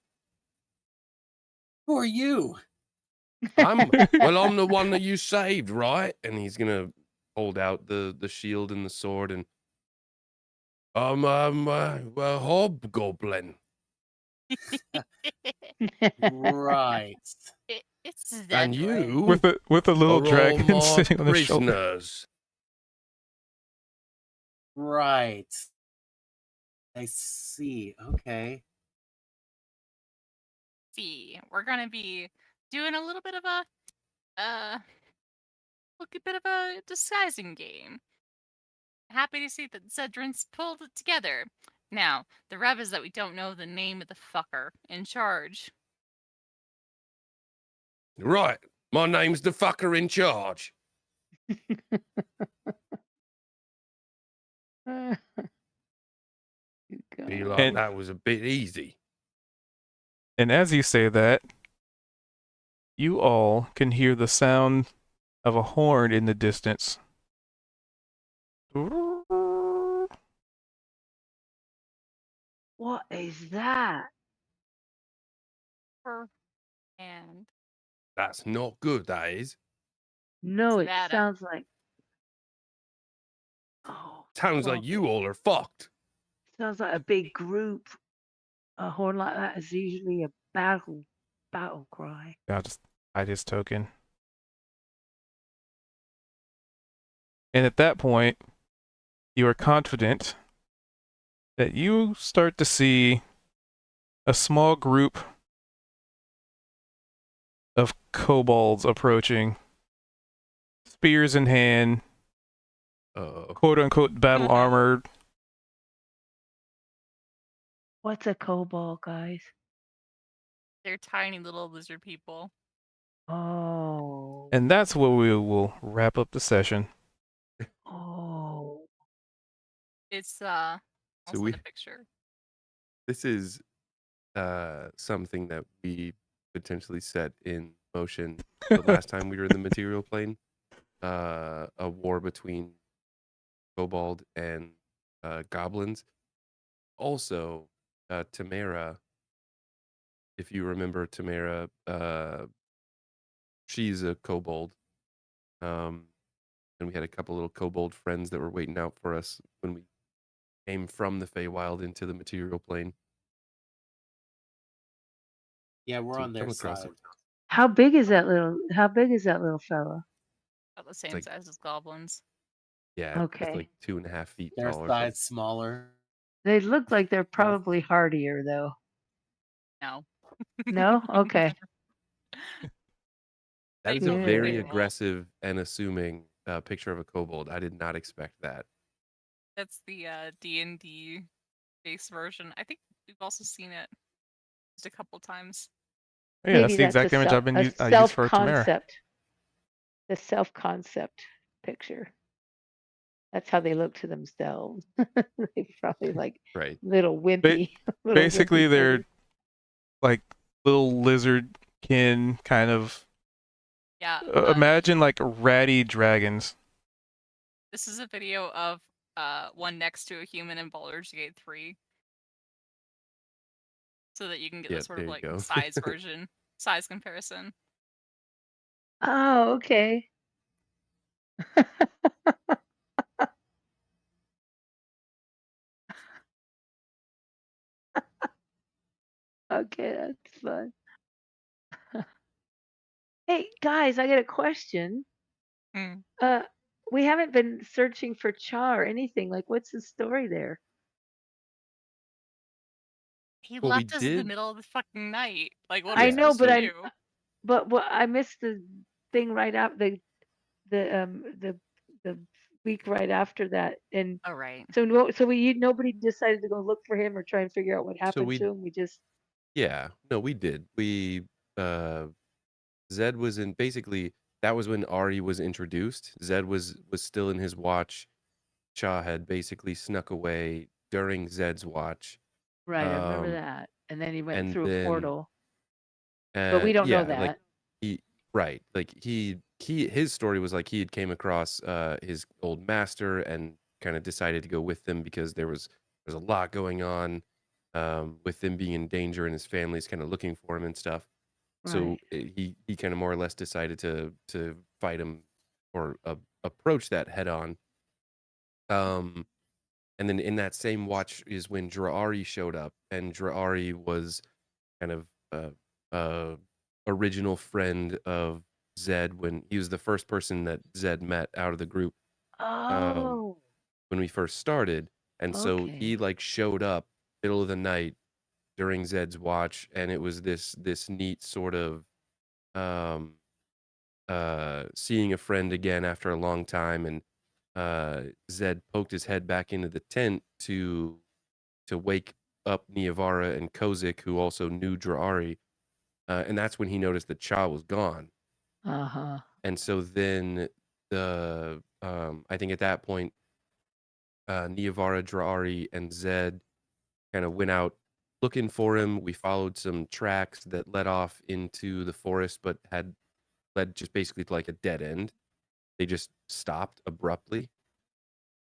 [SPEAKER 3] Who are you?
[SPEAKER 5] I'm the one that you saved, right? And he's gonna hold out the shield and the sword, and a hobgoblin.
[SPEAKER 3] Right.
[SPEAKER 6] It's Zed,
[SPEAKER 5] And
[SPEAKER 6] right?
[SPEAKER 5] you
[SPEAKER 1] with a little
[SPEAKER 5] are all
[SPEAKER 1] dragon
[SPEAKER 5] my
[SPEAKER 1] sitting on his shoulder.
[SPEAKER 5] prisoners.
[SPEAKER 3] Right. I see. Okay.
[SPEAKER 6] See, we're gonna be doing a little bit of a disguising game. Happy to see that Zedrin's pulled it together. Now, the rub is that we don't know the name of the fucker in charge.
[SPEAKER 5] Right. My name's the fucker in charge. Feel like
[SPEAKER 1] And-
[SPEAKER 5] that was a bit easy.
[SPEAKER 1] And as you say that, you all can hear the sound of a horn in the distance.
[SPEAKER 4] What is that?
[SPEAKER 6] And
[SPEAKER 5] That's not good, that is.
[SPEAKER 4] No, it
[SPEAKER 6] Savannah.
[SPEAKER 4] sounds like. Oh,
[SPEAKER 5] Sounds like
[SPEAKER 4] fuck.
[SPEAKER 5] you all are fucked.
[SPEAKER 4] Sounds like a big group. A horn like that is usually a battle cry.
[SPEAKER 1] I'll just hide his token. And at that point, you are confident that you start to see a small group of kobolds approaching, spears in hand,
[SPEAKER 5] Uh-oh.
[SPEAKER 1] quote unquote battle armored.
[SPEAKER 4] What's a kobold, guys?
[SPEAKER 6] they're tiny little lizard people.
[SPEAKER 4] Oh.
[SPEAKER 1] And that's where we will wrap up the session.
[SPEAKER 4] Oh.
[SPEAKER 6] It's
[SPEAKER 5] So
[SPEAKER 6] I'll send
[SPEAKER 5] we
[SPEAKER 6] a picture.
[SPEAKER 5] this is something that we potentially set in motion the last time we were in the material plane. A war between kobold and goblins. Also, Tamara, if you remember Tamara, she's a kobold. And we had a couple little kobold friends that were waiting out for us when we came from the Feywild into the material plane.
[SPEAKER 3] Yeah, we're
[SPEAKER 5] So
[SPEAKER 3] on
[SPEAKER 5] we
[SPEAKER 3] their
[SPEAKER 5] come across
[SPEAKER 3] side.
[SPEAKER 5] it.
[SPEAKER 4] How big is that little fella?
[SPEAKER 6] About the same
[SPEAKER 5] like-
[SPEAKER 6] size as goblins.
[SPEAKER 5] Yeah, it's
[SPEAKER 4] Okay.
[SPEAKER 5] like 2.5 feet
[SPEAKER 3] Their
[SPEAKER 5] tall or
[SPEAKER 3] side's
[SPEAKER 5] something.
[SPEAKER 3] smaller.
[SPEAKER 4] They look like they're probably hardier though.
[SPEAKER 6] No.
[SPEAKER 4] No? Okay.
[SPEAKER 5] That is a
[SPEAKER 4] Good.
[SPEAKER 5] very
[SPEAKER 6] They will.
[SPEAKER 5] aggressive and assuming picture of a kobold. I did not expect that.
[SPEAKER 6] That's the D&D base version. I think we've also seen it just a couple times.
[SPEAKER 1] Yeah,
[SPEAKER 4] Maybe
[SPEAKER 1] that's the
[SPEAKER 4] that's
[SPEAKER 1] exact image I've been
[SPEAKER 4] a
[SPEAKER 1] I used for Tamara.
[SPEAKER 4] self-concept. The self-concept picture. That's how they look to themselves. They probably like
[SPEAKER 5] Right.
[SPEAKER 4] little wimpy. Little
[SPEAKER 1] Basically,
[SPEAKER 4] wimpy
[SPEAKER 1] they're
[SPEAKER 4] things.
[SPEAKER 1] like little lizard kin kind of.
[SPEAKER 6] Yeah.
[SPEAKER 1] Imagine like ratty dragons.
[SPEAKER 6] This is a video of one next to a human in Baldur's Gate 3. So that you can get
[SPEAKER 5] Yeah,
[SPEAKER 6] the sort
[SPEAKER 5] there
[SPEAKER 6] of
[SPEAKER 5] you
[SPEAKER 6] like
[SPEAKER 5] go.
[SPEAKER 6] size comparison.
[SPEAKER 4] Oh, okay. Okay, that's fun. Hey guys, I got a question.
[SPEAKER 6] Hmm.
[SPEAKER 4] We haven't been searching for Cha or anything. Like, what's the story there?
[SPEAKER 6] He
[SPEAKER 5] Well, we
[SPEAKER 6] left us in the
[SPEAKER 5] did.
[SPEAKER 6] middle of the fucking night. Like, what
[SPEAKER 4] I
[SPEAKER 6] are we
[SPEAKER 5] Yeah,
[SPEAKER 4] know,
[SPEAKER 6] supposed to
[SPEAKER 5] so
[SPEAKER 6] do?
[SPEAKER 4] but what I missed the thing right after the week right after that, and
[SPEAKER 6] Oh, right.
[SPEAKER 4] so nobody decided to go look for him or try and figure out what
[SPEAKER 5] so
[SPEAKER 4] happened
[SPEAKER 5] we
[SPEAKER 4] to him. We just
[SPEAKER 5] yeah, no, we did. We Zed was in basically that was when Ari was introduced. Zed was still in his watch. Cha had basically snuck away during Zed's watch.
[SPEAKER 4] right. I remember
[SPEAKER 5] Um
[SPEAKER 4] that, and then he went
[SPEAKER 5] and
[SPEAKER 4] through a
[SPEAKER 5] then
[SPEAKER 4] portal, but we don't know
[SPEAKER 5] yeah, like
[SPEAKER 4] that.
[SPEAKER 5] he right, like he his story was like he had came across his old master and kind of decided to go with them because there's a lot going on with them being in danger and his family's kind of looking for him and stuff.
[SPEAKER 4] Right.
[SPEAKER 5] So he kind of more or less decided to fight him or approach that head on. Um, and then in that same watch is when Draari showed up, and Draari was kind of uh, original friend of Zed when he was the first person that Zed met out of the group um,
[SPEAKER 4] Oh,
[SPEAKER 5] when we first started, and so he
[SPEAKER 4] okay.
[SPEAKER 5] like showed up middle of the night during Zed's watch, and it was this neat sort of um seeing a friend again after a long time, and Zed poked his head back into the tent to wake up Niavara and Kozik, who also knew Draari, and that's when he noticed that Cha was gone.
[SPEAKER 4] Uh-huh.
[SPEAKER 5] And so then I think at that point, Niavara, Draari, and Zed kind of went out looking for him. We followed some tracks that led off into the forest, but had led just basically to like a dead end. They just stopped abruptly.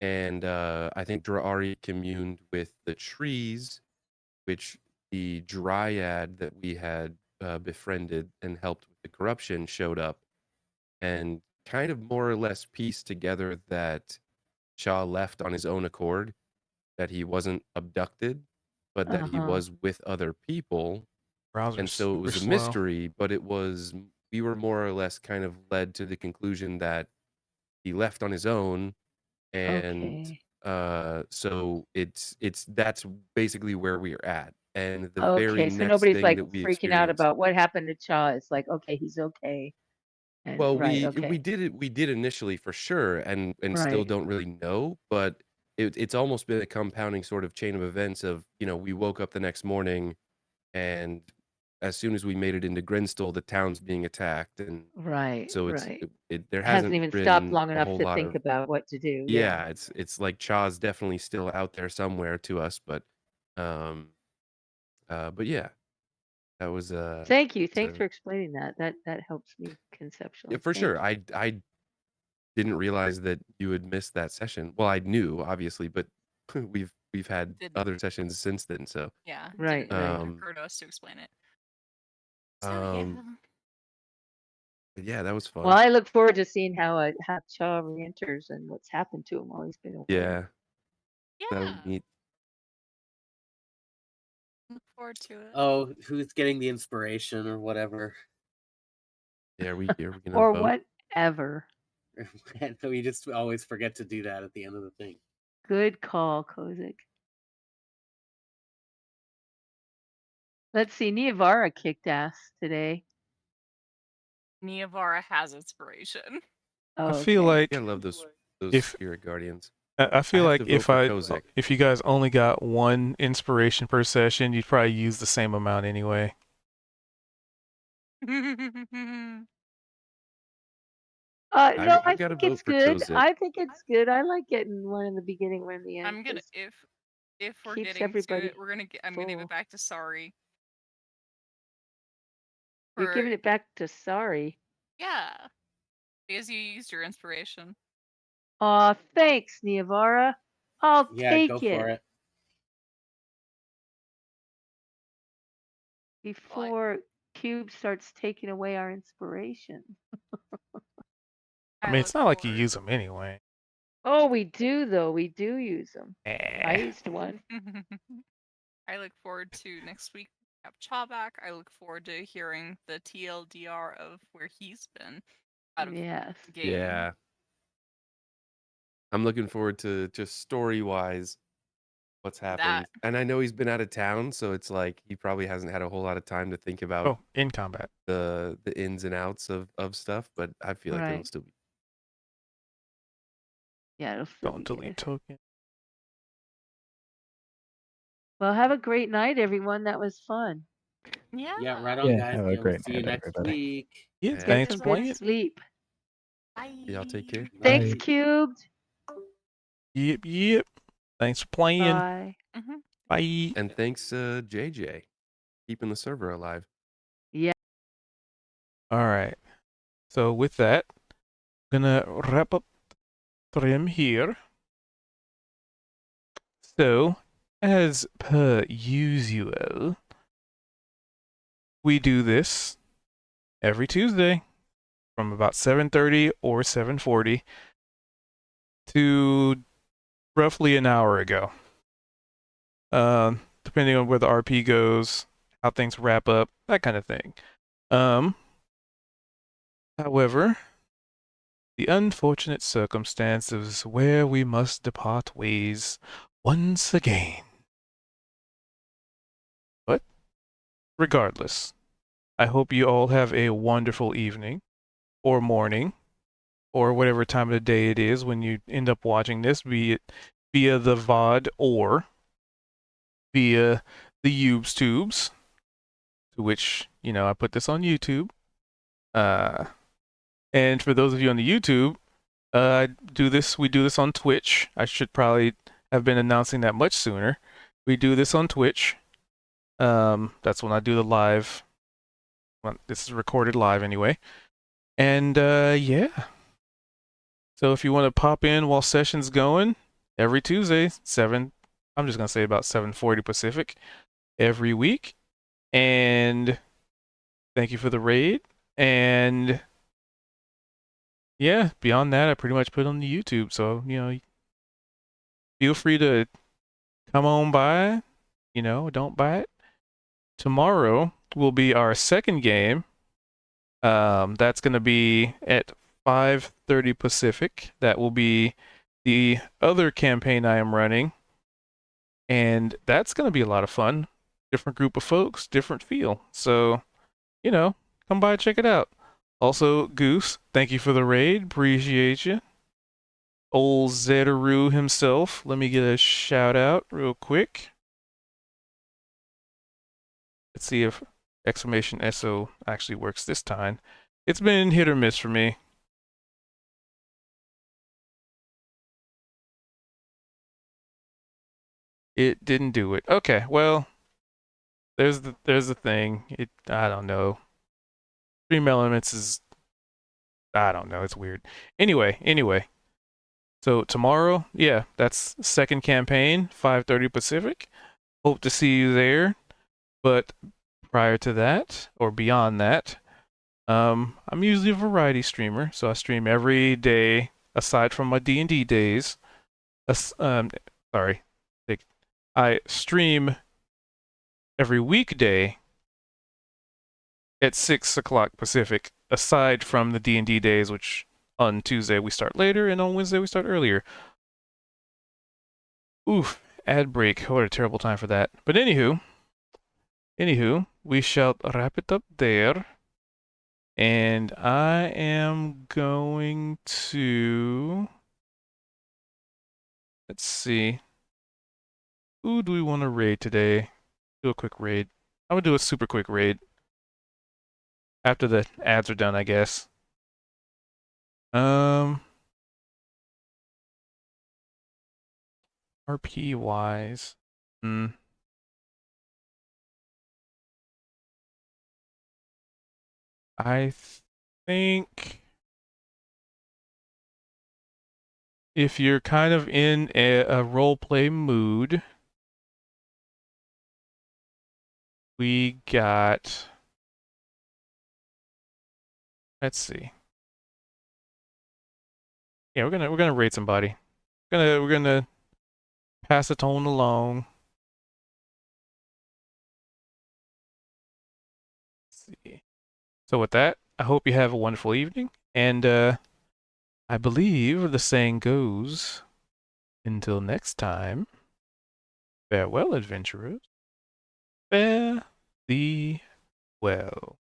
[SPEAKER 5] And I think Draari communed with the trees, which the dryad that we had befriended and helped with the corruption showed up and kind of more or less pieced together that Shaw left on his own accord, that he wasn't abducted, but that he
[SPEAKER 4] Uh-huh.
[SPEAKER 5] was with other people. And
[SPEAKER 1] Browser's
[SPEAKER 5] so it
[SPEAKER 1] super
[SPEAKER 5] was a
[SPEAKER 1] slow.
[SPEAKER 5] mystery, but we were more or less kind of led to the conclusion that he left on his own. And
[SPEAKER 4] Okay.
[SPEAKER 5] so it's that's basically where we are at. And the very
[SPEAKER 4] Okay. So
[SPEAKER 5] next
[SPEAKER 4] nobody's
[SPEAKER 5] thing
[SPEAKER 4] like
[SPEAKER 5] that we
[SPEAKER 4] freaking out
[SPEAKER 5] experienced,
[SPEAKER 4] about what happened to Cha. It's like, okay, he's okay. And
[SPEAKER 5] well,
[SPEAKER 4] right,
[SPEAKER 5] we
[SPEAKER 4] okay.
[SPEAKER 5] did it, we did initially for sure, and still
[SPEAKER 4] Right.
[SPEAKER 5] don't really know, but it's almost been a compounding sort of chain of events of, we woke up the next morning and as soon as we made it into Grinstall, the town's being attacked, and
[SPEAKER 4] Right,
[SPEAKER 5] so
[SPEAKER 4] right.
[SPEAKER 5] there
[SPEAKER 4] Hasn't
[SPEAKER 5] hasn't
[SPEAKER 4] even stopped
[SPEAKER 5] been
[SPEAKER 4] long
[SPEAKER 5] a
[SPEAKER 4] enough
[SPEAKER 5] whole
[SPEAKER 4] to
[SPEAKER 5] lot
[SPEAKER 4] think
[SPEAKER 5] of
[SPEAKER 4] about what to do. Yeah.
[SPEAKER 5] yeah. It's like Chaw's definitely still out there somewhere to us, um, but yeah, that was
[SPEAKER 4] Thank you.
[SPEAKER 5] it's
[SPEAKER 4] Thanks for explaining that. That helps me
[SPEAKER 5] yeah,
[SPEAKER 4] conceptualize.
[SPEAKER 5] for
[SPEAKER 4] Thank
[SPEAKER 5] sure.
[SPEAKER 4] you.
[SPEAKER 5] I didn't realize that you had missed that session. Well, I knew obviously, but we've had
[SPEAKER 6] Didn't.
[SPEAKER 5] other sessions since then. So
[SPEAKER 6] Yeah.
[SPEAKER 4] Right,
[SPEAKER 6] Didn't
[SPEAKER 4] right.
[SPEAKER 6] occur to us to explain it. So
[SPEAKER 5] but yeah, that was fun.
[SPEAKER 4] Well, I look forward to seeing how Chaw re-enters and what's happened to him while he's been away.
[SPEAKER 5] Yeah,
[SPEAKER 6] yeah.
[SPEAKER 5] that'll be neat.
[SPEAKER 6] Look forward to it.
[SPEAKER 3] Oh, who's getting the inspiration or whatever?
[SPEAKER 5] Yeah, are we gonna
[SPEAKER 4] Or
[SPEAKER 5] vote?
[SPEAKER 4] whatever.
[SPEAKER 3] We just always forget to do that at the end of the thing.
[SPEAKER 4] Good call, Kozik. Let's see. Niavara kicked ass today.
[SPEAKER 6] Niavara has inspiration.
[SPEAKER 1] I feel
[SPEAKER 4] Okay.
[SPEAKER 1] like
[SPEAKER 5] Yeah, I love those
[SPEAKER 1] if
[SPEAKER 5] spirit guardians.
[SPEAKER 1] I feel
[SPEAKER 5] have
[SPEAKER 1] like
[SPEAKER 5] to vote for Kozik.
[SPEAKER 1] if you guys only got one inspiration per session, you'd probably use the same amount anyway.
[SPEAKER 4] No, I
[SPEAKER 5] gotta
[SPEAKER 4] think
[SPEAKER 5] vote
[SPEAKER 4] it's
[SPEAKER 5] for
[SPEAKER 4] good.
[SPEAKER 5] Kozik.
[SPEAKER 4] I think it's good. I like getting one in the beginning, one in the end.
[SPEAKER 6] I'm gonna
[SPEAKER 4] 'cause
[SPEAKER 6] if we're
[SPEAKER 4] keeps
[SPEAKER 6] getting to
[SPEAKER 4] everybody
[SPEAKER 6] it, I'm gonna give
[SPEAKER 4] full.
[SPEAKER 6] it back to Sorry.
[SPEAKER 4] You're giving it back to Sorry.
[SPEAKER 6] Yeah, because you used your inspiration.
[SPEAKER 4] Aw, thanks, Niavara. I'll
[SPEAKER 3] Yeah,
[SPEAKER 4] take
[SPEAKER 3] go
[SPEAKER 4] it.
[SPEAKER 3] for it.
[SPEAKER 4] Before Cube starts taking away our inspiration.
[SPEAKER 1] I mean, it's not like you use them anyway.
[SPEAKER 4] Oh, we do though. We do use them. I
[SPEAKER 1] Eh.
[SPEAKER 4] used one.
[SPEAKER 6] I look forward to next week. We have Chaw back. I look forward to hearing the TLDR of where he's been out of
[SPEAKER 4] Yes.
[SPEAKER 6] game.
[SPEAKER 5] Yeah, I'm looking forward to just story wise what's happened. And I know he's been out of town, so it's like he probably hasn't had a whole lot of time to think about
[SPEAKER 1] Oh, in combat.
[SPEAKER 5] the ins and outs of stuff. But I feel like it'll
[SPEAKER 4] Right.
[SPEAKER 5] still be.
[SPEAKER 4] Yeah, it'll still
[SPEAKER 1] Don't
[SPEAKER 4] be
[SPEAKER 1] delete
[SPEAKER 4] good.
[SPEAKER 1] token.
[SPEAKER 4] Well, have a great night, everyone. That was fun.
[SPEAKER 6] Yeah.
[SPEAKER 3] Yeah, right on,
[SPEAKER 7] Yeah,
[SPEAKER 3] guys.
[SPEAKER 7] have a
[SPEAKER 3] Yeah, we'll
[SPEAKER 7] great
[SPEAKER 3] see you
[SPEAKER 7] night,
[SPEAKER 3] next
[SPEAKER 7] everybody.
[SPEAKER 3] week.
[SPEAKER 1] Yeah,
[SPEAKER 5] Yeah.
[SPEAKER 4] Get
[SPEAKER 1] thanks
[SPEAKER 4] some
[SPEAKER 1] for
[SPEAKER 4] good
[SPEAKER 1] playing.
[SPEAKER 4] sleep.
[SPEAKER 6] Bye.
[SPEAKER 5] Y'all take care.
[SPEAKER 4] Thanks,
[SPEAKER 7] Bye.
[SPEAKER 4] Cubed.
[SPEAKER 1] Yep, yep. Thanks for playing.
[SPEAKER 4] Bye.
[SPEAKER 1] Bye.
[SPEAKER 5] And thanks, JJ, keeping the server alive.
[SPEAKER 4] Yeah.
[SPEAKER 1] All right. So with that, gonna wrap up trim here. So, as per usual, we do this every Tuesday from about 7:30 or 7:40 to roughly an hour ago. Depending on where the RP goes, how things wrap up, that kind of thing. However, the unfortunate circumstances where we must depart ways once again. But regardless, I hope you all have a wonderful evening or morning or whatever time of the day it is when you end up watching this, be it via the VOD or via the Ubes tubes, to which, I put this on YouTube. And for those of you on the YouTube, we do this on Twitch. I should probably have been announcing that much sooner. We do this on Twitch. That's when I do the live. Well, this is recorded live anyway. And yeah. So if you want to pop in while session's going, every Tuesday, I'm just gonna say about 7:40 Pacific, every week. And thank you for the raid. And yeah, beyond that, I pretty much put on the YouTube. So, feel free to come on by, don't buy it. Tomorrow will be our second game. That's going to be at 5:30 Pacific. That will be the other campaign I am running. And that's going to be a lot of fun. Different group of folks, different feel. So, come by and check it out. Also, Goose, thank you for the raid. Appreciate you. Old Zetaru himself. Let me get a shout out real quick. Let's see if Exclamation SO actually works this time. It's been hit or miss for me. It didn't do it. Okay, well, there's the thing. I don't know. Stream Elements is I don't know, it's weird. Anyway. So tomorrow, yeah, that's second campaign, 5:30 Pacific. Hope to see you there. But prior to that, or beyond that, I'm usually a variety streamer, so I stream every day aside from my D&D days. Sorry, I stream every weekday at 6 o'clock Pacific, aside from the D&D days, which on Tuesday we start later, and on Wednesday we start earlier. Oof, ad break. What a terrible time for that. But anywho, we shall wrap it up there. And I am going to... Let's see. Who do we want to raid today? Do a quick raid. I'm going to do a super quick raid. After the ads are done, I guess. RP wise. I think if you're kind of in a roleplay mood, we got, let's see. Yeah, we're gonna rate somebody. We're gonna pass the tone along. Let's see. So with that, I hope you have a wonderful evening, and I believe the saying goes, until next time, farewell, adventurers. Fare thee well.